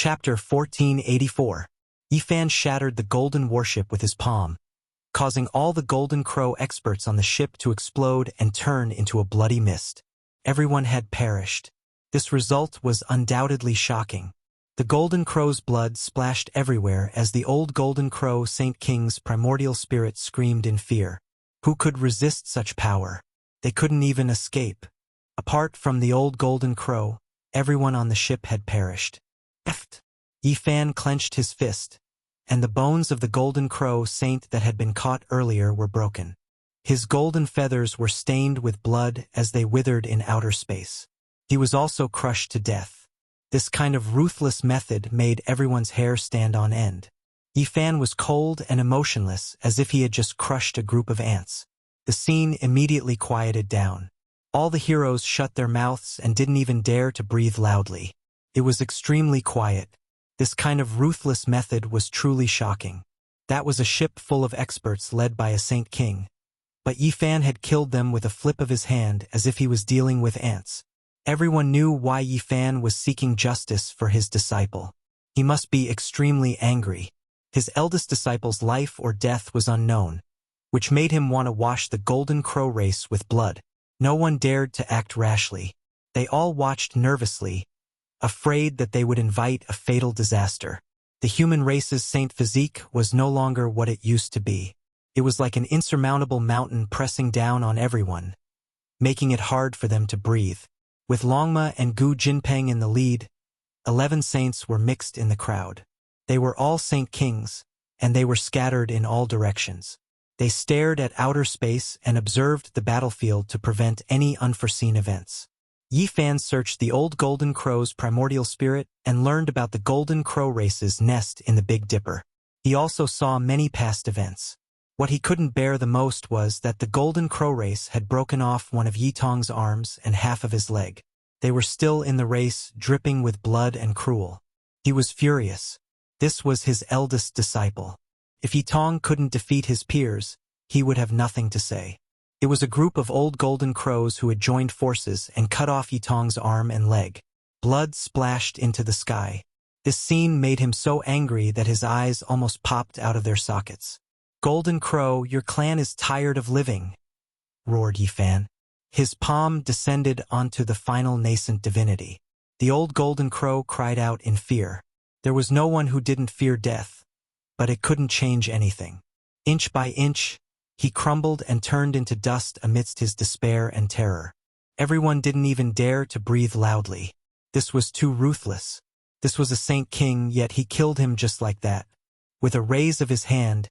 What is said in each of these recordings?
Chapter 1484. Yifan shattered the golden warship with his palm, causing all the Golden Crow experts on the ship to explode and turn into a bloody mist. Everyone had perished. This result was undoubtedly shocking. The Golden Crow's blood splashed everywhere as the old Golden Crow Saint King's primordial spirit screamed in fear. Who could resist such power? They couldn't even escape. Apart from the old Golden Crow, everyone on the ship had perished. Yifan clenched his fist, and the bones of the Golden Crow Saint that had been caught earlier were broken. His golden feathers were stained with blood as they withered in outer space. He was also crushed to death. This kind of ruthless method made everyone's hair stand on end. Yifan was cold and emotionless, as if he had just crushed a group of ants. The scene immediately quieted down. All the heroes shut their mouths and didn't even dare to breathe loudly. It was extremely quiet. This kind of ruthless method was truly shocking. That was a ship full of experts led by a Saint King. But Yifan had killed them with a flip of his hand as if he was dealing with ants. Everyone knew why Yifan was seeking justice for his disciple. He must be extremely angry. His eldest disciple's life or death was unknown, which made him want to wash the Golden Crow race with blood. No one dared to act rashly. They all watched nervously, afraid that they would invite a fatal disaster. The human race's saint physique was no longer what it used to be. It was like an insurmountable mountain pressing down on everyone, making it hard for them to breathe. With Longma and Gu Jinpeng in the lead, 11 saints were mixed in the crowd. They were all Saint Kings, and they were scattered in all directions. They stared at outer space and observed the battlefield to prevent any unforeseen events. Yifan searched the old Golden Crow's primordial spirit and learned about the Golden Crow race's nest in the Big Dipper. He also saw many past events. What he couldn't bear the most was that the Golden Crow race had broken off one of Yitong's arms and half of his leg. They were still in the race, dripping with blood and cruel. He was furious. This was his eldest disciple. If Yitong couldn't defeat his peers, he would have nothing to say. It was a group of old Golden Crows who had joined forces and cut off Yitong's arm and leg. Blood splashed into the sky. This scene made him so angry that his eyes almost popped out of their sockets. "Golden Crow, your clan is tired of living," roared Yifan. His palm descended onto the final nascent divinity. The old Golden Crow cried out in fear. There was no one who didn't fear death, but it couldn't change anything. Inch by inch, he crumbled and turned into dust amidst his despair and terror. Everyone didn't even dare to breathe loudly. This was too ruthless. This was a Saint King, yet he killed him just like that. With a raise of his hand,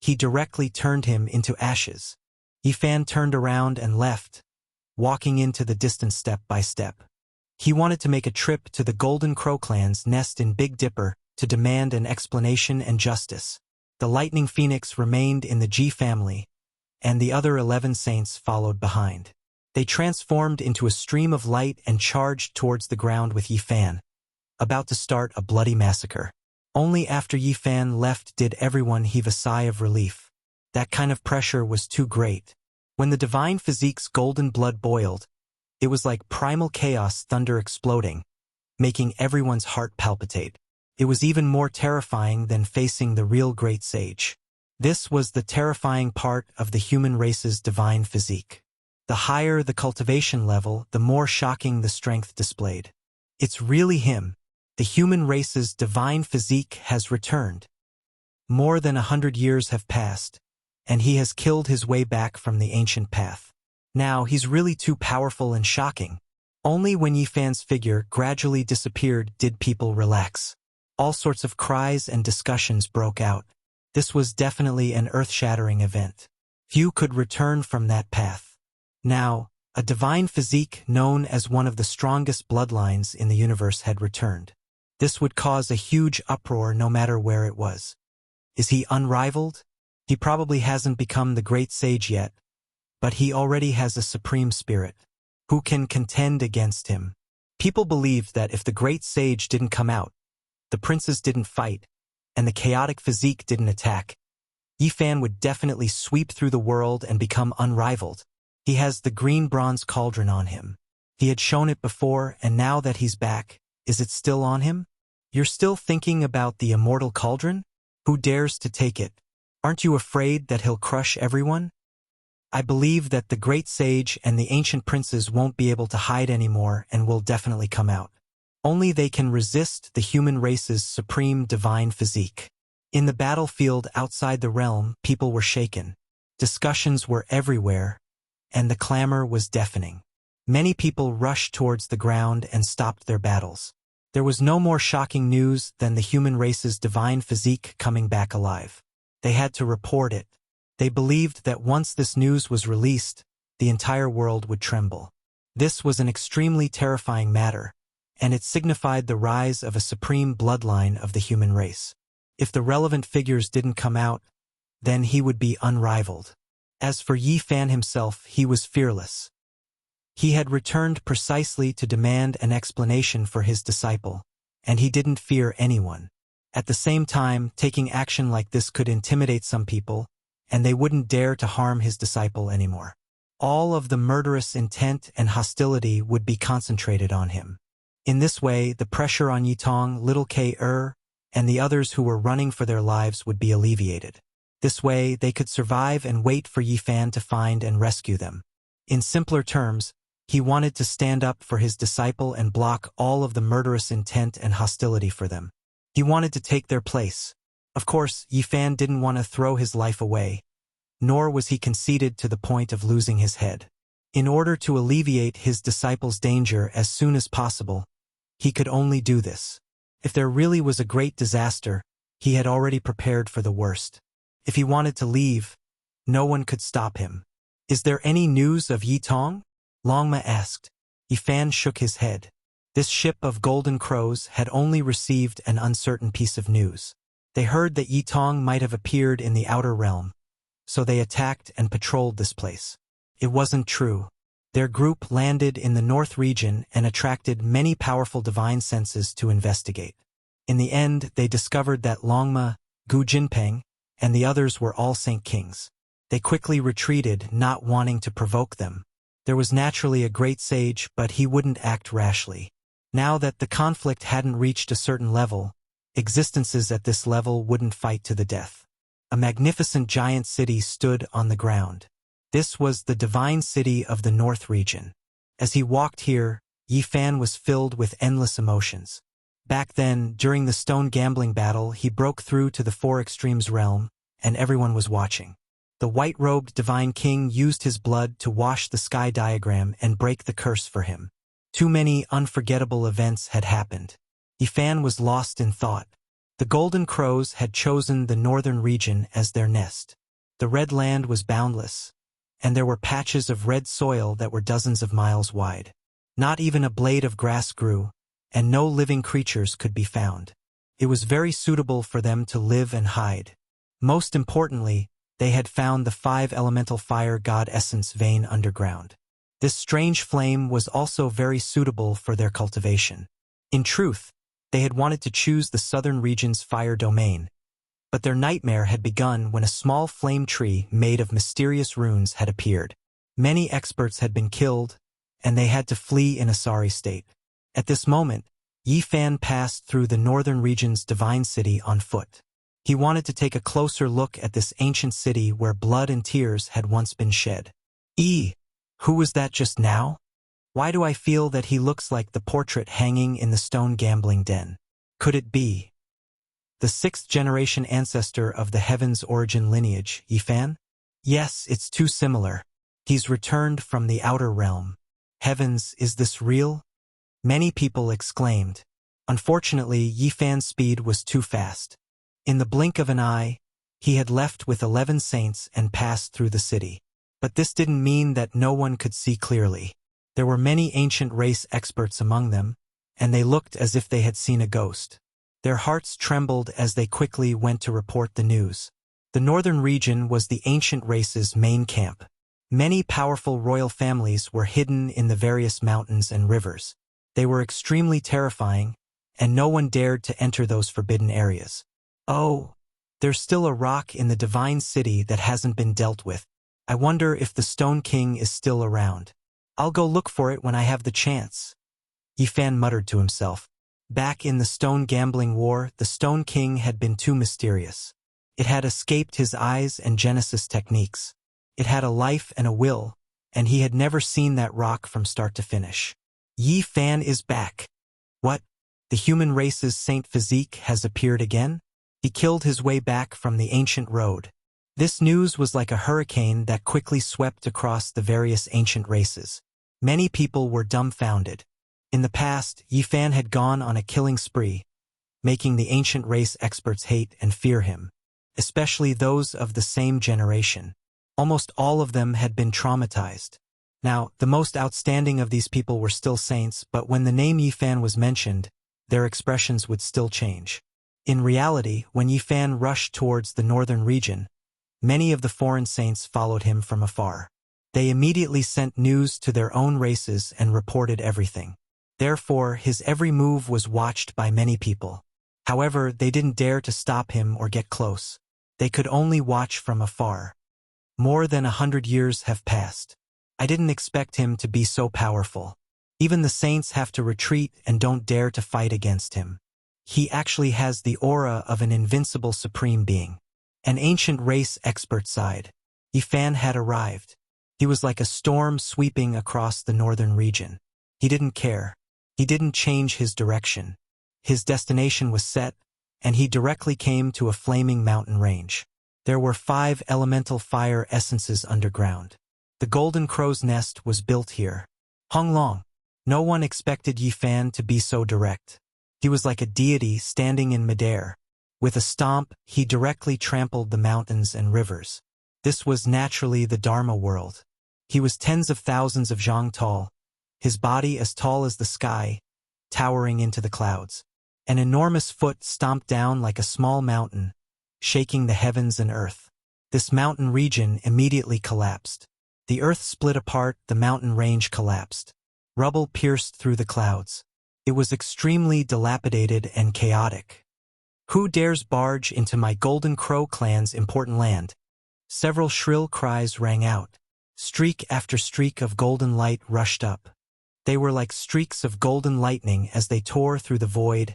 he directly turned him into ashes. Yifan turned around and left, walking into the distance step by step. He wanted to make a trip to the Golden Crow clan's nest in Big Dipper to demand an explanation and justice. The Lightning Phoenix remained in the G family, and the other 11 saints followed behind. They transformed into a stream of light and charged towards the ground with Yifan, about to start a bloody massacre. Only after Yifan left did everyone heave a sigh of relief. That kind of pressure was too great. When the divine physique's golden blood boiled, it was like primal chaos thunder exploding, making everyone's heart palpitate. It was even more terrifying than facing the real great sage. This was the terrifying part of the human race's divine physique. The higher the cultivation level, the more shocking the strength displayed. It's really him. The human race's divine physique has returned. More than 100 years have passed, and he has killed his way back from the ancient path. Now he's really too powerful and shocking. Only when Yifan's figure gradually disappeared did people relax. All sorts of cries and discussions broke out. This was definitely an earth-shattering event. Few could return from that path. Now, a divine physique known as one of the strongest bloodlines in the universe had returned. This would cause a huge uproar no matter where it was. Is he unrivaled? He probably hasn't become the great sage yet, but he already has a supreme spirit. Who can contend against him? People believed that if the great sage didn't come out, the princes didn't fight, and the chaotic physique didn't attack, Yifan would definitely sweep through the world and become unrivaled. He has the green bronze cauldron on him. He had shown it before, and now that he's back, is it still on him? You're still thinking about the immortal cauldron? Who dares to take it? Aren't you afraid that he'll crush everyone? I believe that the great sage and the ancient princes won't be able to hide anymore and will definitely come out. Only they can resist the human race's supreme divine physique. In the battlefield outside the realm, people were shaken. Discussions were everywhere, and the clamor was deafening. Many people rushed towards the ground and stopped their battles. There was no more shocking news than the human race's divine physique coming back alive. They had to report it. They believed that once this news was released, the entire world would tremble. This was an extremely terrifying matter, and it signified the rise of a supreme bloodline of the human race. If the relevant figures didn't come out, then he would be unrivaled. As for Yi Fan himself, he was fearless. He had returned precisely to demand an explanation for his disciple, and he didn't fear anyone. At the same time, taking action like this could intimidate some people, and they wouldn't dare to harm his disciple anymore. All of the murderous intent and hostility would be concentrated on him. In this way, the pressure on Yitong, little K-er, and the others who were running for their lives would be alleviated. This way, they could survive and wait for Yi Fan to find and rescue them. In simpler terms, he wanted to stand up for his disciple and block all of the murderous intent and hostility for them. He wanted to take their place. Of course, Yi Fan didn't want to throw his life away, nor was he conceited to the point of losing his head. In order to alleviate his disciple's danger as soon as possible, he could only do this. If there really was a great disaster, he had already prepared for the worst. If he wanted to leave, no one could stop him. Is there any news of Yitong? Longma asked. Yi Fan shook his head. This ship of golden crows had only received an uncertain piece of news. They heard that Yitong might have appeared in the outer realm, so they attacked and patrolled this place. It wasn't true. Their group landed in the north region and attracted many powerful divine senses to investigate. In the end, they discovered that Longma, Gu Jinpeng, and the others were all Saint Kings. They quickly retreated, not wanting to provoke them. There was naturally a great sage, but he wouldn't act rashly. Now that the conflict hadn't reached a certain level, existences at this level wouldn't fight to the death. A magnificent giant city stood on the ground. This was the divine city of the North region. As he walked here, Yi Fan was filled with endless emotions. Back then, during the stone gambling battle, he broke through to the Four Extremes realm, and everyone was watching. The white-robed divine king used his blood to wash the sky diagram and break the curse for him. Too many unforgettable events had happened. Yi Fan was lost in thought. The golden crows had chosen the northern region as their nest. The red land was boundless, and there were patches of red soil that were dozens of miles wide. Not even a blade of grass grew, and no living creatures could be found. It was very suitable for them to live and hide. Most importantly, they had found the 5 elemental fire god essence vein underground. This strange flame was also very suitable for their cultivation. In truth, they had wanted to choose the southern region's fire domain, but their nightmare had begun when a small flame tree made of mysterious runes had appeared. Many experts had been killed, and they had to flee in a sorry state. At this moment, Yi Fan passed through the northern region's divine city on foot. He wanted to take a closer look at this ancient city where blood and tears had once been shed. Who was that just now? Why do I feel that he looks like the portrait hanging in the stone gambling den? Could it be the 6th generation ancestor of the heaven's origin lineage, Yi Fan? Yes, it's too similar. He's returned from the outer realm. Heavens, is this real? Many people exclaimed. Unfortunately, Yi Fan's speed was too fast. In the blink of an eye, he had left with 11 saints and passed through the city. But this didn't mean that no one could see clearly. There were many ancient race experts among them, and they looked as if they had seen a ghost. Their hearts trembled as they quickly went to report the news. The northern region was the ancient race's main camp. Many powerful royal families were hidden in the various mountains and rivers. They were extremely terrifying, and no one dared to enter those forbidden areas. Oh, there's still a rock in the divine city that hasn't been dealt with. I wonder if the Stone King is still around. I'll go look for it when I have the chance. Yi Fan muttered to himself. Back in the Stone Gambling War, the Stone King had been too mysterious. It had escaped his eyes and Genesis techniques. It had a life and a will, and he had never seen that rock from start to finish. Yi Fan is back. What? The human race's Saint Physique has appeared again? He killed his way back from the ancient road. This news was like a hurricane that quickly swept across the various ancient races. Many people were dumbfounded. In the past, Yi Fan had gone on a killing spree, making the ancient race experts hate and fear him, especially those of the same generation. Almost all of them had been traumatized. Now, the most outstanding of these people were still saints, but when the name Yi Fan was mentioned, their expressions would still change. In reality, when Yi Fan rushed towards the northern region, many of the foreign saints followed him from afar. They immediately sent news to their own races and reported everything. Therefore, his every move was watched by many people. However, they didn't dare to stop him or get close. They could only watch from afar. More than 100 years have passed. I didn't expect him to be so powerful. Even the saints have to retreat and don't dare to fight against him. He actually has the aura of an invincible supreme being. An ancient race expert sighed. Yi Fan had arrived. He was like a storm sweeping across the northern region. He didn't care. He didn't change his direction. His destination was set, and he directly came to a flaming mountain range. There were 5 elemental fire essences underground. The Golden Crow's nest was built here. Hong Long. No one expected Yi Fan to be so direct. He was like a deity standing in midair. With a stomp, he directly trampled the mountains and rivers. This was naturally the Dharma world. He was tens of thousands of zhang tall, his body as tall as the sky, towering into the clouds. An enormous foot stomped down like a small mountain, shaking the heavens and earth. This mountain region immediately collapsed. The earth split apart, the mountain range collapsed. Rubble pierced through the clouds. It was extremely dilapidated and chaotic. Who dares barge into my Golden Crow clan's important land? Several shrill cries rang out. Streak after streak of golden light rushed up. They were like streaks of golden lightning as they tore through the void,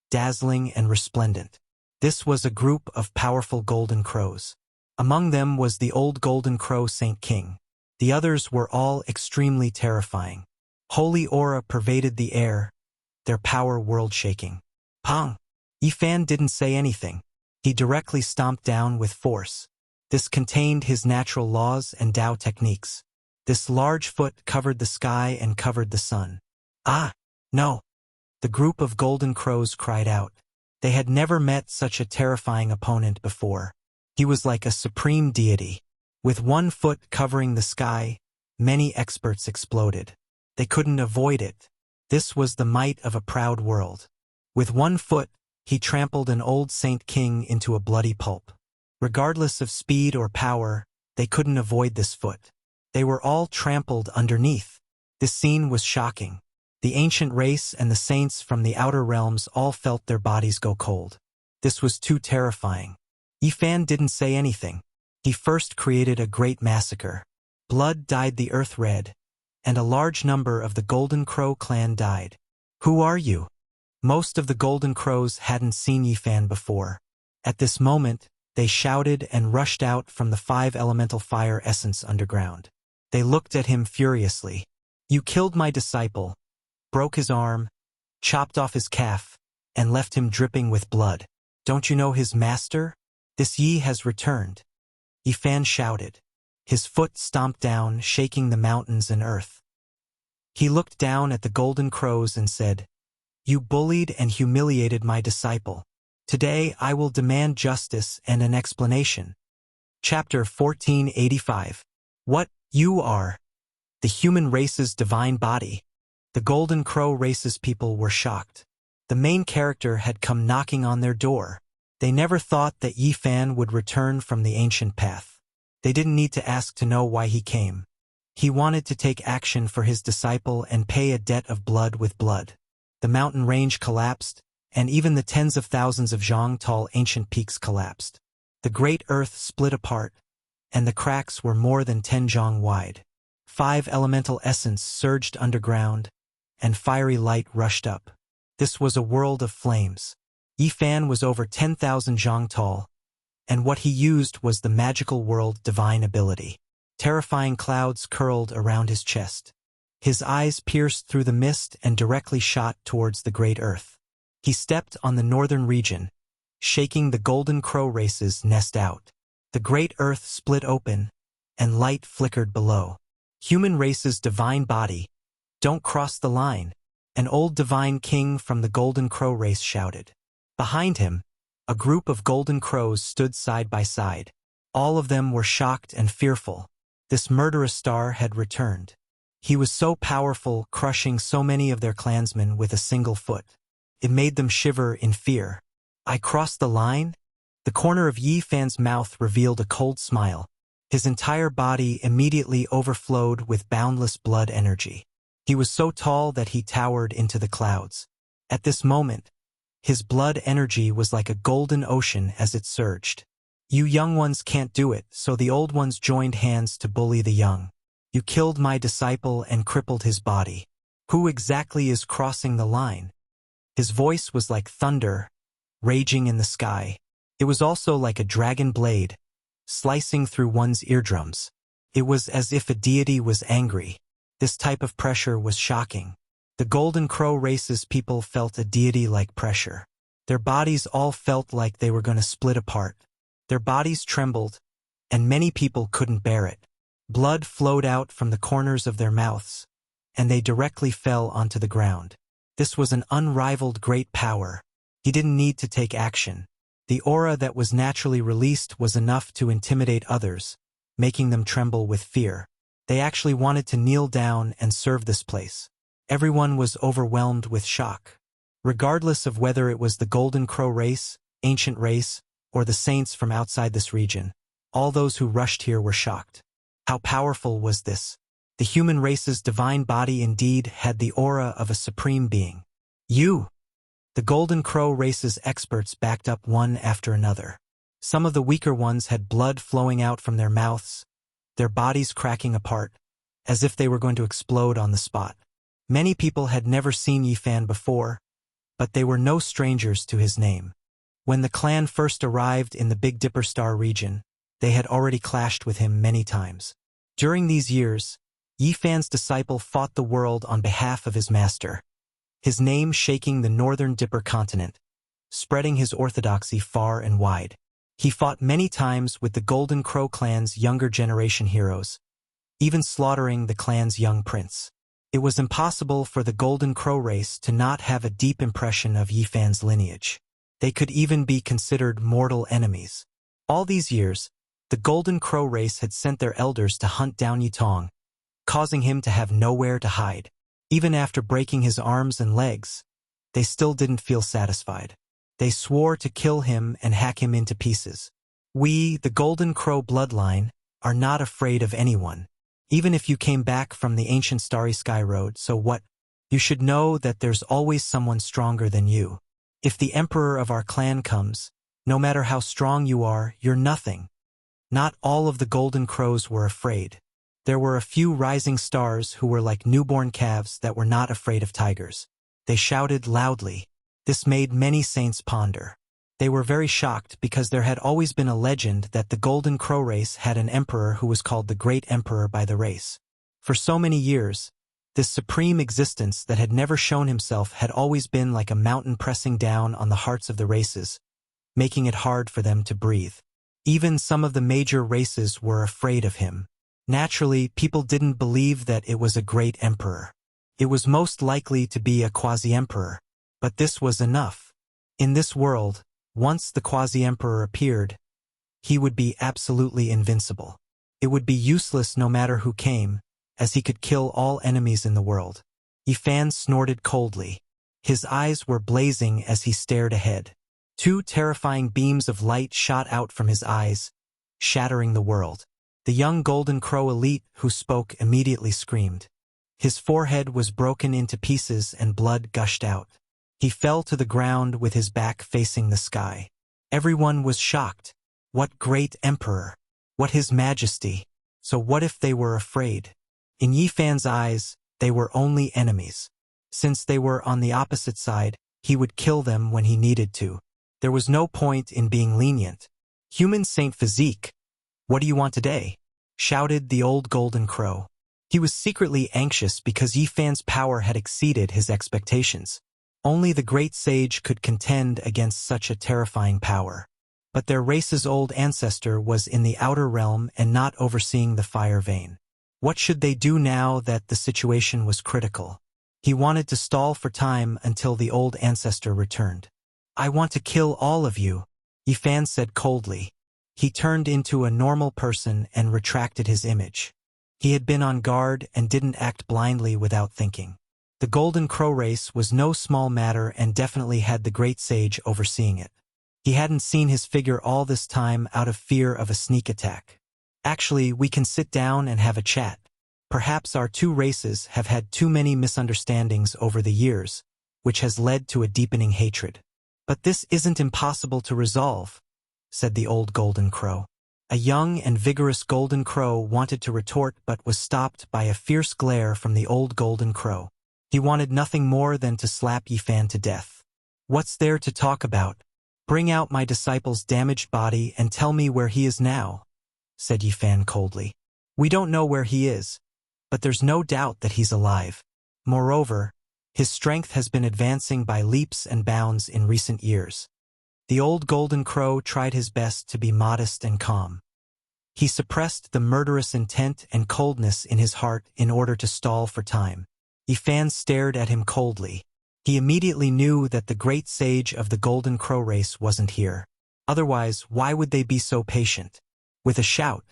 dazzling and resplendent. This was a group of powerful golden crows. Among them was the old Golden Crow Saint King. The others were all extremely terrifying. Holy aura pervaded the air, their power world-shaking. Pong! Yi Fan didn't say anything. He directly stomped down with force. This contained his natural laws and Tao techniques. This large foot covered the sky and covered the sun. Ah! No! The group of golden crows cried out. They had never met such a terrifying opponent before. He was like a supreme deity. With one foot covering the sky, many experts exploded. They couldn't avoid it. This was the might of a proud world. With one foot, he trampled an old Saint King into a bloody pulp. Regardless of speed or power, they couldn't avoid this foot. They were all trampled underneath. This scene was shocking. The ancient race and the saints from the outer realms all felt their bodies go cold. This was too terrifying. Yi Fan didn't say anything. He first created a great massacre. Blood dyed the earth red, and a large number of the Golden Crow clan died. Who are you? Most of the Golden Crows hadn't seen Yi Fan before. At this moment, they shouted and rushed out from the 5 elemental fire essence underground. They looked at him furiously. You killed my disciple, broke his arm, chopped off his calf, and left him dripping with blood. Don't you know his master? This Yi has returned. Yi Fan shouted. His foot stomped down, shaking the mountains and earth. He looked down at the Golden Crows and said, You bullied and humiliated my disciple. Today I will demand justice and an explanation. Chapter 1485. What you are? The human race's divine body. The Golden Crow race's people were shocked. The main character had come knocking on their door. They never thought that Yi Fan would return from the ancient path. They didn't need to ask to know why he came. He wanted to take action for his disciple and pay a debt of blood with blood. The mountain range collapsed, and even the tens of thousands of zhang tall ancient peaks collapsed. The great earth split apart, and the cracks were more than 10 zhang wide. 5 elemental essence surged underground, and fiery light rushed up. This was a world of flames. Yi Fan was over 10,000 zhang tall, and what he used was the magical world divine ability. Terrifying clouds curled around his chest. His eyes pierced through the mist and directly shot towards the great earth. He stepped on the northern region, shaking the golden crow race's nest out. The great earth split open, and light flickered below. Human race's divine body, don't cross the line, an old divine king from the golden crow race shouted. Behind him, a group of golden crows stood side by side. All of them were shocked and fearful. This murderous star had returned. He was so powerful, crushing so many of their clansmen with a single foot. It made them shiver in fear. I crossed the line? The corner of Yi Fan's mouth revealed a cold smile. His entire body immediately overflowed with boundless blood energy. He was so tall that he towered into the clouds. At this moment, his blood energy was like a golden ocean as it surged. You young ones can't do it, so the old ones joined hands to bully the young. You killed my disciple and crippled his body. Who exactly is crossing the line? His voice was like thunder, raging in the sky. It was also like a dragon blade, slicing through one's eardrums. It was as if a deity was angry. This type of pressure was shocking. The Golden Crow race's people felt a deity-like pressure. Their bodies all felt like they were going to split apart. Their bodies trembled, and many people couldn't bear it. Blood flowed out from the corners of their mouths, and they directly fell onto the ground. This was an unrivaled great power. He didn't need to take action. The aura that was naturally released was enough to intimidate others, making them tremble with fear. They actually wanted to kneel down and serve this place. Everyone was overwhelmed with shock. Regardless of whether it was the Golden Crow race, ancient race, or the saints from outside this region, all those who rushed here were shocked. How powerful was this? The human race's divine body indeed had the aura of a supreme being. The Golden Crow race's experts backed up one after another. Some of the weaker ones had blood flowing out from their mouths, their bodies cracking apart, as if they were going to explode on the spot. Many people had never seen Yi Fan before, but they were no strangers to his name. When the clan first arrived in the Big Dipper Star region, they had already clashed with him many times. During these years, Yi Fan's disciple fought the world on behalf of his master, his name shaking the northern Dipper continent, spreading his orthodoxy far and wide. He fought many times with the Golden Crow clan's younger generation heroes, even slaughtering the clan's young prince. It was impossible for the Golden Crow race to not have a deep impression of Yi Fan's lineage. They could even be considered mortal enemies. All these years, the Golden Crow race had sent their elders to hunt down Yutong, causing him to have nowhere to hide. Even after breaking his arms and legs, they still didn't feel satisfied. They swore to kill him and hack him into pieces. We, the Golden Crow bloodline, are not afraid of anyone. Even if you came back from the ancient Starry Sky Road, so what? You should know that there's always someone stronger than you. If the emperor of our clan comes, no matter how strong you are, you're nothing. Not all of the Golden Crows were afraid. There were a few rising stars who were like newborn calves that were not afraid of tigers. They shouted loudly. This made many saints ponder. They were very shocked because there had always been a legend that the Golden Crow race had an emperor who was called the Great Emperor by the race. For so many years, this supreme existence that had never shown himself had always been like a mountain pressing down on the hearts of the races, making it hard for them to breathe. Even some of the major races were afraid of him. Naturally, people didn't believe that it was a great emperor. It was most likely to be a quasi-emperor, but this was enough. In this world, once the quasi-emperor appeared, he would be absolutely invincible. It would be useless no matter who came, as he could kill all enemies in the world. Yi Fan snorted coldly. His eyes were blazing as he stared ahead. Two terrifying beams of light shot out from his eyes, shattering the world. The young Golden Crow elite who spoke immediately screamed. His forehead was broken into pieces and blood gushed out. He fell to the ground with his back facing the sky. Everyone was shocked. What great emperor! What his majesty! So what if they were afraid? In Yi Fan's eyes, they were only enemies. Since they were on the opposite side, He would kill them when he needed to. There was no point in being lenient. "Human Saint Physique, what do you want today?" shouted the old golden crow. He was secretly anxious because Yifan's power had exceeded his expectations. Only the great sage could contend against such a terrifying power. But their race's old ancestor was in the outer realm and not overseeing the fire vein. What should they do now that the situation was critical? He wanted to stall for time until the old ancestor returned. "I want to kill all of you," Yifan said coldly. He turned into a normal person and retracted his image. He had been on guard and didn't act blindly without thinking. The Golden Crow race was no small matter and definitely had the great sage overseeing it. He hadn't seen his figure all this time out of fear of a sneak attack. "Actually, we can sit down and have a chat. Perhaps our two races have had too many misunderstandings over the years, which has led to a deepening hatred. But this isn't impossible to resolve," said the old Golden Crow. A young and vigorous Golden Crow wanted to retort but was stopped by a fierce glare from the old Golden Crow. He wanted nothing more than to slap Yifan to death. "What's there to talk about? Bring out my disciple's damaged body and tell me where he is now," said Yifan coldly. "We don't know where he is, but there's no doubt that he's alive. Moreover, his strength has been advancing by leaps and bounds in recent years." The old Golden Crow tried his best to be modest and calm. He suppressed the murderous intent and coldness in his heart in order to stall for time. Yifan stared at him coldly. He immediately knew that the great sage of the Golden Crow race wasn't here. Otherwise, why would they be so patient? With a shout,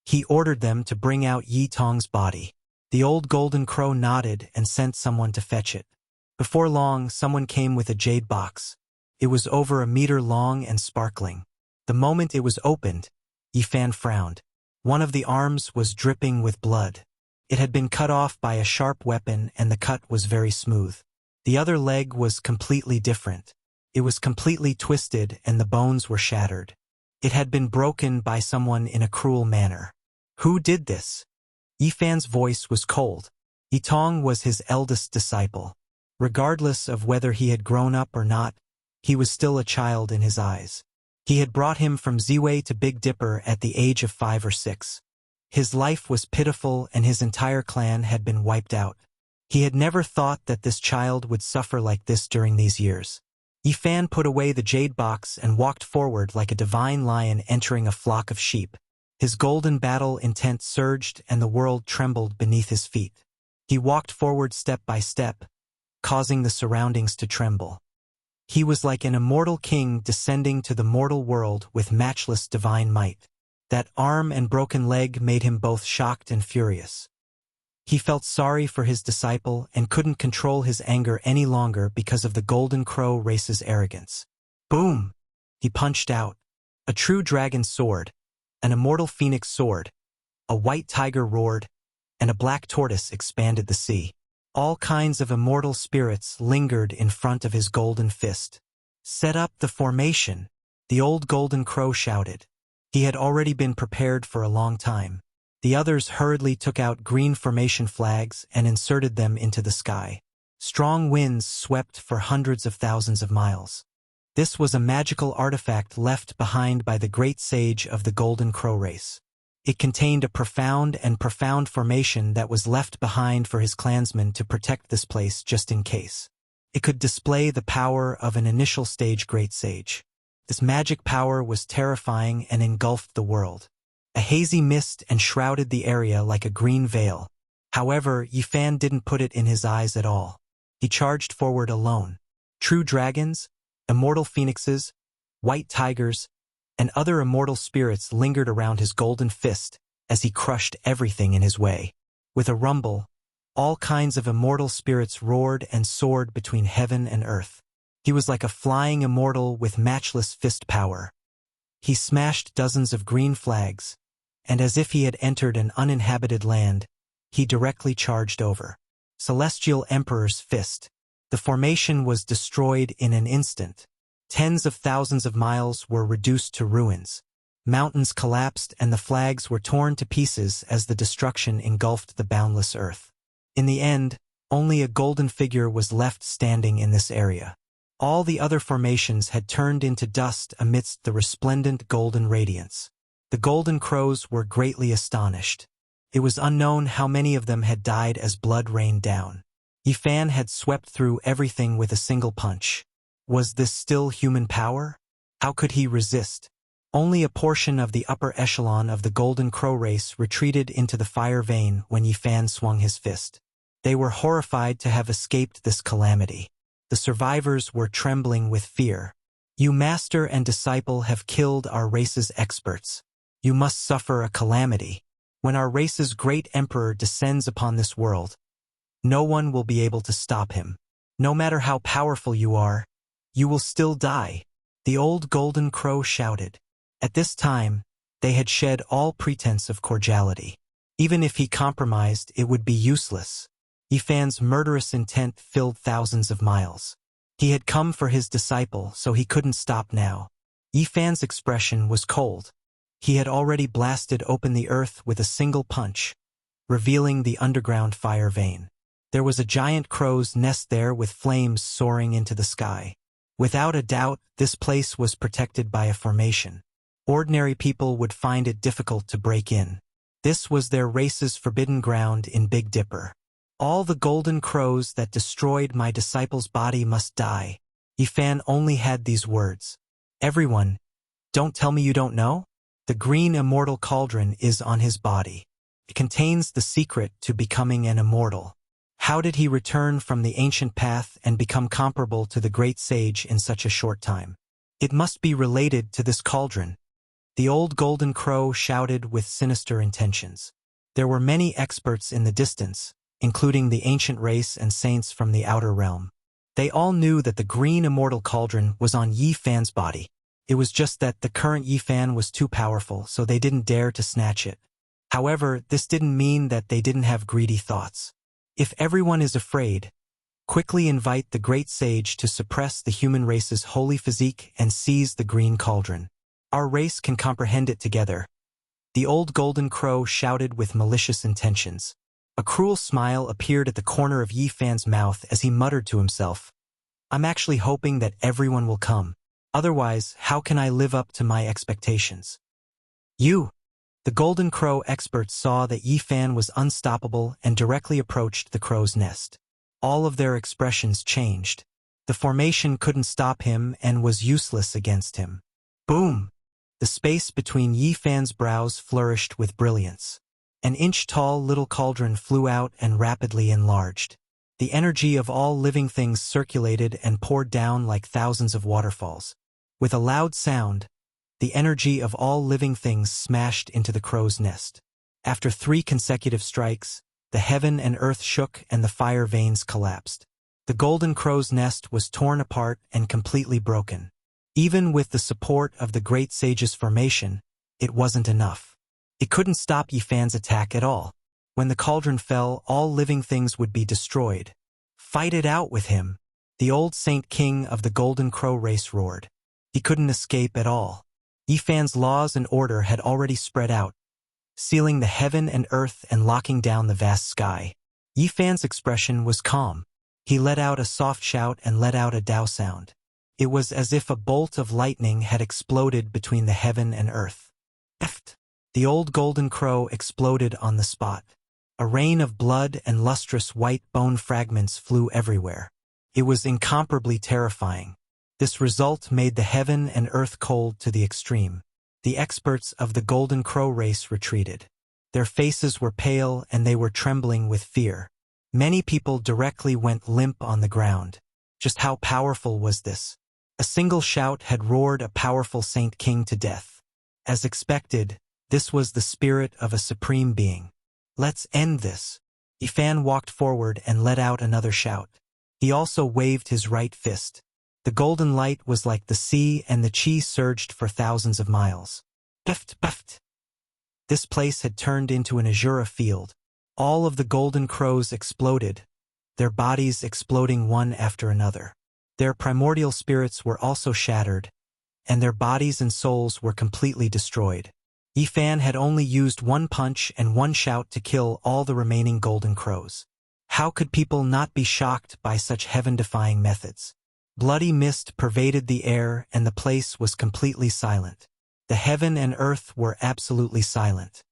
he ordered them to bring out Yi Tong's body. The old Golden Crow nodded and sent someone to fetch it. Before long, someone came with a jade box. It was over a meter long and sparkling. The moment it was opened, Yifan frowned. One of the arms was dripping with blood. It had been cut off by a sharp weapon and the cut was very smooth. The other leg was completely different. It was completely twisted and the bones were shattered. It had been broken by someone in a cruel manner. "Who did this?" Yifan's voice was cold. Yi Tong was his eldest disciple. Regardless of whether he had grown up or not, he was still a child in his eyes. He had brought him from Ziwei to Big Dipper at the age of 5 or 6. His life was pitiful and his entire clan had been wiped out. He had never thought that this child would suffer like this during these years. Yifan put away the jade box and walked forward like a divine lion entering a flock of sheep. His golden battle intent surged and the world trembled beneath his feet. He walked forward step by step, causing the surroundings to tremble. He was like an immortal king descending to the mortal world with matchless divine might. That arm and broken leg made him both shocked and furious. He felt sorry for his disciple and couldn't control his anger any longer because of the Golden Crow race's arrogance. Boom! He punched out. A true dragon sword, an immortal phoenix sword, a white tiger roared, and a black tortoise expanded the sea. All kinds of immortal spirits lingered in front of his golden fist. "Set up the formation," the old Golden Crow shouted. He had already been prepared for a long time. The others hurriedly took out green formation flags and inserted them into the sky. Strong winds swept for hundreds of thousands of miles. This was a magical artifact left behind by the great sage of the Golden Crow race. It contained a profound formation that was left behind for his clansmen to protect this place just in case. It could display the power of an initial stage great sage. This magic power was terrifying and engulfed the world. A hazy mist enshrouded the area like a green veil. However, Yifan didn't put it in his eyes at all. He charged forward alone. True dragons, immortal phoenixes, white tigers, and other immortal spirits lingered around his golden fist as he crushed everything in his way. With a rumble, all kinds of immortal spirits roared and soared between heaven and earth. He was like a flying immortal with matchless fist power. He smashed dozens of green flags, and as if he had entered an uninhabited land, he directly charged over. Celestial Emperor's Fist. The formation was destroyed in an instant. Tens of thousands of miles were reduced to ruins. Mountains collapsed and the flags were torn to pieces as the destruction engulfed the boundless earth. In the end, only a golden figure was left standing in this area. All the other formations had turned into dust amidst the resplendent golden radiance. The golden crows were greatly astonished. It was unknown how many of them had died as blood rained down. Yifan had swept through everything with a single punch. Was this still human power? How could he resist? Only a portion of the upper echelon of the Golden Crow race retreated into the fire vein when Yifan swung his fist. They were horrified to have escaped this calamity. The survivors were trembling with fear. You master and disciple have killed our race's experts. You must suffer a calamity. When our race's great emperor descends upon this world, no one will be able to stop him. No matter how powerful you are, you will still die. The old Golden Crow shouted. At this time, they had shed all pretense of cordiality. Even if he compromised, it would be useless. Yifan's murderous intent filled thousands of miles. He had come for his disciple, so he couldn't stop now. Yifan's expression was cold. He had already blasted open the earth with a single punch, revealing the underground fire vein. There was a giant crow's nest there with flames soaring into the sky. Without a doubt, this place was protected by a formation. Ordinary people would find it difficult to break in. This was their race's forbidden ground in Big Dipper. All the golden crows that destroyed my disciple's body must die. Yifan only had these words. Everyone, don't tell me you don't know? The green immortal cauldron is on his body. It contains the secret to becoming an immortal. How did he return from the ancient path and become comparable to the great sage in such a short time? It must be related to this cauldron. The old Golden Crow shouted with sinister intentions. There were many experts in the distance, including the ancient race and saints from the outer realm. They all knew that the green immortal cauldron was on Yifan's body. It was just that the current Yifan was too powerful, so they didn't dare to snatch it. However, this didn't mean that they didn't have greedy thoughts. If everyone is afraid, quickly invite the great sage to suppress the human race's holy physique and seize the green cauldron. Our race can comprehend it together. The old Golden Crow shouted with malicious intentions. A cruel smile appeared at the corner of Yifan's mouth as he muttered to himself, I'm actually hoping that everyone will come. Otherwise, how can I live up to my expectations? You! The Golden Crow experts saw that Yifan was unstoppable and directly approached the crow's nest. All of their expressions changed. The formation couldn't stop him and was useless against him. Boom! The space between Yifan's brows flourished with brilliance. An inch-tall little cauldron flew out and rapidly enlarged. The energy of all living things circulated and poured down like thousands of waterfalls. With a loud sound, the energy of all living things smashed into the crow's nest. After 3 consecutive strikes, the heaven and earth shook and the fire veins collapsed. The Golden Crow's nest was torn apart and completely broken. Even with the support of the great sage's formation, it wasn't enough. It couldn't stop Yifan's attack at all. When the cauldron fell, all living things would be destroyed. Fight it out with him! The old Saint King of the Golden Crow race roared. He couldn't escape at all. Yifan's laws and order had already spread out, sealing the heaven and earth and locking down the vast sky. Yifan's expression was calm. He let out a soft shout and let out a Dao sound. It was as if a bolt of lightning had exploded between the heaven and earth. Eft! The old Golden Crow exploded on the spot. A rain of blood and lustrous white bone fragments flew everywhere. It was incomparably terrifying. This result made the heaven and earth cold to the extreme. The experts of the Golden Crow race retreated. Their faces were pale and they were trembling with fear. Many people directly went limp on the ground. Just how powerful was this? A single shout had roared a powerful Saint King to death. As expected, this was the spirit of a supreme being. Let's end this. Yifan walked forward and let out another shout. He also waved his right fist. The golden light was like the sea and the chi surged for thousands of miles. Puft, puft. This place had turned into an azura field. All of the golden crows exploded, their bodies exploding one after another. Their primordial spirits were also shattered, and their bodies and souls were completely destroyed. Yifan had only used 1 punch and 1 shout to kill all the remaining golden crows. How could people not be shocked by such heaven-defying methods? Bloody mist pervaded the air and the place was completely silent. The heaven and earth were absolutely silent.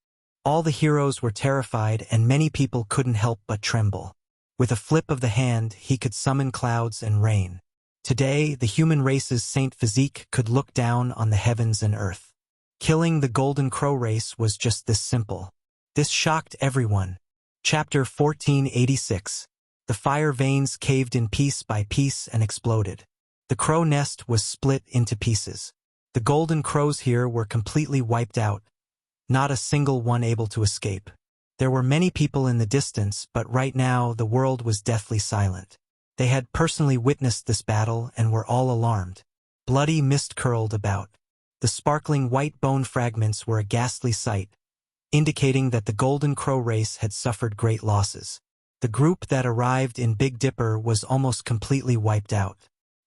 All the heroes were terrified and many people couldn't help but tremble. With a flip of the hand, he could summon clouds and rain. Today, the human race's Saint Physique could look down on the heavens and earth. Killing the Golden Crow race was just this simple. This shocked everyone. Chapter 1486. The fire veins caved in piece by piece and exploded. The crow nest was split into pieces. The golden crows here were completely wiped out, not a single one able to escape. There were many people in the distance, but right now the world was deathly silent. They had personally witnessed this battle and were all alarmed. Bloody mist curled about. The sparkling white bone fragments were a ghastly sight, indicating that the Golden Crow race had suffered great losses. The group that arrived in Big Dipper was almost completely wiped out.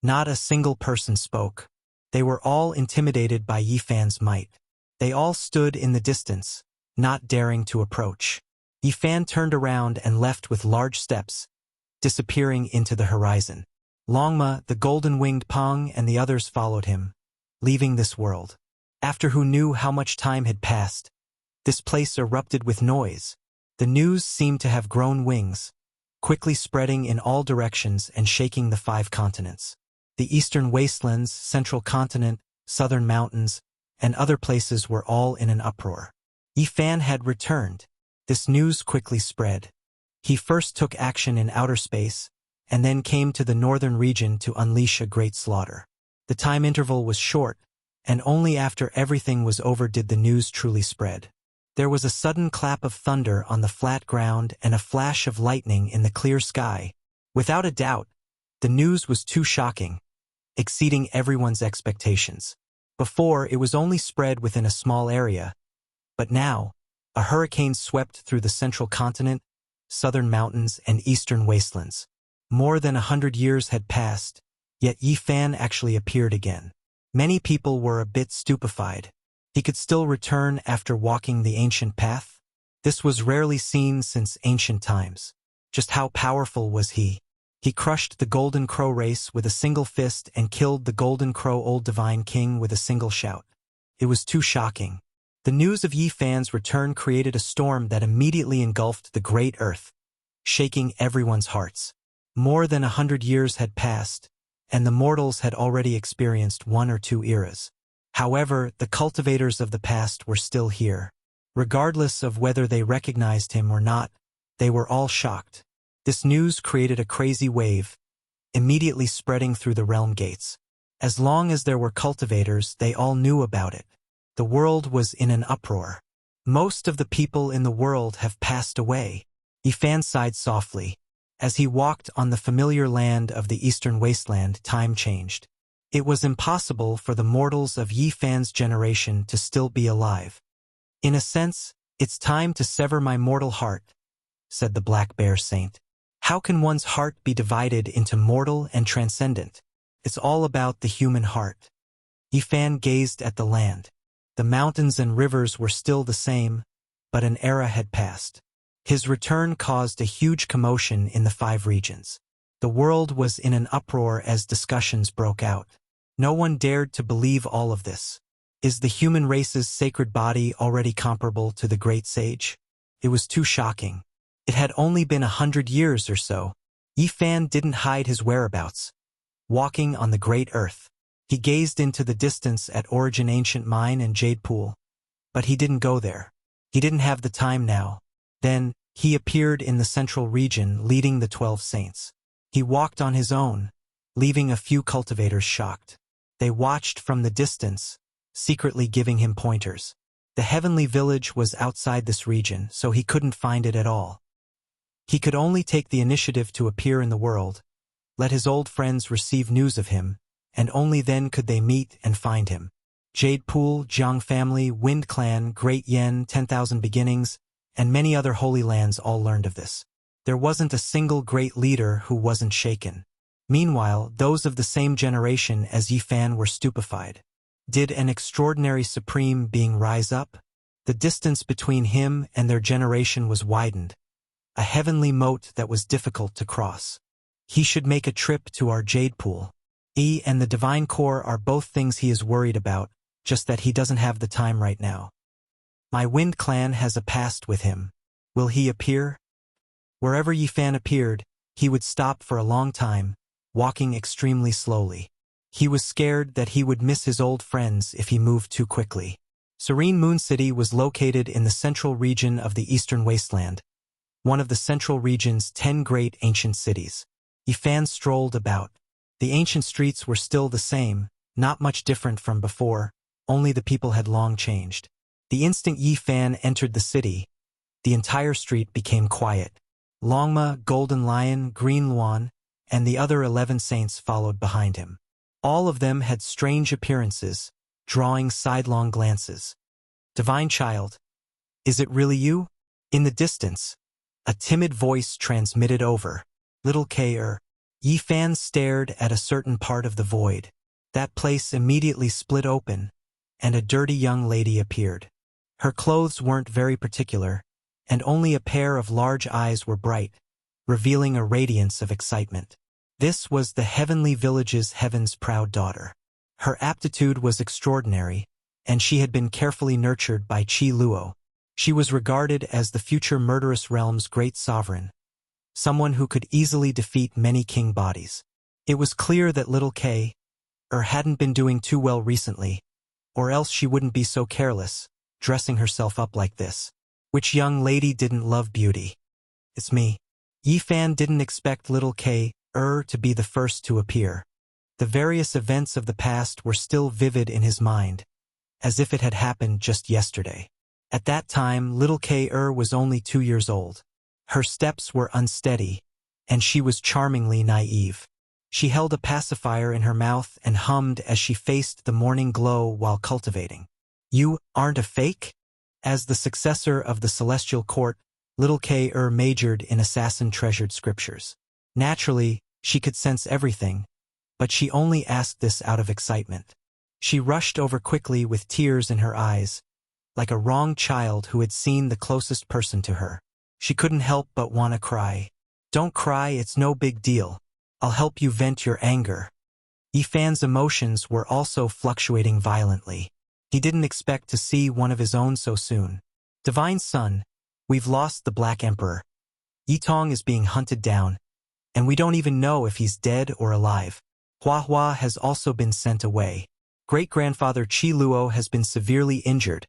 Not a single person spoke. They were all intimidated by Yifan's might. They all stood in the distance, not daring to approach. Yifan turned around and left with large steps, disappearing into the horizon. Longma, the golden-winged Pong, and the others followed him, leaving this world. After who knew how much time had passed, this place erupted with noise. The news seemed to have grown wings, quickly spreading in all directions and shaking the 5 continents. The eastern wastelands, central continent, southern mountains, and other places were all in an uproar. Yifan had returned. This news quickly spread. He first took action in outer space, and then came to the northern region to unleash a great slaughter. The time interval was short, and only after everything was over did the news truly spread. There was a sudden clap of thunder on the flat ground and a flash of lightning in the clear sky. Without a doubt, the news was too shocking, exceeding everyone's expectations. Before, it was only spread within a small area, but now, a hurricane swept through the central continent, southern mountains, and eastern wastelands. More than 100 years had passed, yet Yifan actually appeared again. Many people were a bit stupefied. He could still return after walking the ancient path? This was rarely seen since ancient times. Just how powerful was he? He crushed the Golden Crow race with a single fist and killed the Golden Crow Old Divine King with a single shout. It was too shocking. The news of Yifan's return created a storm that immediately engulfed the great earth, shaking everyone's hearts. More than 100 years had passed, and the mortals had already experienced 1 or 2 eras. However, the cultivators of the past were still here. Regardless of whether they recognized him or not, they were all shocked. This news created a crazy wave, immediately spreading through the realm gates. As long as there were cultivators, they all knew about it. The world was in an uproar. Most of the people in the world have passed away. Yifan sighed softly. As he walked on the familiar land of the eastern wasteland, time changed. It was impossible for the mortals of Yifan's generation to still be alive. In a sense, it's time to sever my mortal heart, said the Black Bear Saint. How can one's heart be divided into mortal and transcendent? It's all about the human heart. Yifan gazed at the land. The mountains and rivers were still the same, but an era had passed. His return caused a huge commotion in the 5 regions. The world was in an uproar as discussions broke out. No one dared to believe all of this. Is the human race's sacred body already comparable to the great sage? It was too shocking. It had only been 100 years or so. Yifan didn't hide his whereabouts. Walking on the great earth, he gazed into the distance at Origin Ancient Mine and Jade Pool. But he didn't go there. He didn't have the time now. Then, he appeared in the central region leading the 12 saints. He walked on his own, leaving a few cultivators shocked. They watched from the distance, secretly giving him pointers. The heavenly village was outside this region, so he couldn't find it at all. He could only take the initiative to appear in the world, let his old friends receive news of him, and only then could they meet and find him. Jade Pool, Jiang Family, Wind Clan, Great Yen, 10,000 Beginnings, and many other holy lands all learned of this. There wasn't a single great leader who wasn't shaken. Meanwhile, those of the same generation as Yifan were stupefied. Did an extraordinary supreme being rise up? The distance between him and their generation was widened, a heavenly moat that was difficult to cross. He should make a trip to our Jade Pool. And the divine core are both things he is worried about, just that he doesn't have the time right now. My Wind clan has a past with him. Will he appear? Wherever Yifan appeared, he would stop for a long time, walking extremely slowly. He was scared that he would miss his old friends if he moved too quickly. Serene Moon City was located in the central region of the Eastern Wasteland, one of the central region's 10 great ancient cities. Yifan strolled about. The ancient streets were still the same, not much different from before, only the people had long changed. The instant Yifan entered the city, the entire street became quiet. Longma, Golden Lion, Green Luan, and the other 11 saints followed behind him. All of them had strange appearances, drawing sidelong glances. Divine Child, is it really you? In the distance, a timid voice transmitted over. Little K. Yifan stared at a certain part of the void. That place immediately split open, and a dirty young lady appeared. Her clothes weren't very particular, and only a pair of large eyes were bright, revealing a radiance of excitement. This was the heavenly village's heaven's proud daughter. Her aptitude was extraordinary, and she had been carefully nurtured by Qi Luo. She was regarded as the future murderous realm's great sovereign, someone who could easily defeat many king bodies. It was clear that little K. hadn't been doing too well recently, or else she wouldn't be so careless, dressing herself up like this. Which young lady didn't love beauty? It's me. Yifan didn't expect little K. to be the first to appear. The various events of the past were still vivid in his mind, as if it had happened just yesterday. At that time, little K. was only 2 years old. Her steps were unsteady, and she was charmingly naive. She held a pacifier in her mouth and hummed as she faced the morning glow while cultivating. You aren't a fake? As the successor of the celestial court, little K. majored in assassin-treasured scriptures. Naturally, she could sense everything, but she only asked this out of excitement. She rushed over quickly with tears in her eyes, like a wronged child who had seen the closest person to her. She couldn't help but want to cry. Don't cry, it's no big deal. I'll help you vent your anger. Yifan's emotions were also fluctuating violently. He didn't expect to see one of his own so soon. Divine Son, we've lost the Black Emperor. Yitong is being hunted down, and we don't even know if he's dead or alive. Hua Hua has also been sent away. Great-grandfather Qi Luo has been severely injured,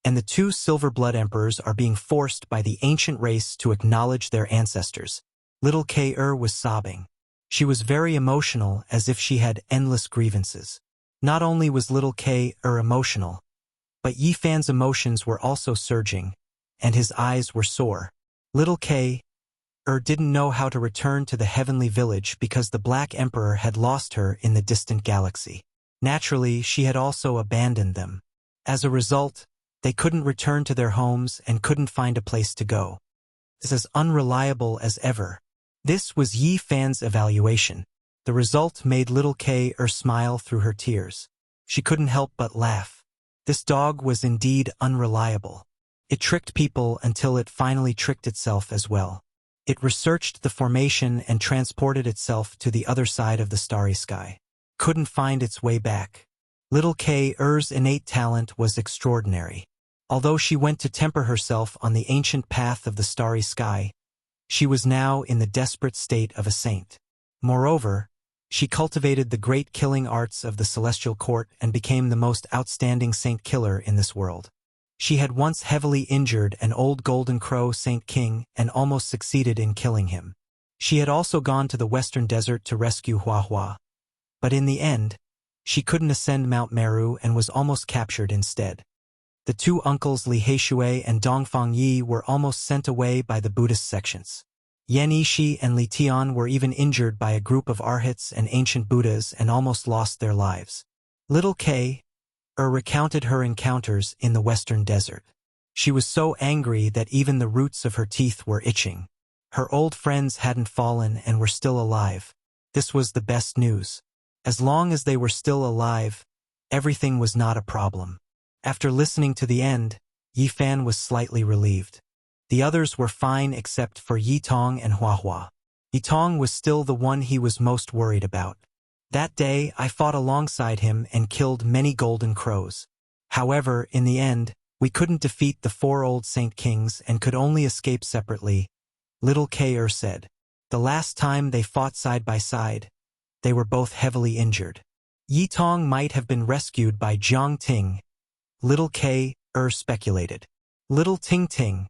and the 2 Silver Blood Emperors are being forced by the ancient race to acknowledge their ancestors. Little K. was sobbing. She was very emotional, as if she had endless grievances. Not only was little K. emotional, but Yifan's emotions were also surging, and his eyes were sore. Little K. didn't know how to return to the heavenly village because the Black Emperor had lost her in the distant galaxy. Naturally, she had also abandoned them. As a result, they couldn't return to their homes and couldn't find a place to go. This is unreliable as ever. This was Yifan's evaluation. The result made little K. smile through her tears. She couldn't help but laugh. This dog was indeed unreliable. It tricked people until it finally tricked itself as well. It researched the formation and transported itself to the other side of the starry sky. Couldn't find its way back. Little K.'s innate talent was extraordinary. Although she went to temper herself on the ancient path of the starry sky, she was now in the desperate state of a saint. Moreover, she cultivated the great killing arts of the celestial court and became the most outstanding saint killer in this world. She had once heavily injured an old golden crow saint king and almost succeeded in killing him. She had also gone to the western desert to rescue Hua Hua. But in the end, she couldn't ascend Mount Meru and was almost captured instead. The 2 uncles Li Heishui and Dongfang Yi were almost sent away by the Buddhist sections. Yan Yishi and Li Tian were even injured by a group of arhats and ancient Buddhas and almost lost their lives. Little K. recounted her encounters in the western desert. She was so angry that even the roots of her teeth were itching. Her old friends hadn't fallen and were still alive. This was the best news. As long as they were still alive, everything was not a problem. After listening to the end, Yifan was slightly relieved. The others were fine except for Yitong and Hua Hua. Yitong was still the one he was most worried about. That day, I fought alongside him and killed many golden crows. However, in the end, we couldn't defeat the 4 old Saint Kings and could only escape separately, little K-er said. The last time they fought side by side, they were both heavily injured. Yi Tong might have been rescued by Jiang Ting, little K-er speculated. Little Ting Ting,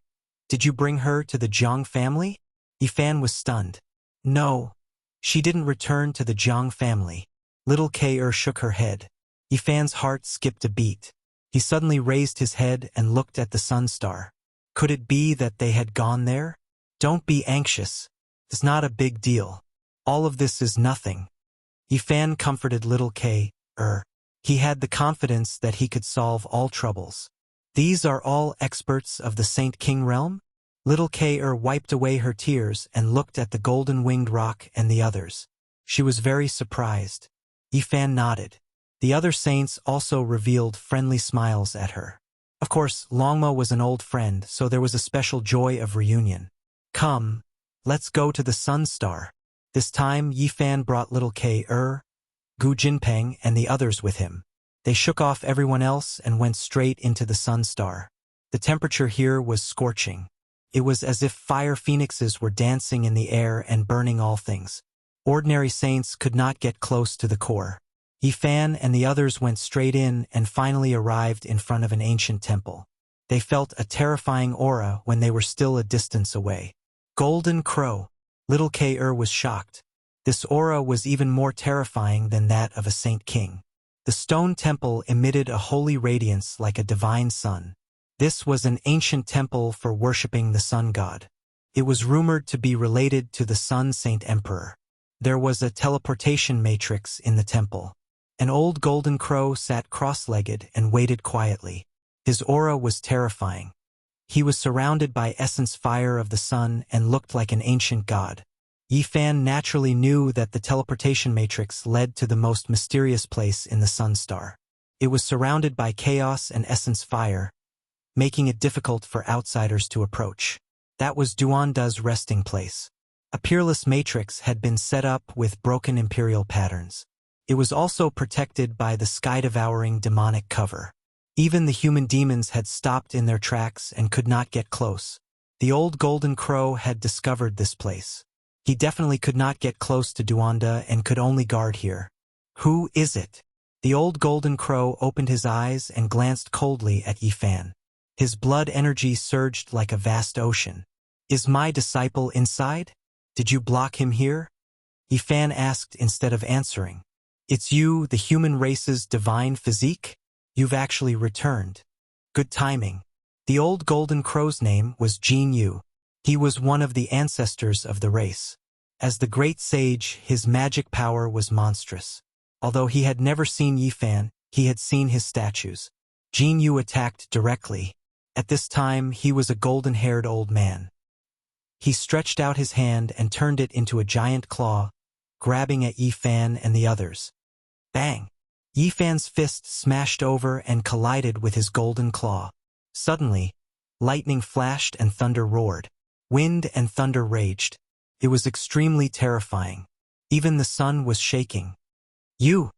did you bring her to the Jiang family? Yifan was stunned. No, she didn't return to the Jiang family. Little K-er shook her head. Yifan's heart skipped a beat. He suddenly raised his head and looked at the sun star. Could it be that they had gone there? Don't be anxious. It's not a big deal. All of this is nothing. Yifan comforted little K-er. He had the confidence that he could solve all troubles. These are all experts of the Saint King realm? Little K-er wiped away her tears and looked at the golden-winged rock and the others. She was very surprised. Yifan nodded. The other saints also revealed friendly smiles at her. Of course, Longmo was an old friend, so there was a special joy of reunion. Come, let's go to the Sun Star. This time, Yifan brought little K-er, Gu Jinpeng, and the others with him. They shook off everyone else and went straight into the Sun Star. The temperature here was scorching. It was as if fire phoenixes were dancing in the air and burning all things. Ordinary saints could not get close to the core. Yifan and the others went straight in and finally arrived in front of an ancient temple. They felt a terrifying aura when they were still a distance away. Golden Crow. Little K-er was shocked. This aura was even more terrifying than that of a Saint King. The stone temple emitted a holy radiance like a divine sun. This was an ancient temple for worshipping the sun god. It was rumored to be related to the Sun Saint Emperor. There was a teleportation matrix in the temple. An old golden crow sat cross-legged and waited quietly. His aura was terrifying. He was surrounded by essence fire of the sun and looked like an ancient god. Yifan naturally knew that the teleportation matrix led to the most mysterious place in the Sun Star. It was surrounded by chaos and essence fire, making it difficult for outsiders to approach. That was Duanda's resting place. A peerless matrix had been set up with broken imperial patterns. It was also protected by the sky-devouring demonic cover. Even the human demons had stopped in their tracks and could not get close. The old golden crow had discovered this place. He definitely could not get close to Duanda and could only guard here. Who is it? The old golden crow opened his eyes and glanced coldly at Yifan. His blood energy surged like a vast ocean. Is my disciple inside? Did you block him here? Yifan asked instead of answering. It's you, the human race's divine physique? You've actually returned. Good timing. The old golden crow's name was Jin Yu. He was one of the ancestors of the race. As the great sage, his magic power was monstrous. Although he had never seen Yifan, he had seen his statues. Jin Yu attacked directly. At this time, he was a golden-haired old man. He stretched out his hand and turned it into a giant claw, grabbing at Yifan and the others. Bang! Yifan's fist smashed over and collided with his golden claw. Suddenly, lightning flashed and thunder roared. Wind and thunder raged. It was extremely terrifying. Even the sun was shaking. You!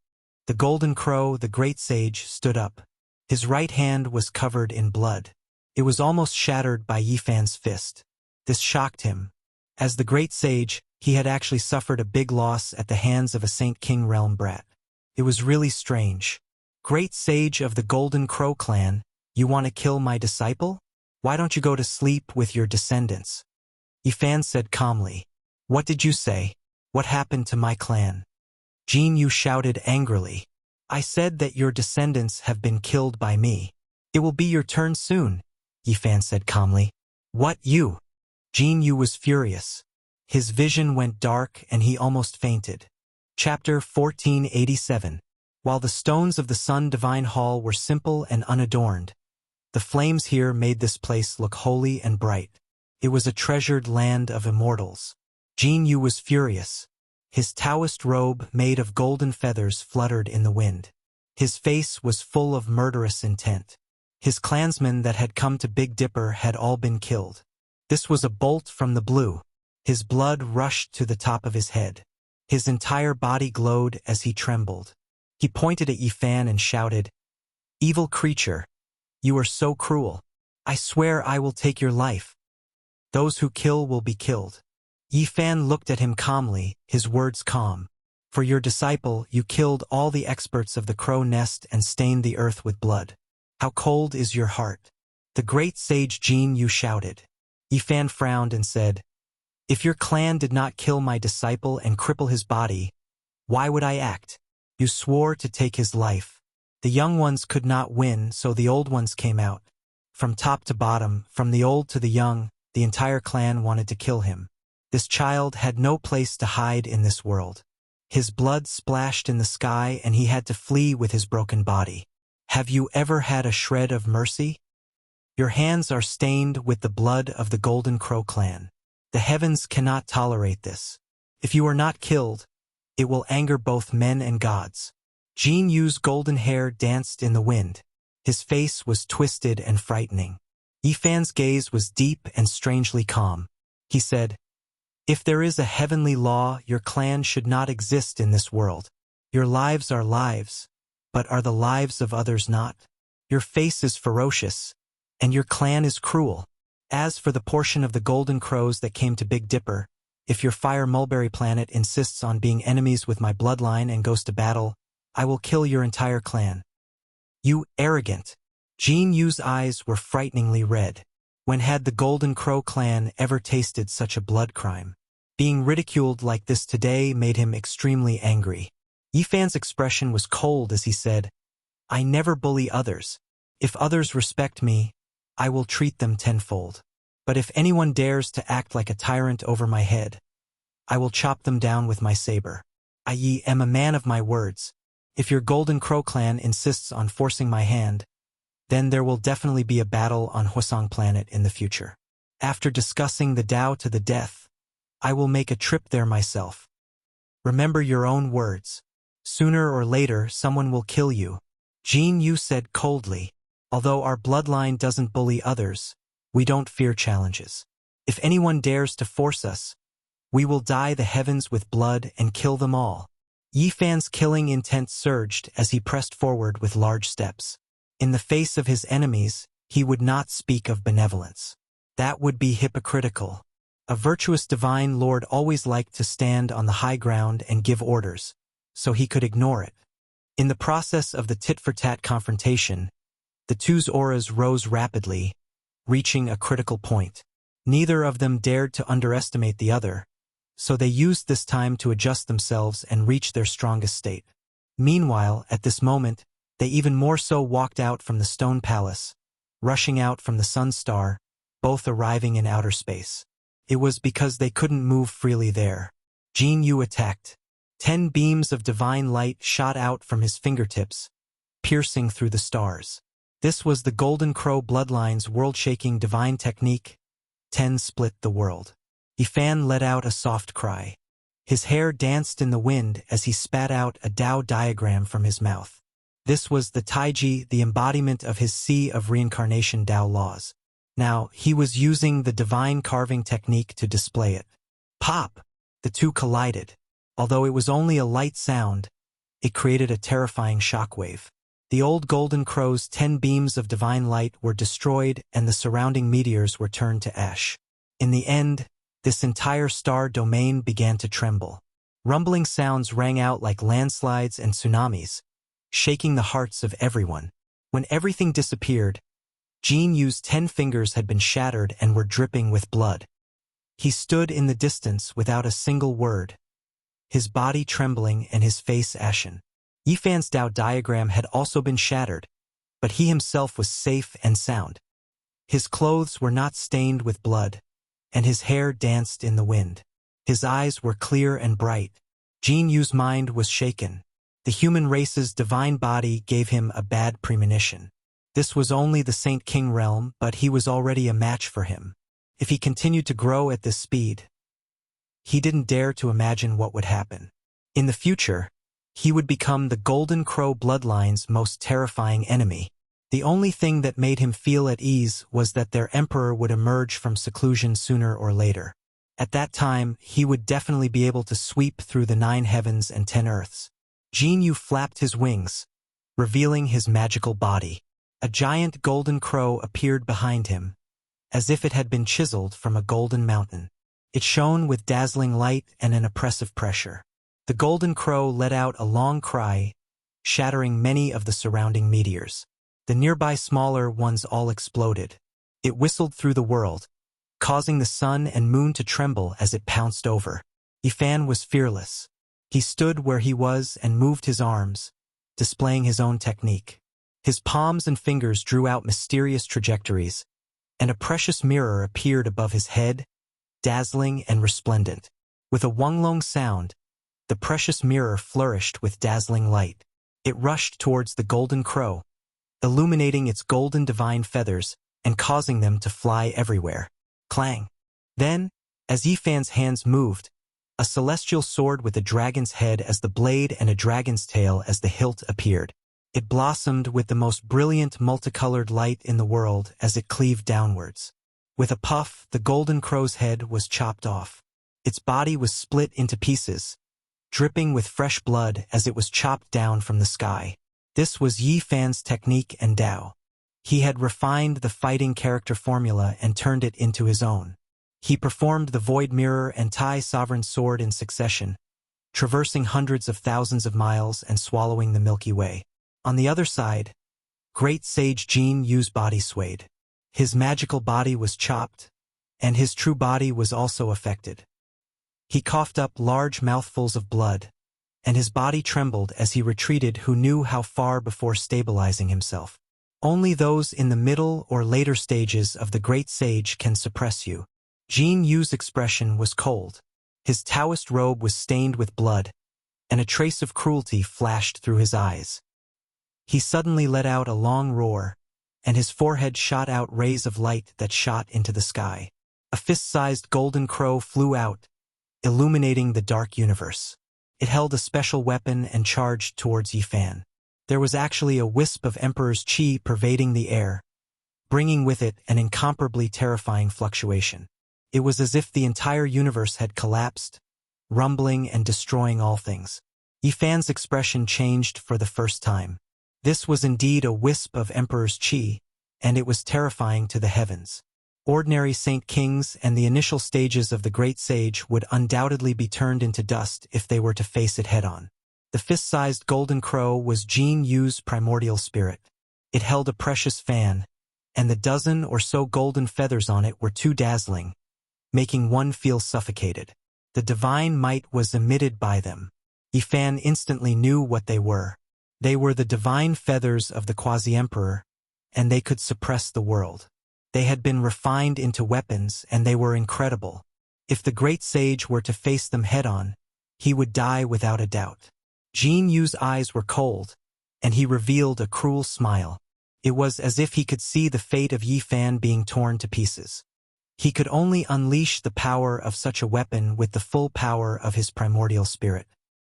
The golden crow, the great sage, stood up. His right hand was covered in blood. It was almost shattered by Yifan's fist. This shocked him. As the great sage, he had actually suffered a big loss at the hands of a Saint King realm brat. It was really strange. Great sage of the Golden Crow clan, you want to kill my disciple? Why don't you go to sleep with your descendants? Yifan said calmly. What did you say? What happened to my clan? Jin Yu shouted angrily. I said that your descendants have been killed by me. It will be your turn soon, Yifan said calmly. What, you? Jin Yu was furious. His vision went dark and he almost fainted. Chapter 1487. While the stones of the Sun Divine Hall were simple and unadorned, the flames here made this place look holy and bright. It was a treasured land of immortals. Jin Yu was furious. His Taoist robe made of golden feathers fluttered in the wind. His face was full of murderous intent. His clansmen that had come to Big Dipper had all been killed. This was a bolt from the blue. His blood rushed to the top of his head. His entire body glowed as he trembled. He pointed at Yifan and shouted, "Evil creature, you are so cruel. I swear I will take your life. Those who kill will be killed." Yifan looked at him calmly, his words calm. "For your disciple, you killed all the experts of the crow nest and stained the earth with blood. How cold is your heart?" The great sage Jin Yu shouted. Yifan frowned and said, "If your clan did not kill my disciple and cripple his body, why would I act? You swore to take his life. The young ones could not win, so the old ones came out. From top to bottom, from the old to the young, the entire clan wanted to kill him. This child had no place to hide in this world. His blood splashed in the sky and he had to flee with his broken body. Have you ever had a shred of mercy? Your hands are stained with the blood of the Golden Crow clan. The heavens cannot tolerate this. If you are not killed, it will anger both men and gods." Jin Yu's golden hair danced in the wind. His face was twisted and frightening. Yifan's gaze was deep and strangely calm. He said, "If there is a heavenly law, your clan should not exist in this world. Your lives are lives, but are the lives of others not? Your face is ferocious, and your clan is cruel. As for the portion of the Golden Crows that came to Big Dipper, if your Fire Mulberry Planet insists on being enemies with my bloodline and goes to battle, I will kill your entire clan." "You arrogant!" Jin Yu's eyes were frighteningly red. When had the Golden Crow clan ever tasted such a blood crime? Being ridiculed like this today made him extremely angry. Yifan's expression was cold as he said, "I never bully others. If others respect me, I will treat them tenfold. But if anyone dares to act like a tyrant over my head, I will chop them down with my saber. I am a man of my words. If your Golden Crow clan insists on forcing my hand, then there will definitely be a battle on Hwasong Planet in the future. After discussing the Tao to the death, I will make a trip there myself. Remember your own words. Sooner or later, someone will kill you." Jin Yu said coldly, "Although our bloodline doesn't bully others, we don't fear challenges. If anyone dares to force us, we will dye the heavens with blood and kill them all." Yifan's killing intent surged as he pressed forward with large steps. In the face of his enemies, he would not speak of benevolence. That would be hypocritical. A virtuous divine lord always liked to stand on the high ground and give orders, so he could ignore it. In the process of the tit-for-tat confrontation, the two's auras rose rapidly, reaching a critical point. Neither of them dared to underestimate the other, so they used this time to adjust themselves and reach their strongest state. Meanwhile, at this moment, they even more so walked out from the Stone Palace, rushing out from the Sun Star, both arriving in outer space. It was because they couldn't move freely there. Jin Yu attacked. 10 beams of divine light shot out from his fingertips, piercing through the stars. This was the Golden Crow bloodline's world-shaking divine technique. 10 split the world. Yifan let out a soft cry. His hair danced in the wind as he spat out a Tao diagram from his mouth. This was the Taiji, the embodiment of his Sea of Reincarnation Tao laws. Now, he was using the divine carving technique to display it. Pop! The two collided. Although it was only a light sound, it created a terrifying shockwave. The old Golden Crow's 10 beams of divine light were destroyed and the surrounding meteors were turned to ash. In the end, this entire star domain began to tremble. Rumbling sounds rang out like landslides and tsunamis, shaking the hearts of everyone. When everything disappeared, Jin Yu's 10 fingers had been shattered and were dripping with blood. He stood in the distance without a single word, his body trembling and his face ashen. Yifan's Tao diagram had also been shattered, but he himself was safe and sound. His clothes were not stained with blood, and his hair danced in the wind. His eyes were clear and bright. Jin Yu's mind was shaken. The human race's divine body gave him a bad premonition. This was only the Saint King realm, but he was already a match for him. If he continued to grow at this speed, he didn't dare to imagine what would happen. In the future, he would become the Golden Crow bloodline's most terrifying enemy. The only thing that made him feel at ease was that their emperor would emerge from seclusion sooner or later. At that time, he would definitely be able to sweep through the 9 heavens and 10 earths. Jin Yu flapped his wings, revealing his magical body. A giant golden crow appeared behind him, as if it had been chiseled from a golden mountain. It shone with dazzling light and an oppressive pressure. The golden crow let out a long cry, shattering many of the surrounding meteors. The nearby smaller ones all exploded. It whistled through the world, causing the sun and moon to tremble as it pounced over. Yifan was fearless. He stood where he was and moved his arms, displaying his own technique. His palms and fingers drew out mysterious trajectories, and a precious mirror appeared above his head, dazzling and resplendent. With a Wonglong sound, the precious mirror flourished with dazzling light. It rushed towards the golden crow, illuminating its golden divine feathers and causing them to fly everywhere. Clang! Then, as Yifan's hands moved, a celestial sword with a dragon's head as the blade and a dragon's tail as the hilt appeared. It blossomed with the most brilliant multicolored light in the world as it cleaved downwards. With a puff, the golden crow's head was chopped off. Its body was split into pieces, dripping with fresh blood as it was chopped down from the sky. This was Yifan's technique and Dao. He had refined the fighting character formula and turned it into his own. He performed the Void Mirror and Tai Sovereign Sword in succession, traversing hundreds of thousands of miles and swallowing the Milky Way. On the other side, Great Sage Jin Yu's body swayed. His magical body was chopped, and his true body was also affected. He coughed up large mouthfuls of blood, and his body trembled as he retreated who knew how far before stabilizing himself. Only those in the middle or later stages of the Great Sage can suppress you. Jin Yu's expression was cold. His Taoist robe was stained with blood, and a trace of cruelty flashed through his eyes. He suddenly let out a long roar, and his forehead shot out rays of light that shot into the sky. A fist-sized golden crow flew out, illuminating the dark universe. It held a special weapon and charged towards Yifan. There was actually a wisp of Emperor's Qi pervading the air, bringing with it an incomparably terrifying fluctuation. It was as if the entire universe had collapsed, rumbling and destroying all things. Yifan's expression changed for the first time. This was indeed a wisp of Emperor's Qi, and it was terrifying to the heavens. Ordinary Saint Kings and the initial stages of the Great Sage would undoubtedly be turned into dust if they were to face it head-on. The fist-sized golden crow was Jin Yu's primordial spirit. It held a precious fan, and the dozen or so golden feathers on it were too dazzling, making one feel suffocated. The divine might was emitted by them. Yifan instantly knew what they were. They were the divine feathers of the quasi-emperor, and they could suppress the world. They had been refined into weapons, and they were incredible. If the Great Sage were to face them head-on, he would die without a doubt. Jin Yu's eyes were cold, and he revealed a cruel smile. It was as if he could see the fate of Yifan being torn to pieces. He could only unleash the power of such a weapon with the full power of his primordial spirit.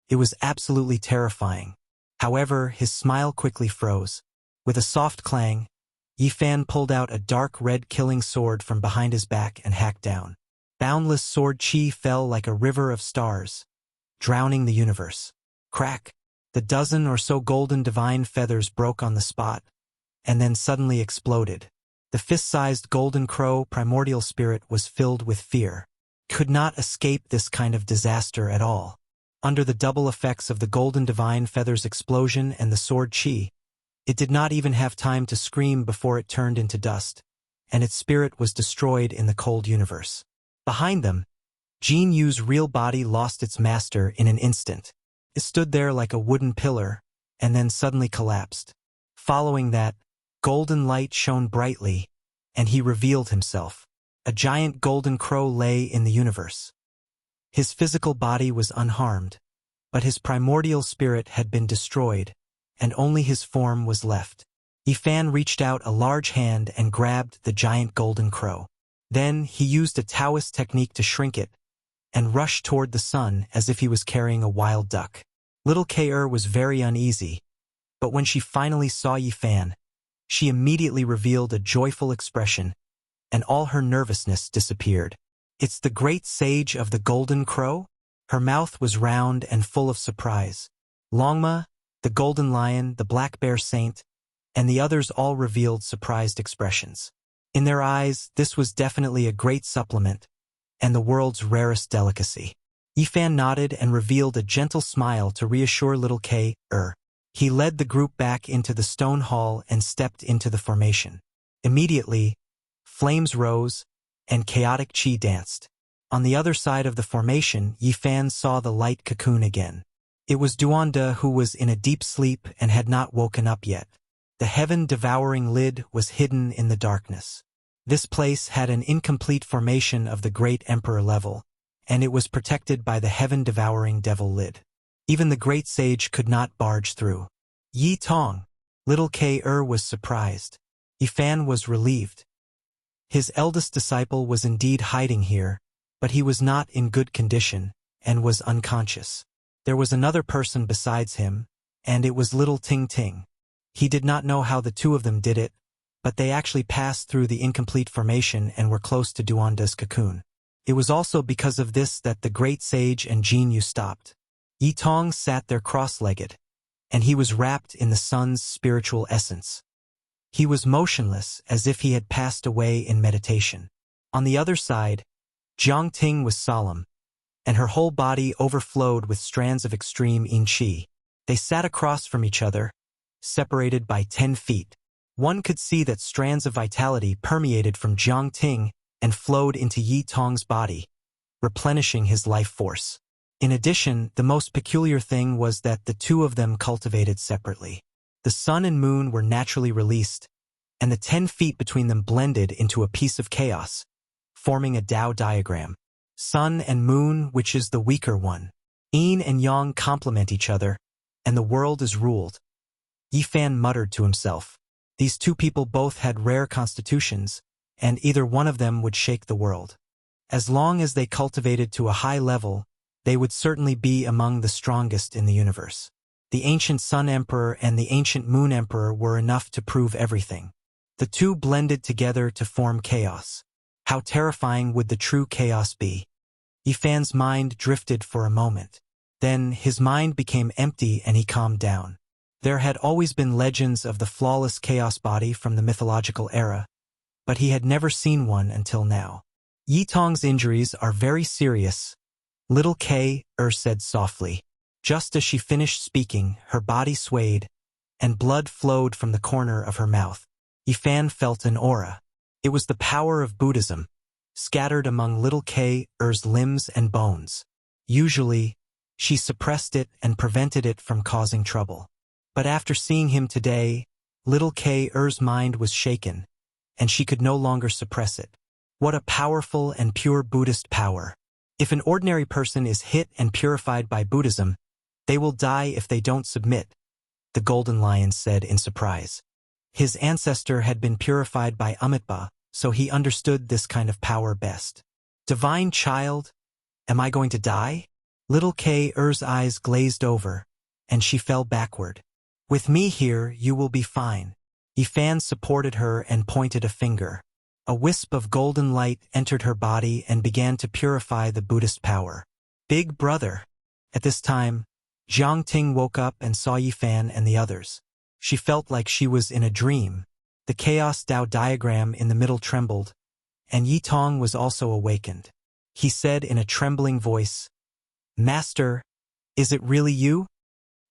It was absolutely terrifying. However, his smile quickly froze. With a soft clang, Yifan pulled out a dark red killing sword from behind his back and hacked down. Boundless sword Qi fell like a river of stars, drowning the universe. Crack! The dozen or so golden divine feathers broke on the spot, and then suddenly exploded. The fist-sized golden crow primordial spirit was filled with fear. Could not escape this kind of disaster at all. Under the double effects of the golden divine feathers explosion and the sword Qi, it did not even have time to scream before it turned into dust, and its spirit was destroyed in the cold universe. Behind them, Jin Yu's real body lost its master in an instant. It stood there like a wooden pillar, and then suddenly collapsed. Following that, golden light shone brightly, and he revealed himself. A giant golden crow lay in the universe. His physical body was unharmed, but his primordial spirit had been destroyed, and only his form was left. Yifan reached out a large hand and grabbed the giant golden crow. Then he used a Taoist technique to shrink it, and rushed toward the sun as if he was carrying a wild duck. Little K.Er was very uneasy, but when she finally saw Yifan, she immediately revealed a joyful expression, and all her nervousness disappeared. It's the great sage of the Golden Crow? Her mouth was round and full of surprise. Longma, the Golden Lion, the Black Bear Saint, and the others all revealed surprised expressions. In their eyes, this was definitely a great supplement, and the world's rarest delicacy. Yifan nodded and revealed a gentle smile to reassure little K. He led the group back into the stone hall and stepped into the formation. Immediately, flames rose, and chaotic chi danced. On the other side of the formation, Yifan saw the light cocoon again. It was Duanda, who was in a deep sleep and had not woken up yet. The heaven-devouring lid was hidden in the darkness. This place had an incomplete formation of the great emperor level, and it was protected by the heaven-devouring devil lid. Even the great sage could not barge through. Yi Tong. Little K. Was surprised. Yifan was relieved. His eldest disciple was indeed hiding here, but he was not in good condition, and was unconscious. There was another person besides him, and it was little Ting Ting. He did not know how the two of them did it, but they actually passed through the incomplete formation and were close to Duanda's cocoon. It was also because of this that the great sage and Jin Yu stopped. Yi Tong sat there cross-legged, and he was wrapped in the sun's spiritual essence. He was motionless as if he had passed away in meditation. On the other side, Jiang Ting was solemn, and her whole body overflowed with strands of extreme yin qi. They sat across from each other, separated by 10 feet. One could see that strands of vitality permeated from Jiang Ting and flowed into Yi Tong's body, replenishing his life force. In addition, the most peculiar thing was that the two of them cultivated separately. The sun and moon were naturally released, and the 10 feet between them blended into a piece of chaos, forming a Tao diagram. Sun and moon, which is the weaker one. Yin and yang complement each other, and the world is ruled. Yifan muttered to himself. These two people both had rare constitutions, and either one of them would shake the world. As long as they cultivated to a high level, they would certainly be among the strongest in the universe. The ancient Sun Emperor and the ancient Moon Emperor were enough to prove everything. The two blended together to form chaos. How terrifying would the true chaos be? Yifan's mind drifted for a moment. Then his mind became empty and he calmed down. There had always been legends of the flawless chaos body from the mythological era, but he had never seen one until now. Yi Tong's injuries are very serious, little K. said softly. Just as she finished speaking, her body swayed, and blood flowed from the corner of her mouth. Yifan felt an aura. It was the power of Buddhism, scattered among little K.'s limbs and bones. Usually, she suppressed it and prevented it from causing trouble. But after seeing him today, little K.'s mind was shaken, and she could no longer suppress it. What a powerful and pure Buddhist power. If an ordinary person is hit and purified by Buddhism, they will die if they don't submit, the Golden Lion said in surprise. His ancestor had been purified by Amitabha, so he understood this kind of power best. Divine child, am I going to die? Little K.'s eyes glazed over, and she fell backward. With me here, you will be fine. Yifan supported her and pointed a finger. A wisp of golden light entered her body and began to purify the Buddhist power. Big brother. At this time, Jiang Ting woke up and saw Yifan and the others. She felt like she was in a dream. The chaos Tao diagram in the middle trembled, and Yi Tong was also awakened. He said in a trembling voice, "Master, is it really you?"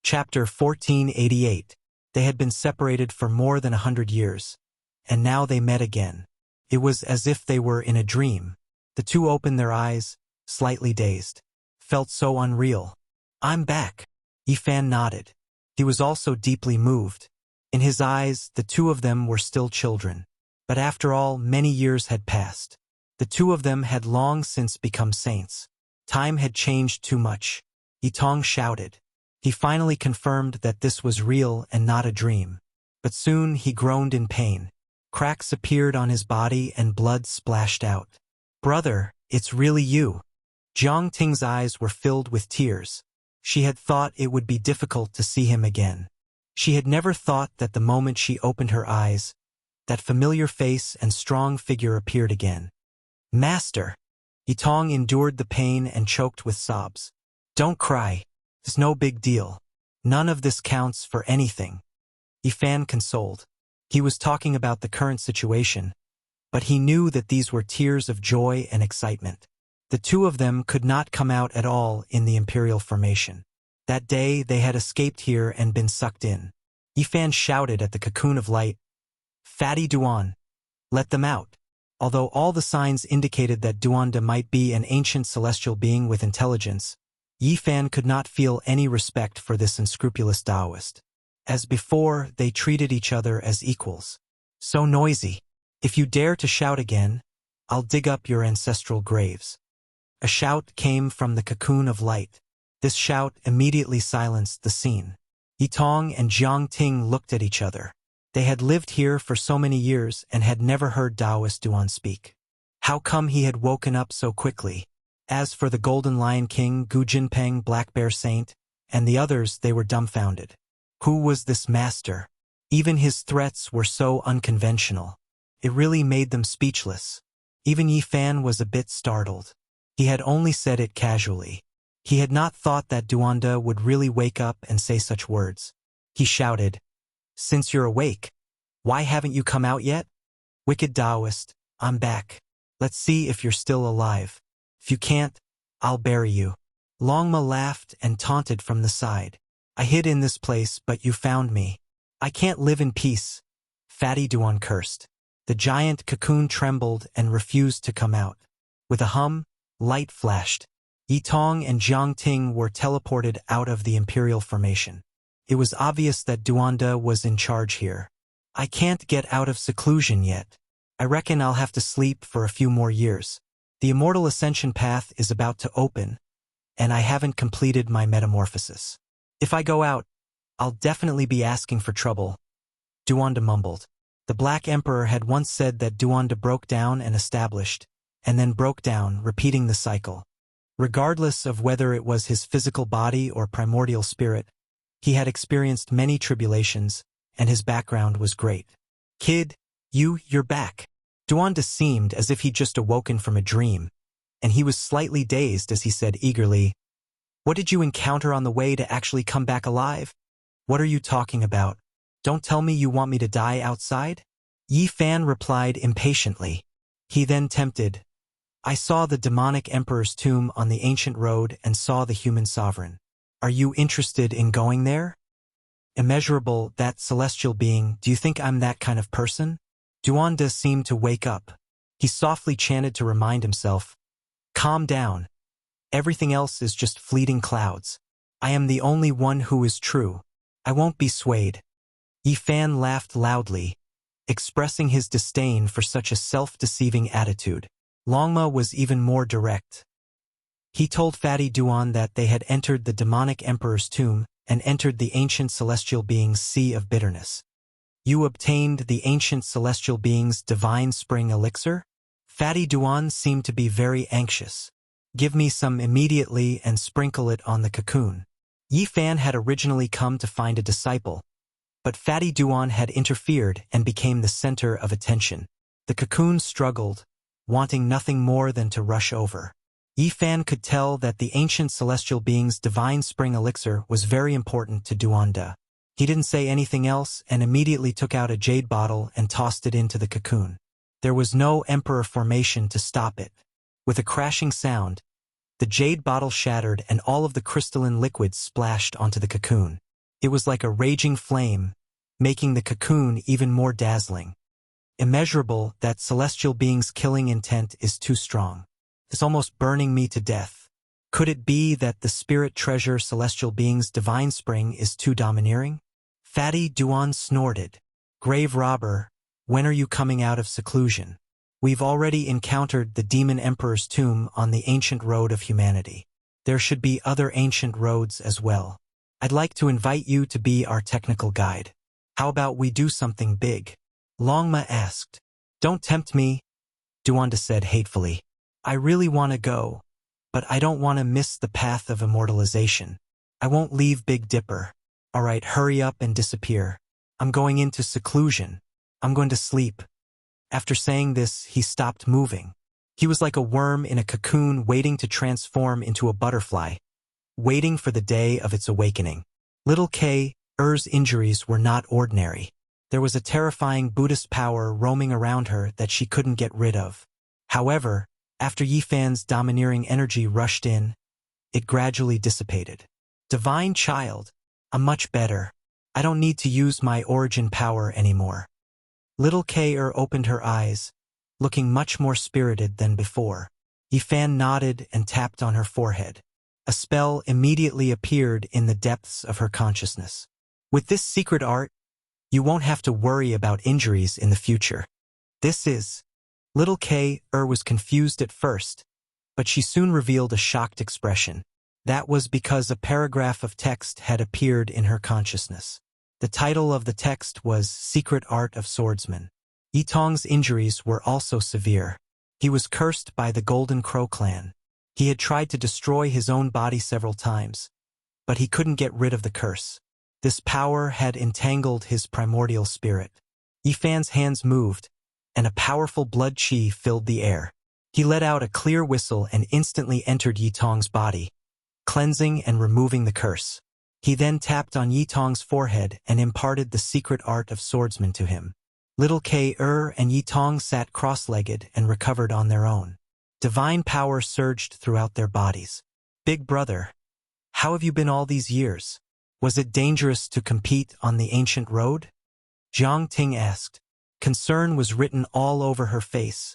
Chapter 1488. They had been separated for more than 100 years, and now they met again. It was as if they were in a dream. The two opened their eyes, slightly dazed. Felt so unreal. "I'm back." Yifan nodded. He was also deeply moved. In his eyes, the two of them were still children. But after all, many years had passed. The two of them had long since become saints. Time had changed too much. Yi Tong shouted. He finally confirmed that this was real and not a dream. But soon he groaned in pain. Cracks appeared on his body and blood splashed out. "Brother, it's really you." Jiang Ting's eyes were filled with tears. She had thought it would be difficult to see him again. She had never thought that the moment she opened her eyes, that familiar face and strong figure appeared again. "Master!" Yitong endured the pain and choked with sobs. Don't cry. It's no big deal. None of this counts for anything. Yifan consoled. He was talking about the current situation, but he knew that these were tears of joy and excitement. The two of them could not come out at all in the Imperial formation. That day they had escaped here and been sucked in. Yifan shouted at the cocoon of light, "Fatty Duan, let them out." Although all the signs indicated that Duanda might be an ancient celestial being with intelligence, Yifan could not feel any respect for this unscrupulous Taoist. As before, they treated each other as equals. So noisy. If you dare to shout again, I'll dig up your ancestral graves. A shout came from the cocoon of light. This shout immediately silenced the scene. Yitong and Jiang Ting looked at each other. They had lived here for so many years and had never heard Taoist Duan speak. How come he had woken up so quickly? As for the Golden Lion King, Gu Jinpeng, Black Bear Saint, and the others, they were dumbfounded. Who was this master? Even his threats were so unconventional. It really made them speechless. Even Yifan was a bit startled. He had only said it casually. He had not thought that Duanda would really wake up and say such words. He shouted, "Since you're awake, why haven't you come out yet? Wicked Taoist, I'm back. Let's see if you're still alive. If you can't, I'll bury you." Longma laughed and taunted from the side. "I hid in this place, but you found me. I can't live in peace." Fatty Duan cursed. The giant cocoon trembled and refused to come out. With a hum, light flashed. Yitong and Jiang Ting were teleported out of the Imperial formation. It was obvious that Duanda was in charge here. "I can't get out of seclusion yet. I reckon I'll have to sleep for a few more years. The Immortal Ascension path is about to open, and I haven't completed my metamorphosis. If I go out, I'll definitely be asking for trouble," Duanda mumbled. The Black Emperor had once said that Duanda broke down and established, and then broke down, repeating the cycle. Regardless of whether it was his physical body or primordial spirit, he had experienced many tribulations, and his background was great. "Kid, you're back." Duanda seemed as if he'd just awoken from a dream, and he was slightly dazed as he said eagerly, "What did you encounter on the way to actually come back alive? What are you talking about? Don't tell me you want me to die outside?" Yifan replied impatiently. He then tempted, "I saw the demonic emperor's tomb on the ancient road and saw the human sovereign. Are you interested in going there?" "Immeasurable, that celestial being, do you think I'm that kind of person?" Duanda seemed to wake up. He softly chanted to remind himself, "Calm down. Everything else is just fleeting clouds. I am the only one who is true. I won't be swayed." Yifan laughed loudly, expressing his disdain for such a self-deceiving attitude. Longma was even more direct. He told Fatty Duan that they had entered the demonic emperor's tomb and entered the ancient celestial being's sea of bitterness. "You obtained the ancient celestial being's divine spring elixir?" Fatty Duan seemed to be very anxious. "Give me some immediately and sprinkle it on the cocoon." Yifan had originally come to find a disciple, but Fatty Duan had interfered and became the center of attention. The cocoon struggled, wanting nothing more than to rush over. Yifan could tell that the ancient celestial being's divine spring elixir was very important to Duanda. He didn't say anything else and immediately took out a jade bottle and tossed it into the cocoon. There was no emperor formation to stop it. With a crashing sound, the jade bottle shattered and all of the crystalline liquid splashed onto the cocoon. It was like a raging flame, making the cocoon even more dazzling. "Immeasurable, that celestial being's killing intent is too strong. It's almost burning me to death. Could it be that the spirit treasure celestial being's divine spring is too domineering?" Fatty Duan snorted. "Grave robber, when are you coming out of seclusion? We've already encountered the demon emperor's tomb on the ancient road of humanity. There should be other ancient roads as well. I'd like to invite you to be our technical guide. How about we do something big?" Longma asked. "Don't tempt me," Duanda said hatefully. "I really want to go, but I don't want to miss the path of immortalization. I won't leave Big Dipper. All right, hurry up and disappear. I'm going into seclusion. I'm going to sleep." After saying this, he stopped moving. He was like a worm in a cocoon waiting to transform into a butterfly, waiting for the day of its awakening. Little K.'s injuries were not ordinary. There was a terrifying Buddhist power roaming around her that she couldn't get rid of. However, after Yifan's domineering energy rushed in, it gradually dissipated. Divine child, I'm much better. I don't need to use my origin power anymore. Little K.'r opened her eyes, looking much more spirited than before. Yifan nodded and tapped on her forehead. A spell immediately appeared in the depths of her consciousness. With this secret art, you won't have to worry about injuries in the future. This is... Little K.'r was confused at first, but she soon revealed a shocked expression. That was because a paragraph of text had appeared in her consciousness. The title of the text was Secret Art of Swordsman. Yitong's injuries were also severe. He was cursed by the Golden Crow clan. He had tried to destroy his own body several times, but he couldn't get rid of the curse. This power had entangled his primordial spirit. Yifan's hands moved, and a powerful blood chi filled the air. He let out a clear whistle and instantly entered Yitong's body, cleansing and removing the curse. He then tapped on Yitong's forehead and imparted the secret art of swordsman to him. Little K.'r and Yitong sat cross-legged and recovered on their own. Divine power surged throughout their bodies. Big brother, how have you been all these years? Was it dangerous to compete on the ancient road? Jiang Ting asked. Concern was written all over her face,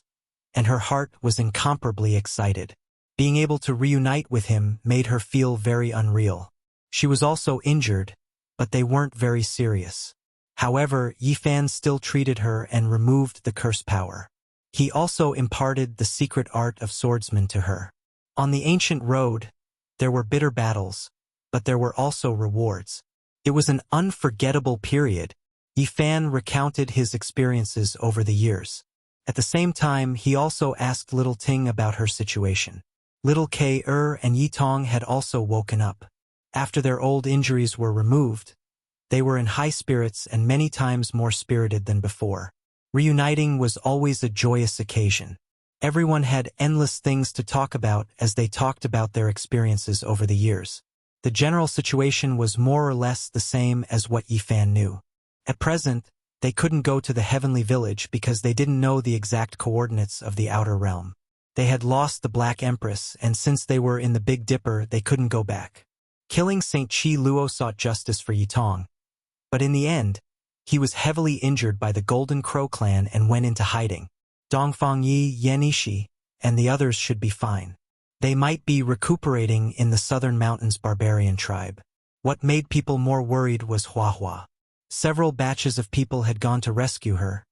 and her heart was incomparably excited. Being able to reunite with him made her feel very unreal. She was also injured, but they weren't very serious. However, Yifan still treated her and removed the curse power. He also imparted the secret art of swordsman to her. On the ancient road, there were bitter battles, but there were also rewards. It was an unforgettable period. Yifan recounted his experiences over the years. At the same time, he also asked Little Ting about her situation. Little K.'r and Yitong had also woken up. After their old injuries were removed, they were in high spirits and many times more spirited than before. Reuniting was always a joyous occasion. Everyone had endless things to talk about as they talked about their experiences over the years. The general situation was more or less the same as what Yifan knew. At present, they couldn't go to the heavenly village because they didn't know the exact coordinates of the outer realm. They had lost the Black Empress, and since they were in the Big Dipper, they couldn't go back. Killing St. Chi Luo sought justice for Yitong, but in the end, he was heavily injured by the Golden Crow clan and went into hiding. Dongfang Yi, Yenishi, and the others should be fine. They might be recuperating in the Southern Mountains barbarian tribe. What made people more worried was Huahua. Several batches of people had gone to rescue her,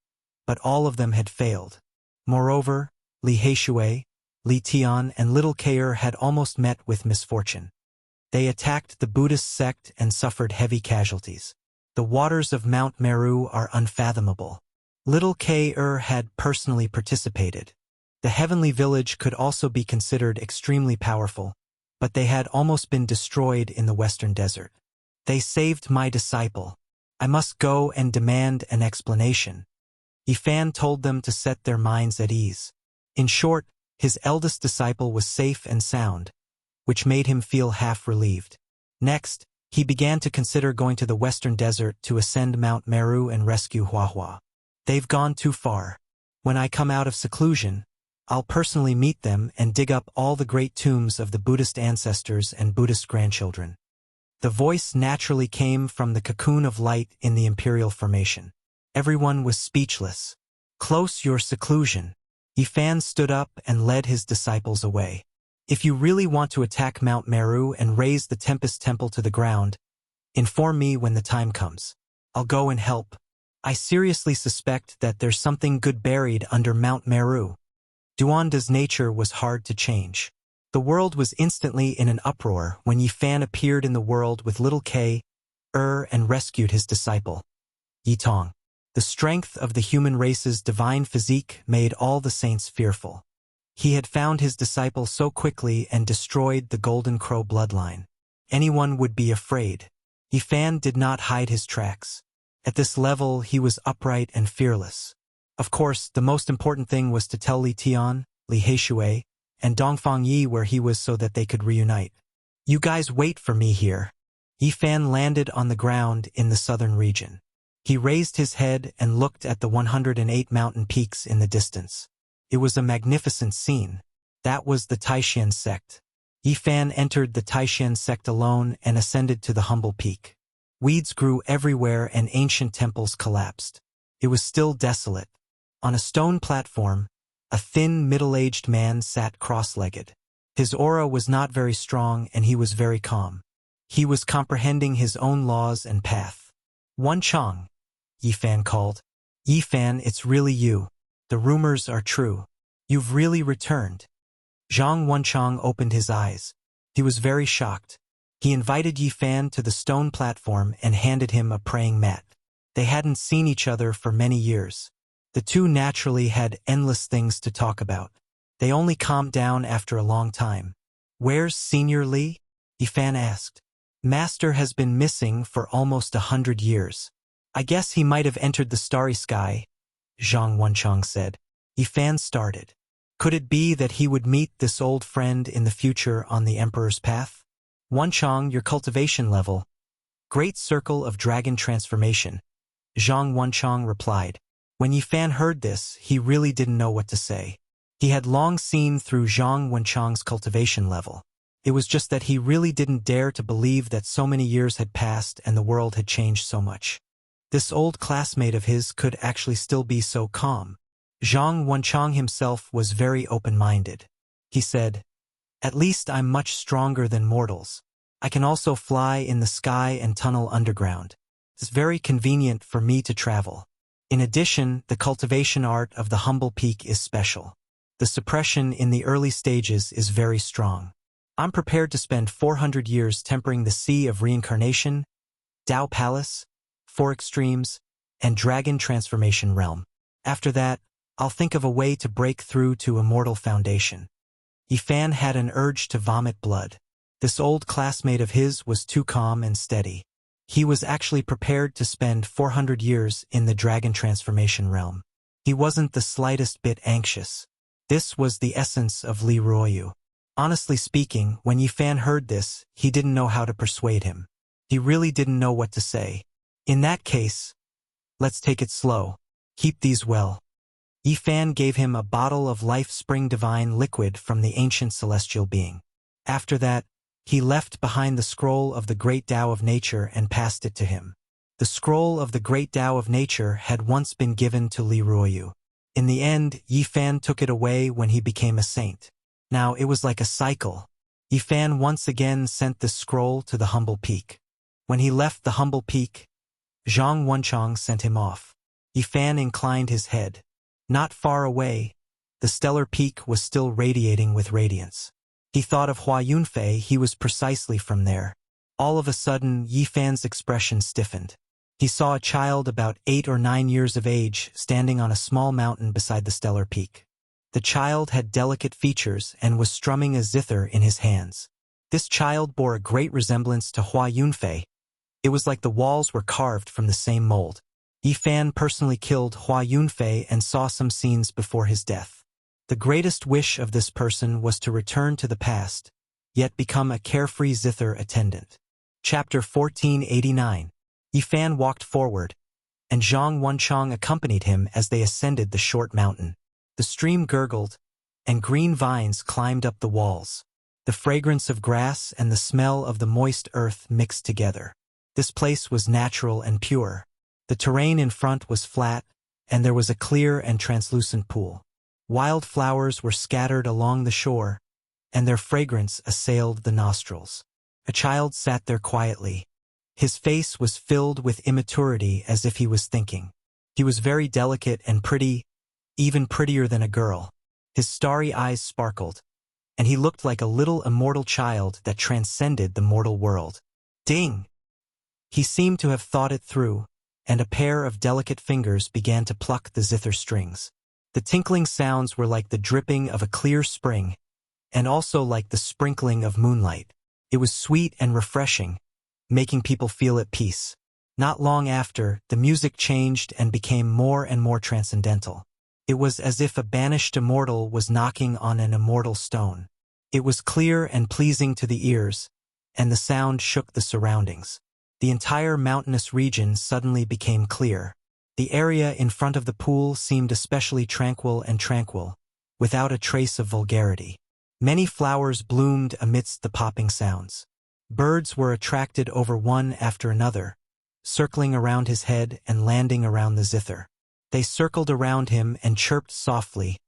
but all of them had failed. Moreover, Li Heishui, Li Tian, and Little K.'r had almost met with misfortune. They attacked the Buddhist sect and suffered heavy casualties. The waters of Mount Meru are unfathomable. Little K.'r had personally participated. The heavenly village could also be considered extremely powerful, but they had almost been destroyed in the western desert. They saved my disciple. I must go and demand an explanation. Yifan told them to set their minds at ease. In short, his eldest disciple was safe and sound, which made him feel half relieved. Next, he began to consider going to the western desert to ascend Mount Meru and rescue Huahua. They've gone too far. When I come out of seclusion, I'll personally meet them and dig up all the great tombs of the Buddhist ancestors and Buddhist grandchildren. The voice naturally came from the cocoon of light in the imperial formation. Everyone was speechless. Close your seclusion. Yifan stood up and led his disciples away. If you really want to attack Mount Meru and raise the Tempest Temple to the ground, inform me when the time comes. I'll go and help. I seriously suspect that there's something good buried under Mount Meru. Duanda's nature was hard to change. The world was instantly in an uproar when Yifan appeared in the world with Little K.'r and rescued his disciple, Yitong. The strength of the human race's divine physique made all the saints fearful. He had found his disciple so quickly and destroyed the Golden Crow bloodline. Anyone would be afraid. Yifan did not hide his tracks. At this level, he was upright and fearless. Of course, the most important thing was to tell Li Tian, Li Heishui, and Dongfang Yi where he was so that they could reunite. You guys wait for me here. Yi Fan landed on the ground in the southern region. He raised his head and looked at the 108 mountain peaks in the distance. It was a magnificent scene. That was the Taishan sect. Yi Fan entered the Taishan sect alone and ascended to the humble peak. Weeds grew everywhere and ancient temples collapsed. It was still desolate. On a stone platform, a thin, middle-aged man sat cross-legged. His aura was not very strong and he was very calm. He was comprehending his own laws and path. Wan Chang, Yi Fan called. Yi Fan, it's really you. The rumors are true. You've really returned. Zhang Wenchang opened his eyes. He was very shocked. He invited Yi Fan to the stone platform and handed him a praying mat. They hadn't seen each other for many years. The two naturally had endless things to talk about. They only calmed down after a long time. Where's Senior Li? Yi Fan asked. Master has been missing for almost 100 years. I guess he might have entered the starry sky, Zhang Wenchang said. Yi Fan started. Could it be that he would meet this old friend in the future on the Emperor's path? Wenchang, your cultivation level. Great circle of dragon transformation, Zhang Wenchang replied. When Yi Fan heard this, he really didn't know what to say. He had long seen through Zhang Wenchang's cultivation level. It was just that he really didn't dare to believe that so many years had passed and the world had changed so much. This old classmate of his could actually still be so calm. Zhang Wenchang himself was very open-minded. He said, At least I'm much stronger than mortals. I can also fly in the sky and tunnel underground. It's very convenient for me to travel. In addition, the cultivation art of the humble peak is special. The suppression in the early stages is very strong. I'm prepared to spend 400 years tempering the sea of reincarnation, Tao Palace, Four Extremes, and Dragon Transformation Realm. After that, I'll think of a way to break through to Immortal Foundation. Yi Fan had an urge to vomit blood. This old classmate of his was too calm and steady. He was actually prepared to spend 400 years in the Dragon Transformation Realm. He wasn't the slightest bit anxious. This was the essence of Li Ruoyu. Honestly speaking, when Yi Fan heard this, he didn't know how to persuade him. He really didn't know what to say. In that case, let's take it slow. Keep these well. Yi Fan gave him a bottle of life spring divine liquid from the ancient celestial being. After that, he left behind the scroll of the great Tao of nature and passed it to him. The scroll of the great Tao of nature had once been given to Li Ruoyu. In the end, Yi Fan took it away when he became a saint. Now it was like a cycle. Yi Fan once again sent the scroll to the humble peak. When he left the humble peak, Zhang Wenchang sent him off. Yi Fan inclined his head. Not far away, the stellar peak was still radiating with radiance. He thought of Hua Yunfei. He was precisely from there. All of a sudden, Yi Fan's expression stiffened. He saw a child about 8 or 9 years of age standing on a small mountain beside the stellar peak. The child had delicate features and was strumming a zither in his hands. This child bore a great resemblance to Hua Yunfei. It was like the walls were carved from the same mold. Yi Fan personally killed Hua Yunfei and saw some scenes before his death. The greatest wish of this person was to return to the past, yet become a carefree zither attendant. Chapter 1489. Yi Fan walked forward, and Zhang Wenchang accompanied him as they ascended the short mountain. The stream gurgled, and green vines climbed up the walls. The fragrance of grass and the smell of the moist earth mixed together. This place was natural and pure. The terrain in front was flat, and there was a clear and translucent pool. Wild flowers were scattered along the shore, and their fragrance assailed the nostrils. A child sat there quietly. His face was filled with immaturity as if he was thinking. He was very delicate and pretty, even prettier than a girl. His starry eyes sparkled, and he looked like a little immortal child that transcended the mortal world. Ding! He seemed to have thought it through, and a pair of delicate fingers began to pluck the zither strings. The tinkling sounds were like the dripping of a clear spring, and also like the sprinkling of moonlight. It was sweet and refreshing, making people feel at peace. Not long after, the music changed and became more and more transcendental. It was as if a banished immortal was knocking on an immortal stone. It was clear and pleasing to the ears, and the sound shook the surroundings. The entire mountainous region suddenly became clear. The area in front of the pool seemed especially tranquil, without a trace of vulgarity. Many flowers bloomed amidst the popping sounds. Birds were attracted over one after another, circling around his head and landing around the zither. They circled around him and chirped softly,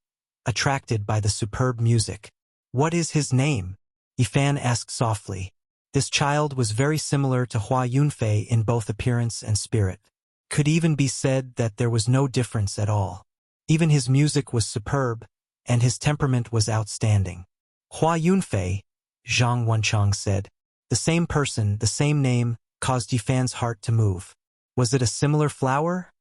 attracted by the superb music. "What is his name?" Yifan asked softly. This child was very similar to Hua Yunfei in both appearance and spirit. Could even be said that there was no difference at all. Even his music was superb, and his temperament was outstanding. "Hua Yunfei," Zhang Wenchang said. The same person, the same name, caused Yifan's heart to move. Was it a similar flower?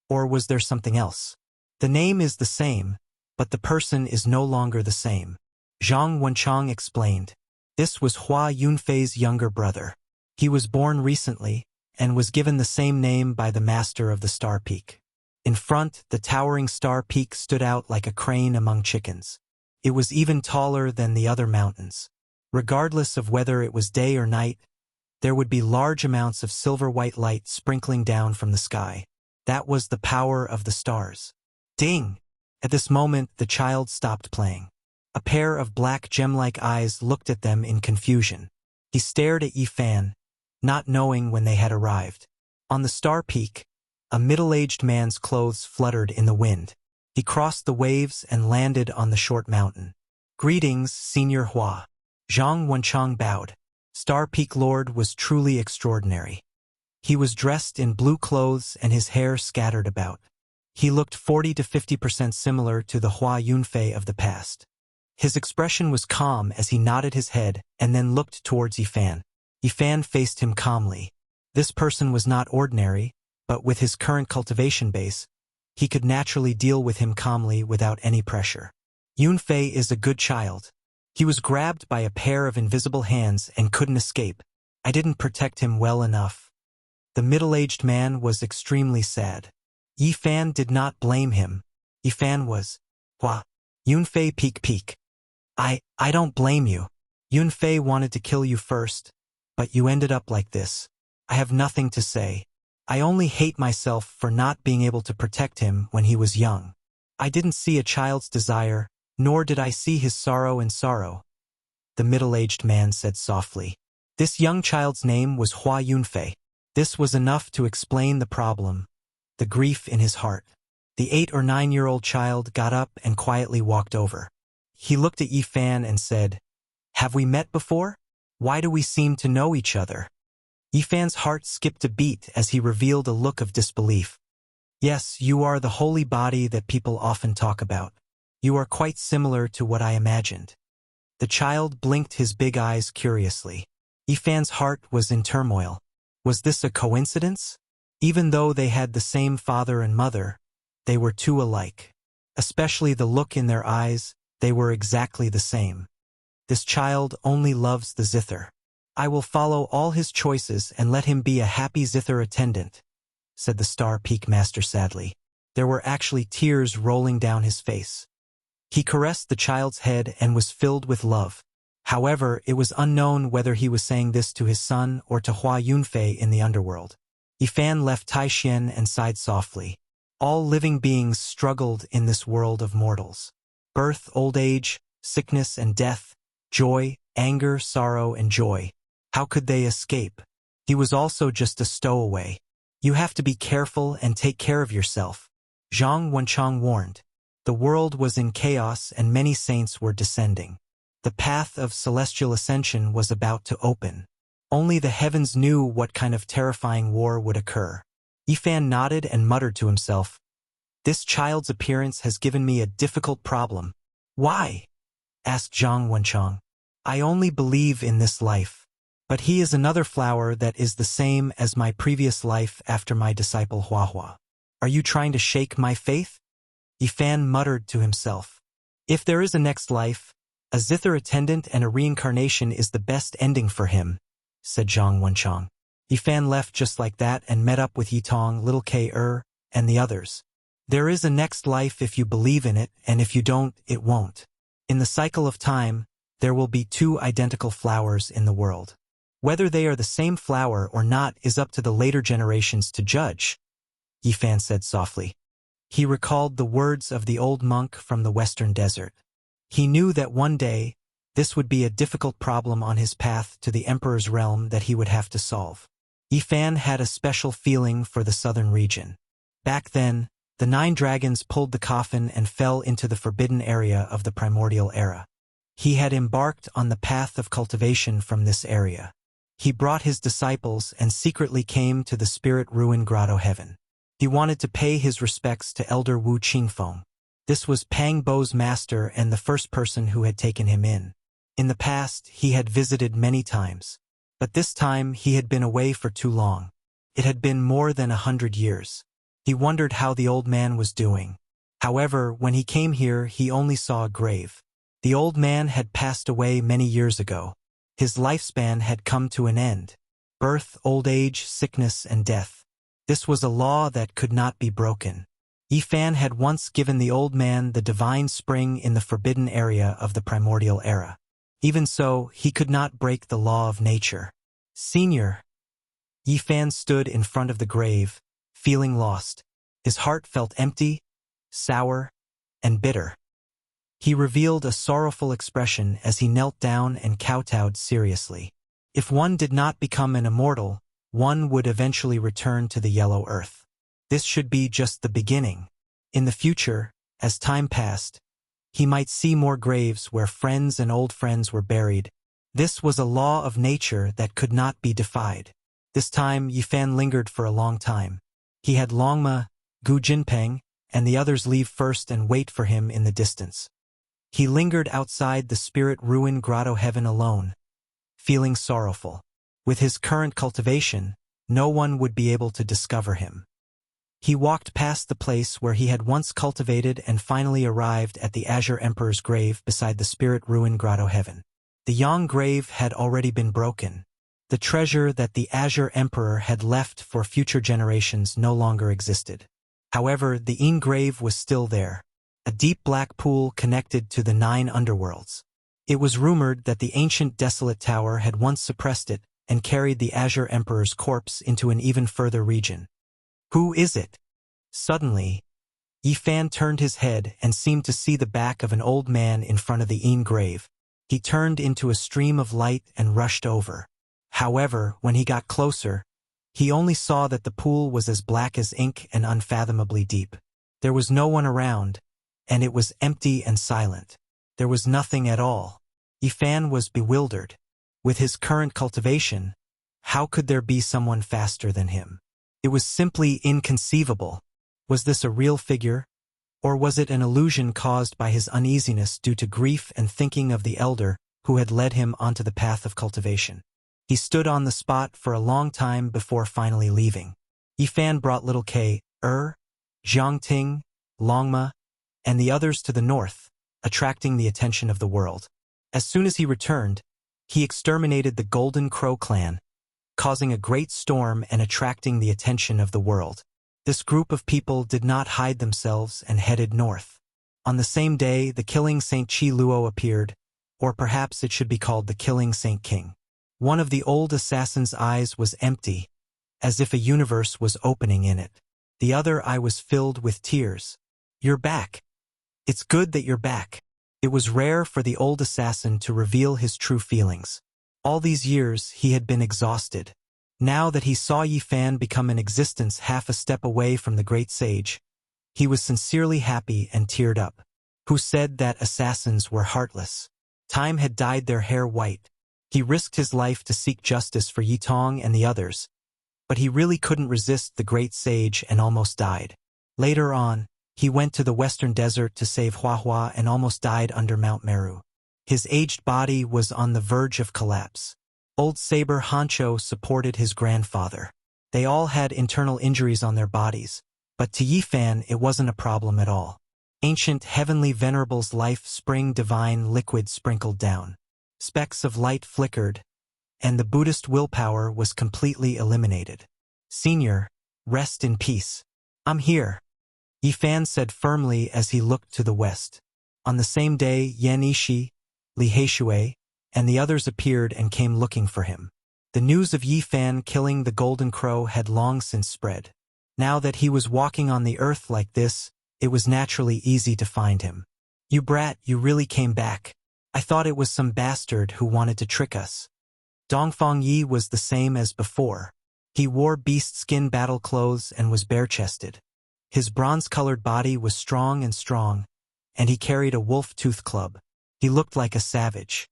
Or was there something else? The name is the same, but the person is no longer the same. Zhang Wenchang explained. This was Hua Yunfei's younger brother. He was born recently, and was given the same name by the master of the Star Peak. In front, the towering Star Peak stood out like a crane among chickens. It was even taller than the other mountains. Regardless of whether it was day or night, there would be large amounts of silver-white light sprinkling down from the sky. That was the power of the stars. Ding! At this moment, the child stopped playing. A pair of black gem-like eyes looked at them in confusion. He stared at Yifan, not knowing when they had arrived. On the Star Peak, a middle-aged man's clothes fluttered in the wind. He crossed the waves and landed on the short mountain. "Greetings, Senior Hua." Zhang Wenchang bowed. Star Peak Lord was truly extraordinary. He was dressed in blue clothes and his hair scattered about. He looked 40 to 50% similar to the Hua Yunfei of the past. His expression was calm as he nodded his head and then looked towards Yifan. Yifan faced him calmly. This person was not ordinary, but with his current cultivation base, he could naturally deal with him calmly without any pressure. Yunfei is a good child. He was grabbed by a pair of invisible hands and couldn't escape. I didn't protect him well enough. The middle-aged man was extremely sad. Yifan did not blame him. Yifan was, "Hua, Yunfei peek. I don't blame you. Yunfei wanted to kill you first, but you ended up like this. I have nothing to say. I only hate myself for not being able to protect him when he was young. I didn't see a child's desire, nor did I see his sorrow in sorrow," the middle-aged man said softly. This young child's name was Hua Yunfei. This was enough to explain the problem, the grief in his heart. The 8 or 9-year-old child got up and quietly walked over. He looked at Yifan and said, "Have we met before? Why do we seem to know each other?" Yifan's heart skipped a beat as he revealed a look of disbelief. "Yes, you are the holy body that people often talk about. You are quite similar to what I imagined." The child blinked his big eyes curiously. Yifan's heart was in turmoil. Was this a coincidence? Even though they had the same father and mother, they were too alike. Especially the look in their eyes, they were exactly the same. This child only loves the zither. "I will follow all his choices and let him be a happy zither attendant," said the Star Peak Master sadly. There were actually tears rolling down his face. He caressed the child's head and was filled with love. However, it was unknown whether he was saying this to his son or to Hua Yunfei in the underworld. Yifan left Taixien and sighed softly. All living beings struggled in this world of mortals. Birth, old age, sickness and death, joy, anger, sorrow and joy. How could they escape? He was also just a stowaway. "You have to be careful and take care of yourself," Zhang Wenchang warned. The world was in chaos and many saints were descending. The path of celestial ascension was about to open. Only the heavens knew what kind of terrifying war would occur. Yifan nodded and muttered to himself, "This child's appearance has given me a difficult problem." "Why?" asked Zhang Wenchang. "I only believe in this life. But he is another flower that is the same as my previous life after my disciple Hua. Are you trying to shake my faith?" Yifan muttered to himself. "If there is a next life, a zither attendant and a reincarnation is the best ending for him," said Zhang Wenchang. Yifan left just like that and met up with Yitong, Little K and the others. There is a next life if you believe in it, and if you don't, it won't. In the cycle of time, there will be two identical flowers in the world. Whether they are the same flower or not is up to the later generations to judge, Yifan said softly. He recalled the words of the old monk from the western desert. He knew that one day, this would be a difficult problem on his path to the emperor's realm that he would have to solve. Yifan had a special feeling for the southern region. Back then, the 9 dragons pulled the coffin and fell into the forbidden area of the primordial era. He had embarked on the path of cultivation from this area. He brought his disciples and secretly came to the spirit ruin grotto heaven. He wanted to pay his respects to Elder Wu Qingfeng. This was Pang Bo's master and the first person who had taken him in. In the past, he had visited many times. But this time, he had been away for too long. It had been more than 100 years. He wondered how the old man was doing. However, when he came here, he only saw a grave. The old man had passed away many years ago. His lifespan had come to an end. Birth, old age, sickness, and death. This was a law that could not be broken. Yifan had once given the old man the divine spring in the forbidden area of the primordial era. Even so, he could not break the law of nature. Senior. Yifan stood in front of the grave, feeling lost. His heart felt empty, sour, and bitter. He revealed a sorrowful expression as he knelt down and kowtowed seriously. If one did not become an immortal, one would eventually return to the yellow earth. This should be just the beginning. In the future, as time passed, he might see more graves where friends and old friends were buried. This was a law of nature that could not be defied. This time, Yifan lingered for a long time. He had Longma, Gu Jinpeng, and the others leave first and wait for him in the distance. He lingered outside the spirit ruin grotto heaven alone, feeling sorrowful. With his current cultivation, no one would be able to discover him. He walked past the place where he had once cultivated and finally arrived at the Azure Emperor's grave beside the spirit ruin grotto heaven. The Yang grave had already been broken. The treasure that the Azure Emperor had left for future generations no longer existed. However, the Yin grave was still there, a deep black pool connected to the 9 underworlds. It was rumored that the ancient desolate tower had once suppressed it and carried the Azure Emperor's corpse into an even further region. Who is it? Suddenly, Yifan turned his head and seemed to see the back of an old man in front of the Yin grave. He turned into a stream of light and rushed over. However, when he got closer, he only saw that the pool was as black as ink and unfathomably deep. There was no one around, and it was empty and silent. There was nothing at all. Yifan was bewildered. With his current cultivation, how could there be someone faster than him? It was simply inconceivable. Was this a real figure? Or was it an illusion caused by his uneasiness due to grief and thinking of the elder who had led him onto the path of cultivation? He stood on the spot for a long time before finally leaving. Yifan brought little K, Jiangting, Longma, and the others to the north, attracting the attention of the world. As soon as he returned, he exterminated the Golden Crow clan, causing a great storm and attracting the attention of the world. This group of people did not hide themselves and headed north. On the same day, the killing Saint Chi Luo appeared, or perhaps it should be called the killing Saint King. One of the old assassin's eyes was empty, as if a universe was opening in it. The other eye was filled with tears. You're back. It's good that you're back. It was rare for the old assassin to reveal his true feelings. All these years, he had been exhausted. Now that he saw Yifan become an existence half a step away from the great sage, he was sincerely happy and teared up. Who said that assassins were heartless? Time had dyed their hair white. He risked his life to seek justice for Yitong and the others, but he really couldn't resist the great sage and almost died. Later on, he went to the western desert to save Huahua and almost died under Mount Meru. His aged body was on the verge of collapse. Old Saber Hancho supported his grandfather. They all had internal injuries on their bodies, but to Yifan it wasn't a problem at all. Ancient heavenly venerables life spring divine liquid sprinkled down. Specks of light flickered, and the Buddhist willpower was completely eliminated. Senior, rest in peace. I'm here. Yi Fan said firmly as he looked to the west. On the same day, Yan Ishi, Li Heishui, and the others appeared and came looking for him. The news of Yi Fan killing the Golden Crow had long since spread. Now that he was walking on the earth like this, it was naturally easy to find him. "You brat, you really came back. I thought it was some bastard who wanted to trick us." Dongfang Yi was the same as before. He wore beast skin battle clothes and was bare-chested. His bronze-colored body was strong, and he carried a wolf-tooth club. He looked like a savage.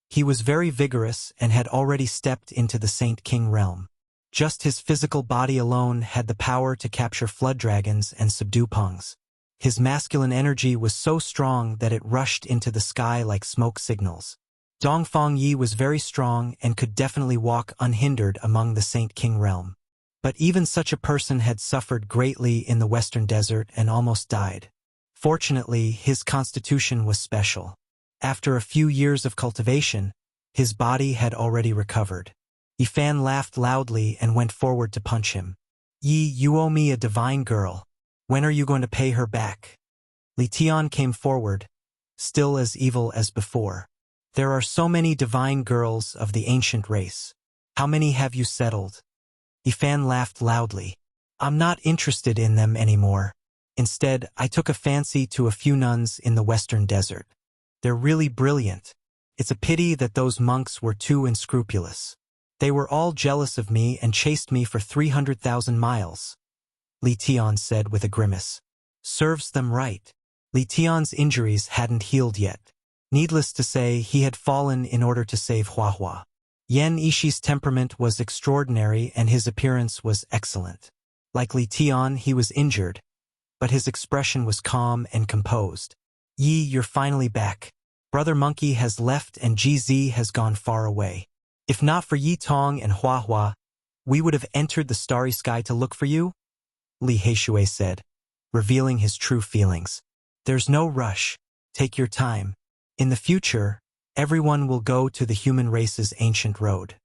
He was very vigorous and had already stepped into the Saint King realm. Just his physical body alone had the power to capture flood dragons and subdue pungs. His masculine energy was so strong that it rushed into the sky like smoke signals. Dongfang Yi was very strong and could definitely walk unhindered among the Saint King realm. But even such a person had suffered greatly in the Western Desert and almost died. Fortunately, his constitution was special. After a few years of cultivation, his body had already recovered. Yi Fan laughed loudly and went forward to punch him. "Yi, you owe me a divine girl. When are you going to pay her back?" Li Tian came forward, still as evil as before. "There are so many divine girls of the ancient race. How many have you settled?" Yi Fan laughed loudly. "I'm not interested in them anymore. Instead, I took a fancy to a few nuns in the Western Desert. They're really brilliant. It's a pity that those monks were too unscrupulous. They were all jealous of me and chased me for 300,000 miles. Li Tian said with a grimace. "Serves them right." Li Tian's injuries hadn't healed yet. Needless to say, he had fallen in order to save Huahua. Yan Ishi's temperament was extraordinary and his appearance was excellent. Like Li Tian, he was injured, but his expression was calm and composed. "Yi, you're finally back. Brother Monkey has left and GZ has gone far away. If not for Yi Tong and Huahua, we would have entered the starry sky to look for you," Li Heishui said, revealing his true feelings. "There's no rush. Take your time. In the future, everyone will go to the human race's ancient road."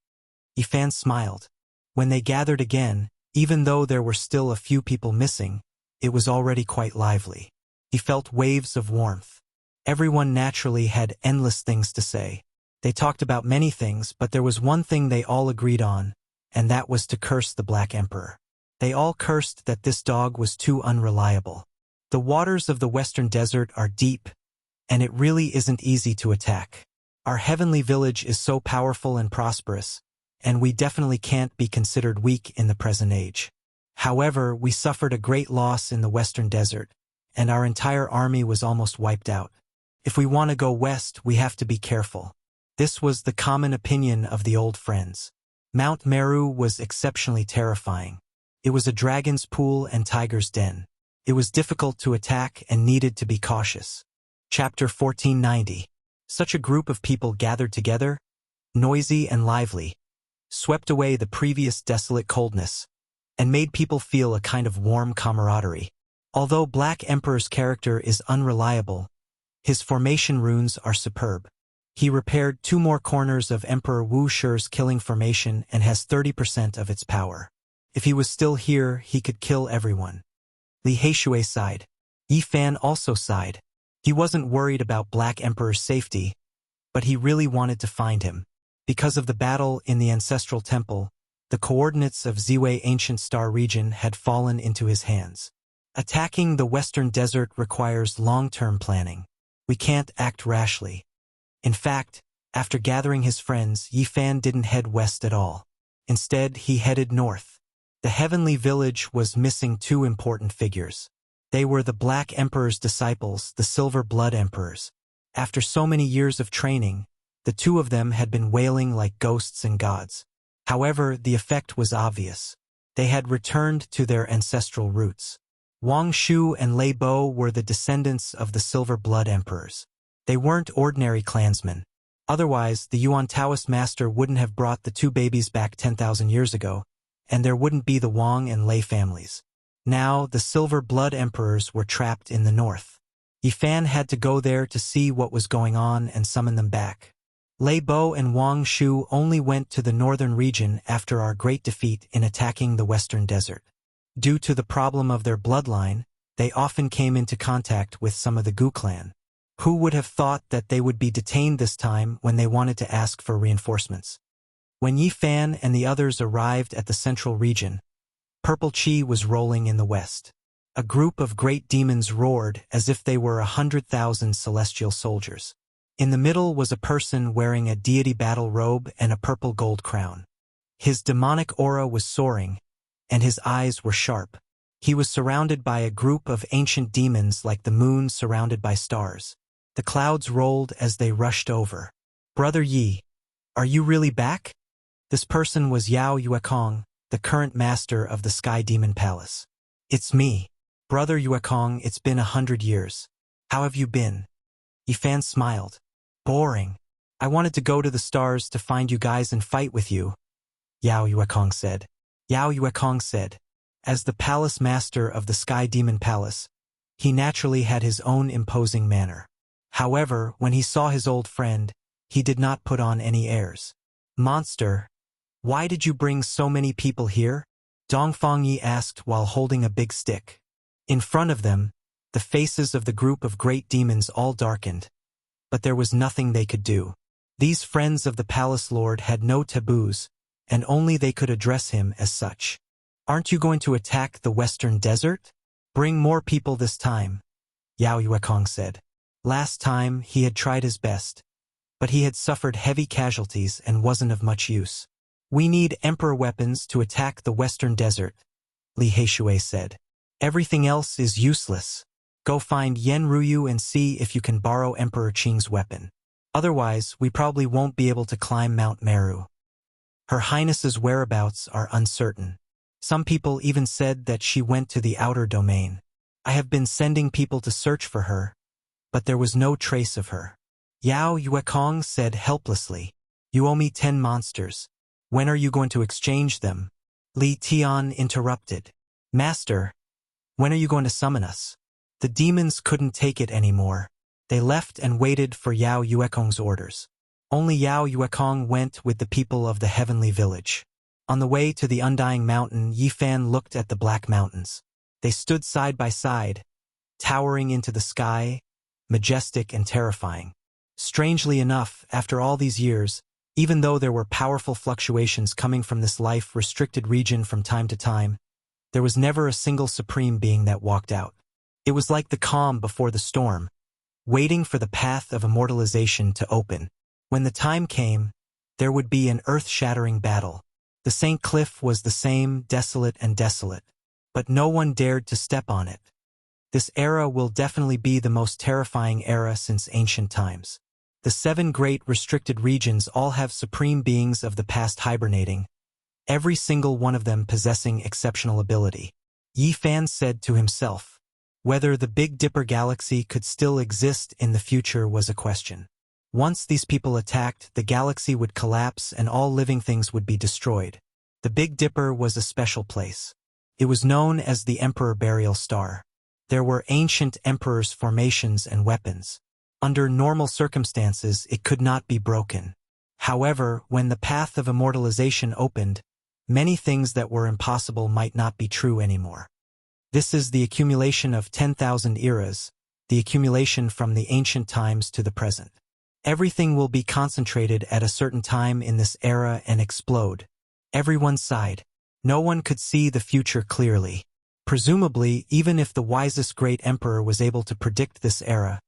Yi Fan smiled. When they gathered again, even though there were still a few people missing, it was already quite lively. He felt waves of warmth. Everyone naturally had endless things to say. They talked about many things, but there was one thing they all agreed on, and that was to curse the Black Emperor. They all cursed that this dog was too unreliable. The waters of the Western Desert are deep, and it really isn't easy to attack. Our heavenly village is so powerful and prosperous, and we definitely can't be considered weak in the present age. However, we suffered a great loss in the Western Desert, and our entire army was almost wiped out. If we want to go west, we have to be careful. This was the common opinion of the old friends. Mount Meru was exceptionally terrifying. It was a dragon's pool and tiger's den. It was difficult to attack and needed to be cautious. Chapter 1490. Such a group of people gathered together, noisy and lively, swept away the previous desolate coldness, and made people feel a kind of warm camaraderie. Although Black Emperor's character is unreliable, his formation runes are superb. He repaired 2 more corners of Emperor Wu Shi's killing formation and has 30% of its power. If he was still here, he could kill everyone. Li Heishui sighed. Yi Fan also sighed. He wasn't worried about Black Emperor's safety, but he really wanted to find him. Because of the battle in the Ancestral Temple, the coordinates of Ziwei Ancient Star region had fallen into his hands. Attacking the Western Desert requires long-term planning. We can't act rashly. In fact, after gathering his friends, Yi Fan didn't head west at all. Instead, he headed north. The heavenly village was missing 2 important figures. They were the Black Emperor's disciples, the Silver Blood Emperors. After so many years of training, the 2 of them had been wailing like ghosts and gods. However, the effect was obvious. They had returned to their ancestral roots. Wang Shu and Lei Bo were the descendants of the Silver Blood Emperors. They weren't ordinary clansmen. Otherwise, the Yuan Taoist master wouldn't have brought the 2 babies back 10,000 years ago, and there wouldn't be the Wang and Lei families. Now, the Silver Blood Emperors were trapped in the north. Yi Fan had to go there to see what was going on and summon them back. Lei Bo and Wang Shu only went to the northern region after our great defeat in attacking the Western Desert. Due to the problem of their bloodline, They often came into contact with some of the Gu clan. Who would have thought that they would be detained this time when they wanted to ask for reinforcements? When Yi Fan and the others arrived at the central region, purple chi was rolling in the west. A group of great demons roared as if they were 100,000 celestial soldiers. In the middle was a person wearing a deity battle robe and a purple gold crown. His demonic aura was soaring, and his eyes were sharp. He was surrounded by a group of ancient demons like the moon surrounded by stars. The clouds rolled as they rushed over. "Brother Yi, are you really back?" This person was Yao Yuekong, the current master of the Sky Demon Palace. "It's me. Brother Yuekong, it's been 100 years. How have you been?" Yifan smiled. "Boring. I wanted to go to the stars to find you guys and fight with you," Yao Yuekong said. Yao Yuekong said, as the palace master of the Sky Demon Palace, he naturally had his own imposing manner. However, when he saw his old friend, he did not put on any airs. "Monster, why did you bring so many people here?" Dongfang Yi asked while holding a big stick. In front of them, the faces of the group of great demons all darkened, but there was nothing they could do. These friends of the palace lord had no taboos, and only they could address him as such. "Aren't you going to attack the western desert? Bring more people this time," Yao Yuekong said. Last time, he had tried his best, but he had suffered heavy casualties and wasn't of much use. "We need emperor weapons to attack the western desert," Li Heishui said. "Everything else is useless. Go find Yen Ruyu and see if you can borrow Emperor Qing's weapon. Otherwise, we probably won't be able to climb Mount Meru. Her Highness's whereabouts are uncertain. Some people even said that she went to the outer domain. I have been sending people to search for her, but there was no trace of her." Yao Yuekong said helplessly, "You owe me 10 monsters. When are you going to exchange them?" Li Tian interrupted. "Master, when are you going to summon us?" The demons couldn't take it anymore. They left and waited for Yao Yuekong's orders. Only Yao Yuekong went with the people of the heavenly village. On the way to the Undying Mountain, Yifan looked at the Black Mountains. They stood side by side, towering into the sky, majestic and terrifying. Strangely enough, after all these years, even though there were powerful fluctuations coming from this life-restricted region from time to time, there was never a single supreme being that walked out. It was like the calm before the storm, waiting for the path of immortalization to open. When the time came, there would be an earth-shattering battle. The St. Cliff was the same, desolate and desolate, but no one dared to step on it. This era will definitely be the most terrifying era since ancient times. The 7 great restricted regions all have supreme beings of the past hibernating, every single one of them possessing exceptional ability. Yi Fan said to himself, whether the Big Dipper galaxy could still exist in the future was a question. Once these people attacked, the galaxy would collapse and all living things would be destroyed. The Big Dipper was a special place. It was known as the Emperor Burial Star. There were ancient emperors' formations and weapons. Under normal circumstances, it could not be broken. However, when the path of immortalization opened, many things that were impossible might not be true anymore. This is the accumulation of 10,000 eras, the accumulation from the ancient times to the present. Everything will be concentrated at a certain time in this era and explode. Everyone sighed. No one could see the future clearly. Presumably, even if the wisest great emperor was able to predict this era,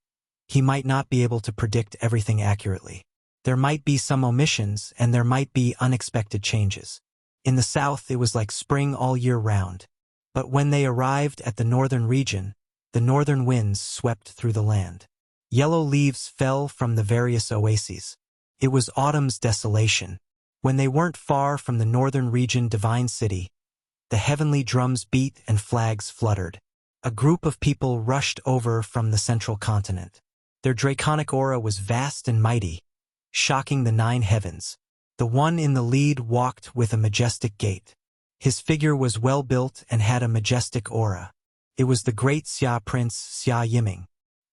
he might not be able to predict everything accurately. There might be some omissions, and there might be unexpected changes. In the south, it was like spring all year round. But when they arrived at the northern region, the northern winds swept through the land. Yellow leaves fell from the various oases. It was autumn's desolation. When they weren't far from the northern region divine city, the heavenly drums beat and flags fluttered. A group of people rushed over from the central continent. Their draconic aura was vast and mighty, shocking the 9 heavens. The one in the lead walked with a majestic gait. His figure was well built and had a majestic aura. It was the great Xia Prince Xia Yiming.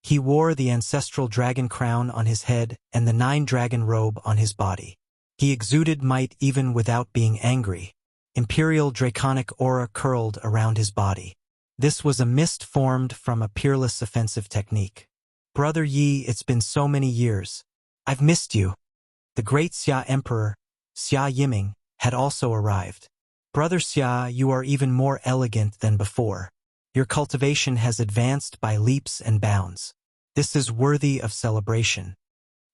He wore the ancestral dragon crown on his head and the 9-dragon robe on his body. He exuded might even without being angry. Imperial draconic aura curled around his body. This was a mist formed from a peerless offensive technique. Brother Yi, it's been so many years. I've missed you. The great Xia Emperor, Xia Yiming, had also arrived. Brother Xia, you are even more elegant than before. Your cultivation has advanced by leaps and bounds. This is worthy of celebration.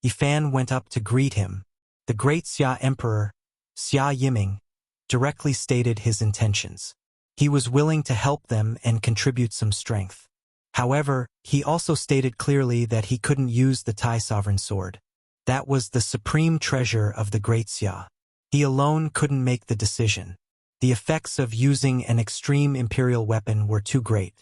Yifan went up to greet him. The great Xia Emperor, Xia Yiming, directly stated his intentions. He was willing to help them and contribute some strength. However, he also stated clearly that he couldn't use the Tai Sovereign Sword. That was the supreme treasure of the great Xia. He alone couldn't make the decision. The effects of using an extreme imperial weapon were too great.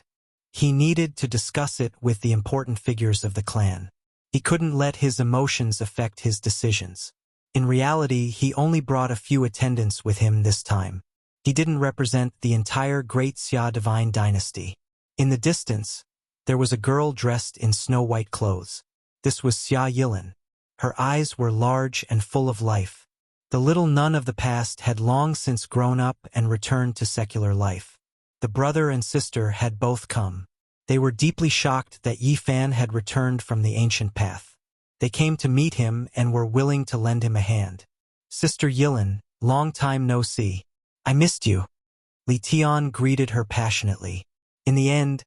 He needed to discuss it with the important figures of the clan. He couldn't let his emotions affect his decisions. In reality, he only brought a few attendants with him this time. He didn't represent the entire great Xia divine dynasty. In the distance, there was a girl dressed in snow-white clothes. This was Xia Yilin. Her eyes were large and full of life. The little nun of the past had long since grown up and returned to secular life. The brother and sister had both come. They were deeply shocked that Yifan had returned from the ancient path. They came to meet him and were willing to lend him a hand. Sister Yilin, long time no see. I missed you. Li Tian greeted her passionately. In the end,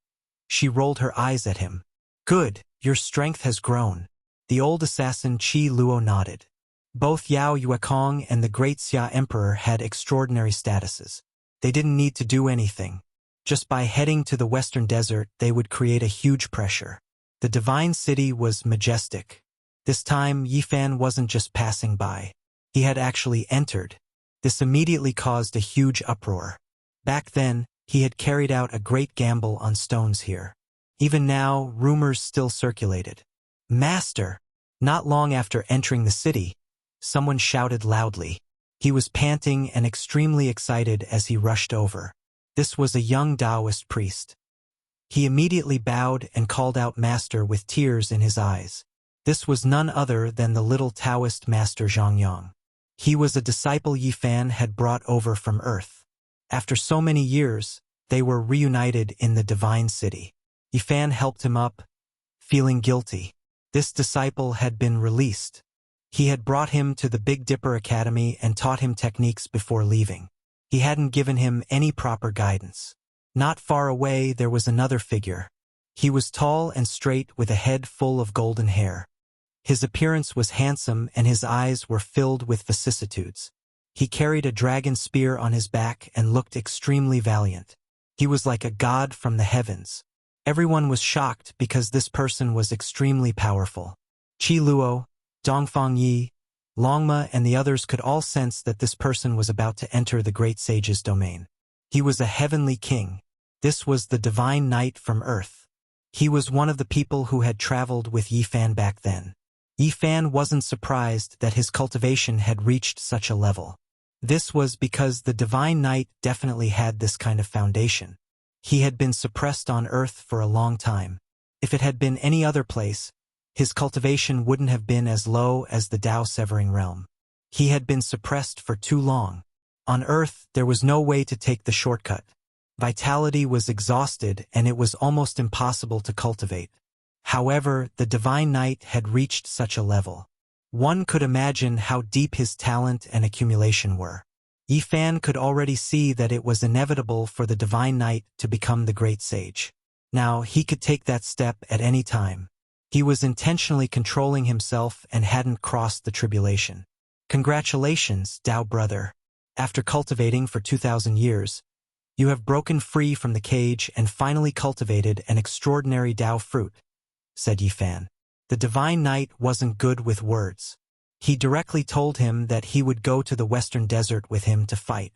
she rolled her eyes at him. Good, your strength has grown. The old assassin Qi Luo nodded. Both Yao Yuekong and the great Xia Emperor had extraordinary statuses. They didn't need to do anything. Just by heading to the western desert, they would create a huge pressure. The divine city was majestic. This time, Yifan wasn't just passing by. He had actually entered. This immediately caused a huge uproar. Back then, he had carried out a great gamble on stones here. Even now, rumors still circulated. Master! Not long after entering the city, someone shouted loudly. He was panting and extremely excited as he rushed over. This was a young Taoist priest. He immediately bowed and called out Master with tears in his eyes. This was none other than the little Taoist Master Zhongyang. He was a disciple Yifan had brought over from Earth. After so many years, they were reunited in the divine city. Yifan helped him up, feeling guilty. This disciple had been released. He had brought him to the Big Dipper Academy and taught him techniques before leaving. He hadn't given him any proper guidance. Not far away, there was another figure. He was tall and straight with a head full of golden hair. His appearance was handsome and his eyes were filled with vicissitudes. He carried a dragon spear on his back and looked extremely valiant. He was like a god from the heavens. Everyone was shocked because this person was extremely powerful. Qi Luo, Dongfang Yi, Longma and the others could all sense that this person was about to enter the great sage's domain. He was a heavenly king. This was the divine knight from Earth. He was one of the people who had traveled with Yifan back then. Yifan wasn't surprised that his cultivation had reached such a level. This was because the divine knight definitely had this kind of foundation. He had been suppressed on Earth for a long time. If it had been any other place, his cultivation wouldn't have been as low as the Tao-severing realm. He had been suppressed for too long. On Earth, there was no way to take the shortcut. Vitality was exhausted and it was almost impossible to cultivate. However, the divine knight had reached such a level. One could imagine how deep his talent and accumulation were. Yifan could already see that it was inevitable for the divine knight to become the great sage. Now, he could take that step at any time. He was intentionally controlling himself and hadn't crossed the tribulation. Congratulations, Tao brother. After cultivating for 2,000 years, you have broken free from the cage and finally cultivated an extraordinary Tao fruit, said Yifan. The divine knight wasn't good with words. He directly told him that he would go to the western desert with him to fight.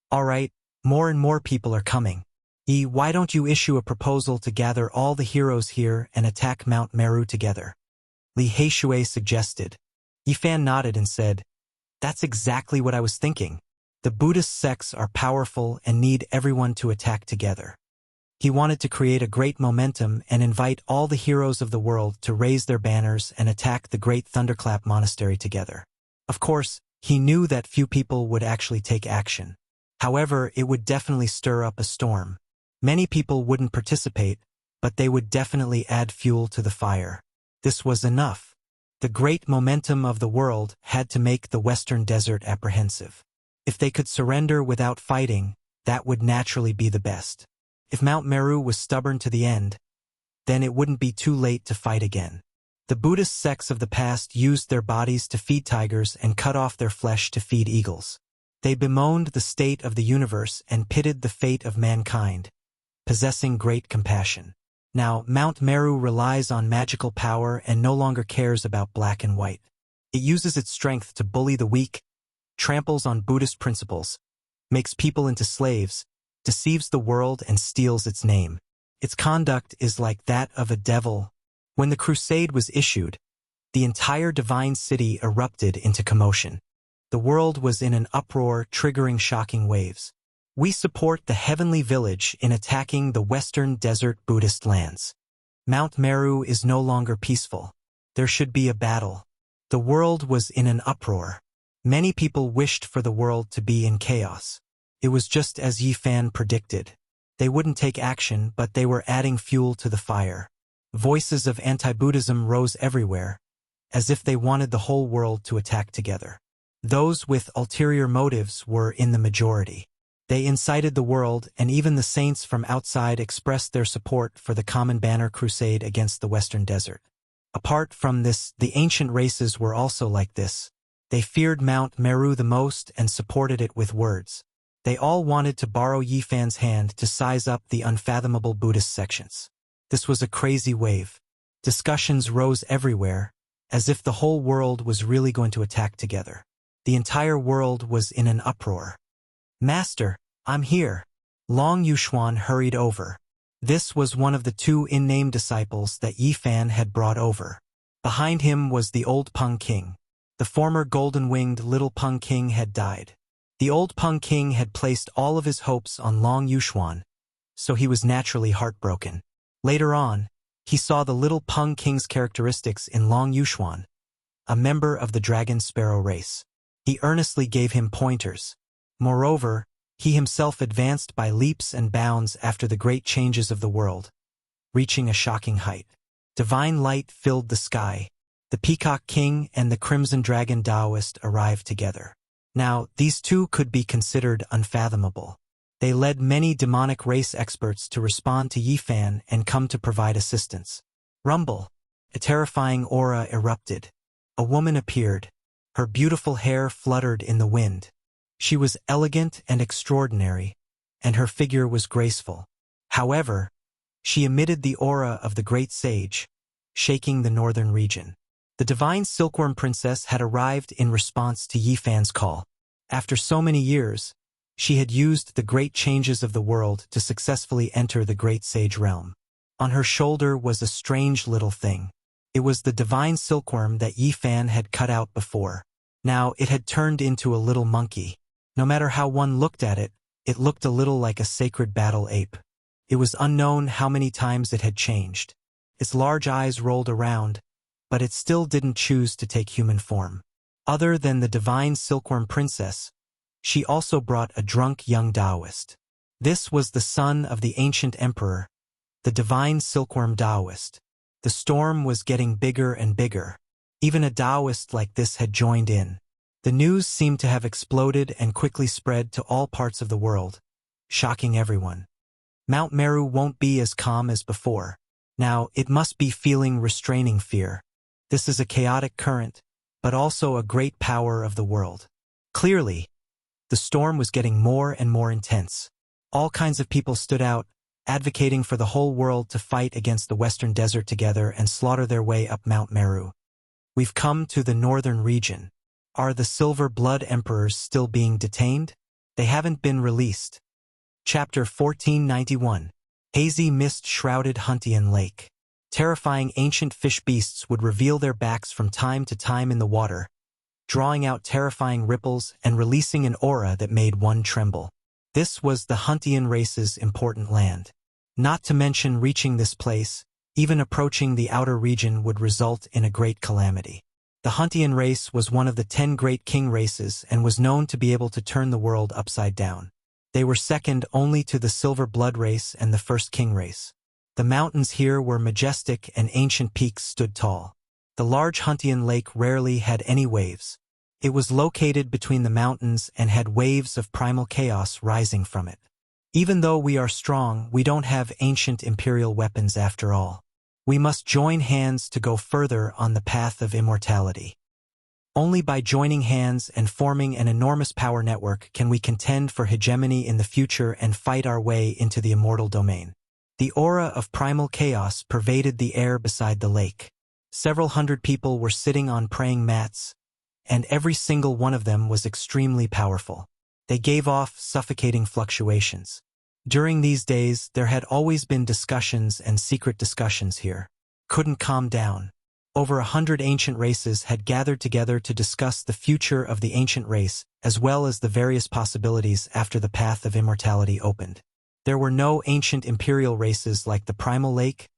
All right, more and more people are coming. Why don't you issue a proposal to gather all the heroes here and attack Mount Meru together? Li Heishui suggested. Yifan nodded and said, That's exactly what I was thinking. The Buddhist sects are powerful and need everyone to attack together. He wanted to create a great momentum and invite all the heroes of the world to raise their banners and attack the great Thunderclap Monastery together. Of course, he knew that few people would actually take action. However, it would definitely stir up a storm. Many people wouldn't participate, but they would definitely add fuel to the fire. This was enough. The great momentum of the world had to make the Western Desert apprehensive. If they could surrender without fighting, that would naturally be the best. If Mount Meru was stubborn to the end, then it wouldn't be too late to fight again. The Buddhist sects of the past used their bodies to feed tigers and cut off their flesh to feed eagles. They bemoaned the state of the universe and pitied the fate of mankind, possessing great compassion. Now, Mount Meru relies on magical power and no longer cares about black and white. It uses its strength to bully the weak, tramples on Buddhist principles, makes people into slaves, deceives the world and steals its name. Its conduct is like that of a devil. When the crusade was issued, the entire divine city erupted into commotion. The world was in an uproar, triggering shocking waves. We support the heavenly village in attacking the Western Desert Buddhist lands. Mount Meru is no longer peaceful. There should be a battle. The world was in an uproar. Many people wished for the world to be in chaos. It was just as Yi Fan predicted. They wouldn't take action, but they were adding fuel to the fire. Voices of anti-Buddhism rose everywhere, as if they wanted the whole world to attack together. Those with ulterior motives were in the majority. They incited the world, and even the saints from outside expressed their support for the Common Banner Crusade against the Western Desert. Apart from this, the ancient races were also like this. They feared Mount Meru the most and supported it with words. They all wanted to borrow Yi Fan's hand to size up the unfathomable Buddhist sections. This was a crazy wave. Discussions rose everywhere, as if the whole world was really going to attack together. The entire world was in an uproar. "Master, I'm here." Long Yuxuan hurried over. This was one of the two in-name disciples that Yi Fan had brought over. Behind him was the old Peng King. The former golden-winged little Peng King had died. The old Peng King had placed all of his hopes on Long Yuxuan, so he was naturally heartbroken. Later on, he saw the little Peng King's characteristics in Long Yuxuan, a member of the dragon sparrow race. He earnestly gave him pointers. Moreover, he himself advanced by leaps and bounds after the great changes of the world, reaching a shocking height. Divine light filled the sky. The Peacock King and the Crimson Dragon Taoist arrived together. Now, these two could be considered unfathomable. They led many demonic race experts to respond to Yi Fan and come to provide assistance. Rumble. A terrifying aura erupted. A woman appeared. Her beautiful hair fluttered in the wind. She was elegant and extraordinary, and her figure was graceful. However, she emitted the aura of the great sage, shaking the northern region. The divine silkworm princess had arrived in response to Yi Fan's call. After so many years, she had used the great changes of the world to successfully enter the great sage realm. On her shoulder was a strange little thing. It was the divine silkworm that Yi Fan had cut out before. Now it had turned into a little monkey. No matter how one looked at it, it looked a little like a sacred battle ape. It was unknown how many times it had changed. Its large eyes rolled around, but it still didn't choose to take human form. Other than the divine silkworm princess, she also brought a drunk young Taoist. This was the son of the ancient emperor, the divine silkworm Taoist. The storm was getting bigger and bigger. Even a Taoist like this had joined in. The news seemed to have exploded and quickly spread to all parts of the world, shocking everyone. Mount Meru won't be as calm as before. Now, it must be feeling restraining fear. This is a chaotic current, but also a great power of the world. Clearly, the storm was getting more and more intense. All kinds of people stood out, advocating for the whole world to fight against the Western Desert together and slaughter their way up Mount Meru. We've come to the northern region. Are the Silver Blood Emperors still being detained? They haven't been released. Chapter 1491. Hazy mist shrouded Huntian Lake. Terrifying ancient fish beasts would reveal their backs from time to time in the water, drawing out terrifying ripples and releasing an aura that made one tremble. This was the Huntian race's important land. Not to mention reaching this place, even approaching the outer region would result in a great calamity. The Huntian race was one of the 10 great king races and was known to be able to turn the world upside down. They were second only to the Silver Blood race and the First King race. The mountains here were majestic and ancient peaks stood tall. The large Huntian lake rarely had any waves. It was located between the mountains and had waves of primal chaos rising from it. Even though we are strong, we don't have ancient imperial weapons after all. We must join hands to go further on the path of immortality. Only by joining hands and forming an enormous power network can we contend for hegemony in the future and fight our way into the immortal domain. The aura of primal chaos pervaded the air beside the lake. Several hundred people were sitting on praying mats, and every single one of them was extremely powerful. They gave off suffocating fluctuations. During these days, there had always been discussions and secret discussions here. Couldn't calm down. Over 100 ancient races had gathered together to discuss the future of the ancient race, as well as the various possibilities after the path of immortality opened. There were no ancient imperial races like the Primal Lake,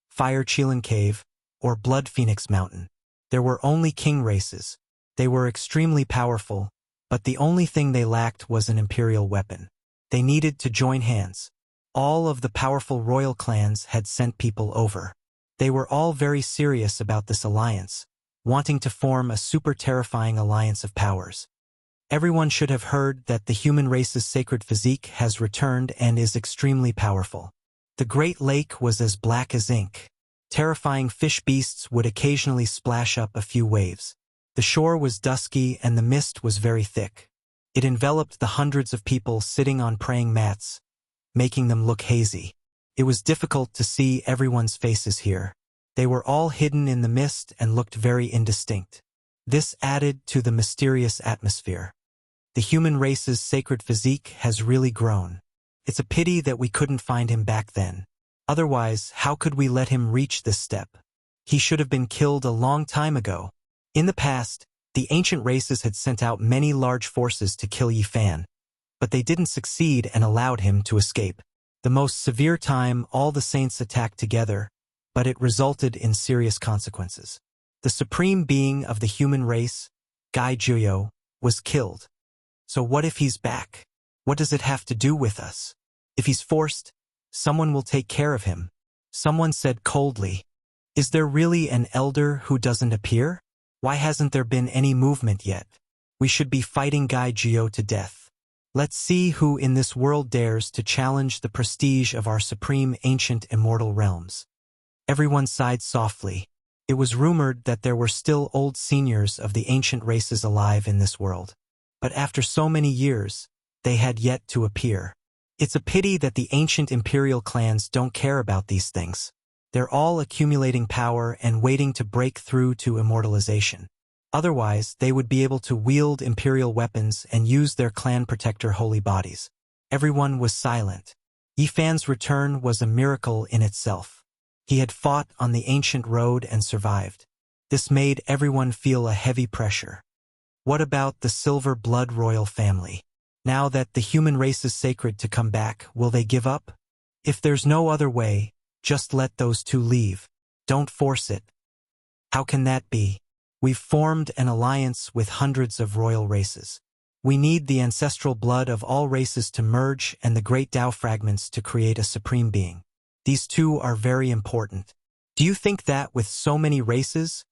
Fire Chelan Cave, or Blood Phoenix Mountain. There were only king races. They were extremely powerful, but the only thing they lacked was an imperial weapon. They needed to join hands. All of the powerful royal clans had sent people over. They were all very serious about this alliance, wanting to form a super terrifying alliance of powers. Everyone should have heard that the human race's sacred physique has returned and is extremely powerful. The Great Lake was as black as ink. Terrifying fish beasts would occasionally splash up a few waves. The shore was dusky and the mist was very thick. It enveloped the hundreds of people sitting on praying mats, making them look hazy. It was difficult to see everyone's faces here. They were all hidden in the mist and looked very indistinct. This added to the mysterious atmosphere. The human race's sacred physique has really grown. It's a pity that we couldn't find him back then. Otherwise, how could we let him reach this step? He should have been killed a long time ago. In the past, the ancient races had sent out many large forces to kill Yi Fan, but they didn't succeed and allowed him to escape. The most severe time, all the saints attacked together, but it resulted in serious consequences. The supreme being of the human race, Gai Juyo, was killed. So what if he's back? What does it have to do with us? If he's forced, someone will take care of him. Someone said coldly, "Is there really an elder who doesn't appear? Why hasn't there been any movement yet? We should be fighting Gai Juyo to death. Let's see who in this world dares to challenge the prestige of our supreme ancient immortal realms." Everyone sighed softly. It was rumored that there were still old seniors of the ancient races alive in this world. But after so many years, they had yet to appear. It's a pity that the ancient imperial clans don't care about these things. They're all accumulating power and waiting to break through to immortalization. Otherwise, they would be able to wield imperial weapons and use their clan protector holy bodies. Everyone was silent. Yi Fan's return was a miracle in itself. He had fought on the ancient road and survived. This made everyone feel a heavy pressure. What about the Silver Blood royal family? Now that the human race is sacred to come back, will they give up? If there's no other way, just let those two leave. Don't force it. How can that be? We've formed an alliance with hundreds of royal races. We need the ancestral blood of all races to merge and the great Tao fragments to create a supreme being. These two are very important. Do you think that with so many races,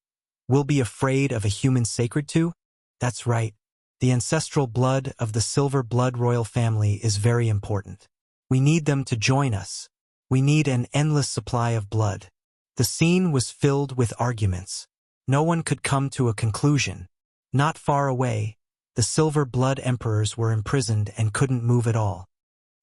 we'll be afraid of a human sacred to? That's right. The ancestral blood of the Silver Blood royal family is very important. We need them to join us. We need an endless supply of blood. The scene was filled with arguments. No one could come to a conclusion. Not far away, the Silver Blood emperors were imprisoned and couldn't move at all.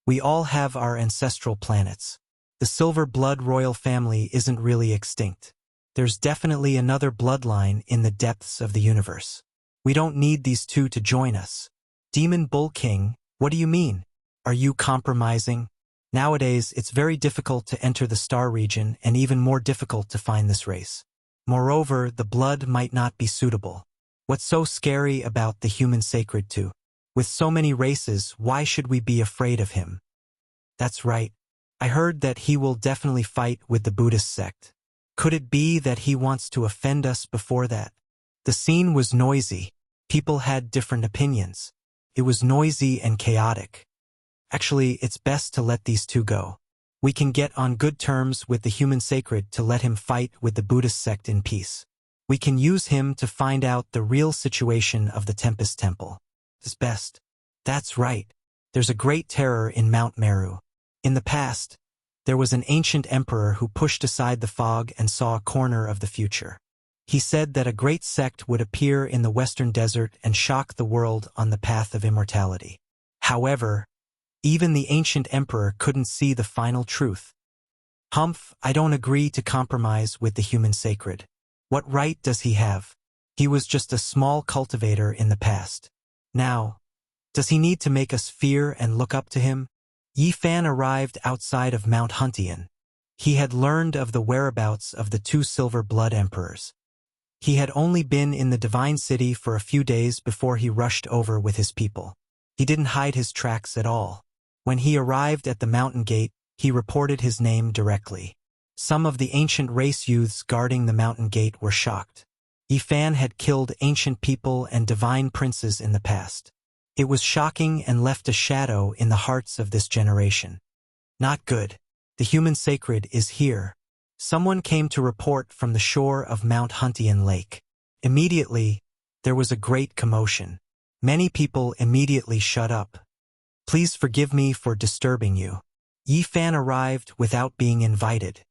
We all have our ancestral planets. The Silver Blood royal family isn't really extinct. There's definitely another bloodline in the depths of the universe. We don't need these two to join us. Demon Bull King, what do you mean? Are you compromising? Nowadays, it's very difficult to enter the star region and even more difficult to find this race. Moreover, the blood might not be suitable. What's so scary about the human sacred too? With so many races, why should we be afraid of him? That's right. I heard that he will definitely fight with the Buddhist sect. Could it be that he wants to offend us before that? The scene was noisy. People had different opinions. It was noisy and chaotic. Actually, it's best to let these two go. We can get on good terms with the human sacred to let him fight with the Buddhist sect in peace. We can use him to find out the real situation of the Tempest Temple. It's best. That's right. There's a great terror in Mount Meru. In the past, there was an ancient emperor who pushed aside the fog and saw a corner of the future. He said that a great sect would appear in the western desert and shock the world on the path of immortality. However, even the ancient emperor couldn't see the final truth. Humph, I don't agree to compromise with the human sacred. What right does he have? He was just a small cultivator in the past. Now, does he need to make us fear and look up to him? Yi Fan arrived outside of Mount Huntian. He had learned of the whereabouts of the two Silver Blood Emperors. He had only been in the Divine City for a few days before he rushed over with his people. He didn't hide his tracks at all. When he arrived at the mountain gate, he reported his name directly. Some of the ancient race youths guarding the mountain gate were shocked. Yi Fan had killed ancient people and divine princes in the past. It was shocking and left a shadow in the hearts of this generation. Not good. The human sacred is here. Someone came to report from the shore of Mount Huntian Lake. Immediately, there was a great commotion. Many people immediately shut up. Please forgive me for disturbing you. Yi Fan arrived without being invited.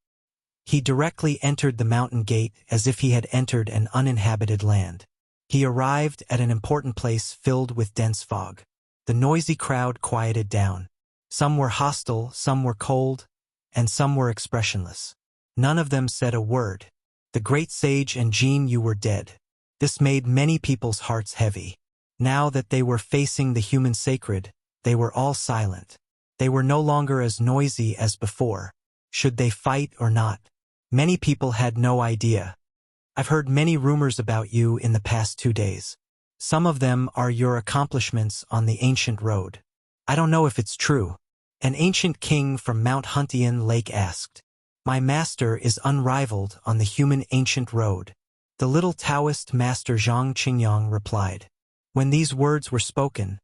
He directly entered the mountain gate as if he had entered an uninhabited land. He arrived at an important place filled with dense fog. The noisy crowd quieted down. Some were hostile, some were cold, and some were expressionless. None of them said a word. The great sage and Jean Yu were dead. This made many people's hearts heavy. Now that they were facing the human sacred, they were all silent. They were no longer as noisy as before. Should they fight or not? Many people had no idea. I've heard many rumors about you in the past 2 days. Some of them are your accomplishments on the ancient road. I don't know if it's true. An ancient king from Mount Huntian Lake asked. My master is unrivaled on the human ancient road. The little Taoist master Zhang Qingyang replied. When these words were spoken,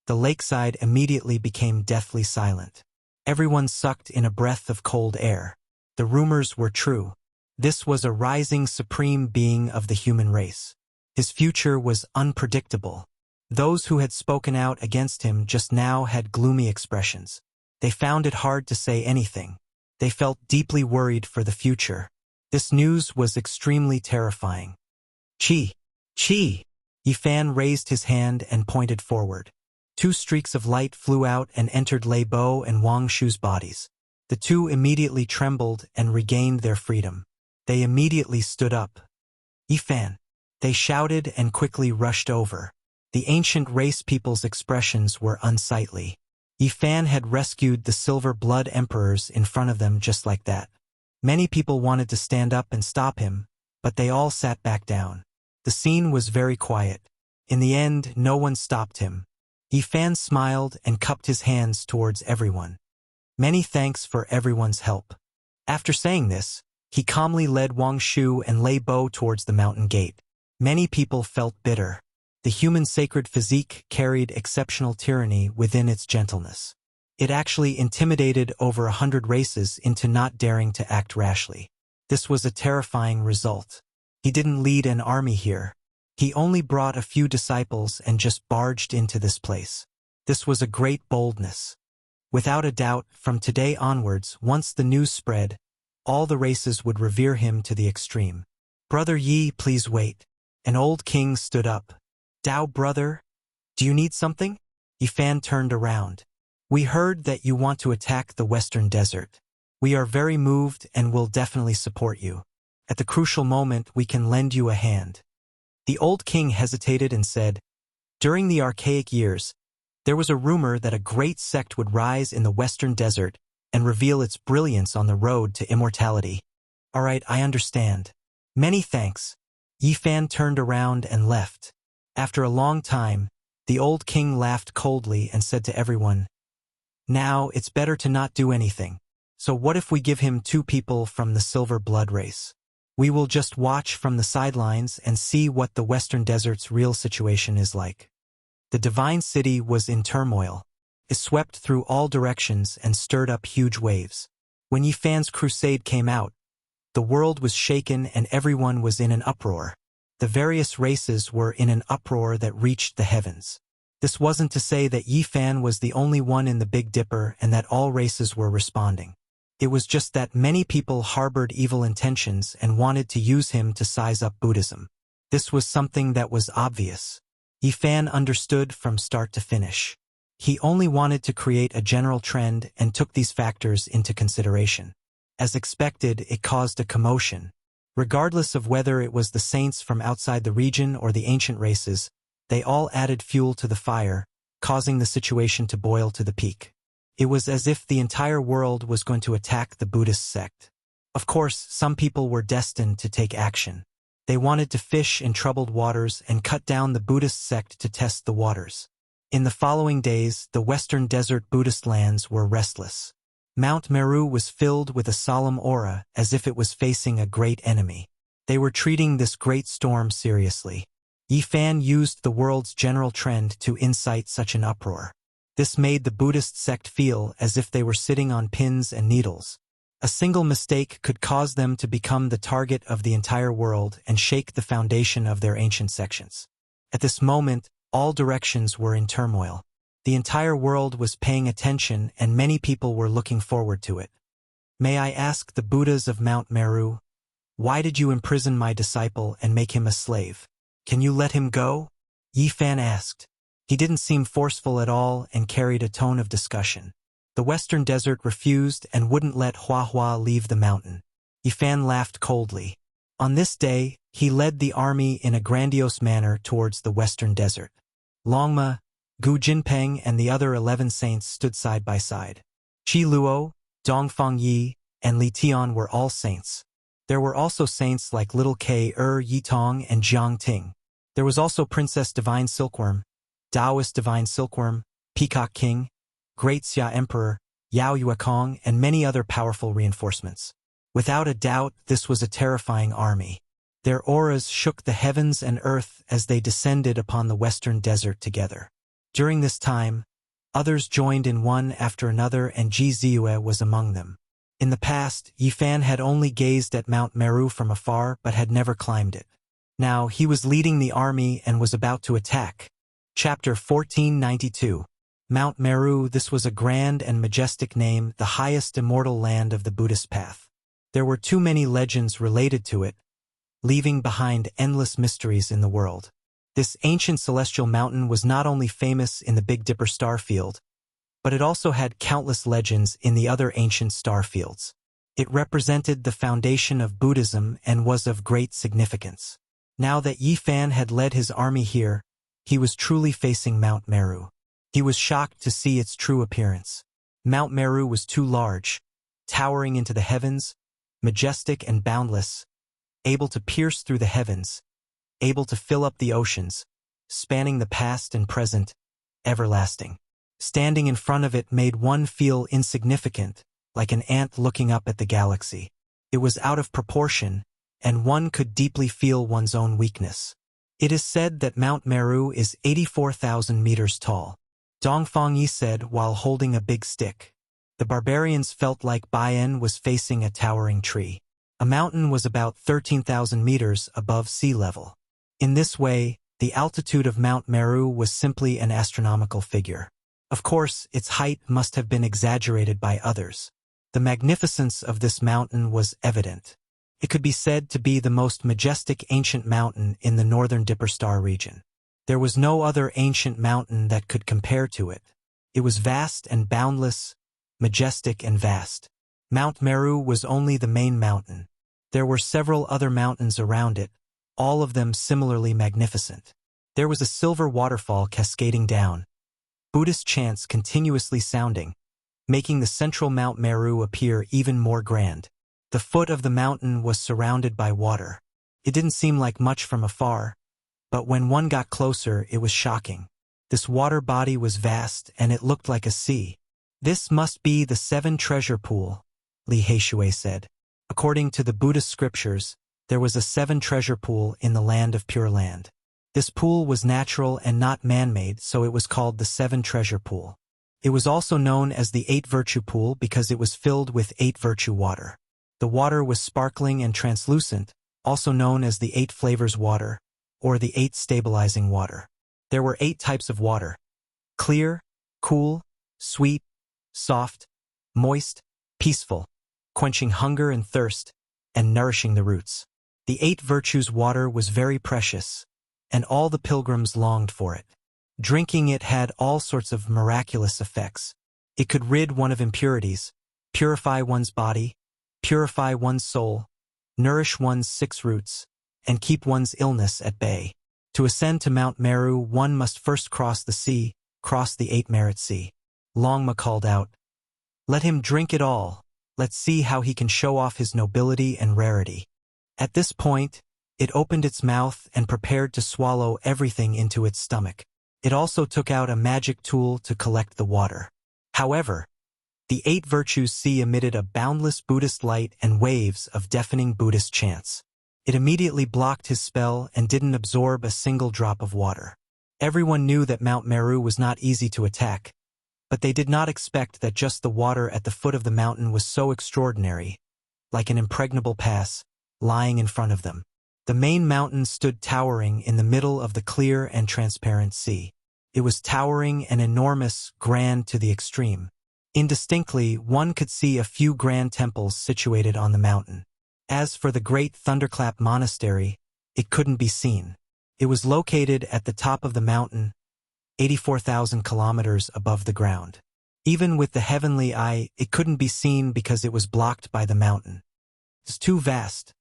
the lakeside immediately became deathly silent. Everyone sucked in a breath of cold air. The rumors were true. This was a rising supreme being of the human race. His future was unpredictable. Those who had spoken out against him just now had gloomy expressions. They found it hard to say anything. They felt deeply worried for the future. This news was extremely terrifying. Chi! Chi! Yi Fan raised his hand and pointed forward. 2 streaks of light flew out and entered Lei Bo and Wang Shu's bodies. The two immediately trembled and regained their freedom. They immediately stood up. Yi Fan! They shouted and quickly rushed over. The ancient race people's expressions were unsightly. Yi Fan had rescued the Silver Blood Emperors in front of them just like that. Many people wanted to stand up and stop him, but they all sat back down. The scene was very quiet. In the end, no one stopped him. Yi Fan smiled and cupped his hands towards everyone. Many thanks for everyone's help. After saying this, he calmly led Wang Shu and Lei Bo towards the mountain gate. Many people felt bitter. The human sacred physique carried exceptional tyranny within its gentleness. It actually intimidated over 100 races into not daring to act rashly. This was a terrifying result. He didn't lead an army here. He only brought a few disciples and just barged into this place. This was a great boldness. Without a doubt, from today onwards, once the news spread, all the races would revere him to the extreme. Brother Yi, please wait. An old king stood up. Dao brother, do you need something? Yi Fan turned around. We heard that you want to attack the western desert. We are very moved and will definitely support you. At the crucial moment, we can lend you a hand. The old king hesitated and said, during the archaic years, there was a rumor that a great sect would rise in the western desert and reveal its brilliance on the road to immortality. All right, I understand. Many thanks. Yi Fan turned around and left. After a long time, the old king laughed coldly and said to everyone, now it's better to not do anything. So what if we give him 2 people from the Silver Blood race? We will just watch from the sidelines and see what the western desert's real situation is like. The Divine City was in turmoil. It swept through all directions and stirred up huge waves. When Yi Fan's crusade came out, the world was shaken and everyone was in an uproar. The various races were in an uproar that reached the heavens. This wasn't to say that Yi Fan was the only one in the Big Dipper and that all races were responding. It was just that many people harbored evil intentions and wanted to use him to size up Buddhism. This was something that was obvious. Yi Fan understood from start to finish. He only wanted to create a general trend and took these factors into consideration. As expected, it caused a commotion. Regardless of whether it was the saints from outside the region or the ancient races, they all added fuel to the fire, causing the situation to boil to the peak. It was as if the entire world was going to attack the Buddhist sect. Of course, some people were destined to take action. They wanted to fish in troubled waters and cut down the Buddhist sect to test the waters. In the following days, the western desert Buddhist lands were restless. Mount Meru was filled with a solemn aura, as if it was facing a great enemy. They were treating this great storm seriously. Yi Fan used the world's general trend to incite such an uproar. This made the Buddhist sect feel as if they were sitting on pins and needles. A single mistake could cause them to become the target of the entire world and shake the foundation of their ancient sections. At this moment, all directions were in turmoil. The entire world was paying attention and many people were looking forward to it. May I ask the Buddhas of Mount Meru, why did you imprison my disciple and make him a slave? Can you let him go? Yi Fan asked. He didn't seem forceful at all and carried a tone of discussion. The western desert refused and wouldn't let Hua Hua leave the mountain. Yi Fan laughed coldly. On this day, he led the army in a grandiose manner towards the western desert. Longma, Gu Jinpeng and the other 11 saints stood side by side. Qi Luo, Dongfang Yi, and Li Tian were all saints. There were also saints like Little K Yitong and Jiang Ting. There was also Princess Divine Silkworm, Taoist Divine Silkworm, Peacock King, Great Xia Emperor, Yao Yuekong, and many other powerful reinforcements. Without a doubt, this was a terrifying army. Their auras shook the heavens and earth as they descended upon the western desert together. During this time, others joined in one after another and Ji Ziyue was among them. In the past, Yi Fan had only gazed at Mount Meru from afar but had never climbed it. Now he was leading the army and was about to attack. Chapter 1492. Mount Meru. This was a grand and majestic name, the highest immortal land of the Buddhist path. There were too many legends related to it, leaving behind endless mysteries in the world. This ancient celestial mountain was not only famous in the Big Dipper star field, but it also had countless legends in the other ancient star fields. It represented the foundation of Buddhism and was of great significance. Now that Yi Fan had led his army here, he was truly facing Mount Meru. He was shocked to see its true appearance. Mount Meru was too large, towering into the heavens, majestic and boundless, able to pierce through the heavens, able to fill up the oceans, spanning the past and present, everlasting. Standing in front of it made one feel insignificant, like an ant looking up at the galaxy. It was out of proportion, and one could deeply feel one's own weakness. It is said that Mount Meru is 84,000 meters tall. Dongfang Yi said while holding a big stick. The barbarians felt like Baiyan was facing a towering tree. A mountain was about 13,000 meters above sea level. In this way, the altitude of Mount Meru was simply an astronomical figure. Of course, its height must have been exaggerated by others. The magnificence of this mountain was evident. It could be said to be the most majestic ancient mountain in the northern Dipper Star region. There was no other ancient mountain that could compare to it. It was vast and boundless, majestic and vast. Mount Meru was only the main mountain. There were several other mountains around it, all of them similarly magnificent. There was a silver waterfall cascading down, Buddhist chants continuously sounding, making the central Mount Meru appear even more grand. The foot of the mountain was surrounded by water. It didn't seem like much from afar, but when one got closer, it was shocking. This water body was vast, and it looked like a sea. This must be the 7 treasure pool, Li Heishui said. According to the Buddhist scriptures, there was a 7 treasure pool in the land of Pure Land. This pool was natural and not man-made, so it was called the 7 treasure pool. It was also known as the 8-virtue pool because it was filled with 8-virtue water. The water was sparkling and translucent, also known as the 8 flavors water, or the 8 stabilizing water. There were 8 types of water: clear, cool, sweet, soft, moist, peaceful, quenching hunger and thirst, and nourishing the roots. The 8 virtues water was very precious, and all the pilgrims longed for it. Drinking it had all sorts of miraculous effects. It could rid one of impurities, purify one's body, purify one's soul, nourish one's 6 roots, and keep one's illness at bay. To ascend to Mount Meru, one must first cross the sea, cross the 8-merit sea. Longma called out, "Let him drink it all. Let's see how he can show off his nobility and rarity." At this point, it opened its mouth and prepared to swallow everything into its stomach. It also took out a magic tool to collect the water. However, the 8 virtues sea emitted a boundless Buddhist light and waves of deafening Buddhist chants. It immediately blocked his spell and didn't absorb a single drop of water. Everyone knew that Mount Meru was not easy to attack, but they did not expect that just the water at the foot of the mountain was so extraordinary, like an impregnable pass, lying in front of them. The main mountain stood towering in the middle of the clear and transparent sea. It was towering and enormous, grand to the extreme. Indistinctly, one could see a few grand temples situated on the mountain. As for the great Thunderclap Monastery, it couldn't be seen. It was located at the top of the mountain, 84,000 kilometers above the ground. Even with the heavenly eye, it couldn't be seen because it was blocked by the mountain. It's too vast.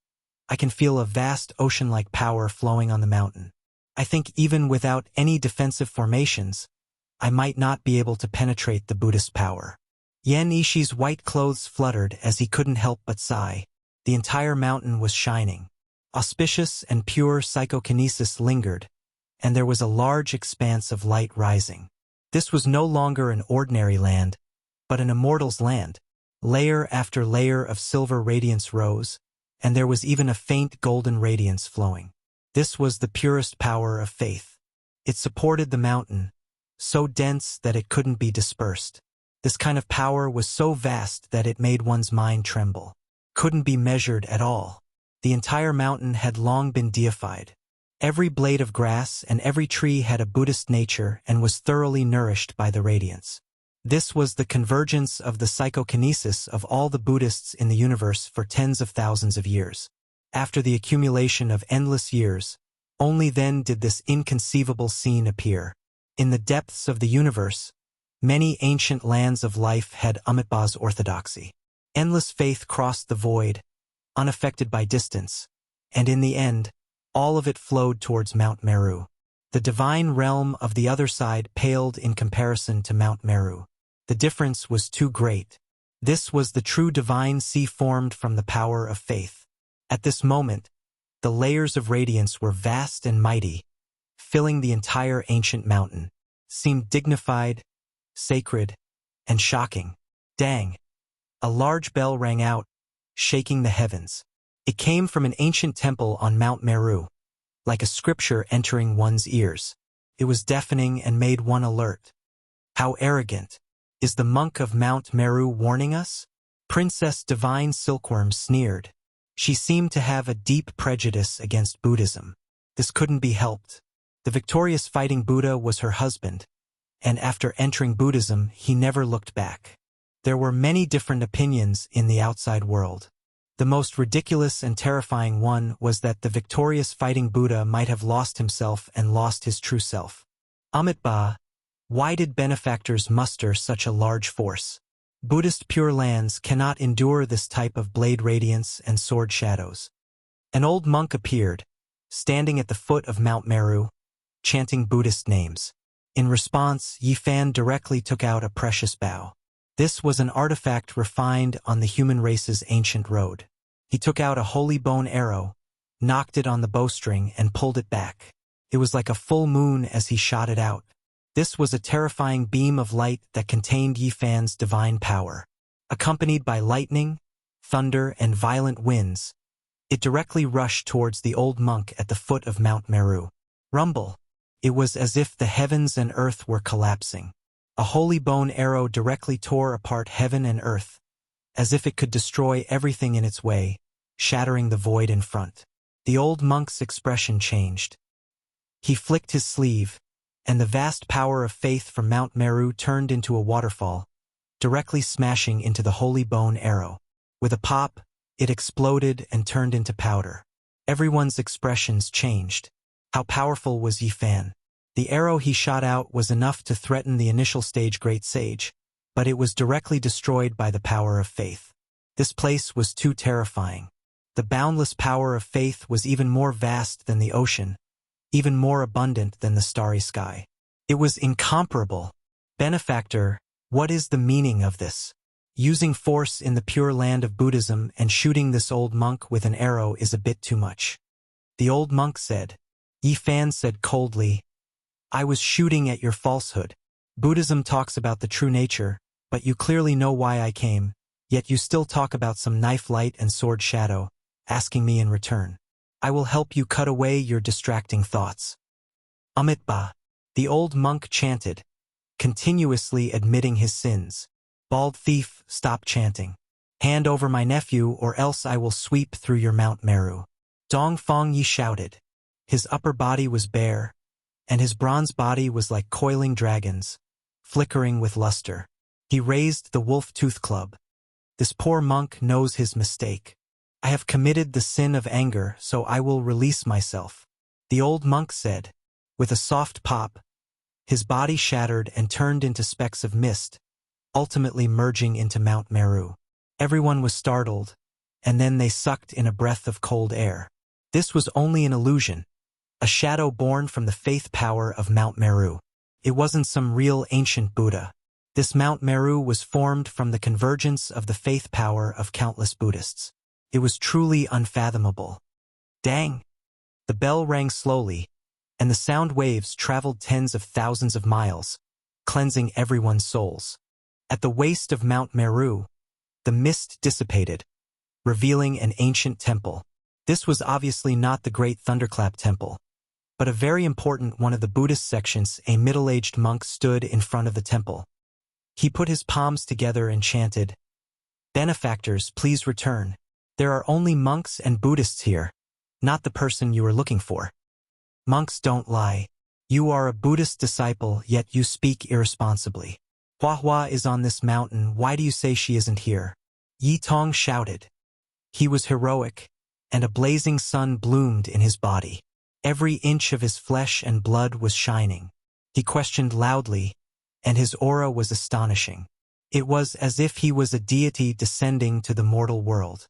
I can feel a vast ocean-like power flowing on the mountain. I think even without any defensive formations, I might not be able to penetrate the Buddhist power. Yen Ishi's white clothes fluttered as he couldn't help but sigh. The entire mountain was shining. Auspicious and pure psychokinesis lingered, and there was a large expanse of light rising. This was no longer an ordinary land, but an immortal's land. Layer after layer of silver radiance rose, and there was even a faint golden radiance flowing. This was the purest power of faith. It supported the mountain, so dense that it couldn't be dispersed. This kind of power was so vast that it made one's mind tremble. Couldn't be measured at all. The entire mountain had long been deified. Every blade of grass and every tree had a Buddhist nature and was thoroughly nourished by the radiance. This was the convergence of the psychokinesis of all the Buddhists in the universe for tens of thousands of years. After the accumulation of endless years, only then did this inconceivable scene appear. In the depths of the universe, many ancient lands of life had Amitabha's orthodoxy. Endless faith crossed the void, unaffected by distance, and in the end, all of it flowed towards Mount Meru. The divine realm of the other side paled in comparison to Mount Meru. The difference was too great. This was the true divine sea formed from the power of faith. At this moment, the layers of radiance were vast and mighty, filling the entire ancient mountain, seemed dignified, sacred, and shocking. Dang! A large bell rang out, shaking the heavens. It came from an ancient temple on Mount Meru, like a scripture entering one's ears. It was deafening and made one alert. How arrogant! Is the monk of Mount Meru warning us? Princess Divine Silkworm sneered. She seemed to have a deep prejudice against Buddhism. This couldn't be helped. The victorious fighting Buddha was her husband, and after entering Buddhism, he never looked back. There were many different opinions in the outside world. The most ridiculous and terrifying one was that the victorious fighting Buddha might have lost himself and lost his true self. Amitabha, why did benefactors muster such a large force? Buddhist Pure Lands cannot endure this type of blade radiance and sword shadows. An old monk appeared, standing at the foot of Mount Meru, chanting Buddhist names. In response, Yifan directly took out a precious bow. This was an artifact refined on the human race's ancient road. He took out a holy bone arrow, knocked it on the bowstring, and pulled it back. It was like a full moon as he shot it out. This was a terrifying beam of light that contained Yifan's divine power. Accompanied by lightning, thunder, and violent winds, it directly rushed towards the old monk at the foot of Mount Meru. Rumble! It was as if the heavens and earth were collapsing. A holy bone arrow directly tore apart heaven and earth, as if it could destroy everything in its way, shattering the void in front. The old monk's expression changed. He flicked his sleeve, and the vast power of faith from Mount Meru turned into a waterfall, directly smashing into the holy bone arrow. With a pop, it exploded and turned into powder. Everyone's expressions changed. How powerful was Yi Fan? The arrow he shot out was enough to threaten the initial stage great sage, but it was directly destroyed by the power of faith. This place was too terrifying. The boundless power of faith was even more vast than the ocean, even more abundant than the starry sky. It was incomparable. Benefactor, what is the meaning of this? Using force in the pure land of Buddhism and shooting this old monk with an arrow is a bit too much. The old monk said. Yi Fan said coldly, I was shooting at your falsehood. Buddhism talks about the true nature, but you clearly know why I came, yet you still talk about some knife light and sword shadow, asking me in return. I will help you cut away your distracting thoughts. Amitba, the old monk chanted, continuously admitting his sins. Bald thief, stop chanting. Hand over my nephew or else I will sweep through your Mount Meru. Dong Fong Yi shouted. His upper body was bare, and his bronze body was like coiling dragons, flickering with luster. He raised the wolf-tooth club. This poor monk knows his mistake. I have committed the sin of anger, so I will release myself. The old monk said. With a soft pop, his body shattered and turned into specks of mist, ultimately merging into Mount Meru. Everyone was startled, and then they sucked in a breath of cold air. This was only an illusion, a shadow born from the faith power of Mount Meru. It wasn't some real ancient Buddha. This Mount Meru was formed from the convergence of the faith power of countless Buddhists. It was truly unfathomable. Dang! The bell rang slowly, and the sound waves traveled tens of thousands of miles, cleansing everyone's souls. At the waist of Mount Meru, the mist dissipated, revealing an ancient temple. This was obviously not the Great Thunderclap Temple, but a very important one of the Buddhist sections. A middle-aged monk stood in front of the temple. He put his palms together and chanted, Benefactors, please return. There are only monks and Buddhists here, not the person you are looking for. Monks don't lie. You are a Buddhist disciple, yet you speak irresponsibly. Hua Hua is on this mountain, why do you say she isn't here? Yi Tong shouted. He was heroic, and a blazing sun bloomed in his body. Every inch of his flesh and blood was shining. He questioned loudly, and his aura was astonishing. It was as if he was a deity descending to the mortal world.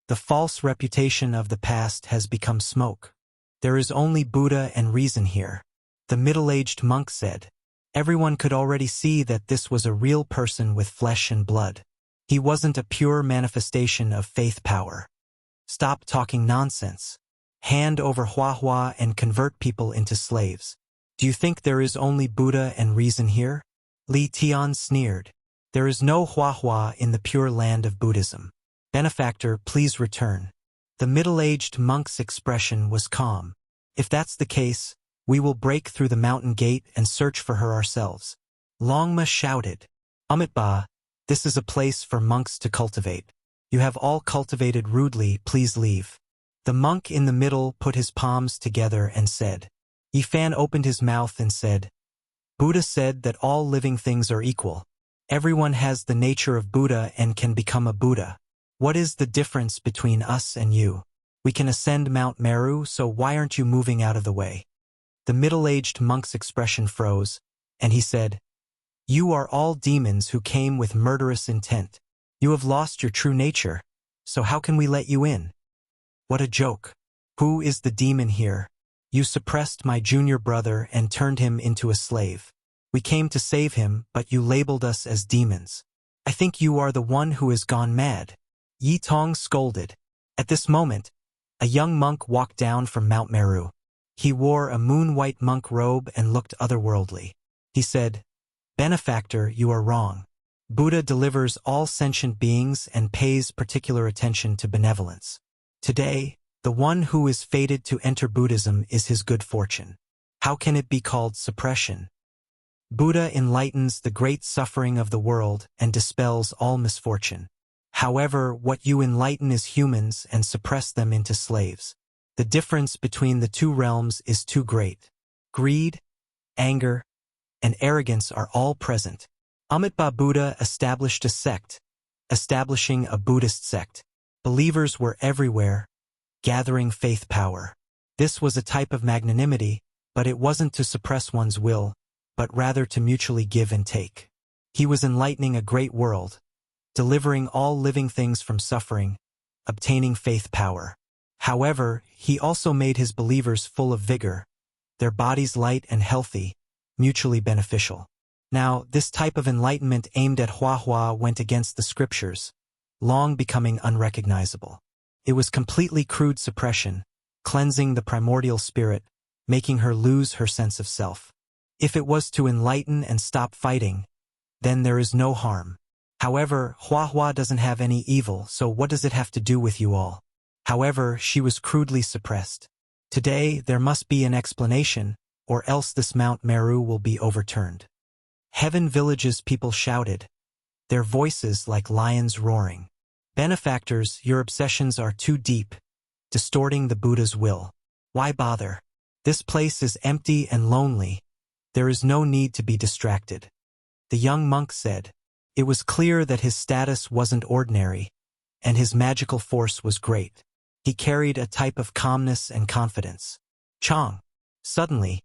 The false reputation of the past has become smoke. There is only Buddha and reason here. The middle-aged monk said. Everyone could already see that this was a real person with flesh and blood. He wasn't a pure manifestation of faith power. Stop talking nonsense. Hand over Hua Hua and convert people into slaves. Do you think there is only Buddha and reason here? Li Tian sneered. There is no Hua Hua in the pure land of Buddhism. Benefactor, please return. The middle-aged monk's expression was calm. If that's the case, we will break through the mountain gate and search for her ourselves. Longma shouted. Amitba, this is a place for monks to cultivate. You have all cultivated rudely, please leave. The monk in the middle put his palms together and said. Yi Fan opened his mouth and said, Buddha said that all living things are equal. Everyone has the nature of Buddha and can become a Buddha. What is the difference between us and you? We can ascend Mount Meru, so why aren't you moving out of the way? The middle-aged monk's expression froze, and he said, You are all demons who came with murderous intent. You have lost your true nature, so how can we let you in? What a joke. Who is the demon here? You suppressed my junior brother and turned him into a slave. We came to save him, but you labeled us as demons. I think you are the one who has gone mad. Yi Tong scolded. At this moment, a young monk walked down from Mount Meru. He wore a moon-white monk robe and looked otherworldly. He said, Benefactor, you are wrong. Buddha delivers all sentient beings and pays particular attention to benevolence. Today, the one who is fated to enter Buddhism is his good fortune. How can it be called suppression? Buddha enlightens the great suffering of the world and dispels all misfortune. However, what you enlighten is humans and suppress them into slaves. The difference between the two realms is too great. Greed, anger, and arrogance are all present. Amitabha Buddha established a sect, establishing a Buddhist sect. Believers were everywhere, gathering faith power. This was a type of magnanimity, but it wasn't to suppress one's will, but rather to mutually give and take. He was enlightening a great world, delivering all living things from suffering, obtaining faith power. However, he also made his believers full of vigor, their bodies light and healthy, mutually beneficial. Now, this type of enlightenment aimed at Hua went against the scriptures, long becoming unrecognizable. It was completely crude suppression, cleansing the primordial spirit, making her lose her sense of self. If it was to enlighten and stop fighting, then there is no harm. However, Hua doesn't have any evil, so what does it have to do with you all? However, she was crudely suppressed. Today, there must be an explanation, or else this Mount Meru will be overturned. Heaven Village's people shouted, their voices like lions roaring. Benefactors, your obsessions are too deep, distorting the Buddha's will. Why bother? This place is empty and lonely. There is no need to be distracted. The young monk said. It was clear that his status wasn't ordinary, and his magical force was great. He carried a type of calmness and confidence. Chong. Suddenly,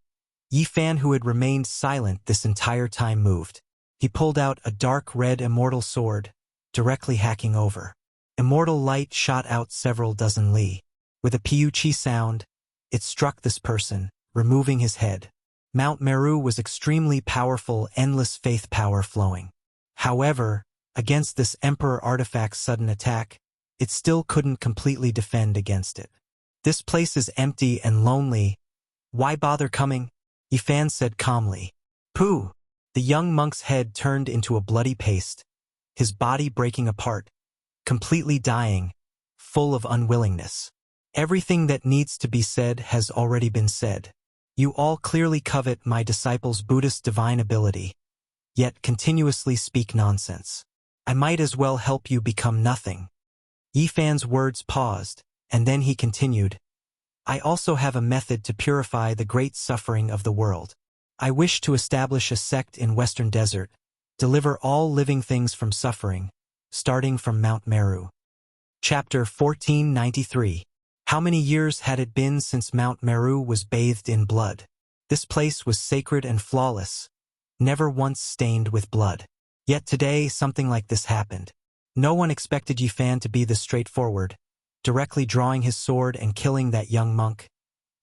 Yi Fan, who had remained silent this entire time, moved. He pulled out a dark red immortal sword, directly hacking over. Immortal light shot out several dozen li. With a piu-chi sound, it struck this person, removing his head. Mount Meru was extremely powerful, endless faith power flowing. However, against this Emperor artifact's sudden attack, it still couldn't completely defend against it. This place is empty and lonely. Why bother coming? Yi Fan said calmly. Pooh! The young monk's head turned into a bloody paste, his body breaking apart, completely dying, full of unwillingness. Everything that needs to be said has already been said. You all clearly covet my disciples' Buddhist divine ability, yet continuously speak nonsense. I might as well help you become nothing. Yi Fan's words paused, and then he continued. I also have a method to purify the great suffering of the world. I wish to establish a sect in Western Desert, deliver all living things from suffering, starting from Mount Meru. Chapter 1493. How many years had it been since Mount Meru was bathed in blood? This place was sacred and flawless, never once stained with blood. Yet today something like this happened. No one expected Yi Fan to be this straightforward, directly drawing his sword and killing that young monk,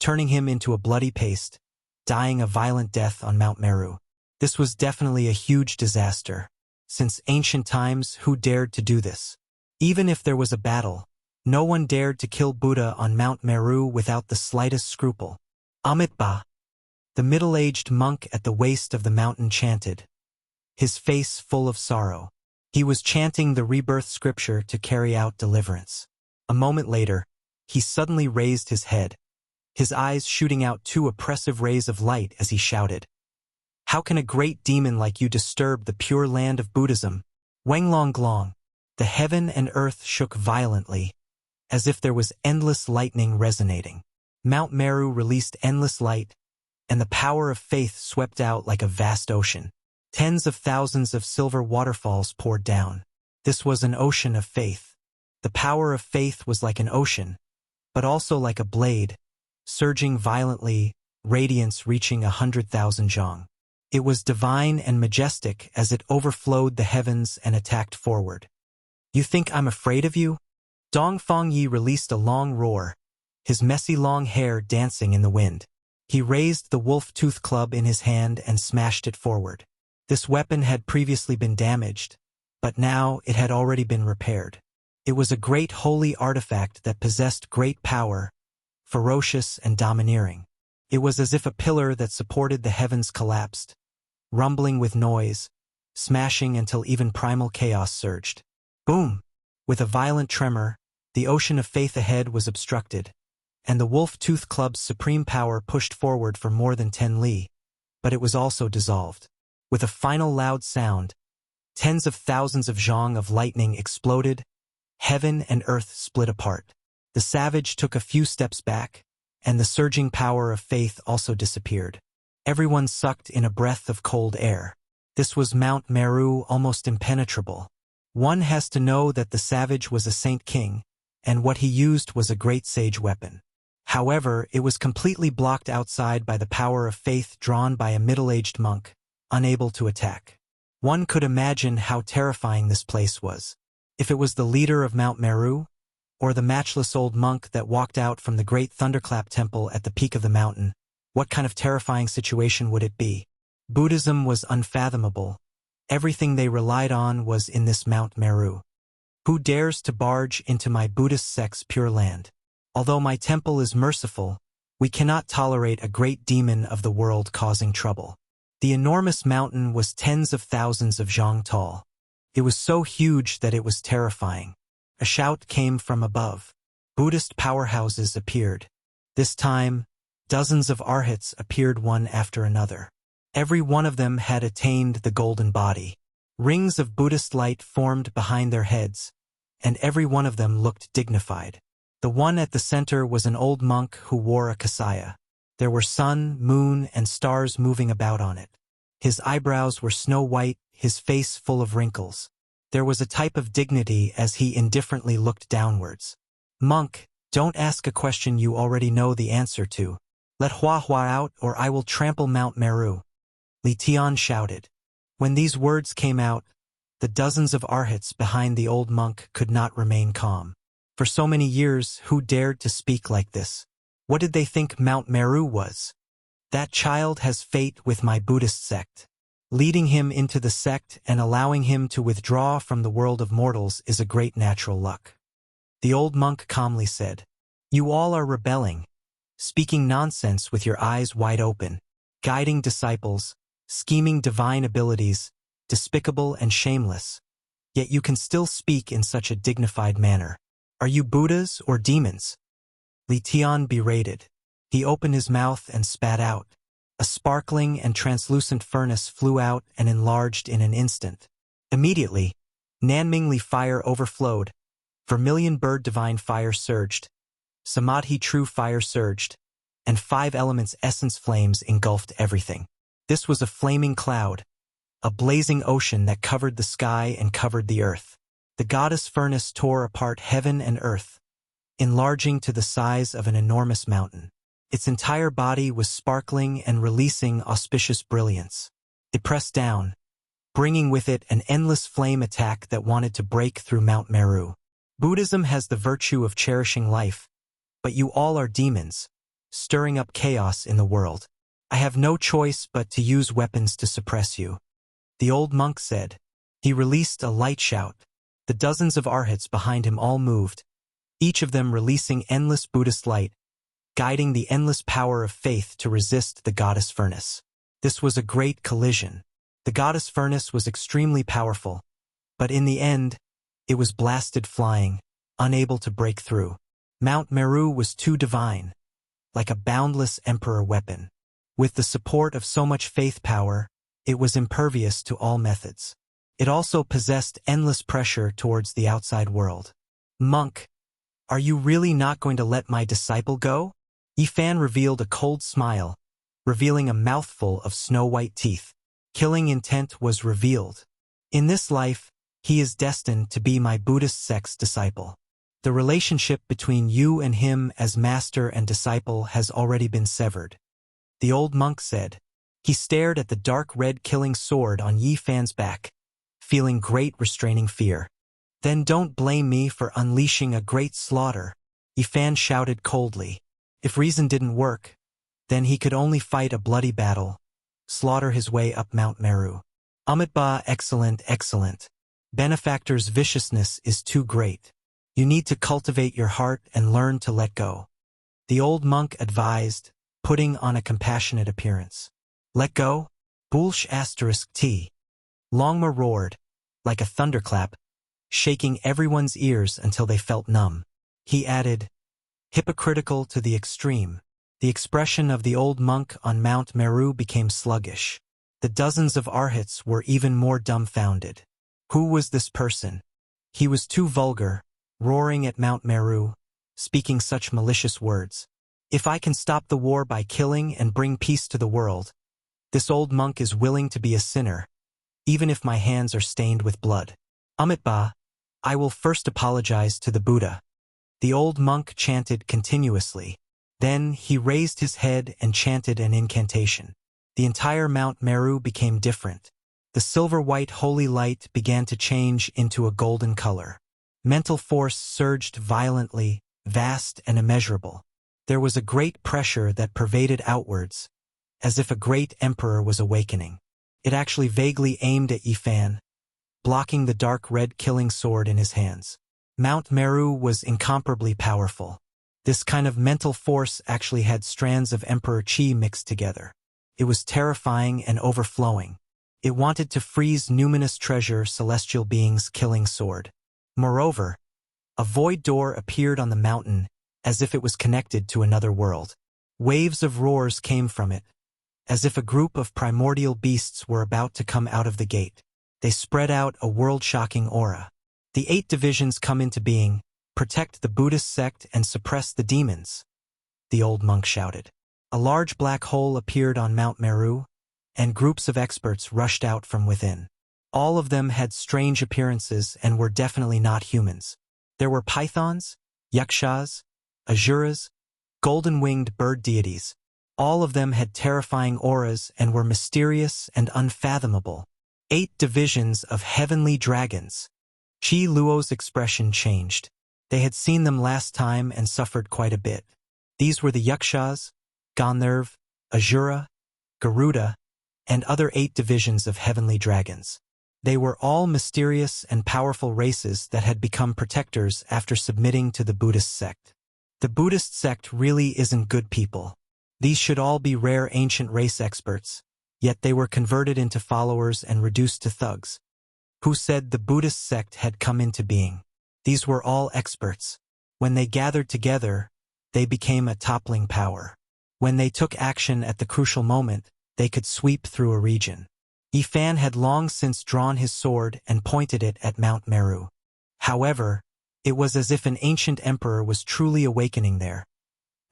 turning him into a bloody paste, dying a violent death on Mount Meru. This was definitely a huge disaster. Since ancient times, who dared to do this? Even if there was a battle, no one dared to kill Buddha on Mount Meru without the slightest scruple. Amitabha, the middle-aged monk at the waist of the mountain, chanted, his face full of sorrow. He was chanting the rebirth scripture to carry out deliverance. A moment later, he suddenly raised his head, his eyes shooting out two oppressive rays of light as he shouted, how can a great demon like you disturb the pure land of Buddhism? Wenglong glong. The heaven and earth shook violently, as if there was endless lightning resonating. Mount Meru released endless light, and the power of faith swept out like a vast ocean. Tens of thousands of silver waterfalls poured down. This was an ocean of faith. The power of faith was like an ocean, but also like a blade, surging violently, radiance reaching 100,000 zhang. It was divine and majestic as it overflowed the heavens and attacked forward. You think I'm afraid of you? Dong Feng Yi released a long roar, his messy long hair dancing in the wind. He raised the wolf-tooth club in his hand and smashed it forward. This weapon had previously been damaged, but now it had already been repaired. It was a great holy artifact that possessed great power, ferocious and domineering. It was as if a pillar that supported the heavens collapsed, rumbling with noise, smashing until even primal chaos surged. Boom! With a violent tremor, the ocean of faith ahead was obstructed, and the wolf-tooth club's supreme power pushed forward for more than 10 li, but it was also dissolved. With a final loud sound, tens of thousands of zhang of lightning exploded, heaven and earth split apart. The savage took a few steps back, and the surging power of faith also disappeared. Everyone sucked in a breath of cold air. This was Mount Meru, almost impenetrable. One has to know that the savage was a saint king, and what he used was a great sage weapon. However, it was completely blocked outside by the power of faith drawn by a middle-aged monk, unable to attack. One could imagine how terrifying this place was. If it was the leader of Mount Meru, or the matchless old monk that walked out from the great thunderclap temple at the peak of the mountain, what kind of terrifying situation would it be? Buddhism was unfathomable. Everything they relied on was in this Mount Meru. Who dares to barge into my Buddhist sect's pure land? Although my temple is merciful, we cannot tolerate a great demon of the world causing trouble. The enormous mountain was tens of thousands of zhang tall. It was so huge that it was terrifying. A shout came from above. Buddhist powerhouses appeared. This time, dozens of arhats appeared one after another. Every one of them had attained the golden body. Rings of Buddhist light formed behind their heads, and every one of them looked dignified. The one at the center was an old monk who wore a kasaya. There were sun, moon, and stars moving about on it. His eyebrows were snow white, his face full of wrinkles. There was a type of dignity as he indifferently looked downwards. Monk, don't ask a question you already know the answer to. Let Hua Hua out or I will trample Mount Meru. Li Tian shouted. When these words came out, the dozens of arhats behind the old monk could not remain calm. For so many years, who dared to speak like this? What did they think Mount Meru was? That child has fate with my Buddhist sect. Leading him into the sect and allowing him to withdraw from the world of mortals is a great natural luck. The old monk calmly said, You all are rebelling, speaking nonsense with your eyes wide open, guiding disciples, scheming divine abilities, despicable and shameless. Yet you can still speak in such a dignified manner. Are you Buddhas or demons? Li Tian berated. He opened his mouth and spat out. A sparkling and translucent furnace flew out and enlarged in an instant. Immediately, Nanmingli fire overflowed, vermilion bird divine fire surged, Samadhi true fire surged, and 5 elements essence flames engulfed everything. This was a flaming cloud, a blazing ocean that covered the sky and covered the earth. The goddess furnace tore apart heaven and earth, enlarging to the size of an enormous mountain. Its entire body was sparkling and releasing auspicious brilliance. It pressed down, bringing with it an endless flame attack that wanted to break through Mount Meru. Buddhism has the virtue of cherishing life, but you all are demons, stirring up chaos in the world. I have no choice but to use weapons to suppress you. The old monk said. He released a light shout. The dozens of arhats behind him all moved, each of them releasing endless Buddhist light, guiding the endless power of faith to resist the goddess furnace. This was a great collision. The goddess furnace was extremely powerful, but in the end, it was blasted flying, unable to break through. Mount Meru was too divine, like a boundless emperor weapon. With the support of so much faith power, it was impervious to all methods. It also possessed endless pressure towards the outside world. Monk, are you really not going to let my disciple go? Yifan revealed a cold smile, revealing a mouthful of snow-white teeth. Killing intent was revealed. In this life, he is destined to be my Buddhist sect's disciple. The relationship between you and him as master and disciple has already been severed. The old monk said. He stared at the dark red killing sword on Yifan's back, feeling great restraining fear. Then don't blame me for unleashing a great slaughter, Yifan shouted coldly. If reason didn't work, then he could only fight a bloody battle, slaughter his way up Mount Meru. Amitabha, excellent, excellent. Benefactor's viciousness is too great. You need to cultivate your heart and learn to let go. The old monk advised, putting on a compassionate appearance. Let go? Bulsh *T. Longma roared, like a thunderclap, shaking everyone's ears until they felt numb. He added, hypocritical to the extreme. The expression of the old monk on Mount Meru became sluggish. The dozens of arhats were even more dumbfounded. Who was this person? He was too vulgar, roaring at Mount Meru, speaking such malicious words. If I can stop the war by killing and bring peace to the world, this old monk is willing to be a sinner, even if my hands are stained with blood. Amitabha, I will first apologize to the Buddha. The old monk chanted continuously. Then he raised his head and chanted an incantation. The entire Mount Meru became different. The silver-white holy light began to change into a golden color. Mental force surged violently, vast and immeasurable. There was a great pressure that pervaded outwards, as if a great emperor was awakening. It actually vaguely aimed at Yifan, blocking the dark red killing sword in his hands. Mount Meru was incomparably powerful. This kind of mental force actually had strands of Emperor Qi mixed together. It was terrifying and overflowing. It wanted to freeze numinous treasure celestial beings' killing sword. Moreover, a void door appeared on the mountain as if it was connected to another world. Waves of roars came from it, as if a group of primordial beasts were about to come out of the gate. They spread out a world-shocking aura. The 8 divisions come into being, protect the Buddhist sect and suppress the demons, the old monk shouted. A large black hole appeared on Mount Meru, and groups of experts rushed out from within. All of them had strange appearances and were definitely not humans. There were pythons, yakshas, asuras, golden-winged bird deities. All of them had terrifying auras and were mysterious and unfathomable. 8 divisions of heavenly dragons. Qi Luo's expression changed. They had seen them last time and suffered quite a bit. These were the yakshas, Gandharv, Asura, Garuda, and other 8 divisions of heavenly dragons. They were all mysterious and powerful races that had become protectors after submitting to the Buddhist sect. The Buddhist sect really isn't good people. These should all be rare ancient race experts, yet they were converted into followers and reduced to thugs. Who said the Buddhist sect had come into being? These were all experts. When they gathered together, they became a toppling power. When they took action at the crucial moment, they could sweep through a region. Yifan had long since drawn his sword and pointed it at Mount Meru. However, it was as if an ancient emperor was truly awakening there,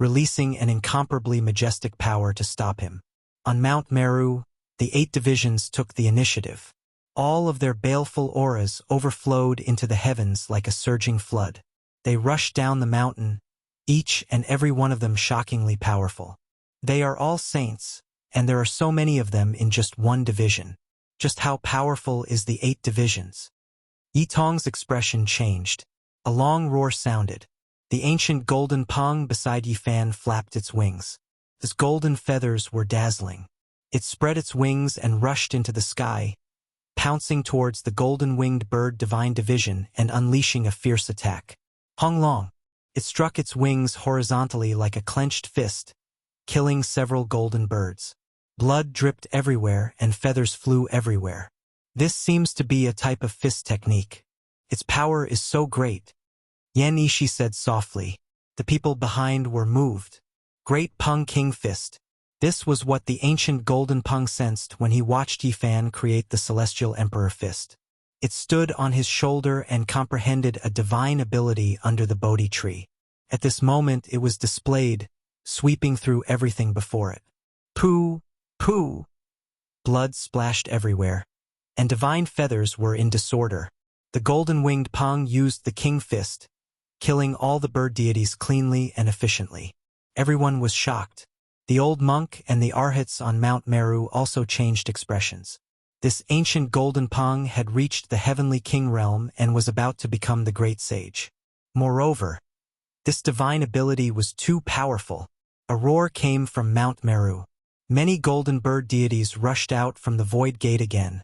releasing an incomparably majestic power to stop him. On Mount Meru, the 8 divisions took the initiative. All of their baleful auras overflowed into the heavens like a surging flood. They rushed down the mountain, each and every one of them shockingly powerful. They are all saints, and there are so many of them in just one division. Just how powerful is the 8 divisions? Yitong's expression changed. A long roar sounded. The ancient golden pong beside Yifan flapped its wings. Its golden feathers were dazzling. It spread its wings and rushed into the sky, pouncing towards the golden-winged bird divine division and unleashing a fierce attack. Hong Long. It struck its wings horizontally like a clenched fist, killing several golden birds. Blood dripped everywhere and feathers flew everywhere. This seems to be a type of fist technique. Its power is so great. Yan Ishi said softly. The people behind were moved. Great Peng King Fist. This was what the ancient golden Peng sensed when he watched Yifan create the celestial emperor fist. It stood on his shoulder and comprehended a divine ability under the Bodhi tree. At this moment it was displayed, sweeping through everything before it. Pooh! Pooh! Blood splashed everywhere, and divine feathers were in disorder. The golden-winged Peng used the King Fist, killing all the bird deities cleanly and efficiently. Everyone was shocked. The old monk and the arhats on Mount Meru also changed expressions. This ancient golden Peng had reached the heavenly king realm and was about to become the great sage. Moreover, this divine ability was too powerful. A roar came from Mount Meru. Many golden bird deities rushed out from the void gate again,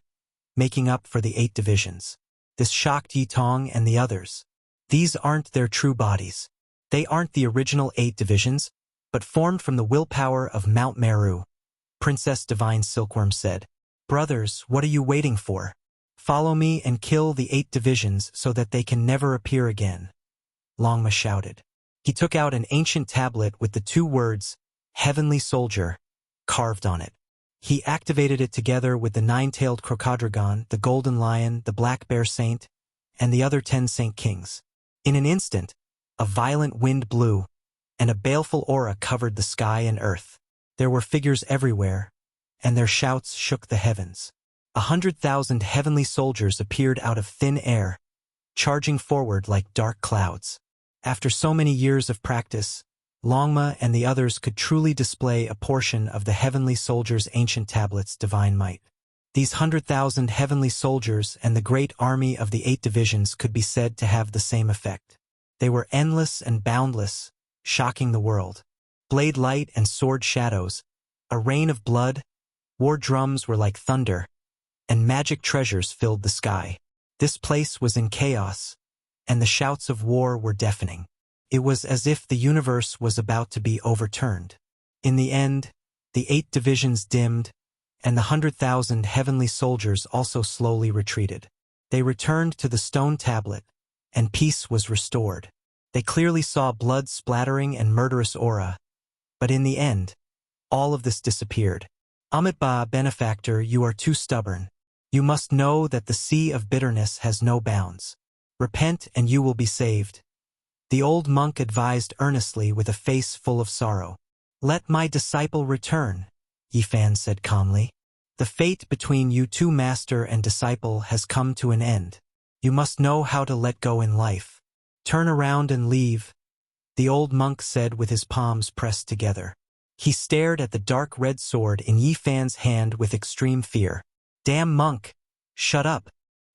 making up for the 8 divisions. This shocked Yitong and the others. These aren't their true bodies. They aren't the original 8 divisions, but formed from the willpower of Mount Meru. Princess Divine Silkworm said, "Brothers, what are you waiting for? Follow me and kill the 8 divisions so that they can never appear again." Longma shouted. He took out an ancient tablet with the 2 words, "Heavenly Soldier," carved on it. He activated it together with the nine-tailed crocoddragon, the golden lion, the black bear saint, and the other 10 saint kings. In an instant, a violent wind blew, and a baleful aura covered the sky and earth. There were figures everywhere, and their shouts shook the heavens. 100,000 heavenly soldiers appeared out of thin air, charging forward like dark clouds. After so many years of practice, Longma and the others could truly display a portion of the heavenly soldiers' ancient tablets' divine might. These 100,000 heavenly soldiers and the great army of the 8 divisions could be said to have the same effect. They were endless and boundless, shocking the world. Blade light and sword shadows, a rain of blood, war drums were like thunder, and magic treasures filled the sky. This place was in chaos, and the shouts of war were deafening. It was as if the universe was about to be overturned. In the end, the 8 divisions dimmed, and the 100,000 heavenly soldiers also slowly retreated. They returned to the stone tablet, and peace was restored. They clearly saw blood splattering and murderous aura, but in the end, all of this disappeared. Amitabha, benefactor, you are too stubborn. You must know that the sea of bitterness has no bounds. Repent and you will be saved. The old monk advised earnestly with a face full of sorrow. Let my disciple return, Yifan said calmly. The fate between you two, master and disciple, has come to an end. You must know how to let go in life. Turn around and leave, the old monk said with his palms pressed together. He stared at the dark red sword in Yifan's hand with extreme fear. Damn monk! Shut up!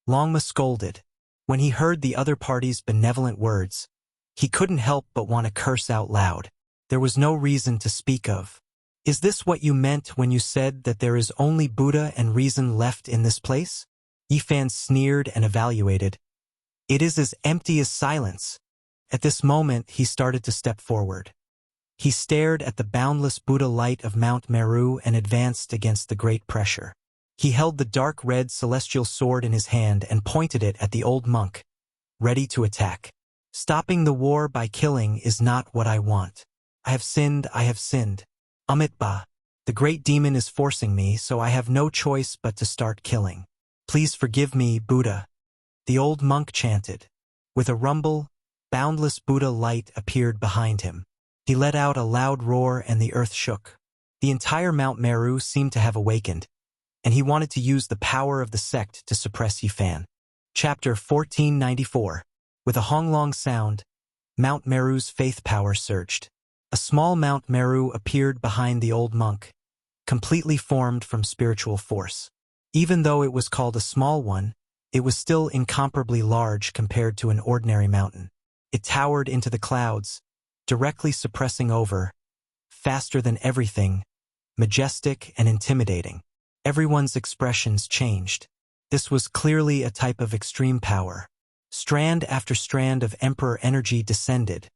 Longma scolded. When he heard the other party's benevolent words, he couldn't help but want to curse out loud. There was no reason to speak of. Is this what you meant when you said that there is only Buddha and reason left in this place? Yifan sneered and evaluated. It is as empty as silence. At this moment, he started to step forward. He stared at the boundless Buddha light of Mount Meru and advanced against the great pressure. He held the dark red celestial sword in his hand and pointed it at the old monk, ready to attack. Stopping the war by killing is not what I want. I have sinned, I have sinned. Amitabha, the great demon is forcing me, so I have no choice but to start killing. Please forgive me, Buddha. The old monk chanted. With a rumble, boundless Buddha light appeared behind him. He let out a loud roar and the earth shook. The entire Mount Meru seemed to have awakened, and he wanted to use the power of the sect to suppress Yifan. Chapter 1494. With a honglong sound, Mount Meru's faith power surged. A small Mount Meru appeared behind the old monk, completely formed from spiritual force. Even though it was called a small one, it was still incomparably large compared to an ordinary mountain. It towered into the clouds, directly suppressing over, faster than everything, majestic and intimidating. Everyone's expressions changed. This was clearly a type of extreme power. Strand after strand of Emperor energy descended,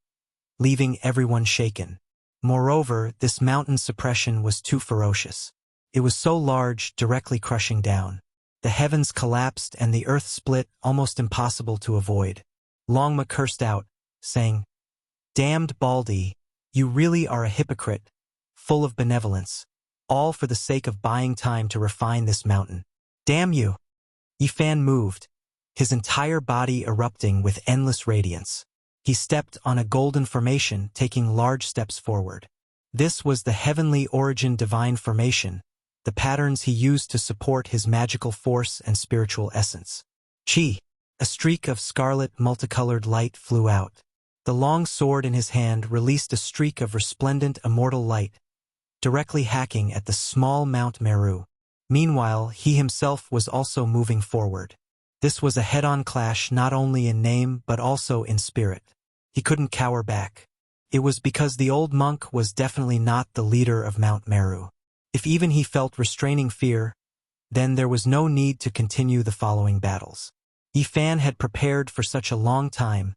leaving everyone shaken. Moreover, this mountain suppression was too ferocious. It was so large, directly crushing down. The heavens collapsed and the earth split, almost impossible to avoid. Longma cursed out, saying, Damned Baldy, you really are a hypocrite, full of benevolence, all for the sake of buying time to refine this mountain. Damn you! Yifan moved, his entire body erupting with endless radiance. He stepped on a golden formation, taking large steps forward. This was the heavenly origin divine formation, the patterns he used to support his magical force and spiritual essence. Chi! A streak of scarlet multicolored light flew out. The long sword in his hand released a streak of resplendent immortal light, directly hacking at the small Mount Meru. Meanwhile, he himself was also moving forward. This was a head-on clash not only in name but also in spirit. He couldn't cower back. It was because the old monk was definitely not the leader of Mount Meru. If even he felt restraining fear, then there was no need to continue the following battles. Yifan had prepared for such a long time,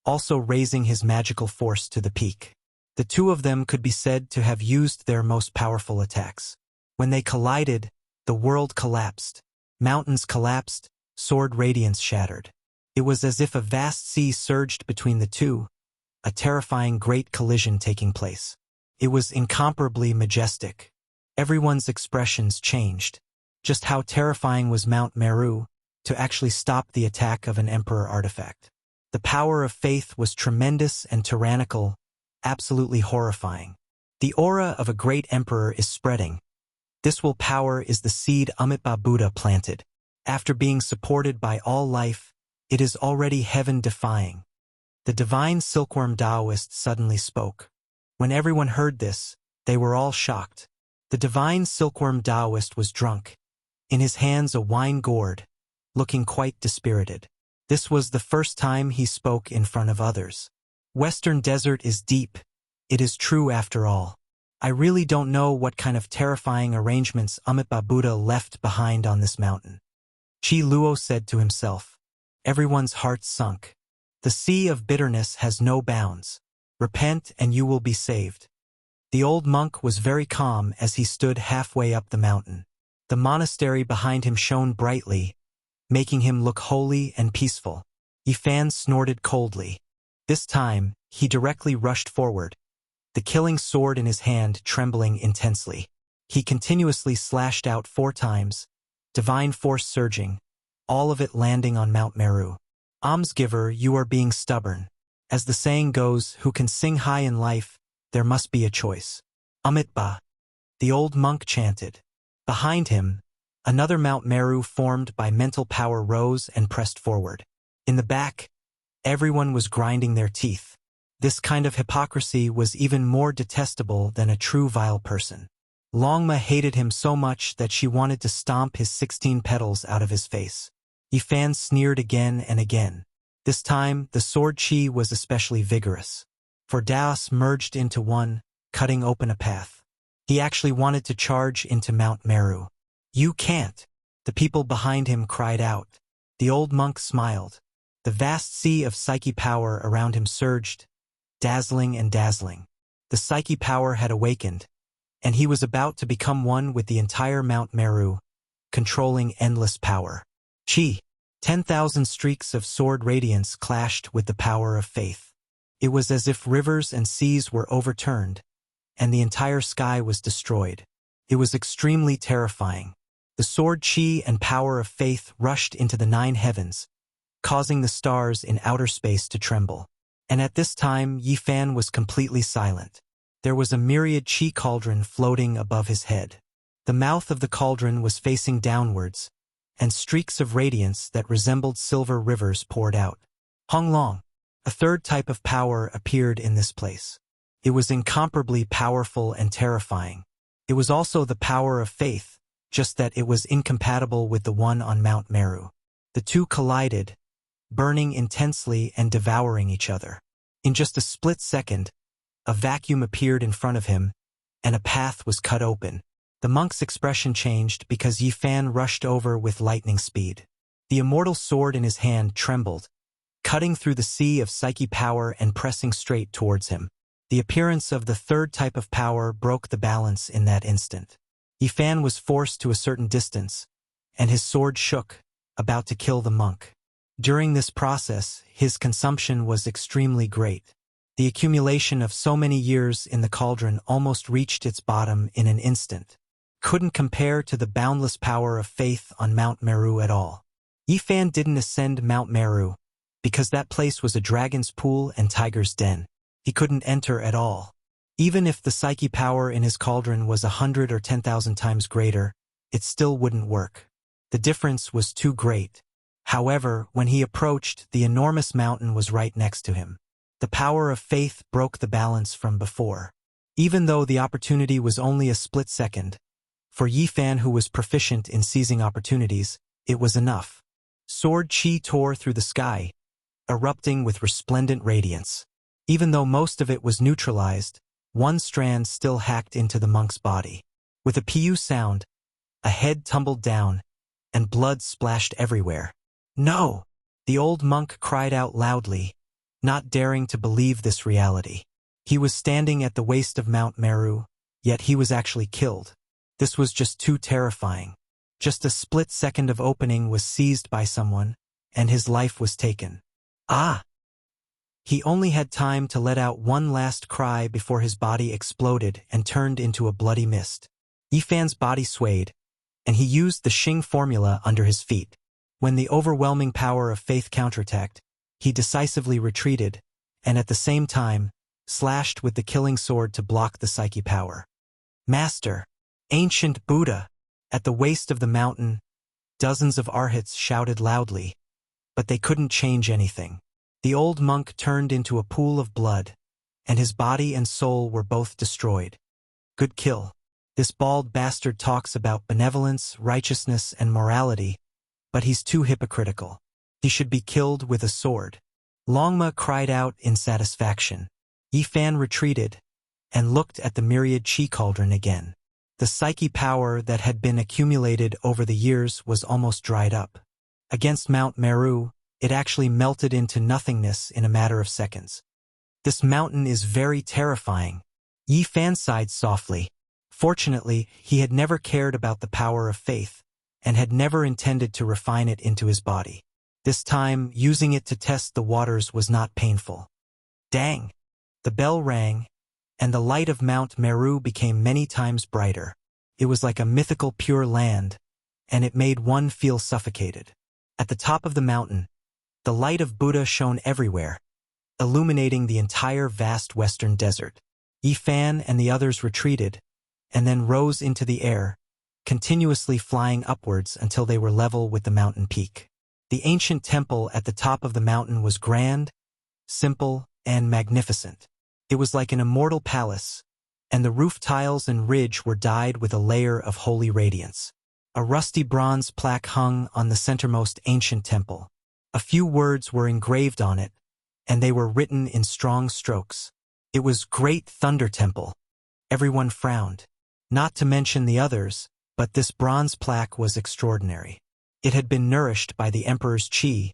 also raising his magical force to the peak. The two of them could be said to have used their most powerful attacks. When they collided, the world collapsed. Mountains collapsed, sword radiance shattered. It was as if a vast sea surged between the two, a terrifying great collision taking place. It was incomparably majestic. Everyone's expressions changed. Just how terrifying was Mount Meru to actually stop the attack of an emperor artifact. The power of faith was tremendous and tyrannical, absolutely horrifying. The aura of a great emperor is spreading. This will power is the seed Amitabha Buddha planted. After being supported by all life, it is already heaven-defying. The divine silkworm Taoist suddenly spoke. When everyone heard this, they were all shocked. The divine silkworm Taoist was drunk, in his hands a wine gourd, looking quite dispirited. This was the first time he spoke in front of others. Western desert is deep. It is true after all. I really don't know what kind of terrifying arrangements Amitabha Buddha left behind on this mountain. Chi Luo said to himself. Everyone's hearts sunk. The sea of bitterness has no bounds. Repent and you will be saved. The old monk was very calm as he stood halfway up the mountain. The monastery behind him shone brightly, making him look holy and peaceful. Yifan snorted coldly. This time, he directly rushed forward, the killing sword in his hand trembling intensely. He continuously slashed out 4 times, divine force surging, all of it landing on Mount Meru. Almsgiver, you are being stubborn. As the saying goes, who can sing high in life, there must be a choice. Amitabha, the old monk chanted. Behind him, another Mount Meru formed by mental power rose and pressed forward. In the back, everyone was grinding their teeth. This kind of hypocrisy was even more detestable than a true vile person. Longma hated him so much that she wanted to stomp his 16 petals out of his face. Yifan sneered again and again. This time, the sword chi was especially vigorous. For Daos merged into one, cutting open a path. He actually wanted to charge into Mount Meru. You can't! The people behind him cried out. The old monk smiled. The vast sea of psyche power around him surged, dazzling and dazzling. The psyche power had awakened, and he was about to become one with the entire Mount Meru, controlling endless power. Chi! 10,000 streaks of sword radiance clashed with the power of faith. It was as if rivers and seas were overturned, and the entire sky was destroyed. It was extremely terrifying. The sword chi and power of faith rushed into the 9 heavens, causing the stars in outer space to tremble. And at this time, Yifan was completely silent. There was a myriad chi cauldron floating above his head. The mouth of the cauldron was facing downwards, and streaks of radiance that resembled silver rivers poured out. Honglong, a third type of power appeared in this place. It was incomparably powerful and terrifying. It was also the power of faith, just that it was incompatible with the one on Mount Meru. The two collided, burning intensely and devouring each other. In just a split second, a vacuum appeared in front of him, and a path was cut open. The monk's expression changed because Yifan rushed over with lightning speed. The immortal sword in his hand trembled, cutting through the sea of psyche power and pressing straight towards him. The appearance of the third type of power broke the balance in that instant. Yifan was forced to a certain distance, and his sword shook, about to kill the monk. During this process, his consumption was extremely great. The accumulation of so many years in the cauldron almost reached its bottom in an instant. Couldn't compare to the boundless power of faith on Mount Meru at all. Yifan didn't ascend Mount Meru, because that place was a dragon's pool and tiger's den. He couldn't enter at all. Even if the psyche power in his cauldron was 100 or 10,000 times greater, it still wouldn't work. The difference was too great. However, when he approached, the enormous mountain was right next to him. The power of faith broke the balance from before. Even though the opportunity was only a split second, for Yifan, who was proficient in seizing opportunities, it was enough. Sword chi tore through the sky, erupting with resplendent radiance. Even though most of it was neutralized, one strand still hacked into the monk's body. With a pu sound, a head tumbled down, and blood splashed everywhere. No! The old monk cried out loudly, not daring to believe this reality. He was standing at the waist of Mount Meru, yet he was actually killed. This was just too terrifying. Just a split second of opening was seized by someone, and his life was taken. Ah! He only had time to let out one last cry before his body exploded and turned into a bloody mist. Yifan's body swayed, and he used the Xing formula under his feet. When the overwhelming power of faith counterattacked, he decisively retreated, and at the same time, slashed with the killing sword to block the psyche power. Master! Ancient Buddha! At the waist of the mountain, dozens of arhats shouted loudly, but they couldn't change anything. The old monk turned into a pool of blood, and his body and soul were both destroyed. Good kill. This bald bastard talks about benevolence, righteousness, and morality, but he's too hypocritical. He should be killed with a sword. Longma cried out in satisfaction. Yifan retreated and looked at the myriad chi cauldron again. The psyche power that had been accumulated over the years was almost dried up. Against Mount Meru, it actually melted into nothingness in a matter of seconds. This mountain is very terrifying. Yifan sighed softly. Fortunately, he had never cared about the power of faith, and had never intended to refine it into his body. This time, using it to test the waters was not painful. Dang! The bell rang, and the light of Mount Meru became many times brighter. It was like a mythical pure land, and it made one feel suffocated. At the top of the mountain, the light of Buddha shone everywhere, illuminating the entire vast western desert. Yifan and the others retreated, and then rose into the air, continuously flying upwards until they were level with the mountain peak. The ancient temple at the top of the mountain was grand, simple, and magnificent. It was like an immortal palace, and the roof tiles and ridge were dyed with a layer of holy radiance. A rusty bronze plaque hung on the centermost ancient temple. A few words were engraved on it, and they were written in strong strokes. It was Great Thunder Temple. Everyone frowned. Not to mention the others, but this bronze plaque was extraordinary. It had been nourished by the emperor's qi,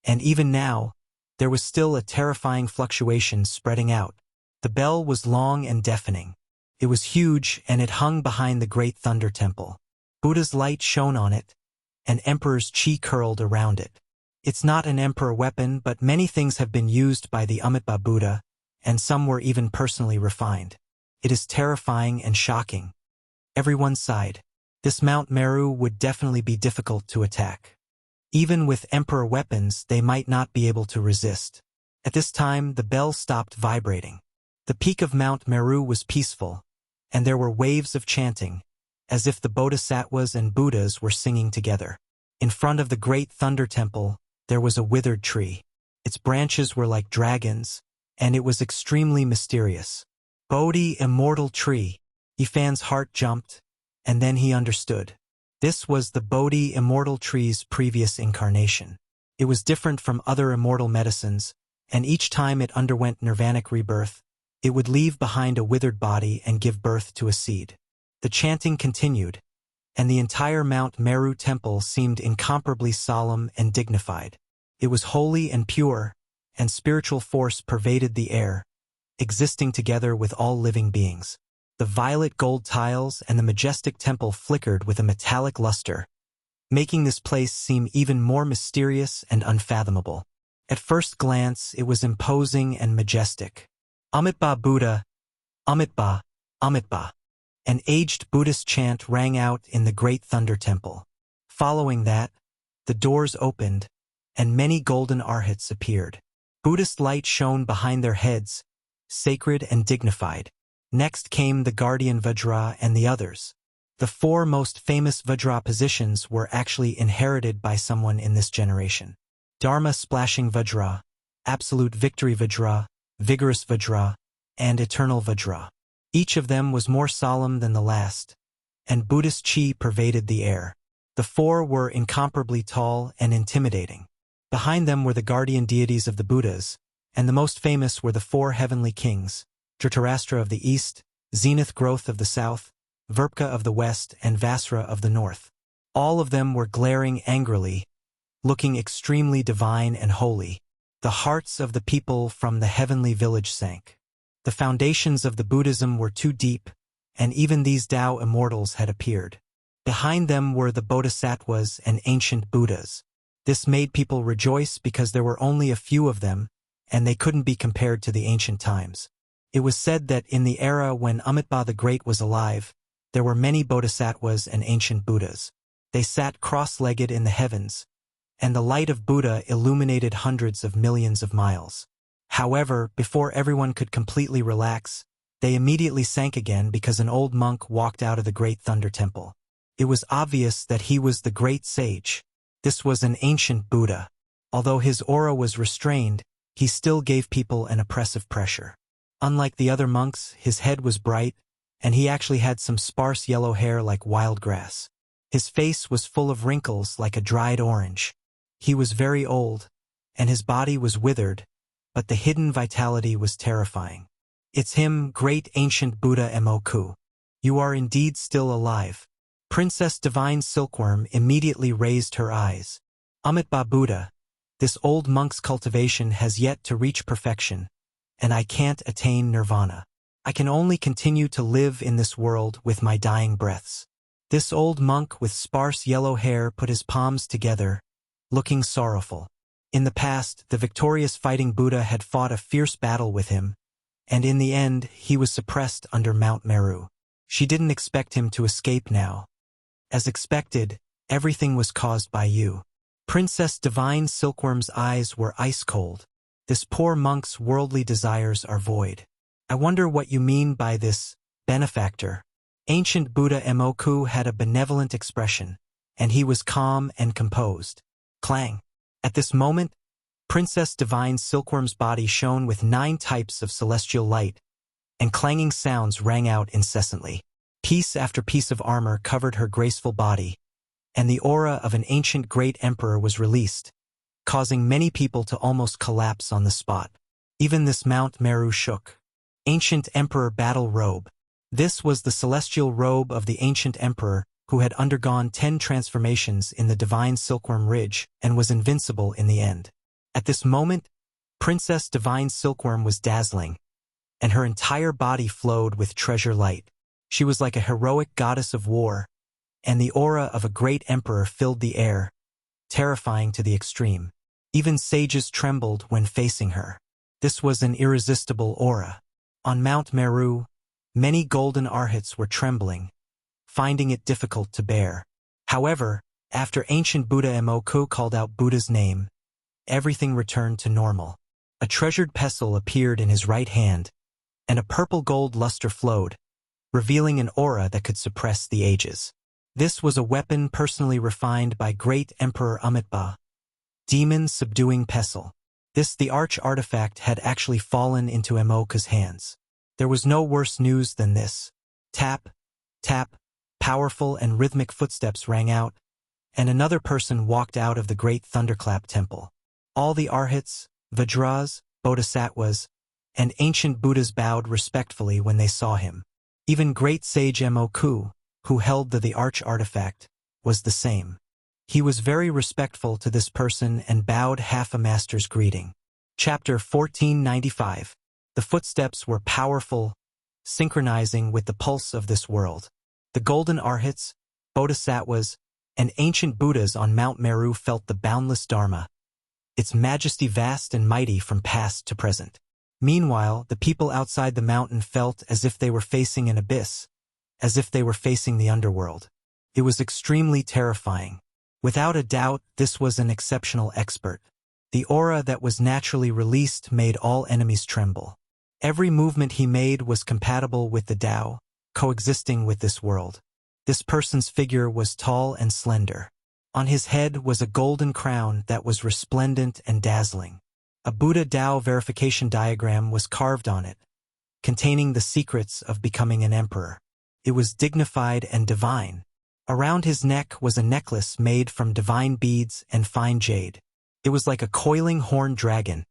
and even now, there was still a terrifying fluctuation spreading out. The bell was long and deafening. It was huge, and it hung behind the Great Thunder Temple. Buddha's light shone on it, and emperor's qi curled around it. It's not an emperor weapon, but many things have been used by the Amitabha Buddha, and some were even personally refined. It is terrifying and shocking. Everyone sighed. This Mount Meru would definitely be difficult to attack. Even with emperor weapons, they might not be able to resist. At this time, the bell stopped vibrating. The peak of Mount Meru was peaceful, and there were waves of chanting, as if the bodhisattvas and Buddhas were singing together. In front of the Great Thunder Temple, there was a withered tree. Its branches were like dragons, and it was extremely mysterious. Bodhi Immortal Tree. Yifan's heart jumped, and then he understood. This was the Bodhi Immortal Tree's previous incarnation. It was different from other immortal medicines, and each time it underwent nirvanic rebirth, it would leave behind a withered body and give birth to a seed. The chanting continued, and the entire Mount Meru temple seemed incomparably solemn and dignified. It was holy and pure, and spiritual force pervaded the air, existing together with all living beings. The violet gold tiles and the majestic temple flickered with a metallic luster, making this place seem even more mysterious and unfathomable. At first glance, it was imposing and majestic. Amitabha Buddha, Amitabha, Amitabha. An aged Buddhist chant rang out in the Great Thunder Temple. Following that, the doors opened, and many golden arhats appeared. Buddhist light shone behind their heads, sacred and dignified. Next came the guardian Vajra and the others. The four most famous Vajra positions were actually inherited by someone in this generation. Dharma Splashing Vajra, Absolute Victory Vajra, Vigorous Vajra, and Eternal Vajra. Each of them was more solemn than the last, and Buddhist chi pervaded the air. The four were incomparably tall and intimidating. Behind them were the guardian deities of the Buddhas, and the most famous were the four heavenly kings, Dhritarashtra of the east, Zenith Growth of the south, Virpka of the west, and Vasra of the north. All of them were glaring angrily, looking extremely divine and holy. The hearts of the people from the heavenly village sank. The foundations of the Buddhism were too deep, and even these Tao immortals had appeared. Behind them were the bodhisattvas and ancient Buddhas. This made people rejoice because there were only a few of them, and they couldn't be compared to the ancient times. It was said that in the era when Amitabha the Great was alive, there were many bodhisattvas and ancient Buddhas. They sat cross-legged in the heavens, and the light of Buddha illuminated hundreds of millions of miles. However, before everyone could completely relax, they immediately sank again because an old monk walked out of the great thunder temple. It was obvious that he was the great sage. This was an ancient Buddha. Although his aura was restrained, he still gave people an oppressive pressure. Unlike the other monks, his head was bright, and he actually had some sparse yellow hair like wild grass. His face was full of wrinkles like a dried orange. He was very old, and his body was withered, but the hidden vitality was terrifying. It's him, great ancient Buddha Moku. You are indeed still alive. Princess Divine Silkworm immediately raised her eyes. Amitabha Buddha, this old monk's cultivation has yet to reach perfection, and I can't attain nirvana. I can only continue to live in this world with my dying breaths. This old monk with sparse yellow hair put his palms together, looking sorrowful. In the past, the victorious fighting Buddha had fought a fierce battle with him, and in the end, he was suppressed under Mount Meru. She didn't expect him to escape now. As expected, everything was caused by you. Princess Divine Silkworm's eyes were ice-cold. This poor monk's worldly desires are void. I wonder what you mean by this, benefactor. Ancient Buddha Moku had a benevolent expression, and he was calm and composed. Clang. At this moment, Princess Divine Silkworm's body shone with 9 types of celestial light, and clanging sounds rang out incessantly. Piece after piece of armor covered her graceful body, and the aura of an ancient great emperor was released, causing many people to almost collapse on the spot. Even this Mount Meru shook. Ancient Emperor Battle Robe. This was the celestial robe of the ancient emperor who had undergone 10 transformations in the Divine Silkworm Ridge and was invincible in the end. At this moment, Princess Divine Silkworm was dazzling, and her entire body flowed with treasure light. She was like a heroic goddess of war, and the aura of a great emperor filled the air, terrifying to the extreme. Even sages trembled when facing her. This was an irresistible aura. On Mount Meru, many golden arhats were trembling, finding it difficult to bear. However, after ancient Buddha Moku called out Buddha's name, everything returned to normal. A treasured pestle appeared in his right hand, and a purple-gold luster flowed, revealing an aura that could suppress the ages. This was a weapon personally refined by great Emperor Amitabha, Demon Subduing Pestle. The arch artifact had actually fallen into Moku's hands. There was no worse news than this. Tap, tap, powerful and rhythmic footsteps rang out, and another person walked out of the great thunderclap temple. All the arhats, vajras, bodhisattvas, and ancient Buddhas bowed respectfully when they saw him. Even great sage Moku, who held the arch artifact, was the same. He was very respectful to this person and bowed half a master's greeting. Chapter 1495. The footsteps were powerful, synchronizing with the pulse of this world. The golden arhats, bodhisattvas, and ancient Buddhas on Mount Meru felt the boundless Dharma, its majesty vast and mighty from past to present. Meanwhile, the people outside the mountain felt as if they were facing an abyss, as if they were facing the underworld. It was extremely terrifying. Without a doubt, this was an exceptional expert. The aura that was naturally released made all enemies tremble. Every movement he made was compatible with the Tao, coexisting with this world. This person's figure was tall and slender. On his head was a golden crown that was resplendent and dazzling. A Buddha Tao verification diagram was carved on it, containing the secrets of becoming an emperor. It was dignified and divine. Around his neck was a necklace made from divine beads and fine jade. It was like a coiling horned dragon,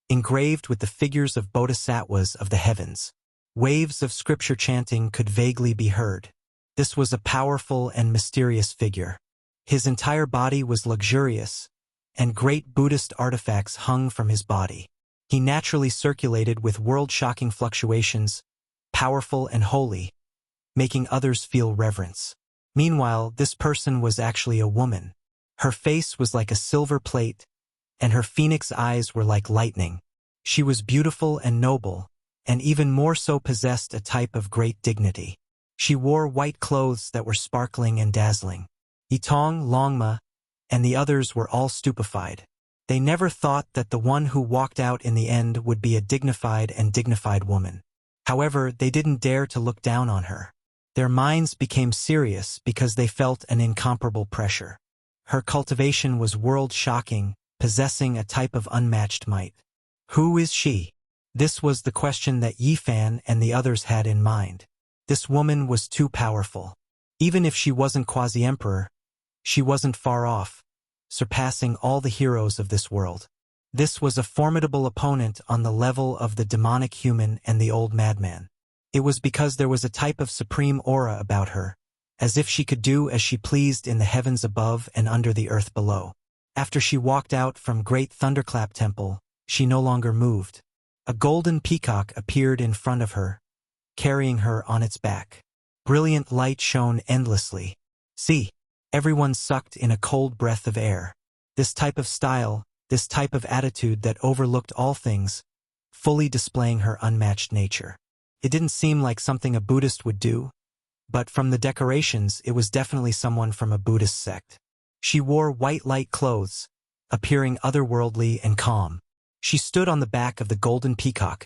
engraved with the figures of bodhisattvas of the heavens. Waves of scripture chanting could vaguely be heard. This was a powerful and mysterious figure. His entire body was luxurious, and great Buddhist artifacts hung from his body. He naturally circulated with world-shocking fluctuations, powerful and holy, making others feel reverence. Meanwhile, this person was actually a woman. Her face was like a silver plate, and her phoenix eyes were like lightning. She was beautiful and noble, and even more so possessed a type of great dignity. She wore white clothes that were sparkling and dazzling. Yitong, Longma, and the others were all stupefied. They never thought that the one who walked out in the end would be a dignified woman. However, they didn't dare to look down on her. Their minds became serious because they felt an incomparable pressure. Her cultivation was world-shocking, possessing a type of unmatched might. Who is she? This was the question that Yifan and the others had in mind. This woman was too powerful. Even if she wasn't quasi-emperor, she wasn't far off, surpassing all the heroes of this world. This was a formidable opponent on the level of the demonic human and the old madman. It was because there was a type of supreme aura about her, as if she could do as she pleased in the heavens above and under the earth below. After she walked out from Great Thunderclap Temple, she no longer moved. A golden peacock appeared in front of her, carrying her on its back. Brilliant light shone endlessly. See, everyone sucked in a cold breath of air. This type of style, this type of attitude that overlooked all things, fully displaying her unmatched nature. It didn't seem like something a Buddhist would do, but from the decorations it was definitely someone from a Buddhist sect. She wore white light clothes, appearing otherworldly and calm. She stood on the back of the golden peacock,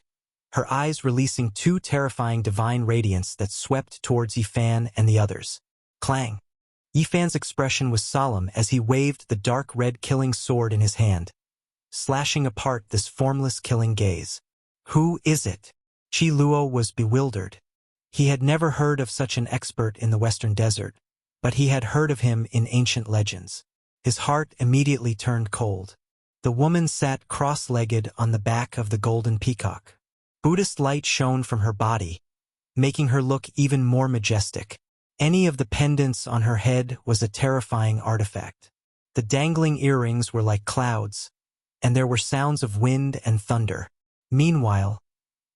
her eyes releasing two terrifying divine radiance that swept towards Yifan and the others. Clang! Yifan's expression was solemn as he waved the dark red killing sword in his hand, slashing apart this formless killing gaze. Who is it? Qi Luo was bewildered. He had never heard of such an expert in the Western Desert, but he had heard of him in ancient legends. His heart immediately turned cold. The woman sat cross-legged on the back of the golden peacock. Buddhist light shone from her body, making her look even more majestic. Any of the pendants on her head was a terrifying artifact. The dangling earrings were like clouds, and there were sounds of wind and thunder. Meanwhile,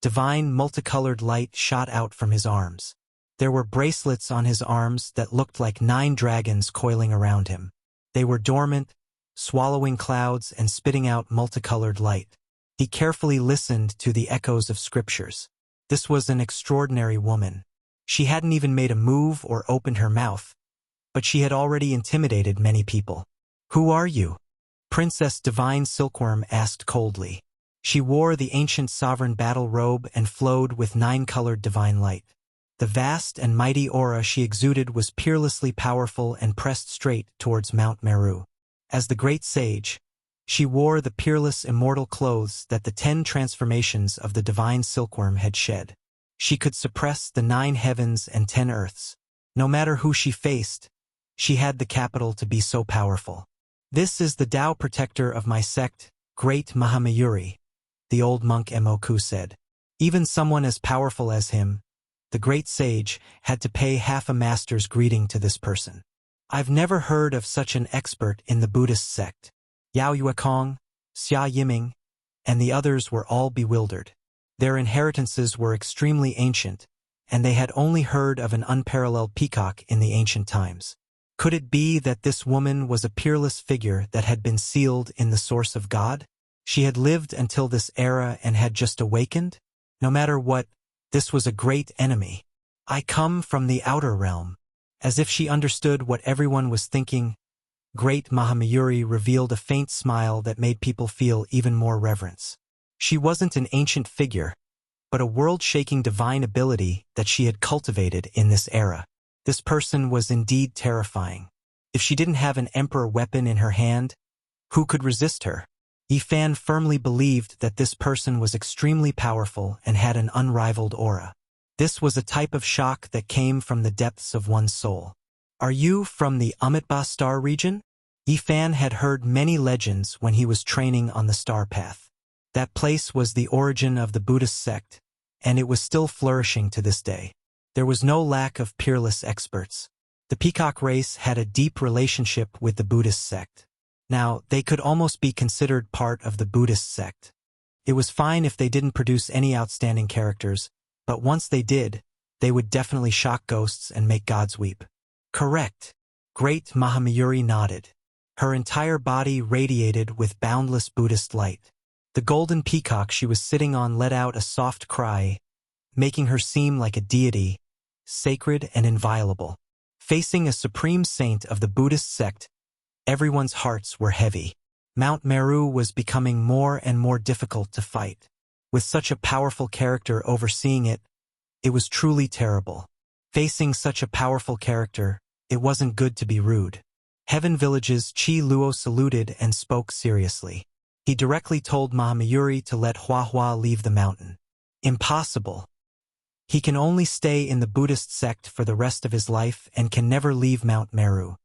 divine multicolored light shot out from his arms. There were bracelets on his arms that looked like 9 dragons coiling around him. They were dormant, swallowing clouds and spitting out multicolored light. He carefully listened to the echoes of scriptures. This was an extraordinary woman. She hadn't even made a move or opened her mouth, but she had already intimidated many people. Who are you? Princess Divine Silkworm asked coldly. She wore the ancient sovereign battle robe and flowed with 9-colored divine light. The vast and mighty aura she exuded was peerlessly powerful and pressed straight towards Mount Meru. As the great sage, she wore the peerless immortal clothes that the 10 transformations of the divine silkworm had shed. She could suppress the 9 heavens and 10 earths. No matter who she faced, she had the capital to be so powerful. This is the Tao protector of my sect, Great Mahamayuri, the old monk Emoku said. Even someone as powerful as him, the great sage, had to pay half a master's greeting to this person. I've never heard of such an expert in the Buddhist sect. Yao Yuekong, Xia Yiming, and the others were all bewildered. Their inheritances were extremely ancient, and they had only heard of an unparalleled peacock in the ancient times. Could it be that this woman was a peerless figure that had been sealed in the source of God? She had lived until this era and had just awakened? No matter what, this was a great enemy. I come from the outer realm. As if she understood what everyone was thinking, Great Mahamayuri revealed a faint smile that made people feel even more reverence. She wasn't an ancient figure, but a world-shaking divine ability that she had cultivated in this era. This person was indeed terrifying. If she didn't have an emperor weapon in her hand, who could resist her? Yifan firmly believed that this person was extremely powerful and had an unrivaled aura. This was a type of shock that came from the depths of one's soul. Are you from the Amitabha star region? Yifan had heard many legends when he was training on the star path. That place was the origin of the Buddhist sect, and it was still flourishing to this day. There was no lack of peerless experts. The peacock race had a deep relationship with the Buddhist sect. Now, they could almost be considered part of the Buddhist sect. It was fine if they didn't produce any outstanding characters, but once they did, they would definitely shock ghosts and make gods weep. Correct. Great Mahamayuri nodded. Her entire body radiated with boundless Buddhist light. The golden peacock she was sitting on let out a soft cry, making her seem like a deity, sacred and inviolable. Facing a supreme saint of the Buddhist sect, everyone's hearts were heavy. Mount Meru was becoming more and more difficult to fight. With such a powerful character overseeing it, it was truly terrible. Facing such a powerful character, it wasn't good to be rude. Heaven Village's Chi Luo saluted and spoke seriously. He directly told Mahamayuri to let Hua Hua leave the mountain. Impossible. He can only stay in the Buddhist sect for the rest of his life and can never leave Mount Meru.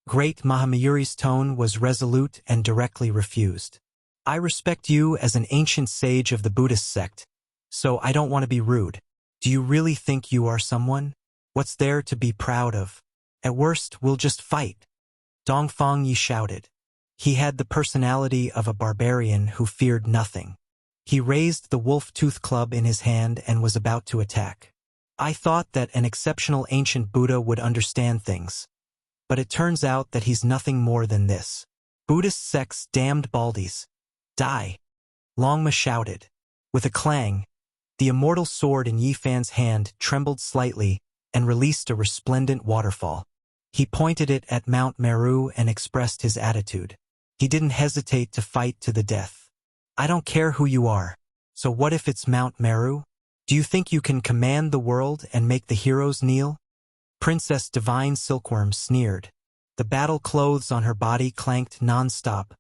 Great Mahamayuri's tone was resolute and directly refused. I respect you as an ancient sage of the Buddhist sect, so I don't want to be rude. Do you really think you are someone? What's there to be proud of? At worst, we'll just fight. Dongfang Yi shouted. He had the personality of a barbarian who feared nothing. He raised the wolf-tooth club in his hand and was about to attack. I thought that an exceptional ancient Buddha would understand things. But it turns out that he's nothing more than this. Buddhist sect's damned baldies. Die! Longma shouted. With a clang, the immortal sword in Yi Fan's hand trembled slightly and released a resplendent waterfall. He pointed it at Mount Meru and expressed his attitude. He didn't hesitate to fight to the death. I don't care who you are. So what if it's Mount Meru? Do you think you can command the world and make the heroes kneel? Princess Divine Silkworm sneered. The battle clothes on her body clanked non-stop,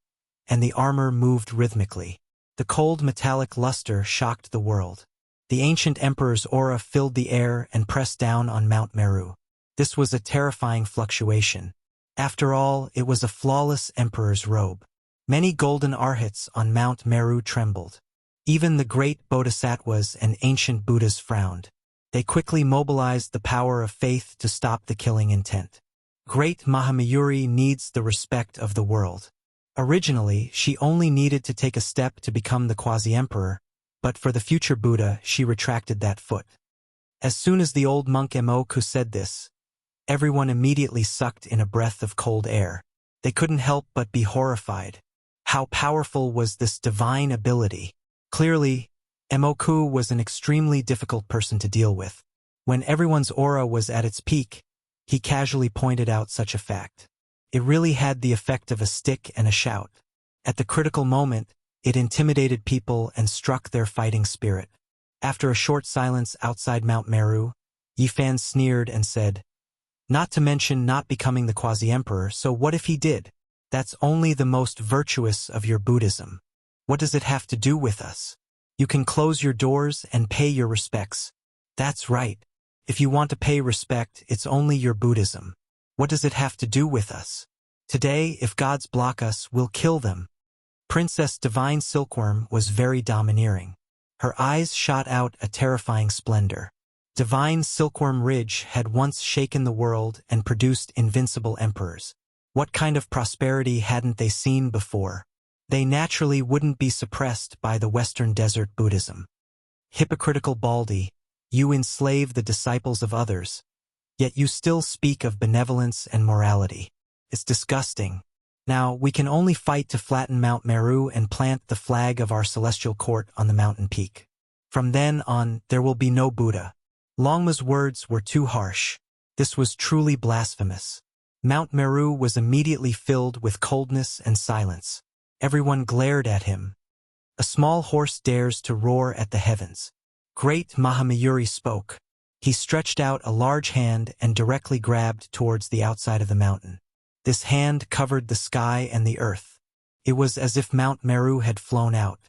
and the armor moved rhythmically. The cold metallic luster shocked the world. The ancient emperor's aura filled the air and pressed down on Mount Meru. This was a terrifying fluctuation. After all, it was a flawless emperor's robe. Many golden arhats on Mount Meru trembled. Even the great bodhisattvas and ancient Buddhas frowned. They quickly mobilized the power of faith to stop the killing intent. Great Mahamayuri needs the respect of the world. Originally, she only needed to take a step to become the quasi-emperor, but for the future Buddha, she retracted that foot. As soon as the old monk Emoku said this, everyone immediately sucked in a breath of cold air. They couldn't help but be horrified. How powerful was this divine ability? Clearly, Emoku was an extremely difficult person to deal with. When everyone's aura was at its peak, he casually pointed out such a fact. It really had the effect of a stick and a shout. At the critical moment, it intimidated people and struck their fighting spirit. After a short silence outside Mount Meru, Yi Fan sneered and said, "Not to mention not becoming the quasi-emperor, so what if he did? That's only the most virtuous of your Buddhism. What does it have to do with us? You can close your doors and pay your respects. That's right. If you want to pay respect, it's only your Buddhism. What does it have to do with us? Today, if gods block us, we'll kill them." Princess Divine Silkworm was very domineering. Her eyes shot out a terrifying splendor. Divine Silkworm Ridge had once shaken the world and produced invincible emperors. What kind of prosperity hadn't they seen before? They naturally wouldn't be suppressed by the Western Desert Buddhism. Hypocritical Baldi, you enslave the disciples of others, yet you still speak of benevolence and morality. It's disgusting. Now, we can only fight to flatten Mount Meru and plant the flag of our celestial court on the mountain peak. From then on, there will be no Buddha. Longma's words were too harsh. This was truly blasphemous. Mount Meru was immediately filled with coldness and silence. Everyone glared at him. A small horse dares to roar at the heavens. Great Mahamayuri spoke. He stretched out a large hand and directly grabbed towards the outside of the mountain. This hand covered the sky and the earth. It was as if Mount Meru had flown out.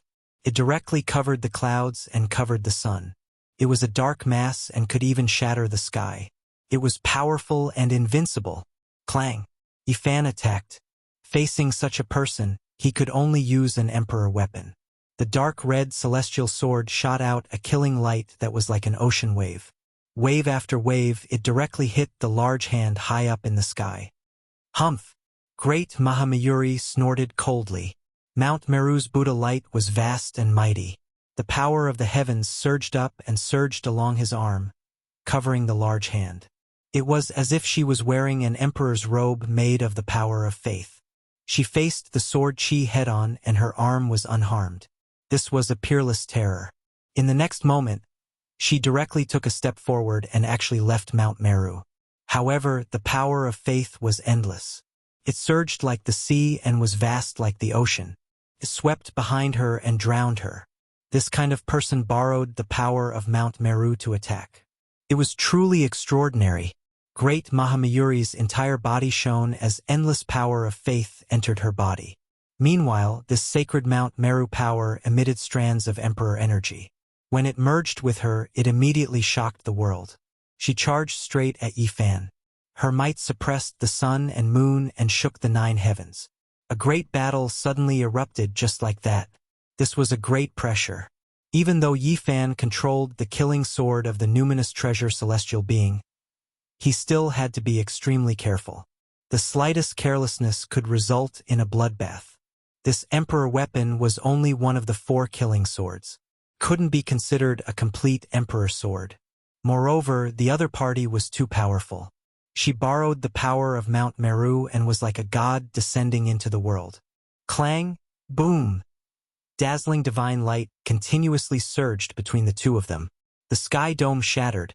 It directly covered the clouds and covered the sun. It was a dark mass and could even shatter the sky. It was powerful and invincible. Clang! Yi Fan attacked. Facing such a person, he could only use an emperor weapon. The dark red celestial sword shot out a killing light that was like an ocean wave. Wave after wave, it directly hit the large hand high up in the sky. Humph! Great Mahamayuri snorted coldly. Mount Meru's Buddha light was vast and mighty. The power of the heavens surged up and surged along his arm, covering the large hand. It was as if she was wearing an emperor's robe made of the power of faith. She faced the sword chi head-on and her arm was unharmed. This was a peerless terror. In the next moment, She directly took a step forward and actually left Mount Meru. However, the power of faith was endless. It surged like the sea and was vast like the ocean. It swept behind her and drowned her. This kind of person borrowed the power of Mount Meru to attack. It was truly extraordinary. Great Mahamayuri's entire body shone as endless power of faith entered her body. Meanwhile, this sacred Mount Meru power emitted strands of Emperor energy. When it merged with her, it immediately shocked the world. She charged straight at Yifan. Her might suppressed the sun and moon and shook the 9 heavens. A great battle suddenly erupted just like that. This was a great pressure. Even though Yifan controlled the killing sword of the numinous treasure celestial being, he still had to be extremely careful. The slightest carelessness could result in a bloodbath. This emperor weapon was only one of the 4 killing swords. Couldn't be considered a complete emperor sword. Moreover, the other party was too powerful. She borrowed the power of Mount Meru and was like a god descending into the world. Clang! Boom! Dazzling divine light continuously surged between the two of them. The sky dome shattered,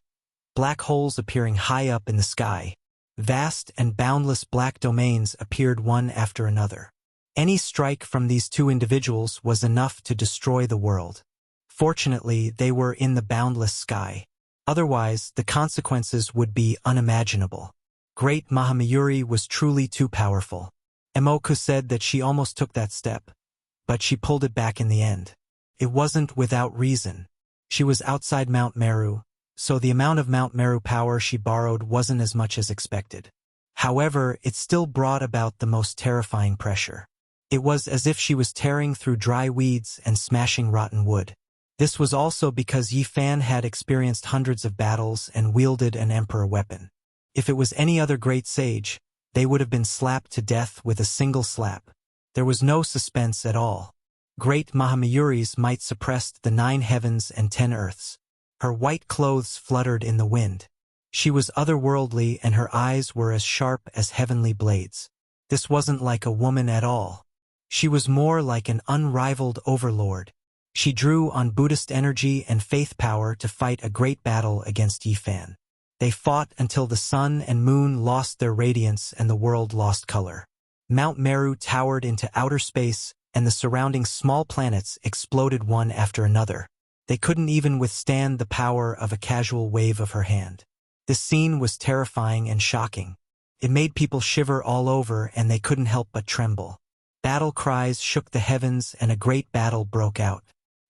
black holes appearing high up in the sky. Vast and boundless black domains appeared one after another. Any strike from these two individuals was enough to destroy the world. Fortunately, they were in the boundless sky. Otherwise, the consequences would be unimaginable. Great Mahamayuri was truly too powerful. Emoku said that she almost took that step, but she pulled it back in the end. It wasn't without reason. She was outside Mount Meru, so the amount of Mount Meru power she borrowed wasn't as much as expected. However, it still brought about the most terrifying pressure. It was as if she was tearing through dry weeds and smashing rotten wood. This was also because Yifan had experienced hundreds of battles and wielded an emperor weapon. If it was any other great sage, they would have been slapped to death with a single slap. There was no suspense at all. Great Mahamayuri's might suppressed the 9 heavens and 10 earths. Her white clothes fluttered in the wind. She was otherworldly and her eyes were as sharp as heavenly blades. This wasn't like a woman at all. She was more like an unrivaled overlord. She drew on Buddhist energy and faith power to fight a great battle against Yifan. They fought until the sun and moon lost their radiance and the world lost color. Mount Meru towered into outer space, and the surrounding small planets exploded one after another. They couldn't even withstand the power of a casual wave of her hand. This scene was terrifying and shocking. It made people shiver all over and they couldn't help but tremble. Battle cries shook the heavens and a great battle broke out.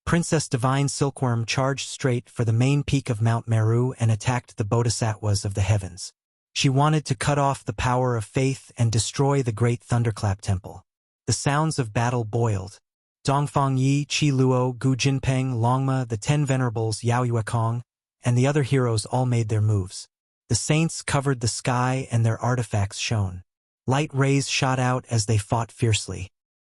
Princess Divine Silkworm charged straight for the main peak of Mount Meru and attacked the bodhisattvas of the heavens. She wanted to cut off the power of faith and destroy the great Thunderclap Temple. The sounds of battle boiled. Dongfang Yi, Qi Luo, Gu Jinpeng, Longma, the 10 venerables, Yao Yuekong, and the other heroes all made their moves. The saints covered the sky and their artifacts shone. Light rays shot out as they fought fiercely.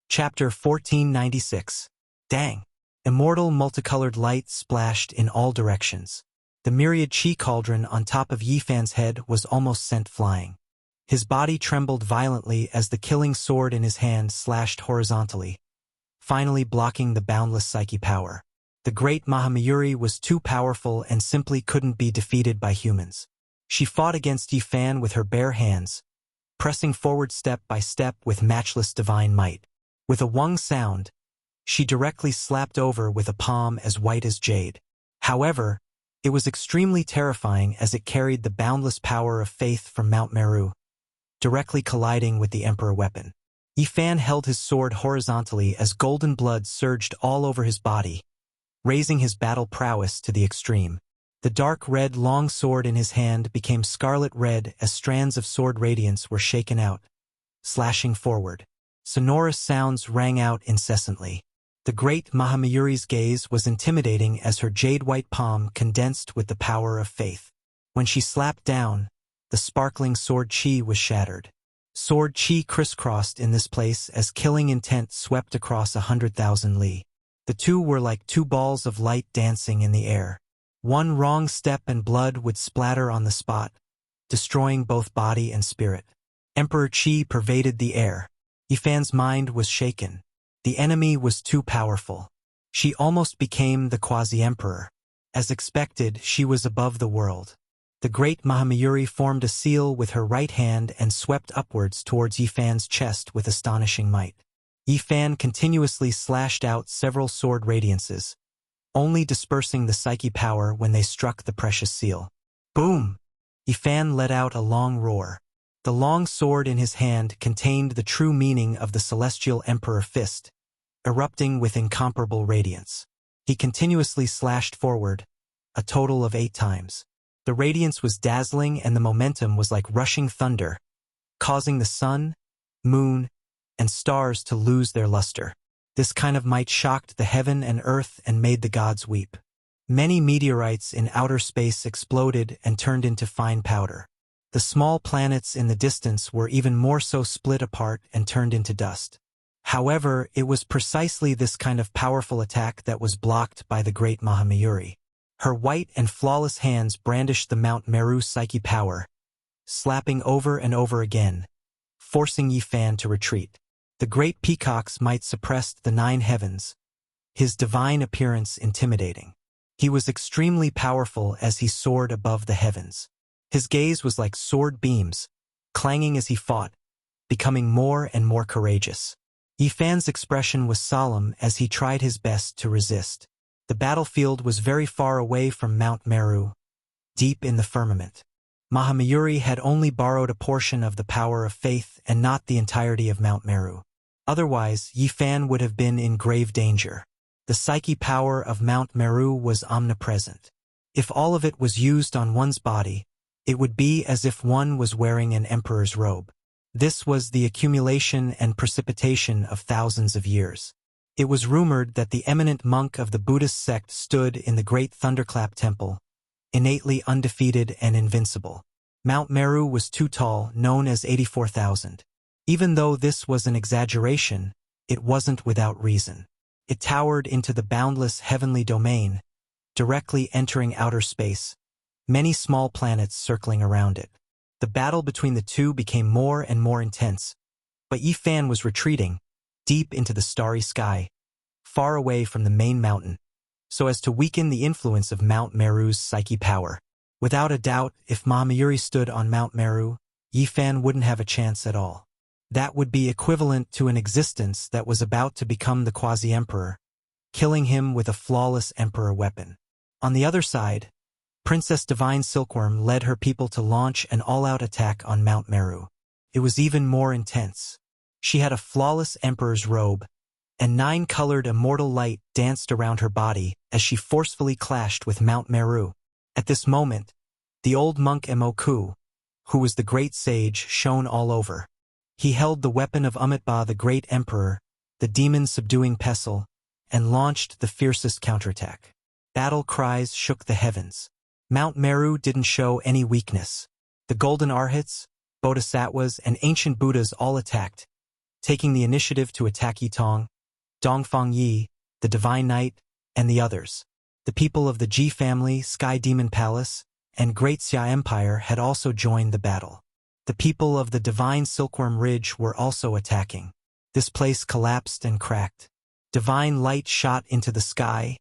Chapter 1496. Dang! Immortal multicolored light splashed in all directions. The myriad chi cauldron on top of Yifan's head was almost sent flying. His body trembled violently as the killing sword in his hand slashed horizontally, finally blocking the boundless psyche power. The great Mahamayuri was too powerful and simply couldn't be defeated by humans. She fought against Yifan with her bare hands, pressing forward step by step with matchless divine might. With a wung sound, she directly slapped over with a palm as white as jade. However, it was extremely terrifying as it carried the boundless power of faith from Mount Meru, directly colliding with the emperor weapon. Yifan held his sword horizontally as golden blood surged all over his body, raising his battle prowess to the extreme. The dark red long sword in his hand became scarlet red as strands of sword radiance were shaken out, slashing forward. Sonorous sounds rang out incessantly. The great Mahamayuri's gaze was intimidating as her jade-white palm condensed with the power of faith. When she slapped down, the sparkling sword chi was shattered. Sword chi crisscrossed in this place as killing intent swept across 100,000 li. The two were like two balls of light dancing in the air. One wrong step and blood would splatter on the spot, destroying both body and spirit. Emperor Qi pervaded the air. Yifan's mind was shaken. The enemy was too powerful. She almost became the quasi-emperor. As expected, she was above the world. The great Mahamayuri formed a seal with her right hand and swept upwards towards Yifan's chest with astonishing might. Yifan continuously slashed out several sword radiances, only dispersing the psyche power when they struck the precious seal. Boom! Yifan let out a long roar. The long sword in his hand contained the true meaning of the celestial emperor fist, erupting with incomparable radiance. He continuously slashed forward, a total of 8 times. The radiance was dazzling and the momentum was like rushing thunder, causing the sun, moon, and stars to lose their luster. This kind of might shocked the heaven and earth and made the gods weep. Many meteorites in outer space exploded and turned into fine powder. The small planets in the distance were even more so split apart and turned into dust. However, it was precisely this kind of powerful attack that was blocked by the great Mahamayuri. Her white and flawless hands brandished the Mount Meru psyche power, slapping over and over again, forcing Yifan to retreat. The great peacock's might suppressed the 9 heavens, his divine appearance intimidating. He was extremely powerful as he soared above the heavens. His gaze was like sword beams, clanging as he fought, becoming more and more courageous. Yifan's expression was solemn as he tried his best to resist. The battlefield was very far away from Mount Meru, deep in the firmament. Mahamayuri had only borrowed a portion of the power of faith and not the entirety of Mount Meru. Otherwise, Yifan would have been in grave danger. The psyche power of Mount Meru was omnipresent. If all of it was used on one's body, it would be as if one was wearing an emperor's robe. This was the accumulation and precipitation of thousands of years. It was rumored that the eminent monk of the Buddhist sect stood in the great Thunderclap Temple, innately undefeated and invincible. Mount Meru was too tall, known as 84,000. Even though this was an exaggeration, it wasn't without reason. It towered into the boundless heavenly domain, directly entering outer space, many small planets circling around it. The battle between the two became more and more intense, but Yifan was retreating, deep into the starry sky, far away from the main mountain, so as to weaken the influence of Mount Meru's psyche power. Without a doubt, if Mahamayuri stood on Mount Meru, Yifan wouldn't have a chance at all. That would be equivalent to an existence that was about to become the quasi-emperor, killing him with a flawless emperor weapon. On the other side, Princess Divine Silkworm led her people to launch an all-out attack on Mount Meru. It was even more intense. She had a flawless emperor's robe, and 9-colored immortal light danced around her body as she forcefully clashed with Mount Meru. At this moment, the old monk Emoku, who was the great sage, shone all over. He held the weapon of Amitabha, the great emperor, the demon-subduing pestle, and launched the fiercest counterattack. Battle cries shook the heavens. Mount Meru didn't show any weakness. The golden arhats, bodhisattvas, and ancient Buddhas all attacked, taking the initiative to attack Yitong, Dongfang Yi, the Divine Knight, and the others. The people of the Ji family, Sky Demon Palace, and Great Xia Empire had also joined the battle. The people of the Divine Silkworm Ridge were also attacking. This place collapsed and cracked. Divine light shot into the sky,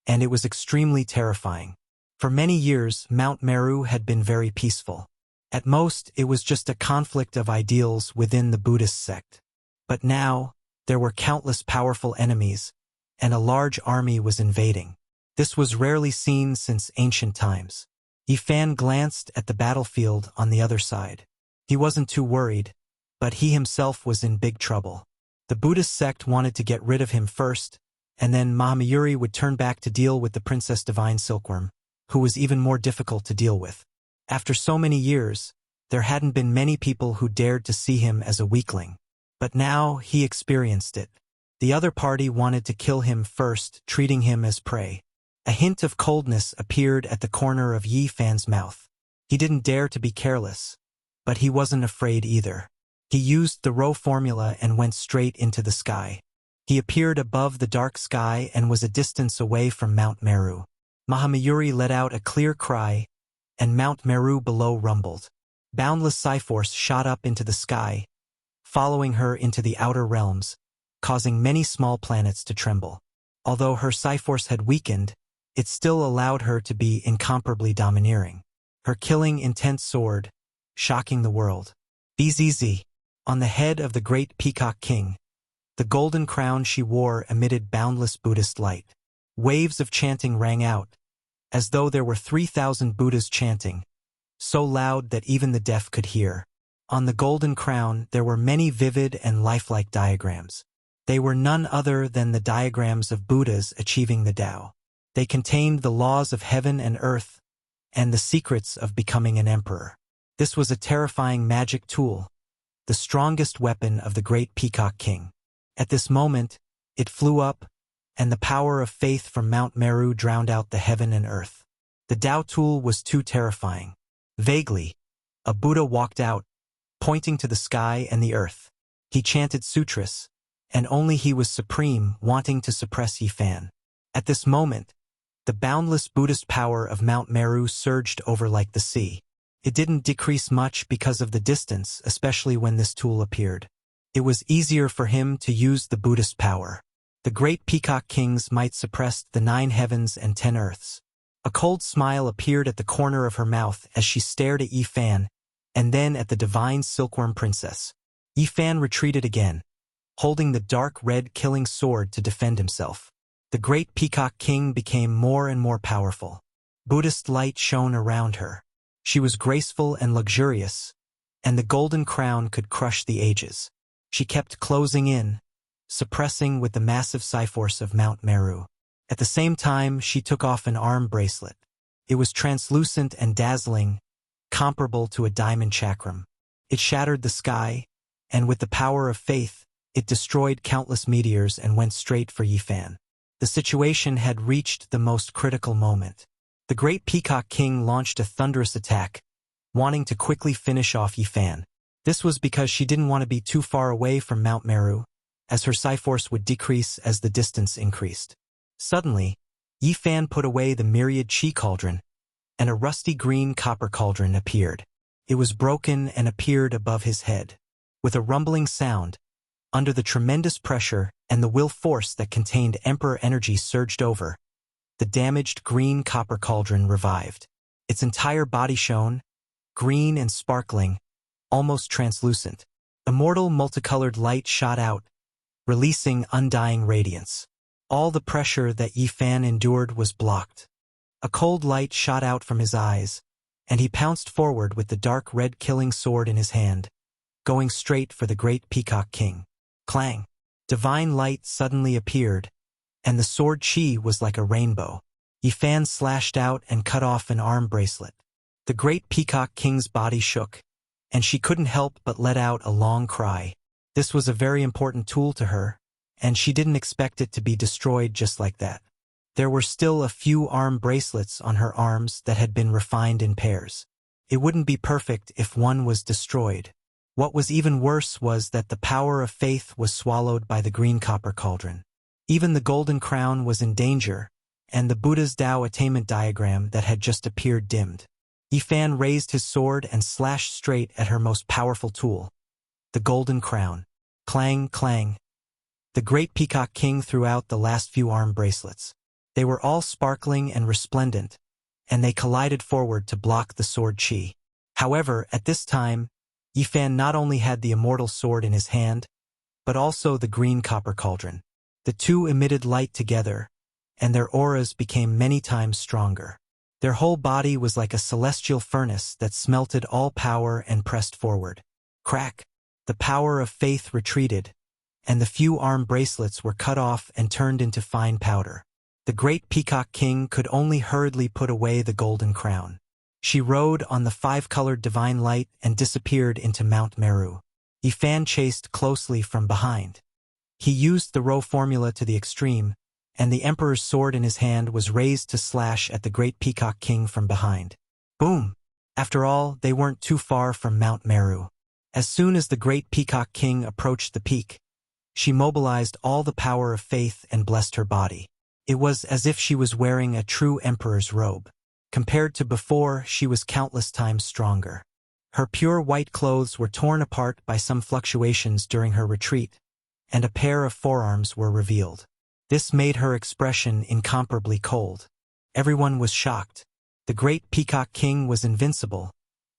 and it was extremely terrifying. For many years, Mount Meru had been very peaceful. At most, it was just a conflict of ideals within the Buddhist sect. But now, there were countless powerful enemies, and a large army was invading. This was rarely seen since ancient times. Yifan glanced at the battlefield on the other side. He wasn't too worried, but he himself was in big trouble. The Buddhist sect wanted to get rid of him first, and then Mahamayuri would turn back to deal with the Princess Divine Silkworm, who was even more difficult to deal with. After so many years, there hadn't been many people who dared to see him as a weakling. But now he experienced it. The other party wanted to kill him first, treating him as prey. A hint of coldness appeared at the corner of Yifan's mouth. He didn't dare to be careless, but he wasn't afraid either. He used the Rho formula and went straight into the sky. He appeared above the dark sky and was a distance away from Mount Meru. Mahamayuri let out a clear cry, and Mount Meru below rumbled. Boundless Psi-Force shot up into the sky, following her into the outer realms, causing many small planets to tremble. Although her Psi-Force had weakened, it still allowed her to be incomparably domineering. Her killing intense sword, shocking the world. Bzz. On the head of the great Peacock King, the golden crown she wore emitted boundless Buddhist light. Waves of chanting rang out, as though there were 3,000 Buddhas chanting, so loud that even the deaf could hear. On the golden crown there were many vivid and lifelike diagrams. They were none other than the diagrams of Buddhas achieving the Tao. They contained the laws of heaven and earth, and the secrets of becoming an emperor. This was a terrifying magic tool, the strongest weapon of the great Peacock King. At this moment, it flew up, and the power of faith from Mount Meru drowned out the heaven and earth. The Tao tool was too terrifying. Vaguely, a Buddha walked out, pointing to the sky and the earth. He chanted sutras, and only he was supreme, wanting to suppress Yifan. At this moment, the boundless Buddhist power of Mount Meru surged over like the sea. It didn't decrease much because of the distance, especially when this tool appeared. It was easier for him to use the Buddhist power. The great Peacock Kings might suppress the 9 heavens and 10 earths. A cold smile appeared at the corner of her mouth as she stared at Yifan, and then at the divine silkworm princess. Yifan retreated again, holding the dark red killing sword to defend himself. The great Peacock King became more and more powerful. Buddhist light shone around her. She was graceful and luxurious, and the golden crown could crush the ages. She kept closing in, suppressing with the massive psi-force of Mount Meru. At the same time, she took off an arm bracelet. It was translucent and dazzling, comparable to a diamond chakram. It shattered the sky, and with the power of faith, it destroyed countless meteors and went straight for Yifan. The situation had reached the most critical moment. The great Peacock King launched a thunderous attack, wanting to quickly finish off Yifan. This was because she didn't want to be too far away from Mount Meru, as her psi-force would decrease as the distance increased. Suddenly, Yifan put away the myriad chi cauldron, and a rusty green copper cauldron appeared. It was broken and appeared above his head. With a rumbling sound, under the tremendous pressure and the will force that contained emperor energy surged over, the damaged green copper cauldron revived. Its entire body shone, green and sparkling, almost translucent. Immortal multicolored light shot out, releasing undying radiance. All the pressure that Yifan endured was blocked. A cold light shot out from his eyes, and he pounced forward with the dark red killing sword in his hand, going straight for the great Peacock King. Clang! Divine light suddenly appeared, and the sword chi was like a rainbow. Yifan slashed out and cut off an arm bracelet. The great Peacock King's body shook, and she couldn't help but let out a long cry. This was a very important tool to her, and she didn't expect it to be destroyed just like that. There were still a few arm bracelets on her arms that had been refined in pairs. It wouldn't be perfect if one was destroyed. What was even worse was that the power of faith was swallowed by the green copper cauldron. Even the golden crown was in danger, and the Buddha's Tao attainment diagram that had just appeared dimmed. Yifan raised his sword and slashed straight at her most powerful tool, the golden crown. Clang, clang. The great Peacock King threw out the last few arm bracelets. They were all sparkling and resplendent, and they collided forward to block the sword chi. However, at this time, Yifan not only had the immortal sword in his hand, but also the green copper cauldron. The two emitted light together, and their auras became many times stronger. Their whole body was like a celestial furnace that smelted all power and pressed forward. Crack! The power of faith retreated, and the few arm bracelets were cut off and turned into fine powder. The great Peacock King could only hurriedly put away the golden crown. She rode on the 5-colored divine light and disappeared into Mount Meru. Yifan chased closely from behind. He used the row formula to the extreme, and the emperor's sword in his hand was raised to slash at the great Peacock King from behind. Boom! After all, they weren't too far from Mount Meru. As soon as the great Peacock King approached the peak, she mobilized all the power of faith and blessed her body. It was as if she was wearing a true emperor's robe. Compared to before, she was countless times stronger. Her pure white clothes were torn apart by some fluctuations during her retreat, and a pair of forearms were revealed. This made her expression incomparably cold. Everyone was shocked. The great Peacock King was invincible,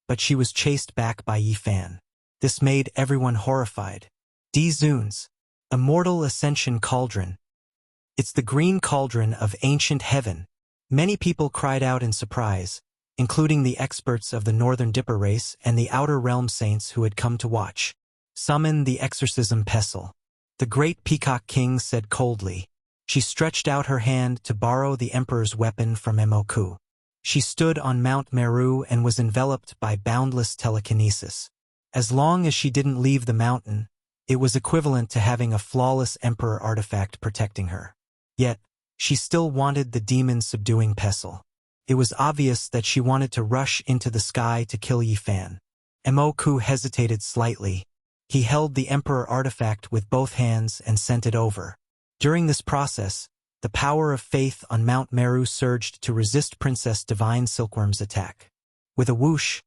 but she was chased back by Yi Fan. This made everyone horrified. D. Zun's Immortal Ascension Cauldron. It's the green cauldron of ancient heaven. Many people cried out in surprise, including the experts of the Northern Dipper race and the Outer Realm saints who had come to watch. Summon the exorcism pestle. The great Peacock King said coldly. She stretched out her hand to borrow the Emperor's weapon from Emoku. She stood on Mount Meru and was enveloped by boundless telekinesis. As long as she didn't leave the mountain, it was equivalent to having a flawless Emperor artifact protecting her. Yet, she still wanted the demon-subduing pestle. It was obvious that she wanted to rush into the sky to kill Yi Fan. Emoku hesitated slightly. He held the Emperor artifact with both hands and sent it over. During this process, the power of faith on Mount Meru surged to resist Princess Divine Silkworm's attack. With a whoosh,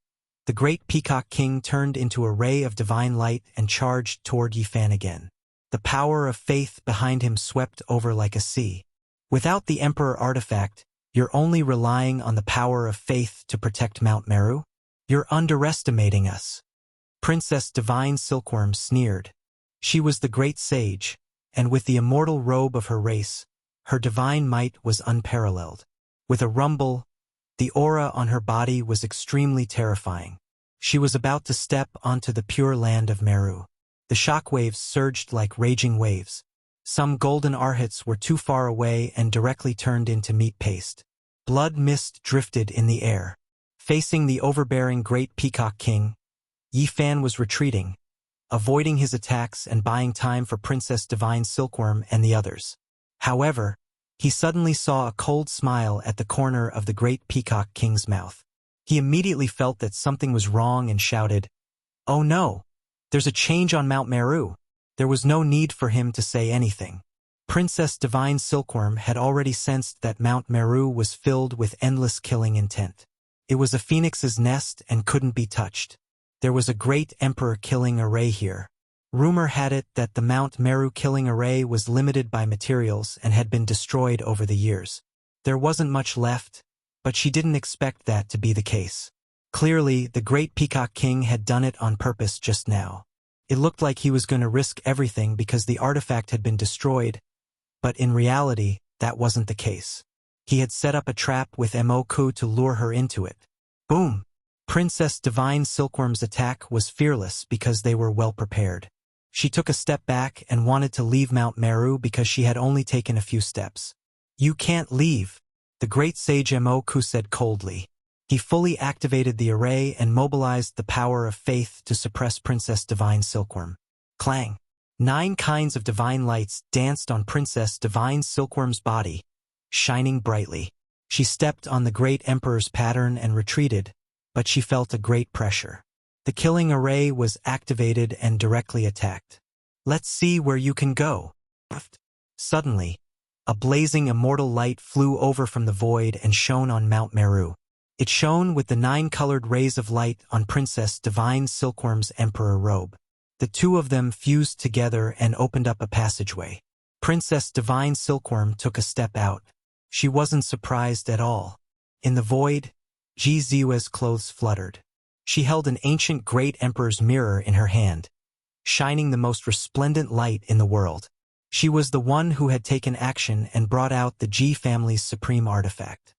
the great Peacock King turned into a ray of divine light and charged toward Yi Fan again. The power of faith behind him swept over like a sea. Without the Emperor artifact, you're only relying on the power of faith to protect Mount Meru? You're underestimating us. Princess Divine Silkworm sneered. She was the great sage, and with the immortal robe of her race, her divine might was unparalleled. With a rumble, the aura on her body was extremely terrifying. She was about to step onto the pure land of Meru. The shockwaves surged like raging waves. Some golden arhats were too far away and directly turned into meat paste. Blood mist drifted in the air. Facing the overbearing great Peacock King, Yi Fan was retreating, avoiding his attacks and buying time for Princess Divine Silkworm and the others. However, he suddenly saw a cold smile at the corner of the great Peacock King's mouth. He immediately felt that something was wrong and shouted, "Oh no! There's a change on Mount Meru." There was no need for him to say anything. Princess Divine Silkworm had already sensed that Mount Meru was filled with endless killing intent. It was a phoenix's nest and couldn't be touched. There was a great Emperor killing array here. Rumor had it that the Mount Meru killing array was limited by materials and had been destroyed over the years. There wasn't much left, but she didn't expect that to be the case. Clearly, the great Peacock King had done it on purpose just now. It looked like he was going to risk everything because the artifact had been destroyed, but in reality, that wasn't the case. He had set up a trap with Emoku to lure her into it. Boom! Princess Divine Silkworm's attack was fearless because they were well prepared. She took a step back and wanted to leave Mount Meru because she had only taken a few steps. "You can't leave," the great sage Emoku said coldly. He fully activated the array and mobilized the power of faith to suppress Princess Divine Silkworm. Clang! 9 kinds of divine lights danced on Princess Divine Silkworm's body, shining brightly. She stepped on the great Emperor's pattern and retreated, but she felt a great pressure. The killing array was activated and directly attacked. "Let's see where you can go." Suddenly, a blazing immortal light flew over from the void and shone on Mount Meru. It shone with the 9-colored rays of light on Princess Divine Silkworm's Emperor robe. The two of them fused together and opened up a passageway. Princess Divine Silkworm took a step out. She wasn't surprised at all. In the void, Ji Ziwe's clothes fluttered. She held an ancient great emperor's mirror in her hand, shining the most resplendent light in the world. She was the one who had taken action and brought out the Ji family's supreme artifact.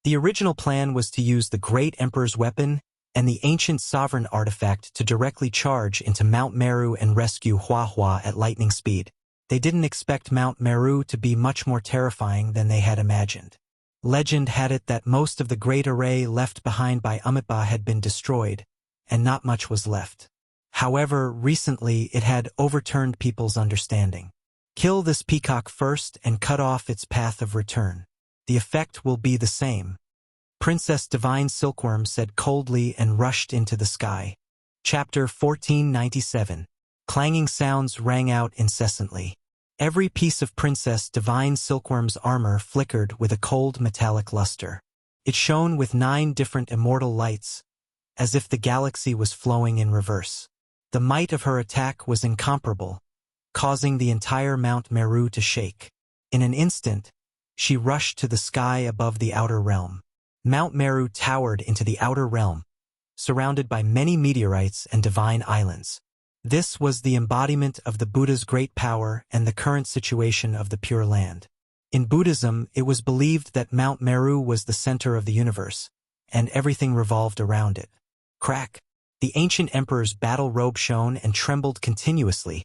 The original plan was to use the great emperor's weapon and the ancient sovereign artifact to directly charge into Mount Meru and rescue Hua Hua at lightning speed. They didn't expect Mount Meru to be much more terrifying than they had imagined. Legend had it that most of the great array left behind by Amitabha had been destroyed, and not much was left. However, recently it had overturned people's understanding. Kill this peacock first and cut off its path of return. The effect will be the same. Princess Divine Silkworm said coldly and rushed into the sky. Chapter 1497. Clanging sounds rang out incessantly. Every piece of Princess Divine Silkworm's armor flickered with a cold metallic luster. It shone with 9 different immortal lights, as if the galaxy was flowing in reverse. The might of her attack was incomparable, causing the entire Mount Meru to shake. In an instant, She rushed to the sky above the outer realm. Mount Meru towered into the outer realm, surrounded by many meteorites and divine islands. This was the embodiment of the Buddha's great power and the current situation of the Pure Land. In Buddhism, it was believed that Mount Meru was the center of the universe, and everything revolved around it. Crack! The ancient emperor's battle robe shone and trembled continuously,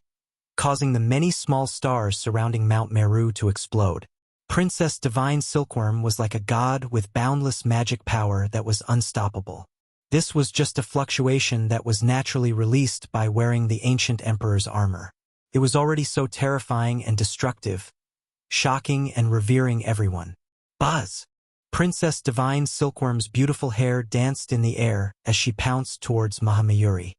causing the many small stars surrounding Mount Meru to explode. Princess Divine Silkworm was like a god with boundless magic power that was unstoppable. This was just a fluctuation that was naturally released by wearing the ancient emperor's armor. It was already so terrifying and destructive, shocking and revering everyone. Buzz! Princess Divine Silkworm's beautiful hair danced in the air as she pounced towards Mahamayuri.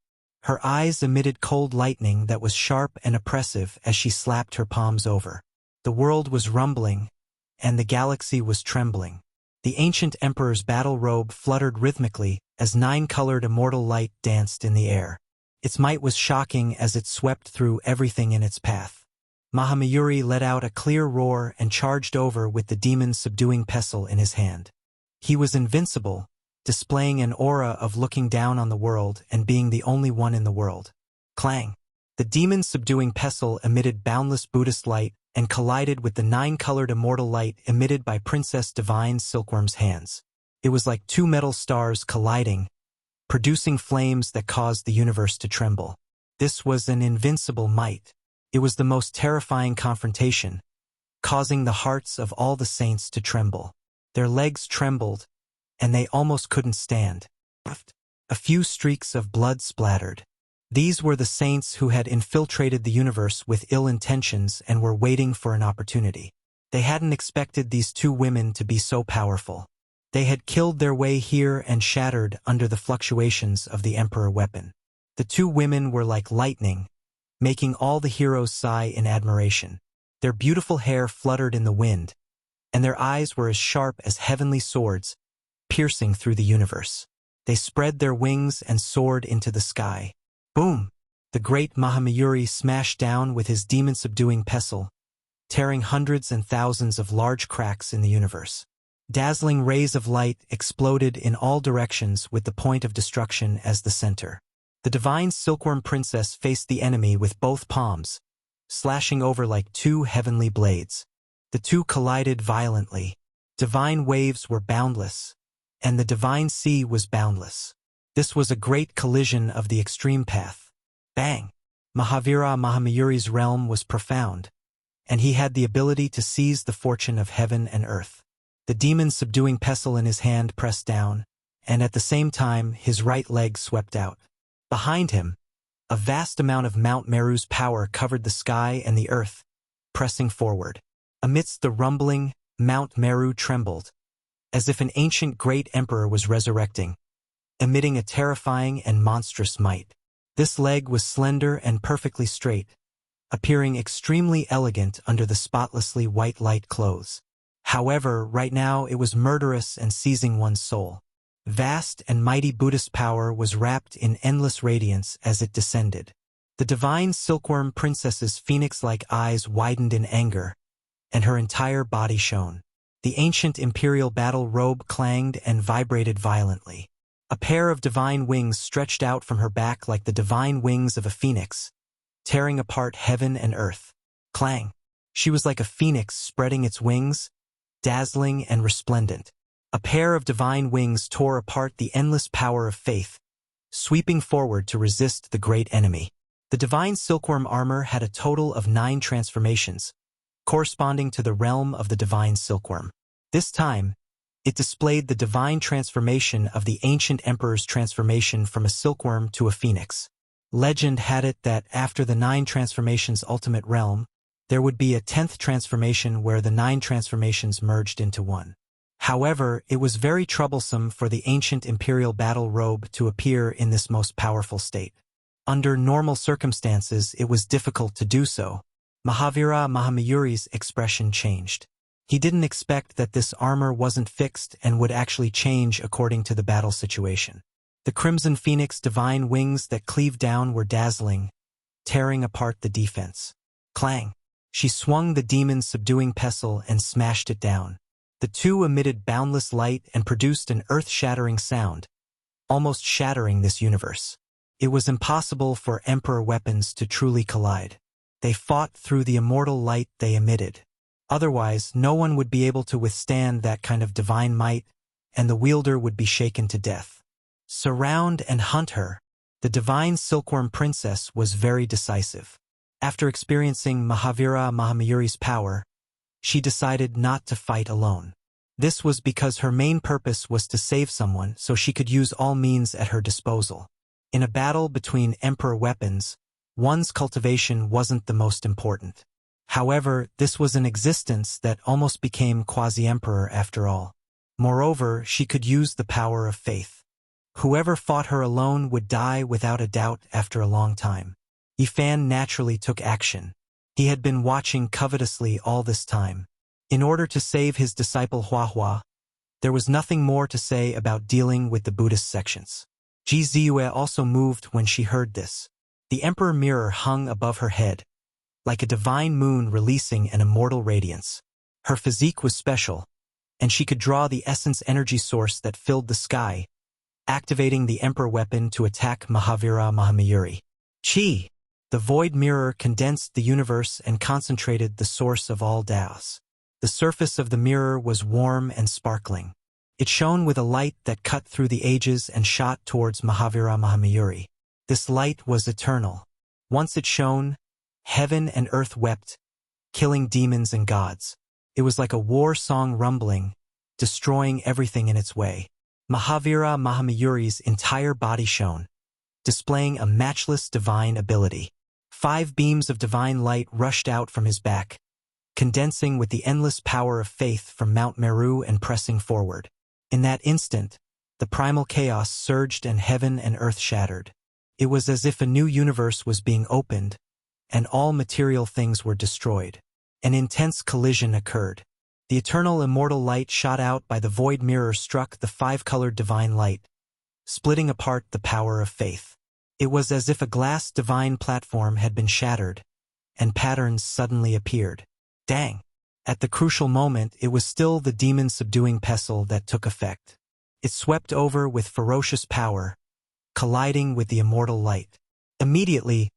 Her eyes emitted cold lightning that was sharp and oppressive as she slapped her palms over. The world was rumbling, and the galaxy was trembling. The ancient emperor's battle robe fluttered rhythmically as 9-colored immortal light danced in the air. Its might was shocking as it swept through everything in its path. Mahamayuri let out a clear roar and charged over with the demon's subduing pestle in his hand. He was invincible, displaying an aura of looking down on the world and being the only one in the world. Clang! The demon's subduing pestle emitted boundless Buddhist light and collided with the 9-colored immortal light emitted by Princess Divine Silkworm's hands. It was like two metal stars colliding, producing flames that caused the universe to tremble. This was an invincible might. It was the most terrifying confrontation, causing the hearts of all the saints to tremble. Their legs trembled, and they almost couldn't stand. A few streaks of blood splattered. These were the saints who had infiltrated the universe with ill intentions and were waiting for an opportunity. They hadn't expected these two women to be so powerful. They had killed their way here and shattered under the fluctuations of the Emperor weapon. The two women were like lightning, making all the heroes sigh in admiration. Their beautiful hair fluttered in the wind, and their eyes were as sharp as heavenly swords, piercing through the universe. They spread their wings and soared into the sky. Boom! The great Mahamayuri smashed down with his demon-subduing pestle, tearing hundreds and thousands of large cracks in the universe. Dazzling rays of light exploded in all directions with the point of destruction as the center. The divine Silkworm Princess faced the enemy with both palms, slashing over like two heavenly blades. The two collided violently. Divine waves were boundless, and the divine sea was boundless. This was a great collision of the extreme path. Bang! Mahavira Mahamayuri's realm was profound, and he had the ability to seize the fortune of heaven and earth. The demon's subduing pestle in his hand pressed down, and at the same time his right leg swept out. Behind him, a vast amount of Mount Meru's power covered the sky and the earth, pressing forward. Amidst the rumbling, Mount Meru trembled, as if an ancient great emperor was resurrecting, emitting a terrifying and monstrous might. This leg was slender and perfectly straight, appearing extremely elegant under the spotlessly white light clothes. However, right now it was murderous and seizing one's soul. Vast and mighty Buddhist power was wrapped in endless radiance as it descended. The divine Silkworm Princess's phoenix-like eyes widened in anger, and her entire body shone. The ancient imperial battle robe clanged and vibrated violently. A pair of divine wings stretched out from her back like the divine wings of a phoenix, tearing apart heaven and earth. Clang! She was like a phoenix spreading its wings, dazzling and resplendent. A pair of divine wings tore apart the endless power of faith, sweeping forward to resist the great enemy. The divine silkworm armor had a total of 9 transformations, corresponding to the realm of the divine silkworm. This time, it displayed the divine transformation of the ancient emperor's transformation from a silkworm to a phoenix. Legend had it that after the 9 transformations' ultimate realm, there would be a 10th transformation where the 9 transformations merged into one. However, it was very troublesome for the ancient imperial battle robe to appear in this most powerful state. Under normal circumstances, it was difficult to do so. Mahavira Mahamayuri's expression changed. He didn't expect that this armor wasn't fixed and would actually change according to the battle situation. The Crimson Phoenix divine wings that cleaved down were dazzling, tearing apart the defense. Clang! She swung the demon's subduing pestle and smashed it down. The two emitted boundless light and produced an earth-shattering sound, almost shattering this universe. It was impossible for Emperor weapons to truly collide. They fought through the immortal light they emitted. Otherwise, no one would be able to withstand that kind of divine might, and the wielder would be shaken to death. Surround and hunt her. The divine silkworm princess was very decisive. After experiencing Mahavira Mahamayuri's power, she decided not to fight alone. This was because her main purpose was to save someone, so she could use all means at her disposal. In a battle between Emperor weapons, one's cultivation wasn't the most important. However, this was an existence that almost became quasi-emperor after all. Moreover, she could use the power of faith. Whoever fought her alone would die without a doubt after a long time. Yifan naturally took action. He had been watching covetously all this time. In order to save his disciple Huahua, there was nothing more to say about dealing with the Buddhist sections. Ji Ziyue also moved when she heard this. The Emperor mirror hung above her head, like a divine moon releasing an immortal radiance. Her physique was special, and she could draw the essence energy source that filled the sky, activating the Emperor weapon to attack Mahavira Mahamayuri. Chi! The void mirror condensed the universe and concentrated the source of all Taos. The surface of the mirror was warm and sparkling. It shone with a light that cut through the ages and shot towards Mahavira Mahamayuri. This light was eternal. Once it shone, heaven and earth wept, killing demons and gods. It was like a war song rumbling, destroying everything in its way. Mahavira Mahamayuri's entire body shone, displaying a matchless divine ability. 5 beams of divine light rushed out from his back, condensing with the endless power of faith from Mount Meru and pressing forward. In that instant, the primal chaos surged and heaven and earth shattered. It was as if a new universe was being opened, and all material things were destroyed. An intense collision occurred. The eternal immortal light shot out by the void mirror struck the 5-colored divine light, splitting apart the power of faith. It was as if a glass divine platform had been shattered, and patterns suddenly appeared. Dang! At the crucial moment, it was still the demon-subduing pestle that took effect. It swept over with ferocious power, colliding with the immortal light. Immediately,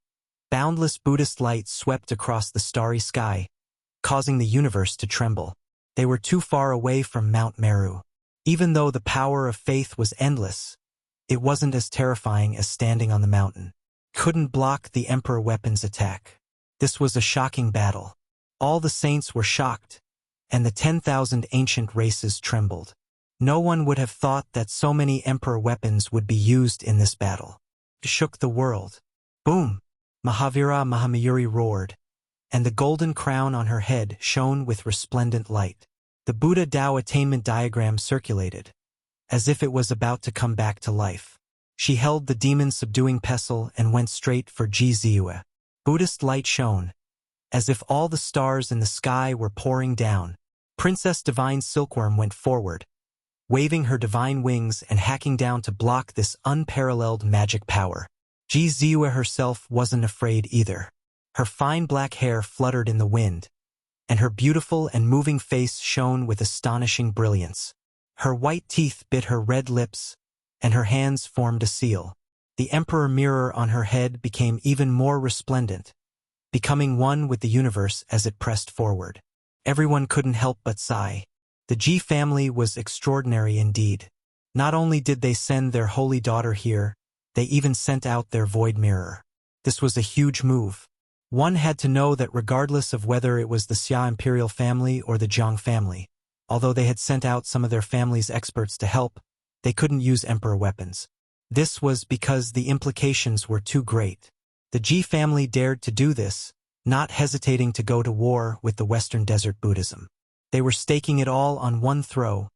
boundless Buddhist light swept across the starry sky, causing the universe to tremble. They were too far away from Mount Meru. Even though the power of faith was endless, it wasn't as terrifying as standing on the mountain. Couldn't block the Emperor weapon's attack. This was a shocking battle. All the saints were shocked, and the 10,000 ancient races trembled. No one would have thought that so many Emperor weapons would be used in this battle. It shook the world. Boom! Mahavira Mahamayuri roared, and the golden crown on her head shone with resplendent light. The Buddha Tao attainment diagram circulated, as if it was about to come back to life. She held the demon-subduing pestle and went straight for Ji Ziyue. Buddhist light shone, as if all the stars in the sky were pouring down. Princess Divine Silkworm went forward, waving her divine wings and hacking down to block this unparalleled magic power. Ji Ziyue herself wasn't afraid either. Her fine black hair fluttered in the wind, and her beautiful and moving face shone with astonishing brilliance. Her white teeth bit her red lips, and her hands formed a seal. The Emperor mirror on her head became even more resplendent, becoming one with the universe as it pressed forward. Everyone couldn't help but sigh. The Ji family was extraordinary indeed. Not only did they send their holy daughter here, they even sent out their void mirror. This was a huge move. One had to know that regardless of whether it was the Xia imperial family or the Jiang family, although they had sent out some of their family's experts to help, they couldn't use Emperor weapons. This was because the implications were too great. The Ji family dared to do this, not hesitating to go to war with the Western Desert Buddhism. They were staking it all on one throw,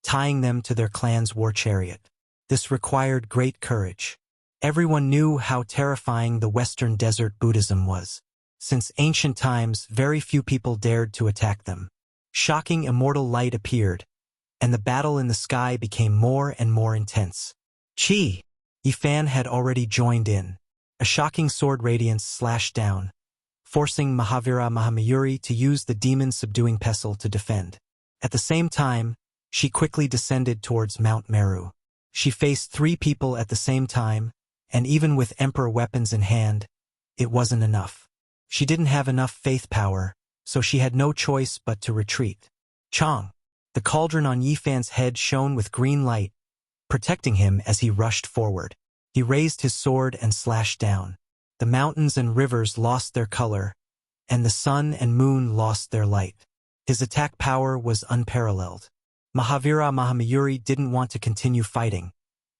tying them to their clan's war chariot. This required great courage. Everyone knew how terrifying the Western Desert Buddhism was. Since ancient times, very few people dared to attack them. Shocking immortal light appeared, and the battle in the sky became more and more intense. Chi! Yifan had already joined in. A shocking sword radiance slashed down, forcing Mahavira Mahamayuri to use the demon-subduing pestle to defend. At the same time, she quickly descended towards Mount Meru. She faced 3 people at the same time, and even with Emperor weapons in hand, it wasn't enough. She didn't have enough faith power, so she had no choice but to retreat. Chong! The cauldron on Yifan's head shone with green light, protecting him as he rushed forward. He raised his sword and slashed down. The mountains and rivers lost their color, and the sun and moon lost their light. His attack power was unparalleled. Mahavira Mahamayuri didn't want to continue fighting,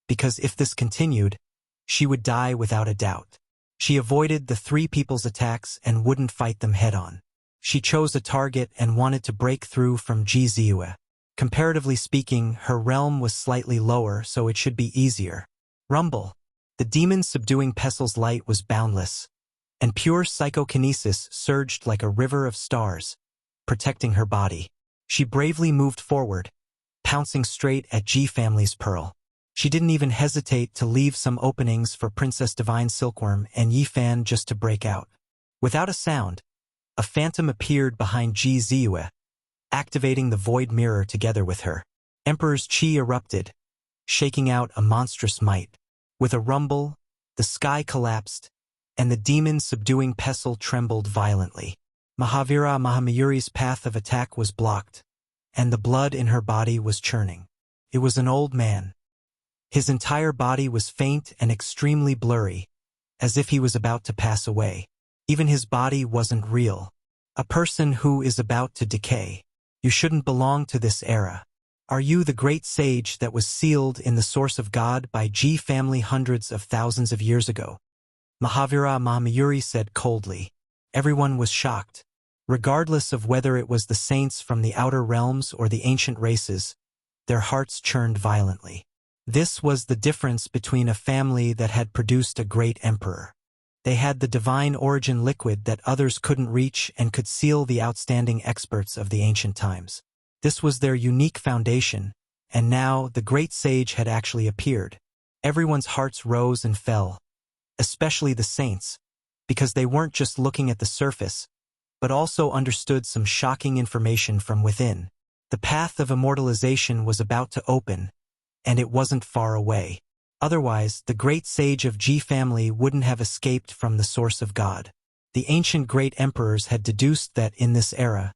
because if this continued, she would die without a doubt. She avoided the 3 people's attacks and wouldn't fight them head-on. She chose a target and wanted to break through from Jiziue. Comparatively speaking, her realm was slightly lower, so it should be easier. Rumble. The demon-subduing pestle's light was boundless, and pure psychokinesis surged like a river of stars, protecting her body. She bravely moved forward, pouncing straight at Ji family's pearl. She didn't even hesitate to leave some openings for Princess Divine Silkworm and Yifan just to break out. Without a sound, a phantom appeared behind Ji Ziue, activating the void mirror together with her. Emperor's chi erupted, shaking out a monstrous might. With a rumble, the sky collapsed, and the demon-subduing pestle trembled violently. Mahavira Mahamayuri's path of attack was blocked, and the blood in her body was churning. It was an old man. His entire body was faint and extremely blurry, as if he was about to pass away. Even his body wasn't real. A person who is about to decay. You shouldn't belong to this era. Are you the great sage that was sealed in the source of God by Ji family hundreds of thousands of years ago? Mahavira Mahamayuri said coldly. Everyone was shocked. Regardless of whether it was the saints from the outer realms or the ancient races, their hearts churned violently. This was the difference between a family that had produced a great emperor. They had the divine origin liquid that others couldn't reach and could seal the outstanding experts of the ancient times. This was their unique foundation, and now the great sage had actually appeared. Everyone's hearts rose and fell, especially the saints, because they weren't just looking at the surface, but also understood some shocking information from within. The path of immortalization was about to open, and it wasn't far away. Otherwise, the great sage of Ji family wouldn't have escaped from the source of God. The ancient great emperors had deduced that in this era,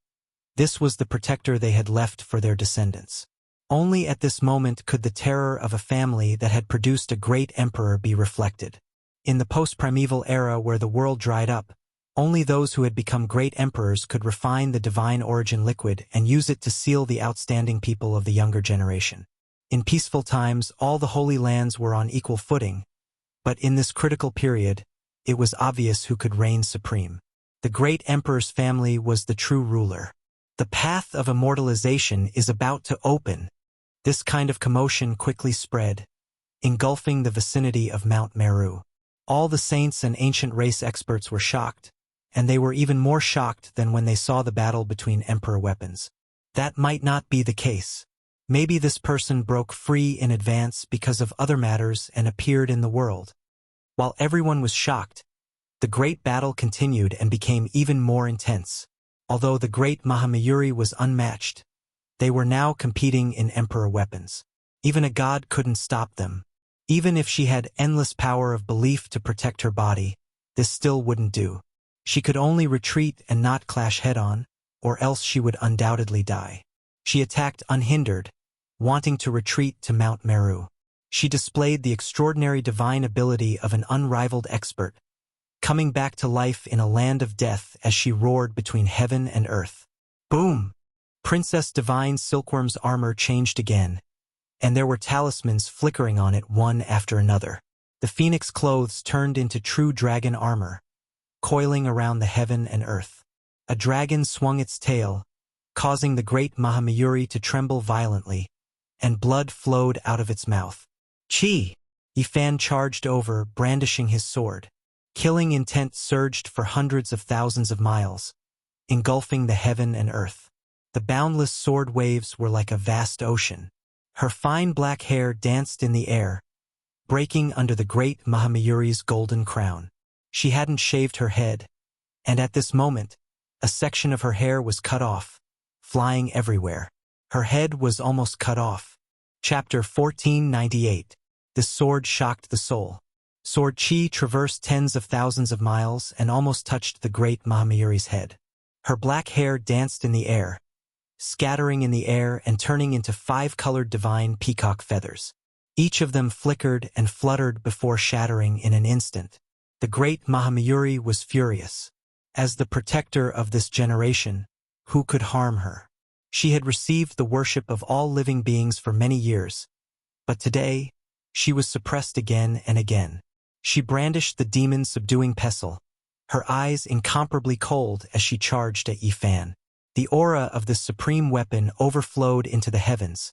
this was the protector they had left for their descendants. Only at this moment could the terror of a family that had produced a great emperor be reflected. In the post-primeval era where the world dried up, only those who had become great emperors could refine the divine origin liquid and use it to seal the outstanding people of the younger generation. In peaceful times, all the holy lands were on equal footing, but in this critical period, it was obvious who could reign supreme. The great emperor's family was the true ruler. The path of immortalization is about to open. This kind of commotion quickly spread, engulfing the vicinity of Mount Meru. All the saints and ancient race experts were shocked, and they were even more shocked than when they saw the battle between emperor weapons. That might not be the case. Maybe this person broke free in advance because of other matters and appeared in the world. While everyone was shocked, the great battle continued and became even more intense. Although the great Mahamayuri was unmatched, they were now competing in emperor weapons. Even a god couldn't stop them. Even if she had endless power of belief to protect her body, this still wouldn't do. She could only retreat and not clash head-on, or else she would undoubtedly die. She attacked unhindered, wanting to retreat to Mount Meru. She displayed the extraordinary divine ability of an unrivaled expert, coming back to life in a land of death as she roared between heaven and earth. Boom! Princess Divine Silkworm's armor changed again, and there were talismans flickering on it one after another. The phoenix clothes turned into true dragon armor, coiling around the heaven and earth. A dragon swung its tail, causing the great Mahamayuri to tremble violently, and blood flowed out of its mouth. Chi! Yifan charged over, brandishing his sword. Killing intent surged for hundreds of thousands of miles, engulfing the heaven and earth. The boundless sword waves were like a vast ocean. Her fine black hair danced in the air, breaking under the great Mahamayuri's golden crown. She hadn't shaved her head, And at this moment, a section of her hair was cut off, flying everywhere. Her head was almost cut off. Chapter 1498. This sword shocked the soul. Sword Chi traversed tens of thousands of miles and almost touched the great Mahamayuri's head. Her black hair danced in the air, scattering in the air and turning into 5-colored divine peacock feathers. Each of them flickered and fluttered before shattering in an instant. The great Mahamayuri was furious. As the protector of this generation, who could harm her? She had received the worship of all living beings for many years, but today, she was suppressed again and again. She brandished the demon-subduing pestle, her eyes incomparably cold as she charged at Yi Fan. The aura of this supreme weapon overflowed into the heavens,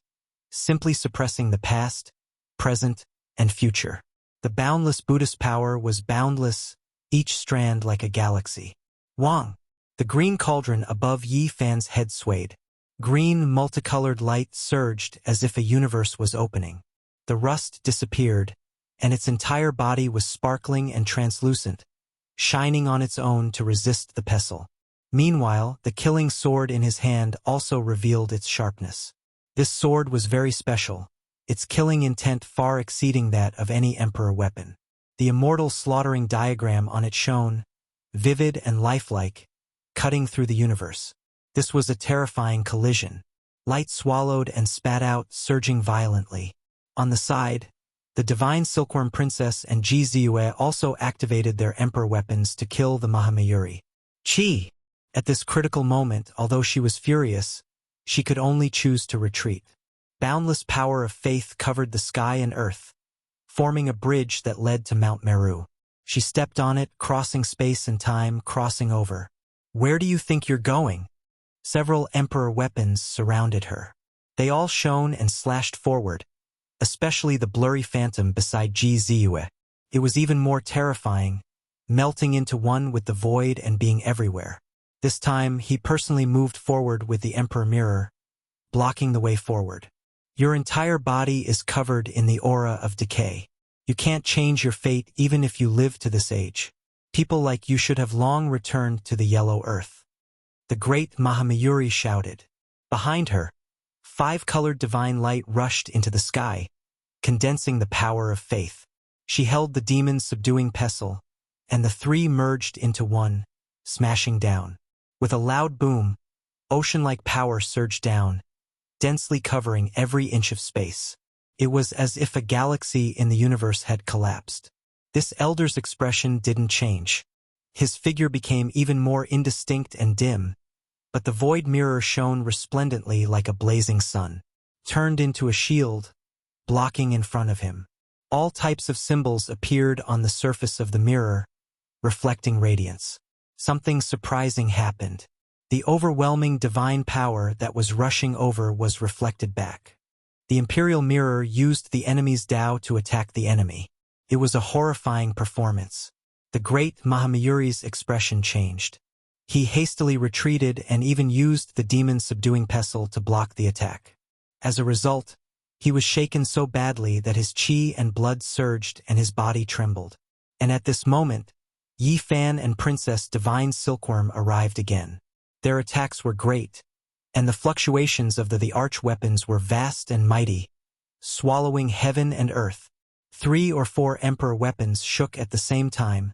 simply suppressing the past, present, and future. The boundless Buddhist power was boundless, each strand like a galaxy. Wang! The green cauldron above Yi Fan's head swayed. Green, multicolored light surged as if a universe was opening. The rust disappeared, and its entire body was sparkling and translucent, shining on its own to resist the pestle. Meanwhile, the killing sword in his hand also revealed its sharpness. This sword was very special, its killing intent far exceeding that of any emperor weapon. The immortal slaughtering diagram on it shone, vivid and lifelike, cutting through the universe. This was a terrifying collision. Light swallowed and spat out, surging violently. On the side, the divine Silkworm Princess and Ji Ziyue also activated their emperor weapons to kill the Mahamayuri. Chi! At this critical moment, although she was furious, she could only choose to retreat. Boundless power of faith covered the sky and earth, forming a bridge that led to Mount Meru. She stepped on it, crossing space and time, crossing over. Where do you think you're going? Several emperor weapons surrounded her. They all shone and slashed forward, especially the blurry phantom beside Ji Ziyue. It was even more terrifying, melting into one with the void and being everywhere. This time, he personally moved forward with the Emperor Mirror, blocking the way forward. Your entire body is covered in the aura of decay. You can't change your fate even if you live to this age. People like you should have long returned to the yellow earth. The great Mahamayuri shouted. Behind her, 5-colored divine light rushed into the sky, condensing the power of faith. She held the demon's subduing pestle, and the three merged into one, smashing down. With a loud boom, ocean-like power surged down, densely covering every inch of space. It was as if a galaxy in the universe had collapsed. This elder's expression didn't change. His figure became even more indistinct and dim, but the void mirror shone resplendently like a blazing sun, turned into a shield, blocking in front of him. All types of symbols appeared on the surface of the mirror, reflecting radiance. Something surprising happened. The overwhelming divine power that was rushing over was reflected back. The imperial mirror used the enemy's Tao to attack the enemy. It was a horrifying performance. The great Mahamayuri's expression changed. He hastily retreated and even used the demon's subduing pestle to block the attack. As a result, he was shaken so badly that his chi and blood surged and his body trembled. And at this moment, Yi Fan and Princess Divine Silkworm arrived again. Their attacks were great, and the fluctuations of the arch-weapons were vast and mighty, swallowing heaven and earth. 3 or 4 emperor weapons shook at the same time,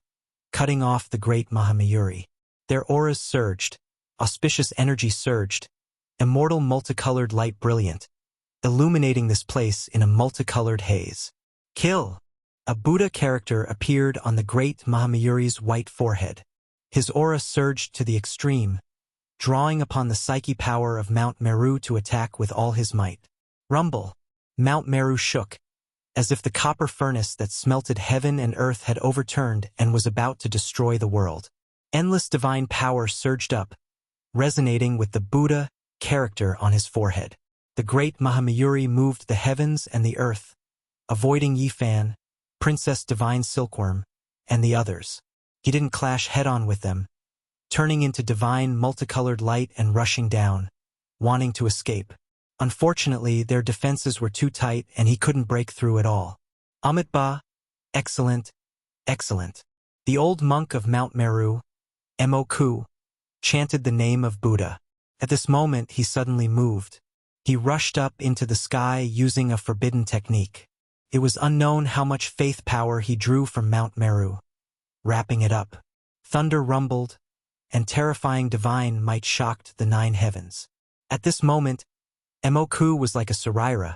cutting off the great Mahamayuri. Their auras surged, auspicious energy surged, immortal multicolored light brilliant, illuminating this place in a multicolored haze. Kill! A Buddha character appeared on the great Mahamayuri's white forehead. His aura surged to the extreme, drawing upon the psyche power of Mount Meru to attack with all his might. Rumble! Mount Meru shook, as if the copper furnace that smelted heaven and earth had overturned and was about to destroy the world. Endless divine power surged up, resonating with the Buddha character on his forehead. The great Mahamayuri moved the heavens and the earth, avoiding Yi Fan, Princess Divine Silkworm, and the others. He didn't clash head-on with them, turning into divine multicolored light and rushing down, wanting to escape. Unfortunately, their defenses were too tight and he couldn't break through at all. Amitba, excellent, excellent. The old monk of Mount Meru, Emoku, chanted the name of Buddha. At this moment he suddenly moved. He rushed up into the sky using a forbidden technique. It was unknown how much faith power he drew from Mount Meru. Wrapping it up, thunder rumbled, and terrifying divine might shocked the 9 heavens. At this moment, Emoku was like a Saraira,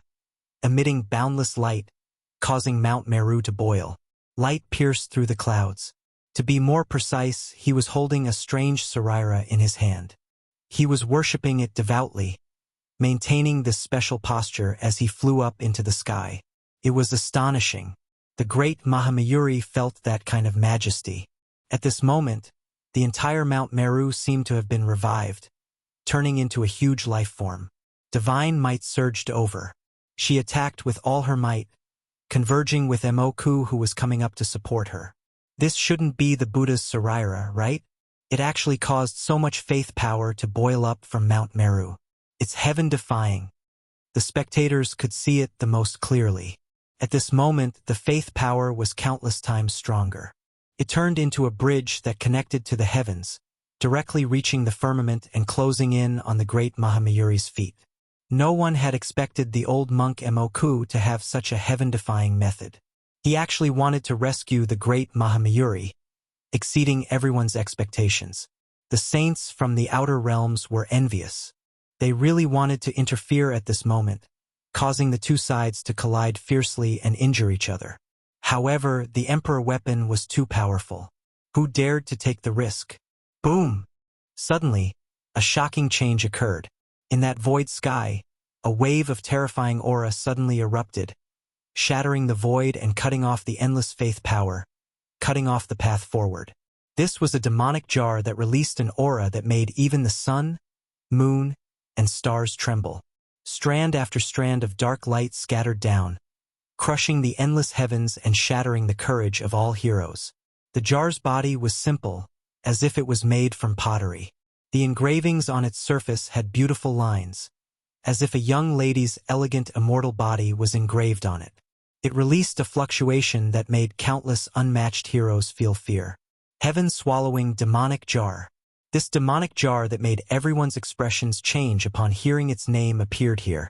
emitting boundless light, causing Mount Meru to boil. Light pierced through the clouds. To be more precise, he was holding a strange Saraira in his hand. He was worshipping it devoutly, maintaining this special posture as he flew up into the sky. It was astonishing. The great Mahamayuri felt that kind of majesty. At this moment, the entire Mount Meru seemed to have been revived, turning into a huge life form. Divine might surged over. She attacked with all her might, converging with Emoku who was coming up to support her. This shouldn't be the Buddha's Saraira, right? It actually caused so much faith power to boil up from Mount Meru. It's heaven-defying. The spectators could see it the most clearly. At this moment, the faith power was countless times stronger. It turned into a bridge that connected to the heavens, directly reaching the firmament and closing in on the great Mahamayuri's feet. No one had expected the old monk Emoku to have such a heaven-defying method. He actually wanted to rescue the great Mahamayuri, exceeding everyone's expectations. The saints from the outer realms were envious. They really wanted to interfere at this moment, causing the two sides to collide fiercely and injure each other. However, the emperor weapon was too powerful. Who dared to take the risk? Boom! Suddenly, a shocking change occurred. In that void sky, a wave of terrifying aura suddenly erupted, shattering the void and cutting off the endless faith power, cutting off the path forward. This was a demonic jar that released an aura that made even the sun, moon, and stars tremble. Strand after strand of dark light scattered down, crushing the endless heavens and shattering the courage of all heroes. The jar's body was simple, as if it was made from pottery. The engravings on its surface had beautiful lines, as if a young lady's elegant immortal body was engraved on it. It released a fluctuation that made countless unmatched heroes feel fear. Heaven-swallowing demonic jar. This demonic jar that made everyone's expressions change upon hearing its name appeared here,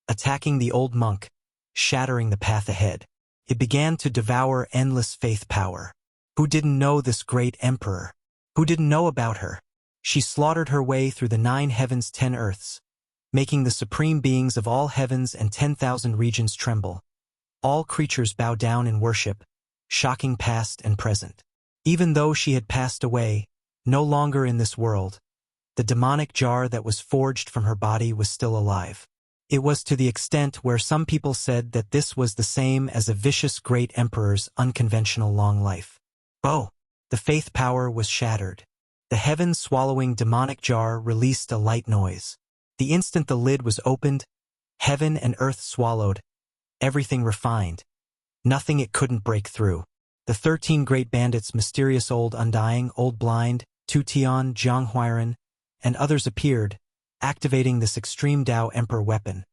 attacking the old monk, shattering the path ahead. It began to devour endless faith power. Who didn't know this great emperor? Who didn't know about her? She slaughtered her way through the 9 heavens 10 earths, making the supreme beings of all heavens and 10,000 regions tremble. All creatures bow down in worship, shocking past and present. Even though she had passed away, no longer in this world, the demonic jar that was forged from her body was still alive. It was to the extent where some people said that this was the same as a vicious great emperor's unconventional long life. Oh! The faith power was shattered. The heaven-swallowing demonic jar released a light noise. The instant the lid was opened, heaven and earth swallowed, everything refined. Nothing it couldn't break through. The 13 great bandits, mysterious old undying, old blind, Tu Tian, Jiang Huiran, and others appeared, activating this extreme Tao Emperor weapon,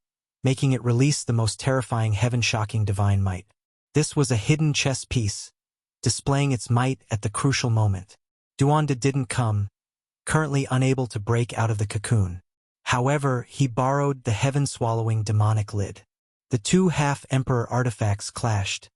making it release the most terrifying heaven-shocking divine might. This was a hidden chess piece, displaying its might at the crucial moment. Duanda didn't come, currently unable to break out of the cocoon. However, he borrowed the heaven-swallowing demonic lid. The 2 half-emperor artifacts clashed,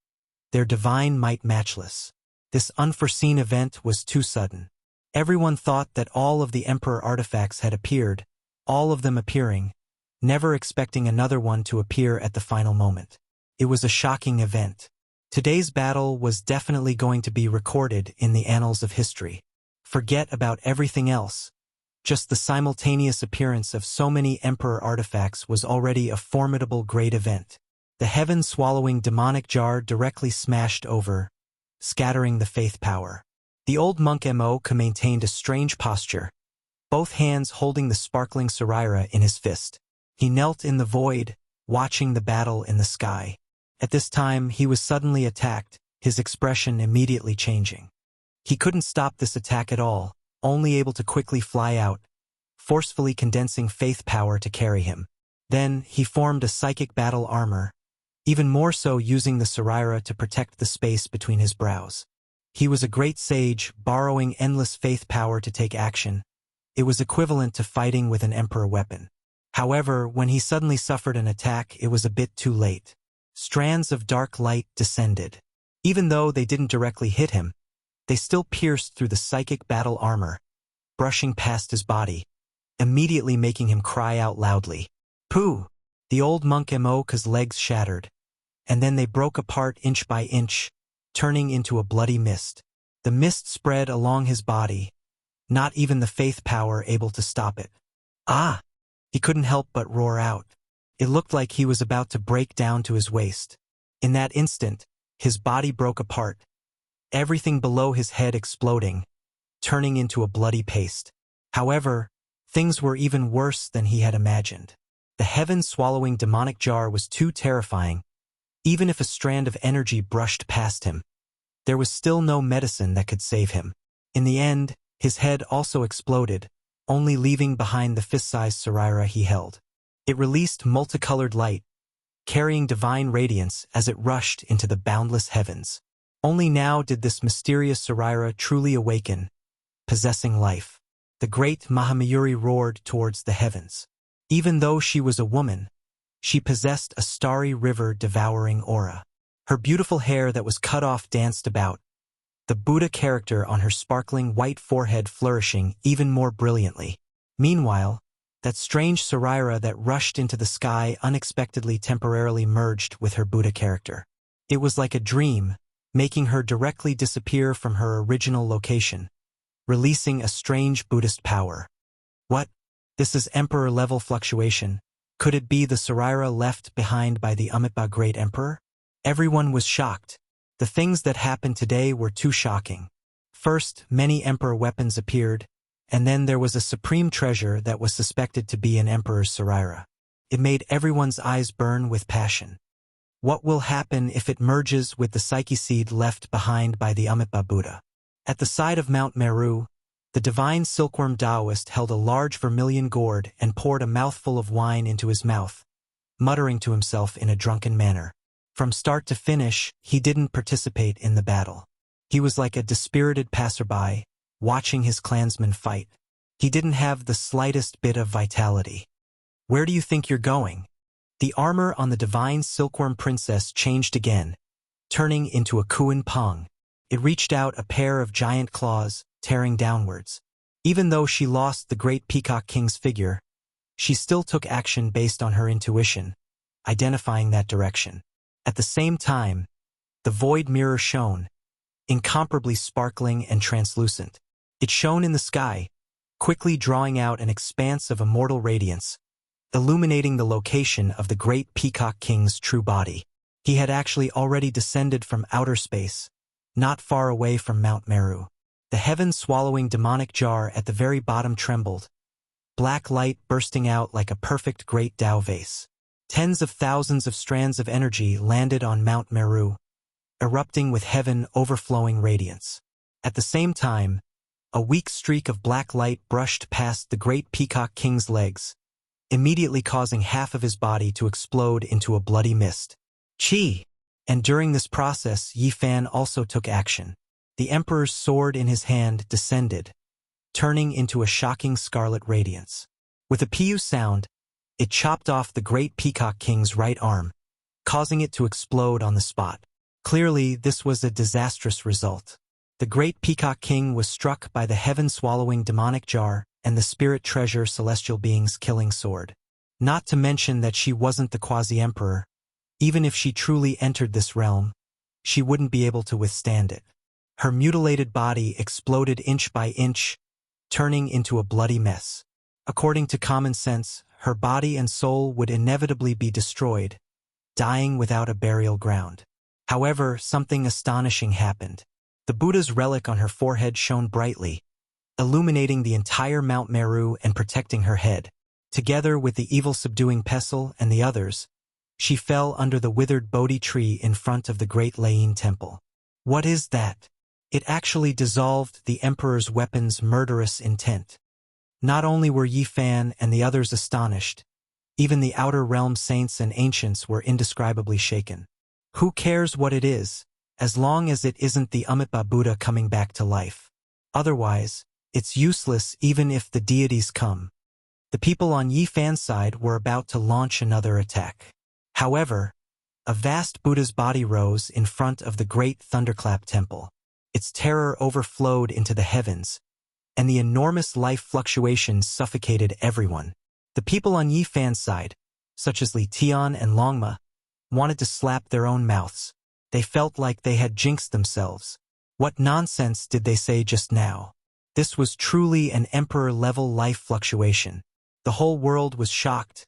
their divine might matchless. This unforeseen event was too sudden. Everyone thought that all of the emperor artifacts had appeared, all of them appearing, never expecting another one to appear at the final moment. It was a shocking event. Today's battle was definitely going to be recorded in the annals of history. Forget about everything else. Just the simultaneous appearance of so many emperor artifacts was already a formidable great event. The heaven-swallowing demonic jar directly smashed over, scattering the faith power. The old monk Mo maintained a strange posture, both hands holding the sparkling Saraira in his fist. He knelt in the void, watching the battle in the sky. At this time, he was suddenly attacked, his expression immediately changing. He couldn't stop this attack at all, only able to quickly fly out, forcefully condensing faith power to carry him. Then, he formed a psychic battle armor, even more so using the Saraira to protect the space between his brows. He was a great sage, borrowing endless faith power to take action. It was equivalent to fighting with an emperor weapon. However, when he suddenly suffered an attack, it was a bit too late. Strands of dark light descended. Even though they didn't directly hit him, they still pierced through the psychic battle armor, brushing past his body, immediately making him cry out loudly. Pooh! The old monk Moka's legs shattered, and then they broke apart inch by inch, turning into a bloody mist. The mist spread along his body, not even the faith power able to stop it. Ah! He couldn't help but roar out. It looked like he was about to break down to his waist. In that instant, his body broke apart, everything below his head exploding, turning into a bloody paste. However, things were even worse than he had imagined. The heaven-swallowing demonic jar was too terrifying. Even if a strand of energy brushed past him, there was still no medicine that could save him. In the end, his head also exploded, only leaving behind the fist-sized Saraira he held. It released multicolored light, carrying divine radiance as it rushed into the boundless heavens. Only now did this mysterious Saraira truly awaken, possessing life. The great Mahamayuri roared towards the heavens. Even though she was a woman, she possessed a starry river-devouring aura. Her beautiful hair that was cut off danced about, the Buddha character on her sparkling white forehead flourishing even more brilliantly. Meanwhile, that strange Saraira that rushed into the sky unexpectedly temporarily merged with her Buddha character. It was like a dream, making her directly disappear from her original location, releasing a strange Buddhist power. What? This is emperor-level fluctuation. Could it be the Saraira left behind by the Amitabha Great Emperor? Everyone was shocked. The things that happened today were too shocking. First, many emperor weapons appeared, and then there was a supreme treasure that was suspected to be an emperor's Saraira. It made everyone's eyes burn with passion. What will happen if it merges with the psyche seed left behind by the Amitabha Buddha? At the side of Mount Meru, the divine silkworm Taoist held a large vermilion gourd and poured a mouthful of wine into his mouth, muttering to himself in a drunken manner. From start to finish, he didn't participate in the battle. He was like a dispirited passerby, watching his clansmen fight. He didn't have the slightest bit of vitality. Where do you think you're going? The armor on the divine silkworm princess changed again, turning into a Kuan Pong. It reached out a pair of giant claws, tearing downwards. Even though she lost the great peacock king's figure, she still took action based on her intuition, identifying that direction. At the same time, the void mirror shone, incomparably sparkling and translucent. It shone in the sky, quickly drawing out an expanse of immortal radiance, illuminating the location of the great peacock king's true body. He had actually already descended from outer space, not far away from Mount Meru. The heaven-swallowing demonic jar at the very bottom trembled, black light bursting out like a perfect great Tao vase. Tens of thousands of strands of energy landed on Mount Meru, erupting with heaven overflowing radiance. At the same time, a weak streak of black light brushed past the great peacock king's legs, immediately causing half of his body to explode into a bloody mist. Chi! And during this process, Yi Fan also took action. The emperor's sword in his hand descended, turning into a shocking scarlet radiance. With a piu sound, it chopped off the great peacock king's right arm, causing it to explode on the spot. Clearly, this was a disastrous result. The great peacock king was struck by the heaven-swallowing demonic jar and the spirit treasure celestial being's killing sword. Not to mention that she wasn't the quasi-emperor. Even if she truly entered this realm, she wouldn't be able to withstand it. Her mutilated body exploded inch by inch, turning into a bloody mess. According to common sense, her body and soul would inevitably be destroyed, dying without a burial ground. However, something astonishing happened. The Buddha's relic on her forehead shone brightly, illuminating the entire Mount Meru and protecting her head. Together with the evil-subduing pestle and the others, she fell under the withered Bodhi tree in front of the great Lain temple. What is that? It actually dissolved the emperor's weapon's murderous intent. Not only were Yi Fan and the others astonished, even the outer realm saints and ancients were indescribably shaken. Who cares what it is? as long as it isn't the Amitabha Buddha coming back to life. Otherwise, it's useless even if the deities come. The people on Yi Fan's side were about to launch another attack. However, a vast Buddha's body rose in front of the great thunderclap temple. Its terror overflowed into the heavens, and the enormous life fluctuations suffocated everyone. The people on Yi Fan's side, such as Li Tian and Longma, wanted to slap their own mouths. They felt like they had jinxed themselves. What nonsense did they say just now? This was truly an emperor-level life fluctuation. The whole world was shocked,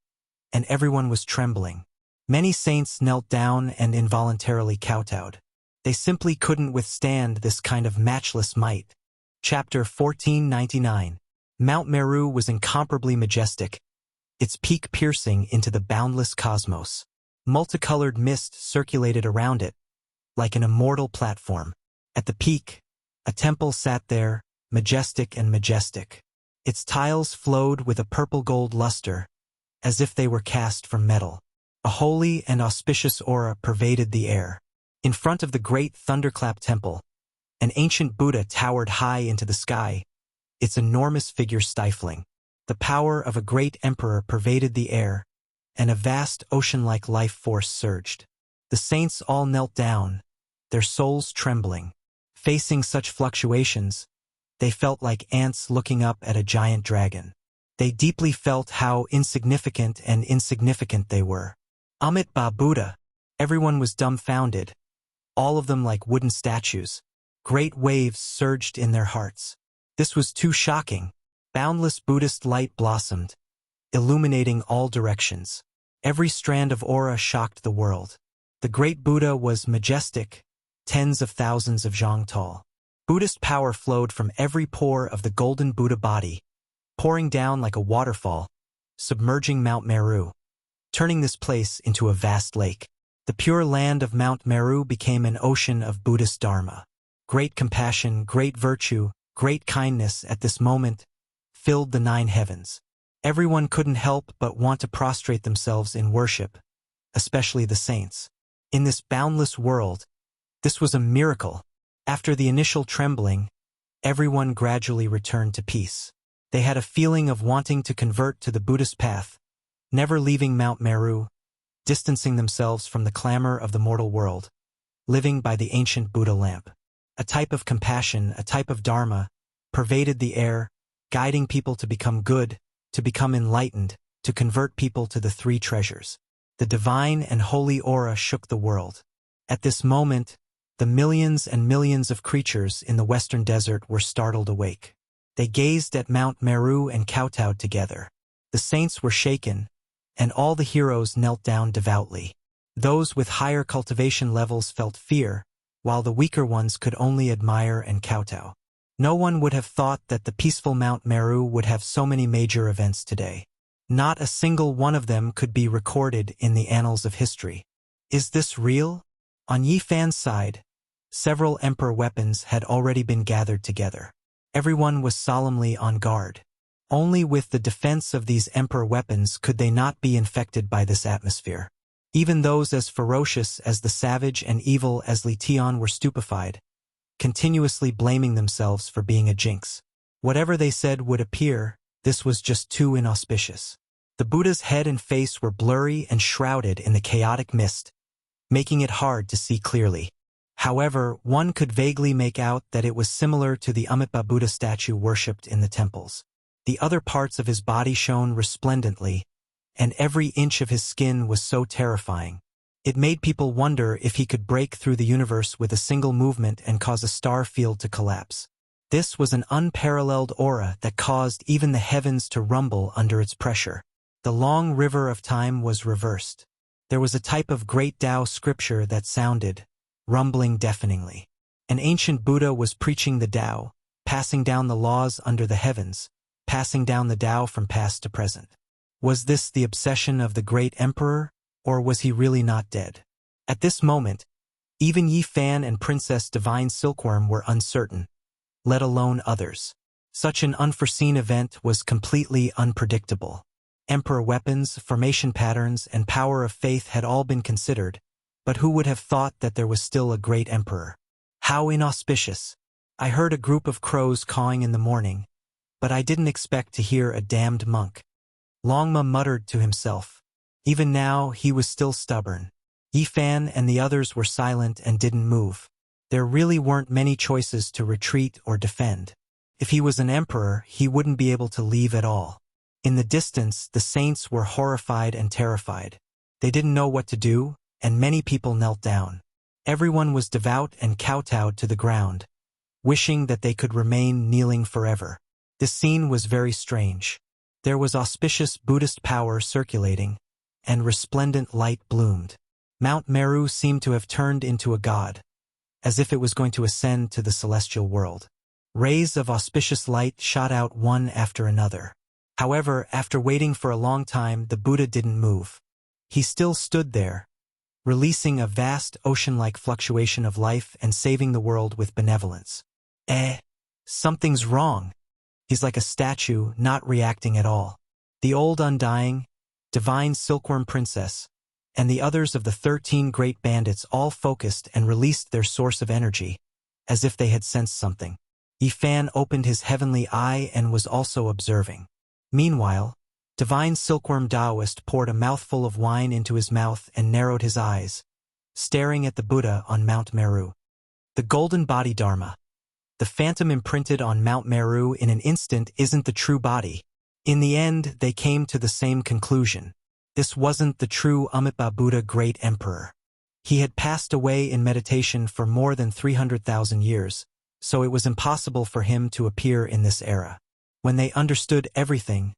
and everyone was trembling. Many saints knelt down and involuntarily kowtowed. They simply couldn't withstand this kind of matchless might. Chapter 1499. Mount Meru was incomparably majestic, its peak piercing into the boundless cosmos. Multicolored mist circulated around it, like an immortal platform. At the peak, a temple sat there, majestic and majestic. Its tiles flowed with a purple-gold luster, as if they were cast from metal. A holy and auspicious aura pervaded the air. In front of the great thunderclap temple, an ancient Buddha towered high into the sky, its enormous figure stifling. The power of a great emperor pervaded the air, and a vast ocean-like life force surged. The saints all knelt down, their souls trembling. Facing such fluctuations, they felt like ants looking up at a giant dragon. They deeply felt how insignificant and insignificant they were. Amitabha Buddha. Everyone was dumbfounded, all of them like wooden statues. Great waves surged in their hearts. This was too shocking. Boundless Buddhist light blossomed, illuminating all directions. Every strand of aura shocked the world. The great Buddha was majestic, tens of thousands of zhang tall. Buddhist power flowed from every pore of the golden Buddha body, pouring down like a waterfall, submerging Mount Meru, turning this place into a vast lake. The pure land of Mount Meru became an ocean of Buddhist dharma. Great compassion, great virtue, great kindness at this moment filled the 9 heavens. Everyone couldn't help but want to prostrate themselves in worship, especially the saints. In this boundless world, this was a miracle. After the initial trembling, everyone gradually returned to peace. They had a feeling of wanting to convert to the Buddhist path, never leaving Mount Meru, distancing themselves from the clamor of the mortal world, living by the ancient Buddha lamp. A type of compassion, a type of dharma, pervaded the air, guiding people to become good, to become enlightened, to convert people to the 3 treasures. The divine and holy aura shook the world. At this moment, the millions and millions of creatures in the western desert were startled awake. They gazed at Mount Meru and kowtowed together. The saints were shaken, and all the heroes knelt down devoutly. Those with higher cultivation levels felt fear, while the weaker ones could only admire and kowtow. No one would have thought that the peaceful Mount Meru would have so many major events today. Not a single one of them could be recorded in the annals of history. Is this real? On Yi Fan's side, several emperor weapons had already been gathered together. Everyone was solemnly on guard. Only with the defense of these emperor weapons could they not be infected by this atmosphere. Even those as ferocious as the savage and evil as Li Tian were stupefied, continuously blaming themselves for being a jinx. Whatever they said would appear, this was just too inauspicious. The Buddha's head and face were blurry and shrouded in the chaotic mist, making it hard to see clearly. However, one could vaguely make out that it was similar to the Amitabha Buddha statue worshipped in the temples. The other parts of his body shone resplendently, and every inch of his skin was so terrifying. It made people wonder if he could break through the universe with a single movement and cause a star field to collapse. This was an unparalleled aura that caused even the heavens to rumble under its pressure. The long river of time was reversed. There was a type of great Tao scripture that sounded, rumbling deafeningly. An ancient Buddha was preaching the Tao, passing down the laws under the heavens, passing down the Tao from past to present. Was this the obsession of the great emperor, or was he really not dead? At this moment, even Yi Fan and Princess Divine Silkworm were uncertain, let alone others. Such an unforeseen event was completely unpredictable. Emperor weapons, formation patterns, and power of faith had all been considered, But who would have thought that there was still a great emperor? How inauspicious! I heard a group of crows cawing in the morning, but I didn't expect to hear a damned monk. Longma muttered to himself. Even now, he was still stubborn. Yifan and the others were silent and didn't move. There really weren't many choices to retreat or defend. If he was an emperor, he wouldn't be able to leave at all. In the distance, the saints were horrified and terrified. They didn't know what to do, and many people knelt down. Everyone was devout and kowtowed to the ground, wishing that they could remain kneeling forever. This scene was very strange. There was auspicious Buddhist power circulating, and resplendent light bloomed. Mount Meru seemed to have turned into a god, as if it was going to ascend to the celestial world. Rays of auspicious light shot out one after another. However, after waiting for a long time, the Buddha didn't move. He still stood there, releasing a vast ocean-like fluctuation of life and saving the world with benevolence. Something's wrong. He's like a statue, not reacting at all. The old undying, divine silkworm princess, and the others of the 13 great bandits all focused and released their source of energy, as if they had sensed something. Yifan opened his heavenly eye and was also observing. Meanwhile, divine silkworm Taoist poured a mouthful of wine into his mouth and narrowed his eyes, staring at the Buddha on Mount Meru. The golden body Dharma. The phantom imprinted on Mount Meru in an instant isn't the true body. In the end, they came to the same conclusion. This wasn't the true Amitabha Buddha great emperor. He had passed away in meditation for more than 300,000 years, so it was impossible for him to appear in this era. When they understood everything,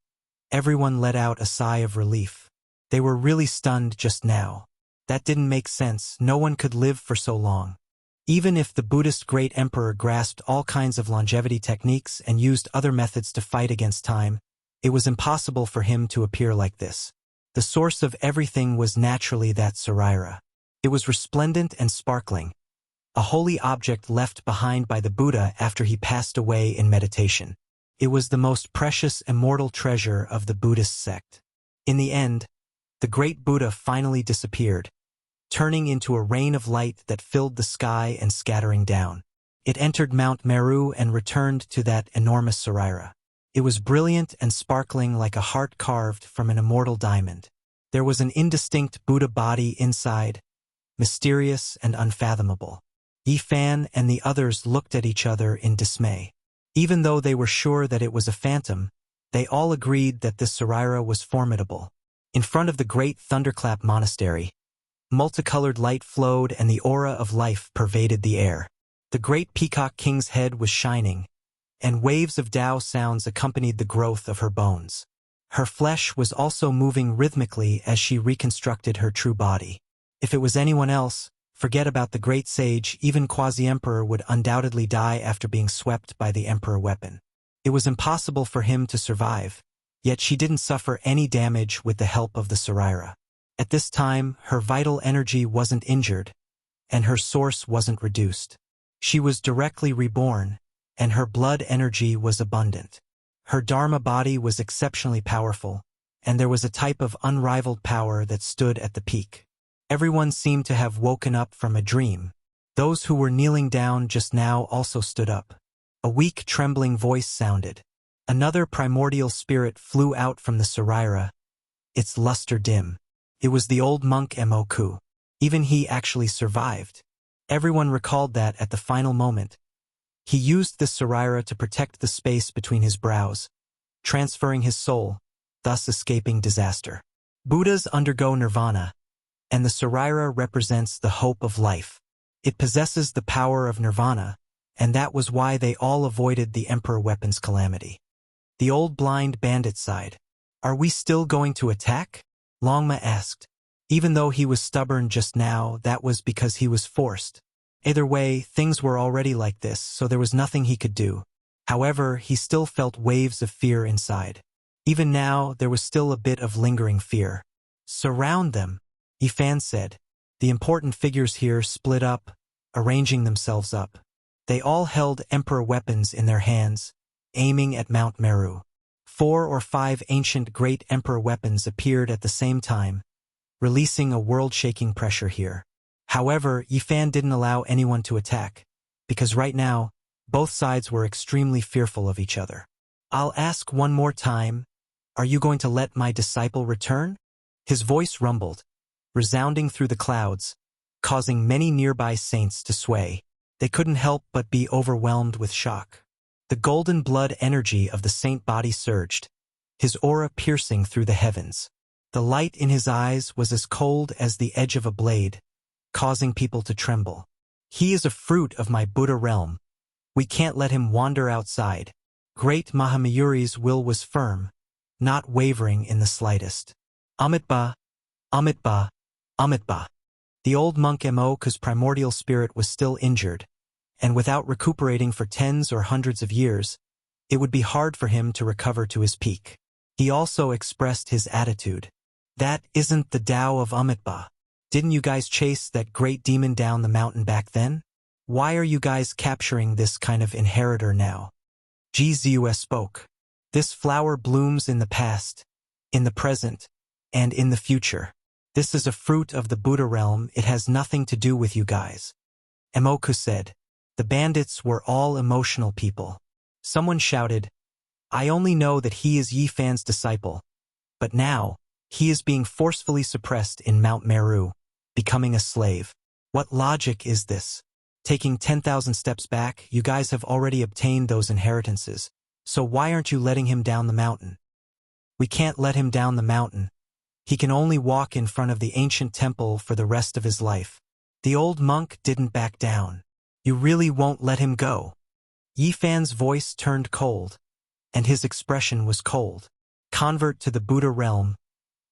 everyone let out a sigh of relief. They were really stunned just now. That didn't make sense. No one could live for so long. Even if the Buddhist great emperor grasped all kinds of longevity techniques and used other methods to fight against time, it was impossible for him to appear like this. The source of everything was naturally that Saraira. It was resplendent and sparkling, a holy object left behind by the Buddha after he passed away in meditation. It was the most precious immortal treasure of the Buddhist sect. In the end, the great Buddha finally disappeared, turning into a rain of light that filled the sky and scattering down. It entered Mount Meru and returned to that enormous Saraira. It was brilliant and sparkling like a heart carved from an immortal diamond. There was an indistinct Buddha body inside, mysterious and unfathomable. Yifan and the others looked at each other in dismay. Even though they were sure that it was a phantom, they all agreed that this Saraira was formidable. In front of the great thunderclap monastery, multicolored light flowed and the aura of life pervaded the air. The great peacock king's head was shining, and waves of Tao sounds accompanied the growth of her bones. Her flesh was also moving rhythmically as she reconstructed her true body. If it was anyone else, forget about the great sage, even Quasi-Emperor would undoubtedly die after being swept by the Emperor weapon. It was impossible for him to survive, yet she didn't suffer any damage with the help of the Saraira. At this time, her vital energy wasn't injured, and her source wasn't reduced. She was directly reborn, and her blood energy was abundant. Her Dharma body was exceptionally powerful, and there was a type of unrivaled power that stood at the peak. Everyone seemed to have woken up from a dream. Those who were kneeling down just now also stood up. A weak, trembling voice sounded. Another primordial spirit flew out from the Saraira, its luster dim. It was the old monk Moku. Even he actually survived. Everyone recalled that at the final moment. He used the Saraira to protect the space between his brows, transferring his soul, thus escaping disaster. Buddhas undergo nirvana, and the Saraira represents the hope of life. It possesses the power of nirvana, and that was why they all avoided the Emperor weapon's calamity. The old blind bandit sighed. "Are we still going to attack?" Longma asked. Even though he was stubborn just now, that was because he was forced. Either way, things were already like this, so there was nothing he could do. However, he still felt waves of fear inside. Even now, there was still a bit of lingering fear. "Surround them," Yifan said. The important figures here split up, arranging themselves up. They all held Emperor weapons in their hands, aiming at Mount Meru. 4 or 5 ancient great Emperor weapons appeared at the same time, releasing a world-shaking pressure here. However, Yifan didn't allow anyone to attack, because right now, both sides were extremely fearful of each other. I'll ask one more time, are you going to let my disciple return? His voice rumbled, resounding through the clouds, causing many nearby saints to sway. They couldn't help but be overwhelmed with shock. The golden blood energy of the saint body surged, his aura piercing through the heavens. The light in his eyes was as cold as the edge of a blade, causing people to tremble. He is a fruit of my Buddha realm. We can't let him wander outside. Great Mahamayuri's will was firm, not wavering in the slightest. Amitba, Amitba, Amitba. The old monk Moku's primordial spirit was still injured, and without recuperating for tens or hundreds of years, it would be hard for him to recover to his peak. He also expressed his attitude. That isn't the Tao of Amitba. Didn't you guys chase that great demon down the mountain back then? Why are you guys capturing this kind of inheritor now? Gzus spoke. This flower blooms in the past, in the present, and in the future. This is a fruit of the Buddha realm. It has nothing to do with you guys. Moku said. The bandits were all emotional people. Someone shouted, I only know that he is Yifan's disciple. But now, he is being forcefully suppressed in Mount Meru, becoming a slave. What logic is this? Taking 10,000 steps back, you guys have already obtained those inheritances. So why aren't you letting him down the mountain? We can't let him down the mountain. He can only walk in front of the ancient temple for the rest of his life. The old monk didn't back down. You really won't let him go? Yifan's voice turned cold, and his expression was cold. Convert to the Buddha realm,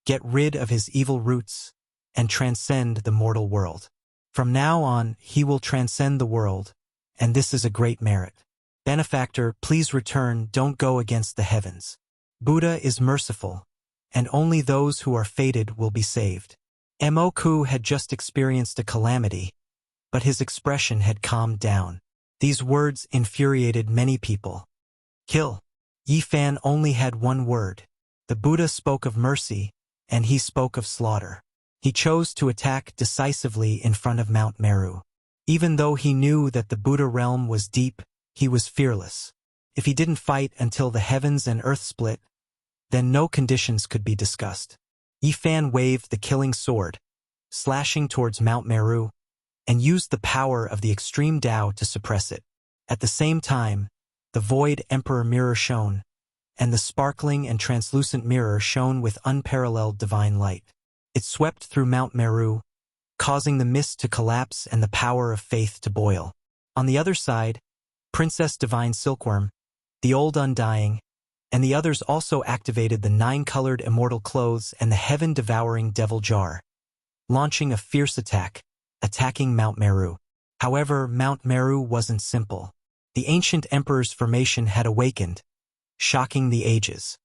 get rid of his evil roots, and transcend the mortal world. From now on, he will transcend the world, and this is a great merit. Benefactor, please return, don't go against the heavens. Buddha is merciful, and only those who are fated will be saved. Moku had just experienced a calamity, but his expression had calmed down. These words infuriated many people. Kill. Yifan only had one word. The Buddha spoke of mercy, and he spoke of slaughter. He chose to attack decisively in front of Mount Meru. Even though he knew that the Buddha realm was deep, he was fearless. If he didn't fight until the heavens and earth split, then no conditions could be discussed. Yifan waved the killing sword, slashing towards Mount Meru, and used the power of the extreme Tao to suppress it. At the same time, the void emperor mirror shone, and the sparkling and translucent mirror shone with unparalleled divine light. It swept through Mount Meru, causing the mist to collapse and the power of faith to boil. On the other side, Princess Divine Silkworm, the Old Undying, and the others also activated the 9-colored immortal clothes and the heaven-devouring devil jar, launching a fierce attack, attacking Mount Meru. However, Mount Meru wasn't simple. The ancient emperor's formation had awakened, shocking the ages.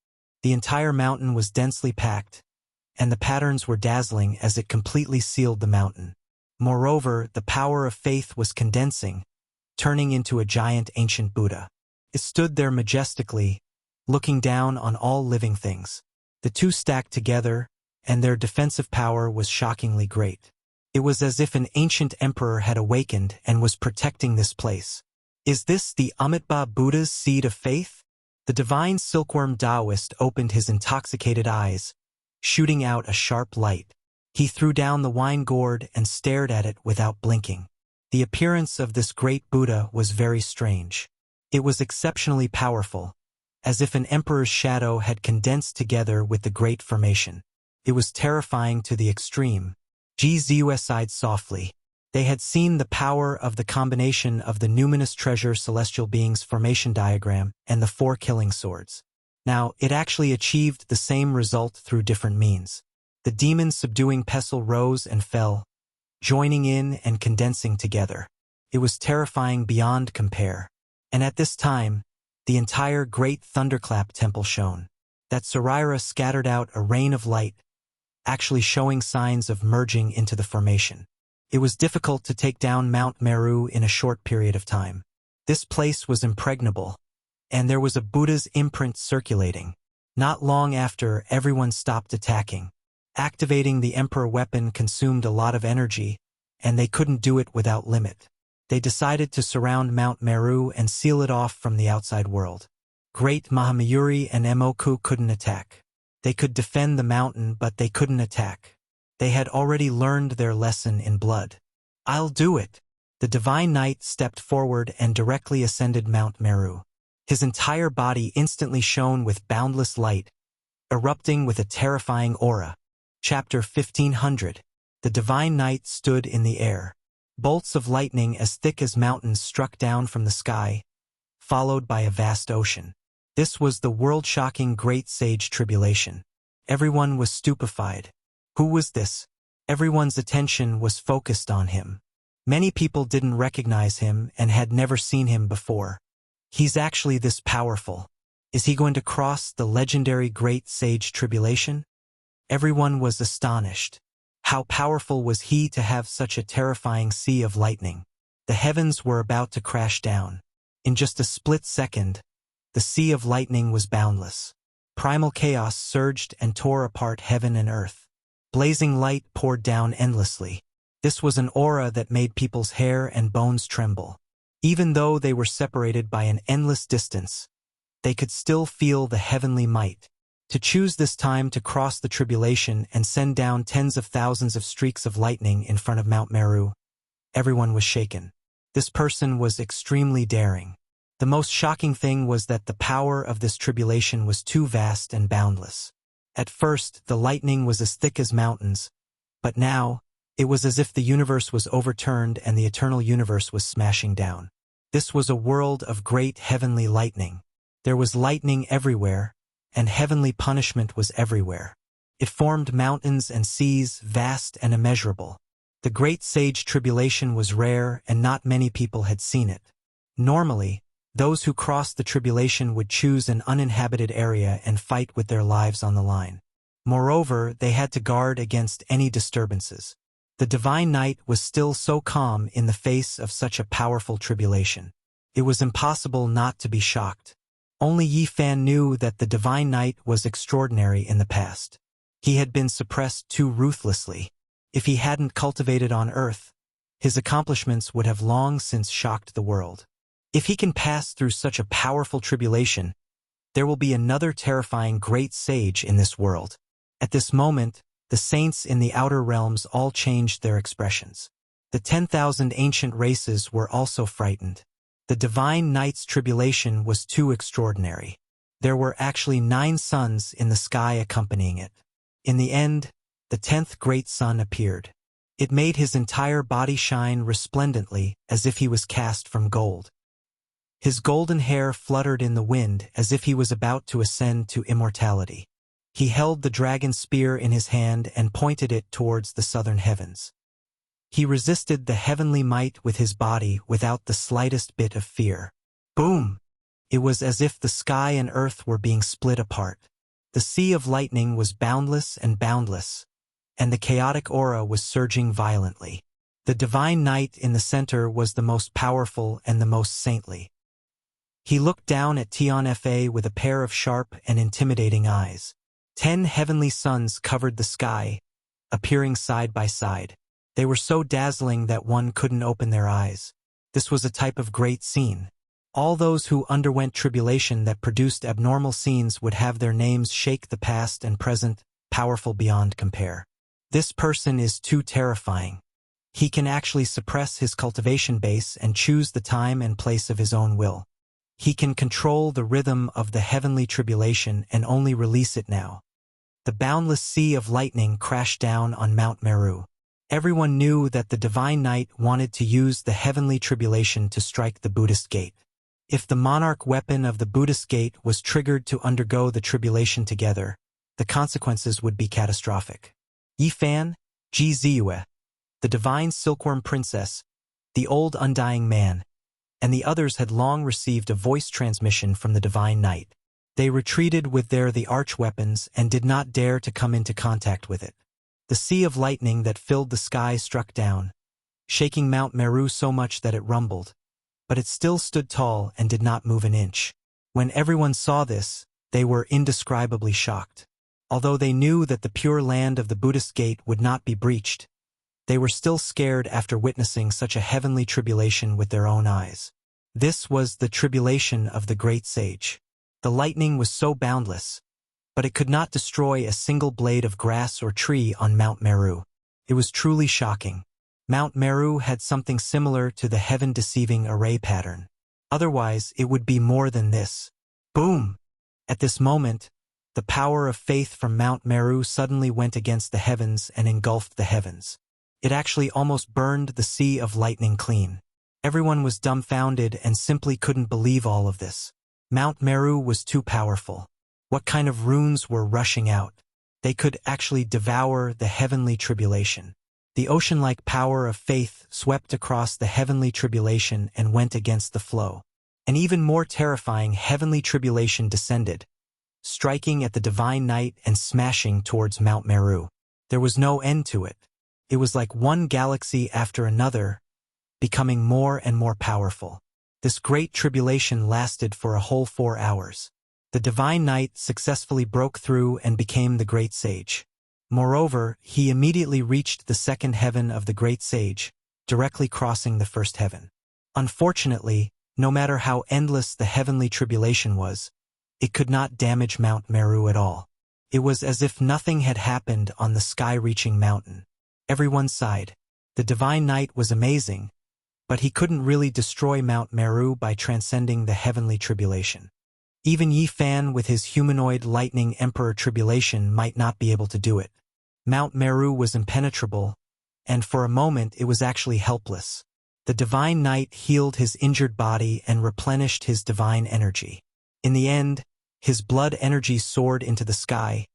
The entire mountain was densely packed, and the patterns were dazzling as it completely sealed the mountain. Moreover, the power of faith was condensing, turning into a giant ancient Buddha. It stood there majestically, looking down on all living things. The two stacked together, and their defensive power was shockingly great. It was as if an ancient emperor had awakened and was protecting this place. Is this the Amitba Buddha's seed of faith? The divine silkworm Taoist opened his intoxicated eyes, shooting out a sharp light. He threw down the wine gourd and stared at it without blinking. The appearance of this great Buddha was very strange. It was exceptionally powerful, as if an emperor's shadow had condensed together with the great formation. It was terrifying to the extreme. Gzus sighed softly. They had seen the power of the combination of the numinous treasure celestial beings formation diagram and the 4 killing swords. Now, it actually achieved the same result through different means. The demons subduing pestle rose and fell, joining in and condensing together. It was terrifying beyond compare. And at this time, the entire great thunderclap temple shone. That Sarira scattered out a rain of light, actually showing signs of merging into the formation. It was difficult to take down Mount Meru in a short period of time. This place was impregnable, and there was a Buddha's imprint circulating. Not long after, everyone stopped attacking. Activating the emperor weapon consumed a lot of energy, and they couldn't do it without limit. They decided to surround Mount Meru and seal it off from the outside world. Great Mahamayuri and Emoku couldn't attack. They could defend the mountain, but they couldn't attack. They had already learned their lesson in blood. "I'll do it." The divine knight stepped forward and directly ascended Mount Meru. His entire body instantly shone with boundless light, erupting with a terrifying aura. Chapter 1500. The divine knight stood in the air. Bolts of lightning as thick as mountains struck down from the sky, followed by a vast ocean. This was the world-shocking Great Sage Tribulation. Everyone was stupefied. Who was this? Everyone's attention was focused on him. Many people didn't recognize him and had never seen him before. He's actually this powerful. Is he going to cross the legendary Great Sage Tribulation? Everyone was astonished. How powerful was he to have such a terrifying sea of lightning? The heavens were about to crash down. In just a split second, the sea of lightning was boundless. Primal chaos surged and tore apart heaven and earth. Blazing light poured down endlessly. This was an aura that made people's hair and bones tremble. Even though they were separated by an endless distance, they could still feel the heavenly might. To choose this time to cross the tribulation and send down tens of thousands of streaks of lightning in front of Mount Meru, everyone was shaken. This person was extremely daring. The most shocking thing was that the power of this tribulation was too vast and boundless. At first, the lightning was as thick as mountains, but now, it was as if the universe was overturned and the eternal universe was smashing down. This was a world of great heavenly lightning. There was lightning everywhere, and heavenly punishment was everywhere. It formed mountains and seas vast and immeasurable. The Great Sage Tribulation was rare and not many people had seen it. Normally, those who crossed the tribulation would choose an uninhabited area and fight with their lives on the line. Moreover, they had to guard against any disturbances. The divine knight was still so calm in the face of such a powerful tribulation. It was impossible not to be shocked. Only Yi Fan knew that the divine knight was extraordinary in the past. He had been suppressed too ruthlessly. If he hadn't cultivated on earth, his accomplishments would have long since shocked the world. If he can pass through such a powerful tribulation, there will be another terrifying great sage in this world. At this moment, the saints in the outer realms all changed their expressions. The 10,000 ancient races were also frightened. The divine knight's tribulation was too extraordinary. There were actually 9 suns in the sky accompanying it. In the end, the 10th great sun appeared. It made his entire body shine resplendently as if he was cast from gold. His golden hair fluttered in the wind as if he was about to ascend to immortality. He held the dragon spear in his hand and pointed it towards the southern heavens. He resisted the heavenly might with his body without the slightest bit of fear. Boom! It was as if the sky and earth were being split apart. The sea of lightning was boundless, and the chaotic aura was surging violently. The divine knight in the center was the most powerful and the most saintly. He looked down at Tian Fa with a pair of sharp and intimidating eyes. 10 heavenly suns covered the sky, appearing side by side. They were so dazzling that one couldn't open their eyes. This was a type of great scene. All those who underwent tribulation that produced abnormal scenes would have their names shake the past and present, powerful beyond compare. This person is too terrifying. He can actually suppress his cultivation base and choose the time and place of his own will. He can control the rhythm of the heavenly tribulation and only release it now. The boundless sea of lightning crashed down on Mount Meru. Everyone knew that the divine knight wanted to use the heavenly tribulation to strike the Buddhist gate. If the monarch weapon of the Buddhist gate was triggered to undergo the tribulation together, the consequences would be catastrophic. Yi Fan, Ji Ziyue, the divine silkworm princess, the old undying man, and the others had long received a voice transmission from the divine knight. They retreated with the archweapons and did not dare to come into contact with it. The sea of lightning that filled the sky struck down, shaking Mount Meru so much that it rumbled, but it still stood tall and did not move an inch. When everyone saw this, they were indescribably shocked. Although they knew that the pure land of the Buddhist gate would not be breached, They were still scared after witnessing such a heavenly tribulation with their own eyes. This was the tribulation of the great sage. The lightning was so boundless, but it could not destroy a single blade of grass or tree on Mount Meru. It was truly shocking. Mount Meru had something similar to the heaven-deceiving array pattern. Otherwise, it would be more than this. Boom! At this moment, the power of faith from Mount Meru suddenly went against the heavens and engulfed the heavens. It actually almost burned the sea of lightning clean. Everyone was dumbfounded and simply couldn't believe all of this. Mount Meru was too powerful. What kind of runes were rushing out? They could actually devour the heavenly tribulation. The ocean-like power of faith swept across the heavenly tribulation and went against the flow. An even more terrifying heavenly tribulation descended, striking at the divine night and smashing towards Mount Meru. There was no end to it. It was like one galaxy after another, becoming more and more powerful. This great tribulation lasted for a whole 4 hours. The divine night successfully broke through and became the great sage. Moreover, he immediately reached the second heaven of the great sage, directly crossing the first heaven. Unfortunately, no matter how endless the heavenly tribulation was, it could not damage Mount Meru at all. It was as if nothing had happened on the sky-reaching mountain. Everyone sighed. The divine night was amazing, but he couldn't really destroy Mount Meru by transcending the heavenly tribulation. Even Yi Fan with his humanoid lightning emperor tribulation might not be able to do it. Mount Meru was impenetrable, and for a moment it was actually helpless. The divine night healed his injured body and replenished his divine energy. In the end, his blood energy soared into the sky,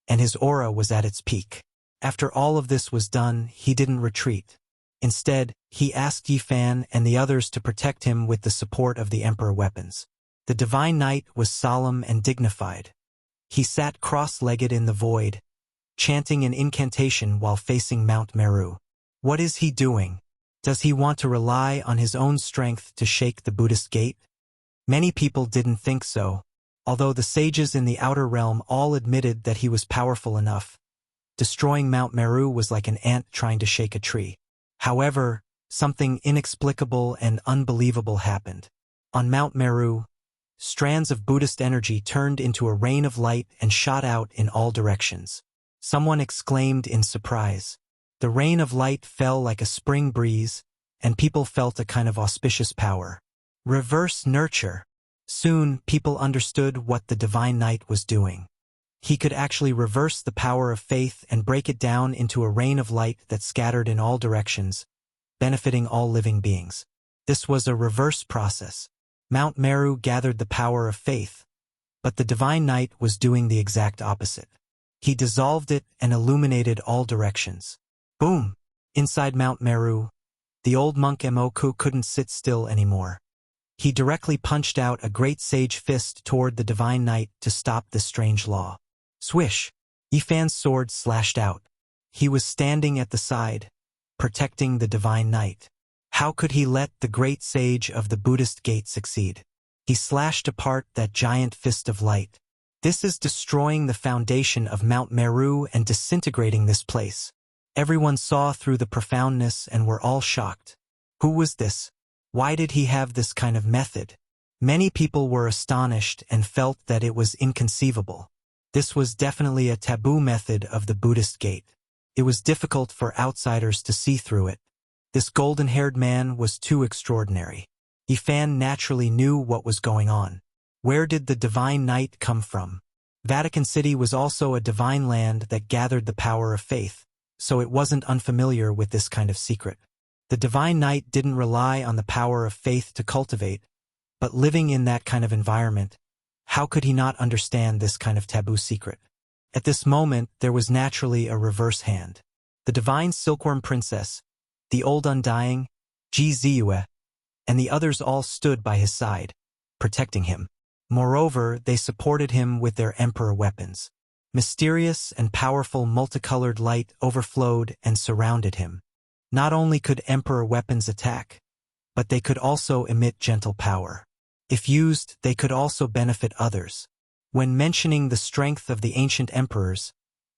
and his aura was at its peak. After all of this was done, he didn't retreat. Instead, he asked Yi Fan and the others to protect him with the support of the emperor weapons. The divine knight was solemn and dignified. He sat cross-legged in the void, chanting an incantation while facing Mount Meru. What is he doing? Does he want to rely on his own strength to shake the Buddhist gate? Many people didn't think so, although the sages in the outer realm all admitted that he was powerful enough. Destroying Mount Meru was like an ant trying to shake a tree. However, something inexplicable and unbelievable happened. On Mount Meru, strands of Buddhist energy turned into a rain of light and shot out in all directions. Someone exclaimed in surprise. The rain of light fell like a spring breeze, and people felt a kind of auspicious power. Reverse nurture. Soon, people understood what the divine knight was doing. He could actually reverse the power of faith and break it down into a rain of light that scattered in all directions, benefiting all living beings. This was a reverse process. Mount Meru gathered the power of faith, but the divine knight was doing the exact opposite. He dissolved it and illuminated all directions. Boom! Inside Mount Meru, the old monk Emoku couldn't sit still anymore. He directly punched out a great sage fist toward the divine knight to stop this strange law. Swish! Yi Fan's sword slashed out. He was standing at the side, protecting the divine knight. How could he let the great sage of the Buddhist gate succeed? He slashed apart that giant fist of light. This is destroying the foundation of Mount Meru and disintegrating this place. Everyone saw through the profoundness and were all shocked. Who was this? Why did he have this kind of method? Many people were astonished and felt that it was inconceivable. This was definitely a taboo method of the Buddhist gate. It was difficult for outsiders to see through it. This golden-haired man was too extraordinary. Yi Fan naturally knew what was going on. Where did the divine night come from? Vatican City was also a divine land that gathered the power of faith, so it wasn't unfamiliar with this kind of secret. The divine night didn't rely on the power of faith to cultivate, but living in that kind of environment, how could he not understand this kind of taboo secret? At this moment, there was naturally a reverse hand. The divine silkworm princess, the old undying, Ji Ziyue, and the others all stood by his side, protecting him. Moreover, they supported him with their emperor weapons. Mysterious and powerful multicolored light overflowed and surrounded him. Not only could emperor weapons attack, but they could also emit gentle power. If used, they could also benefit others. When mentioning the strength of the ancient emperors,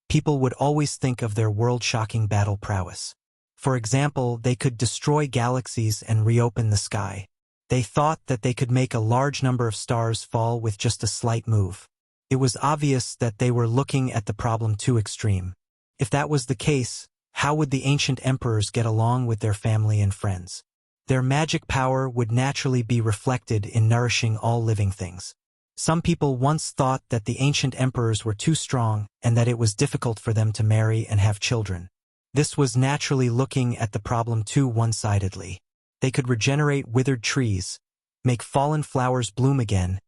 people would always think of their world-shocking battle prowess. For example, they could destroy galaxies and reopen the sky. They thought that they could make a large number of stars fall with just a slight move. It was obvious that they were looking at the problem too extreme. If that was the case, how would the ancient emperors get along with their family and friends? Their magic power would naturally be reflected in nourishing all living things. Some people once thought that the ancient emperors were too strong and that it was difficult for them to marry and have children. This was naturally looking at the problem too one-sidedly. They could regenerate withered trees, make fallen flowers bloom again,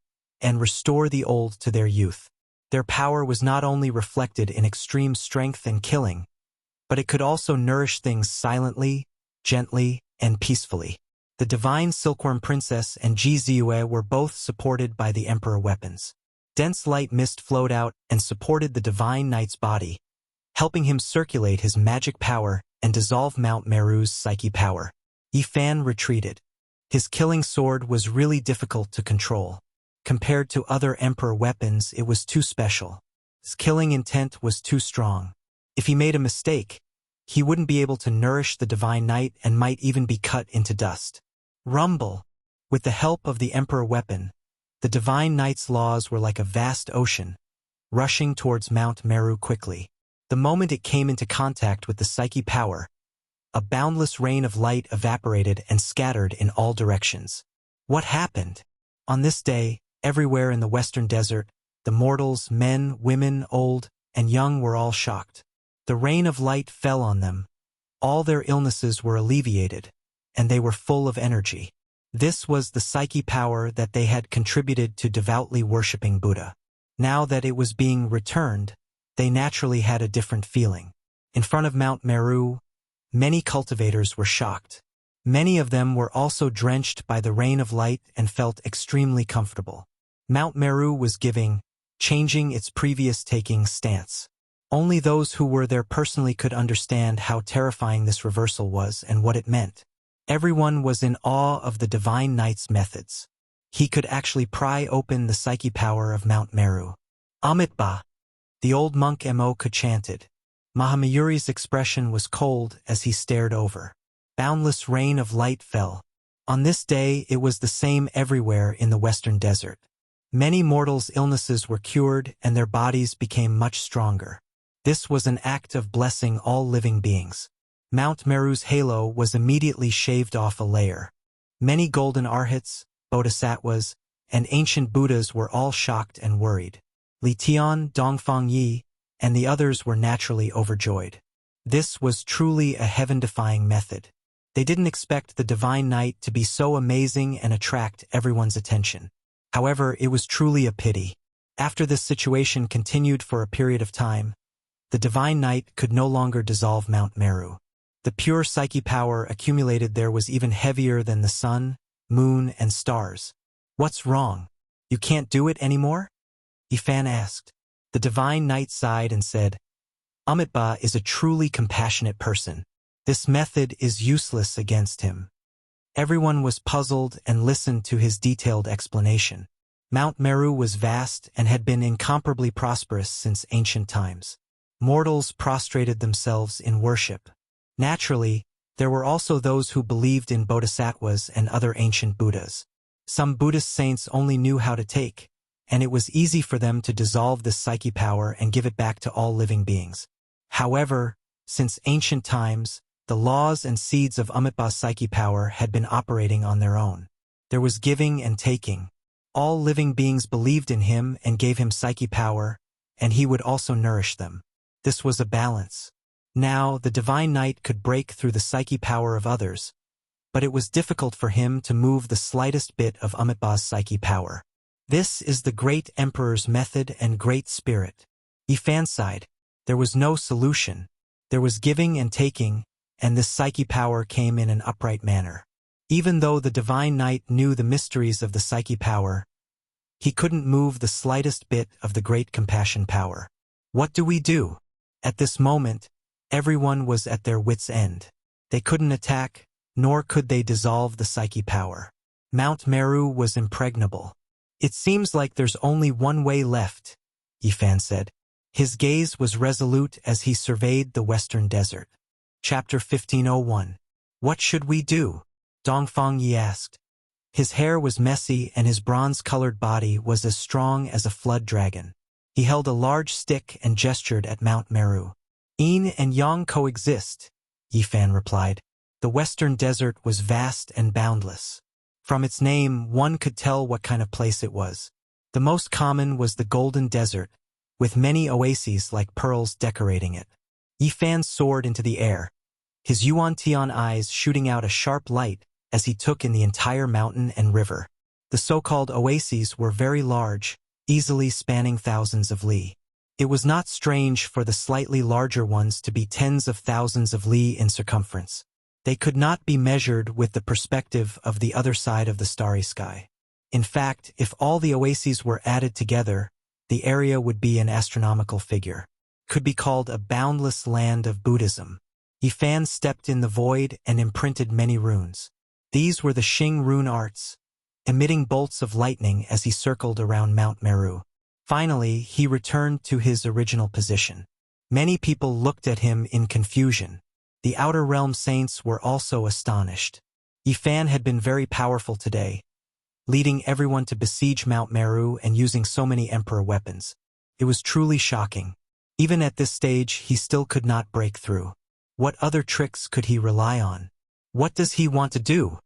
and restore the old to their youth. Their power was not only reflected in extreme strength and killing, but it could also nourish things silently, gently, and peacefully. The divine Silkworm Princess and Jizue were both supported by the Emperor weapons. Dense light mist flowed out and supported the divine knight's body, helping him circulate his magic power and dissolve Mount Meru's psyche power. Yifan retreated. His killing sword was really difficult to control. Compared to other Emperor weapons, it was too special. His killing intent was too strong. If he made a mistake, he wouldn't be able to nourish the divine knight and might even be cut into dust. Rumble. With the help of the Emperor weapon, the divine knight's laws were like a vast ocean, rushing towards Mount Meru quickly. The moment it came into contact with the psyche power, a boundless rain of light evaporated and scattered in all directions. What happened? On this day, everywhere in the Western Desert, the mortals, men, women, old, and young were all shocked. The rain of light fell on them. All their illnesses were alleviated, and they were full of energy. This was the psyche power that they had contributed to devoutly worshipping Buddha. Now that it was being returned, they naturally had a different feeling. In front of Mount Meru, many cultivators were shocked. Many of them were also drenched by the rain of light and felt extremely comfortable. Mount Meru was changing its previous taking stance. Only those who were there personally could understand how terrifying this reversal was and what it meant. Everyone was in awe of the divine knight's methods. He could actually pry open the psyche power of Mount Meru. Amitabha, the old monk Moka chanted. Mahamayuri's expression was cold as he stared over. Boundless rain of light fell. On this day, it was the same everywhere in the Western Desert. Many mortals' illnesses were cured and their bodies became much stronger. This was an act of blessing all living beings. Mount Meru's halo was immediately shaved off a layer. Many golden arhats, bodhisattvas, and ancient Buddhas were all shocked and worried. Li Tian, Dongfang Yi, and the others were naturally overjoyed. This was truly a heaven-defying method. They didn't expect the divine knight to be so amazing and attract everyone's attention. However, it was truly a pity. After this situation continued for a period of time, the divine knight could no longer dissolve Mount Meru. The pure psyche power accumulated there was even heavier than the sun, moon, and stars. What's wrong? You can't do it anymore? Yifan asked. The divine knight sighed and said, Amitabha is a truly compassionate person. This method is useless against him. Everyone was puzzled and listened to his detailed explanation. Mount Meru was vast and had been incomparably prosperous since ancient times. Mortals prostrated themselves in worship. Naturally, there were also those who believed in bodhisattvas and other ancient Buddhas. Some Buddhist saints only knew how to take, and it was easy for them to dissolve this psyche power and give it back to all living beings. However, since ancient times, the laws and seeds of Amitabha's psyche power had been operating on their own. There was giving and taking. All living beings believed in him and gave him psyche power, and he would also nourish them. This was a balance. Now, the divine knight could break through the psyche power of others, but it was difficult for him to move the slightest bit of Amitabha's psyche power. This is the great emperor's method and great spirit. Yifan sighed. There was no solution. There was giving and taking, and this psyche power came in an upright manner. Even though the divine knight knew the mysteries of the psyche power, he couldn't move the slightest bit of the great compassion power. What do we do? At this moment, everyone was at their wits' end. They couldn't attack, nor could they dissolve the psyche power. Mount Meru was impregnable. It seems like there's only one way left, Yifan said. His gaze was resolute as he surveyed the Western Desert. Chapter 1501. What should we do? Dongfang Yi asked. His hair was messy and his bronze-colored body was as strong as a flood dragon. He held a large stick and gestured at Mount Meru. Yin and Yang coexist, Yifan replied. The western desert was vast and boundless. From its name, one could tell what kind of place it was. The most common was the Golden Desert, with many oases like pearls decorating it. Yifan soared into the air, his Yuan-Tian eyes shooting out a sharp light as he took in the entire mountain and river. The so-called oases were very large, easily spanning thousands of li. It was not strange for the slightly larger ones to be tens of thousands of li in circumference. They could not be measured with the perspective of the other side of the starry sky. In fact, if all the oases were added together, the area would be an astronomical figure. Could be called a boundless land of Buddhism. Yifan stepped in the void and imprinted many runes. These were the Xing rune arts, emitting bolts of lightning as he circled around Mount Meru. Finally, he returned to his original position. Many people looked at him in confusion. The Outer Realm saints were also astonished. Yifan had been very powerful today, leading everyone to besiege Mount Meru and using so many emperor weapons. It was truly shocking. Even at this stage, he still could not break through. What other tricks could he rely on? What does he want to do?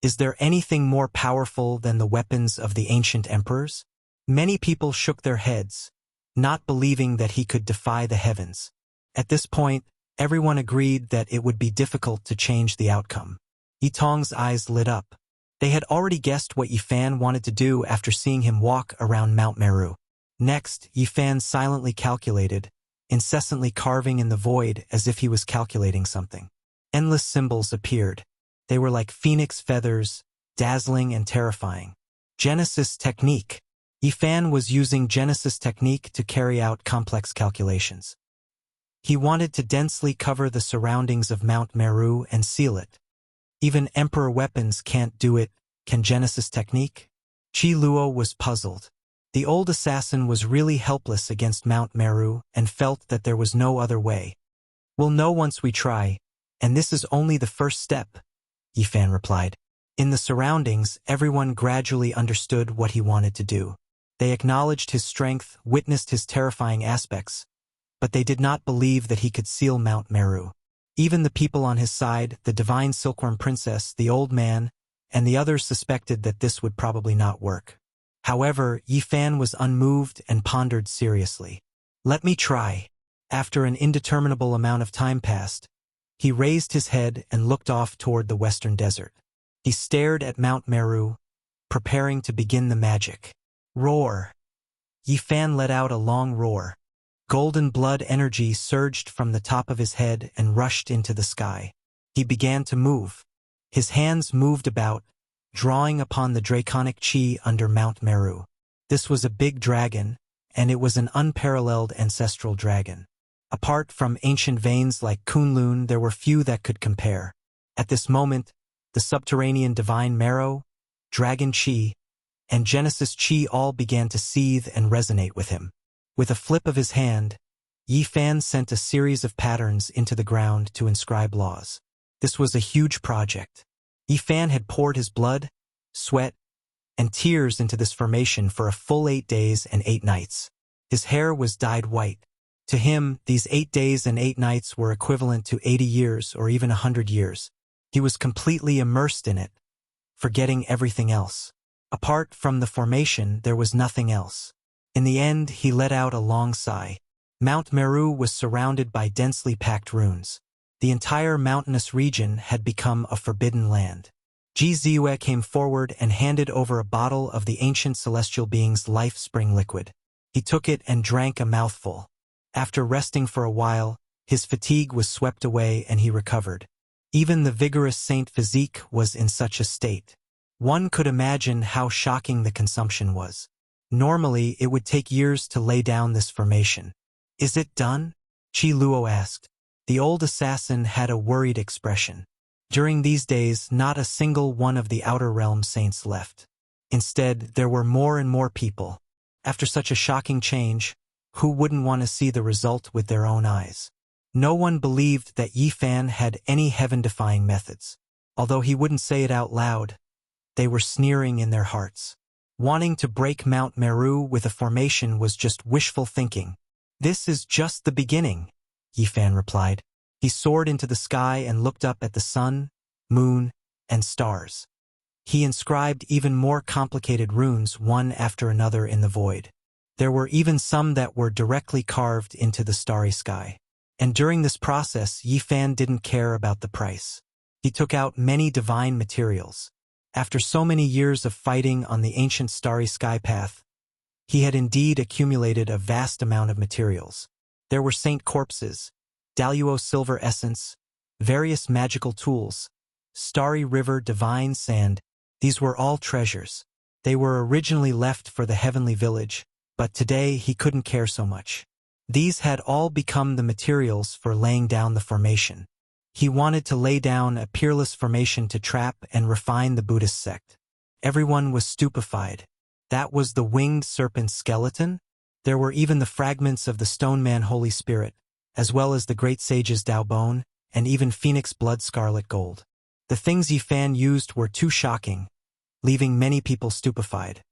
Is there anything more powerful than the weapons of the ancient emperors? Many people shook their heads, not believing that he could defy the heavens. At this point, everyone agreed that it would be difficult to change the outcome. Yitong's eyes lit up. They had already guessed what Yifan wanted to do after seeing him walk around Mount Meru. Next, Yifan silently calculated, incessantly carving in the void as if he was calculating something. Endless symbols appeared. They were like phoenix feathers, dazzling and terrifying. Genesis technique. Yifan was using Genesis technique to carry out complex calculations. He wanted to densely cover the surroundings of Mount Meru and seal it. Even emperor weapons can't do it, can Genesis technique? Qi Luo was puzzled. The old assassin was really helpless against Mount Meru and felt that there was no other way. We'll know once we try, and this is only the first step, Yifan replied. In the surroundings, everyone gradually understood what he wanted to do. They acknowledged his strength, witnessed his terrifying aspects, but they did not believe that he could seal Mount Meru. Even the people on his side, the divine silkworm princess, the old man, and the others suspected that this would probably not work. However, Yifan was unmoved and pondered seriously. Let me try. After an indeterminable amount of time passed, he raised his head and looked off toward the western desert. He stared at Mount Meru, preparing to begin the magic. Roar! Yifan let out a long roar. Golden blood energy surged from the top of his head and rushed into the sky. He began to move. His hands moved about, drawing upon the draconic chi under Mount Meru. This was a big dragon, and it was an unparalleled ancestral dragon. Apart from ancient veins like Kunlun, there were few that could compare. At this moment, the subterranean divine marrow, dragon chi, and Genesis chi all began to seethe and resonate with him. With a flip of his hand, Yifan sent a series of patterns into the ground to inscribe laws. This was a huge project. Yifan had poured his blood, sweat, and tears into this formation for a full 8 days and 8 nights. His hair was dyed white. To him, these 8 days and 8 nights were equivalent to 80 years or even 100 years. He was completely immersed in it, forgetting everything else. Apart from the formation, there was nothing else. In the end, he let out a long sigh. Mount Meru was surrounded by densely packed ruins. The entire mountainous region had become a forbidden land. Ji Ziyue came forward and handed over a bottle of the ancient celestial being's life spring liquid. He took it and drank a mouthful. After resting for a while, his fatigue was swept away and he recovered. Even the vigorous saint physique was in such a state. One could imagine how shocking the consumption was. Normally, it would take years to lay down this formation. Is it done? Qi Luo asked. The old assassin had a worried expression. During these days, not a single one of the Outer Realm saints left. Instead, there were more and more people. After such a shocking change, who wouldn't want to see the result with their own eyes? No one believed that Yi Fan had any heaven-defying methods. Although he wouldn't say it out loud, they were sneering in their hearts. Wanting to break Mount Meru with a formation was just wishful thinking. "This is just the beginning," Yi Fan replied. He soared into the sky and looked up at the sun, moon, and stars. He inscribed even more complicated runes one after another in the void. There were even some that were directly carved into the starry sky. And during this process, Yi Fan didn't care about the price. He took out many divine materials. After so many years of fighting on the ancient starry sky path, he had indeed accumulated a vast amount of materials. There were saint corpses, Daluo silver essence, various magical tools, starry river divine sand. These were all treasures. They were originally left for the heavenly village, but today he couldn't care so much. These had all become the materials for laying down the formation. He wanted to lay down a peerless formation to trap and refine the Buddhist sect. Everyone was stupefied. That was the winged serpent skeleton? There were even the fragments of the stone man Holy Spirit, as well as the great sage's Dao Bone, and even Phoenix blood scarlet gold. The things Yi Fan used were too shocking, leaving many people stupefied.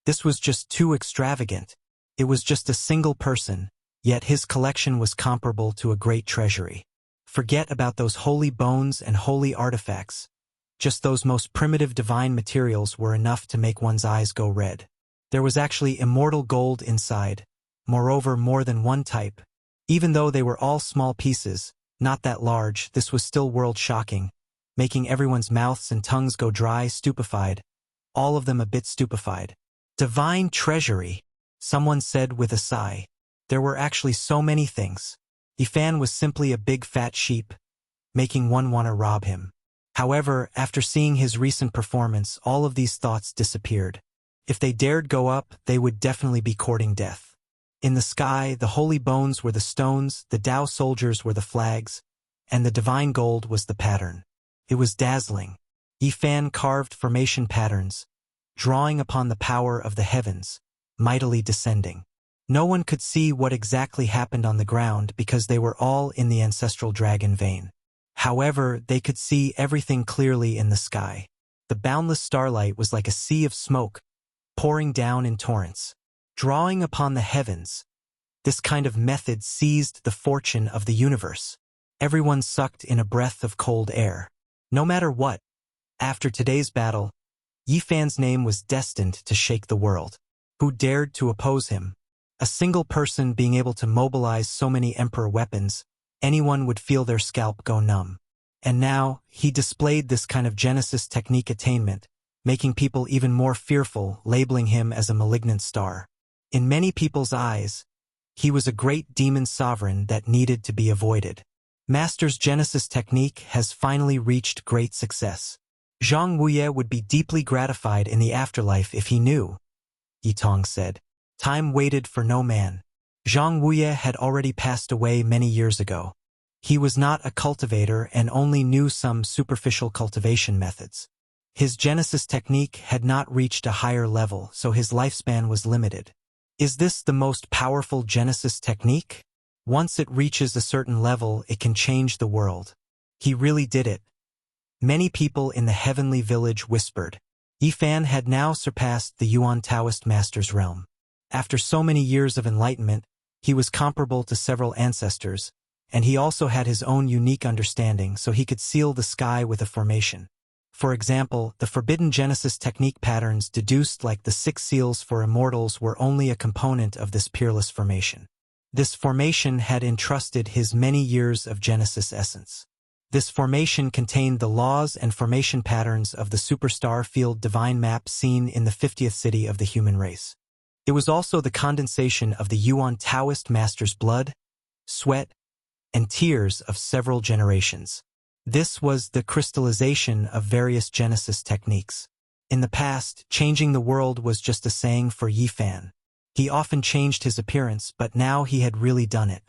This was just too extravagant. It was just a single person, yet his collection was comparable to a great treasury. Forget about those holy bones and holy artifacts. Just those most primitive divine materials were enough to make one's eyes go red. There was actually immortal gold inside, moreover more than one type. Even though they were all small pieces, not that large, this was still world-shocking, making everyone's mouths and tongues go dry, stupefied, all of them a bit stupefied. Divine treasury, someone said with a sigh. There were actually so many things. Yi Fan was simply a big fat sheep, making one want to rob him. However, after seeing his recent performance, all of these thoughts disappeared. If they dared go up, they would definitely be courting death. In the sky, the holy bones were the stones, the Tao soldiers were the flags, and the divine gold was the pattern. It was dazzling. Yi Fan carved formation patterns, drawing upon the power of the heavens, mightily descending. No one could see what exactly happened on the ground because they were all in the ancestral dragon vein. However, they could see everything clearly in the sky. The boundless starlight was like a sea of smoke, pouring down in torrents, drawing upon the heavens. This kind of method seized the fortune of the universe. Everyone sucked in a breath of cold air. No matter what, after today's battle, Yi Fan's name was destined to shake the world. Who dared to oppose him? A single person being able to mobilize so many emperor weapons, anyone would feel their scalp go numb. And now, he displayed this kind of Genesis technique attainment, making people even more fearful, labeling him as a malignant star. In many people's eyes, he was a great demon sovereign that needed to be avoided. Master's Genesis technique has finally reached great success. Zhang Wuye would be deeply gratified in the afterlife if he knew, Yi Tong said. Time waited for no man. Zhang Wuye had already passed away many years ago. He was not a cultivator and only knew some superficial cultivation methods. His Genesis technique had not reached a higher level, so his lifespan was limited. Is this the most powerful Genesis technique? Once it reaches a certain level, it can change the world. He really did it. Many people in the heavenly village whispered. Yi Fan had now surpassed the Yuan Taoist master's realm. After so many years of enlightenment, he was comparable to several ancestors, and he also had his own unique understanding so he could seal the sky with a formation. For example, the forbidden Genesis technique patterns deduced like the 6 seals for immortals were only a component of this peerless formation. This formation had entrusted his many years of Genesis essence. This formation contained the laws and formation patterns of the superstar field divine map seen in the 50th city of the human race. It was also the condensation of the Yuan Taoist master's blood, sweat, and tears of several generations. This was the crystallization of various Genesis techniques. In the past, changing the world was just a saying for Yi Fan. He often changed his appearance, but now he had really done it.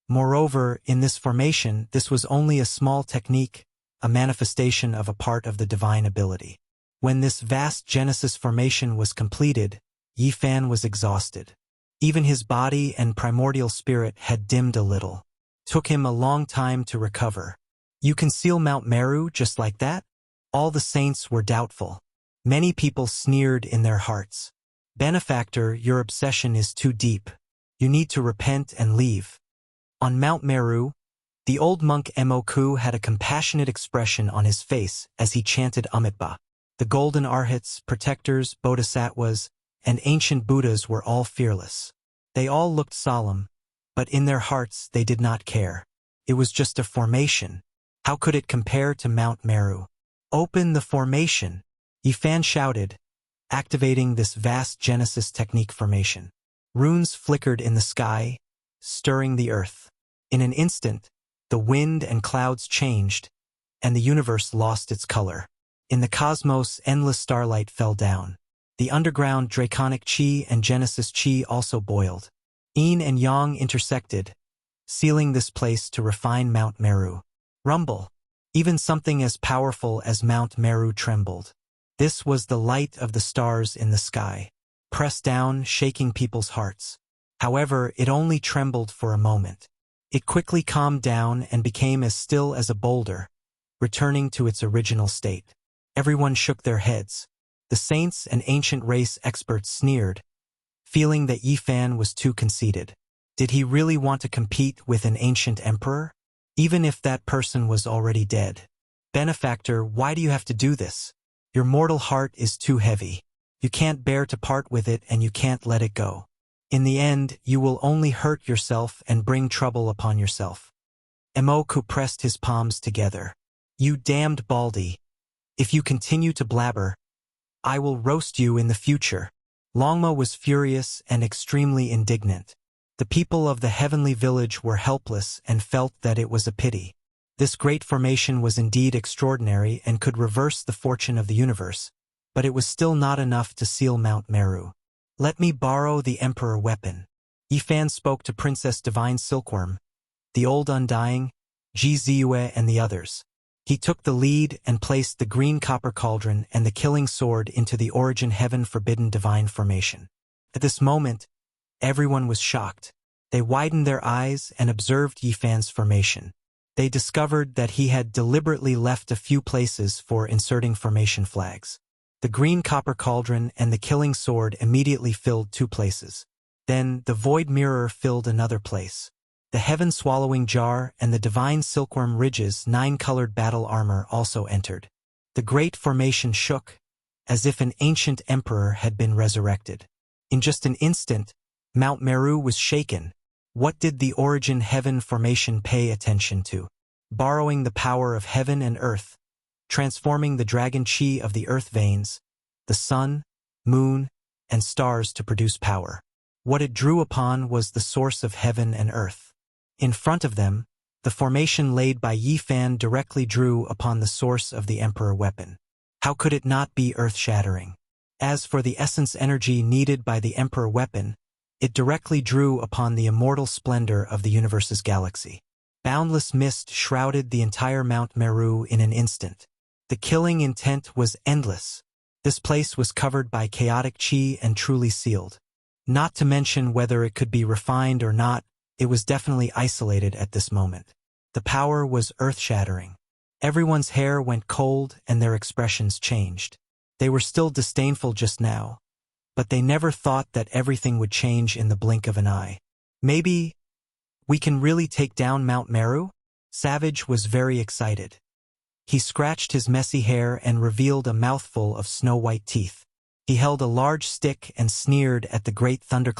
Moreover, in this formation, this was only a small technique, a manifestation of a part of the divine ability. When this vast Genesis formation was completed, Yi Fan was exhausted. Even his body and primordial spirit had dimmed a little. took him a long time to recover. You conceal Mount Meru just like that? All the saints were doubtful. Many people sneered in their hearts. Benefactor, your obsession is too deep. You need to repent and leave. On Mount Meru, the old monk Moku had a compassionate expression on his face as he chanted Amitabha. The golden arhats, protectors, bodhisattvas, and ancient Buddhas were all fearless. They all looked solemn, but in their hearts they did not care. It was just a formation. How could it compare to Mount Meru? Open the formation, Yifan shouted, activating this vast Genesis technique formation. Runes flickered in the sky, stirring the earth. In an instant, the wind and clouds changed, and the universe lost its color. In the cosmos, endless starlight fell down. The underground draconic chi and Genesis chi also boiled. Yin and Yang intersected, sealing this place to refine Mount Meru. Rumble. Even something as powerful as Mount Meru trembled. This was the light of the stars in the sky, pressed down, shaking people's hearts. However, it only trembled for a moment. It quickly calmed down and became as still as a boulder, returning to its original state. Everyone shook their heads. The saints and ancient race experts sneered, feeling that Yifan was too conceited. Did he really want to compete with an ancient emperor? Even if that person was already dead. Benefactor, why do you have to do this? Your mortal heart is too heavy. You can't bear to part with it and you can't let it go. In the end, you will only hurt yourself and bring trouble upon yourself. Moku pressed his palms together. You damned Baldy. If you continue to blabber, I will roast you in the future. Longma was furious and extremely indignant. The people of the heavenly village were helpless and felt that it was a pity. This great formation was indeed extraordinary and could reverse the fortune of the universe, but it was still not enough to seal Mount Meru. Let me borrow the emperor weapon. Yifan spoke to Princess Divine Silkworm, the old Undying, Ji Ziyue and the others. He took the lead and placed the green copper cauldron and the killing sword into the origin heaven forbidden divine formation. At this moment, everyone was shocked. They widened their eyes and observed Yifan's formation. They discovered that he had deliberately left a few places for inserting formation flags. The green copper cauldron and the killing sword immediately filled 2 places. Then the void mirror filled another place. The heaven-swallowing jar and the divine silkworm ridge's 9-colored battle armor also entered. The great formation shook, as if an ancient emperor had been resurrected. In just an instant, Mount Meru was shaken. What did the origin heaven formation pay attention to? Borrowing the power of heaven and earth, transforming the dragon chi of the earth veins, the sun, moon, and stars to produce power. What it drew upon was the source of heaven and earth. In front of them, the formation laid by Yifan directly drew upon the source of the emperor weapon. How could it not be earth-shattering? As for the essence energy needed by the emperor weapon, it directly drew upon the immortal splendor of the universe's galaxy. Boundless mist shrouded the entire Mount Meru in an instant. The killing intent was endless. This place was covered by chaotic chi and truly sealed. Not to mention whether it could be refined or not, it was definitely isolated at this moment. The power was earth-shattering. Everyone's hair went cold and their expressions changed. They were still disdainful just now, but they never thought that everything would change in the blink of an eye. Maybe we can really take down Mount Meru? Savage was very excited. He scratched his messy hair and revealed a mouthful of snow-white teeth. He held a large stick and sneered at the great thunderclap.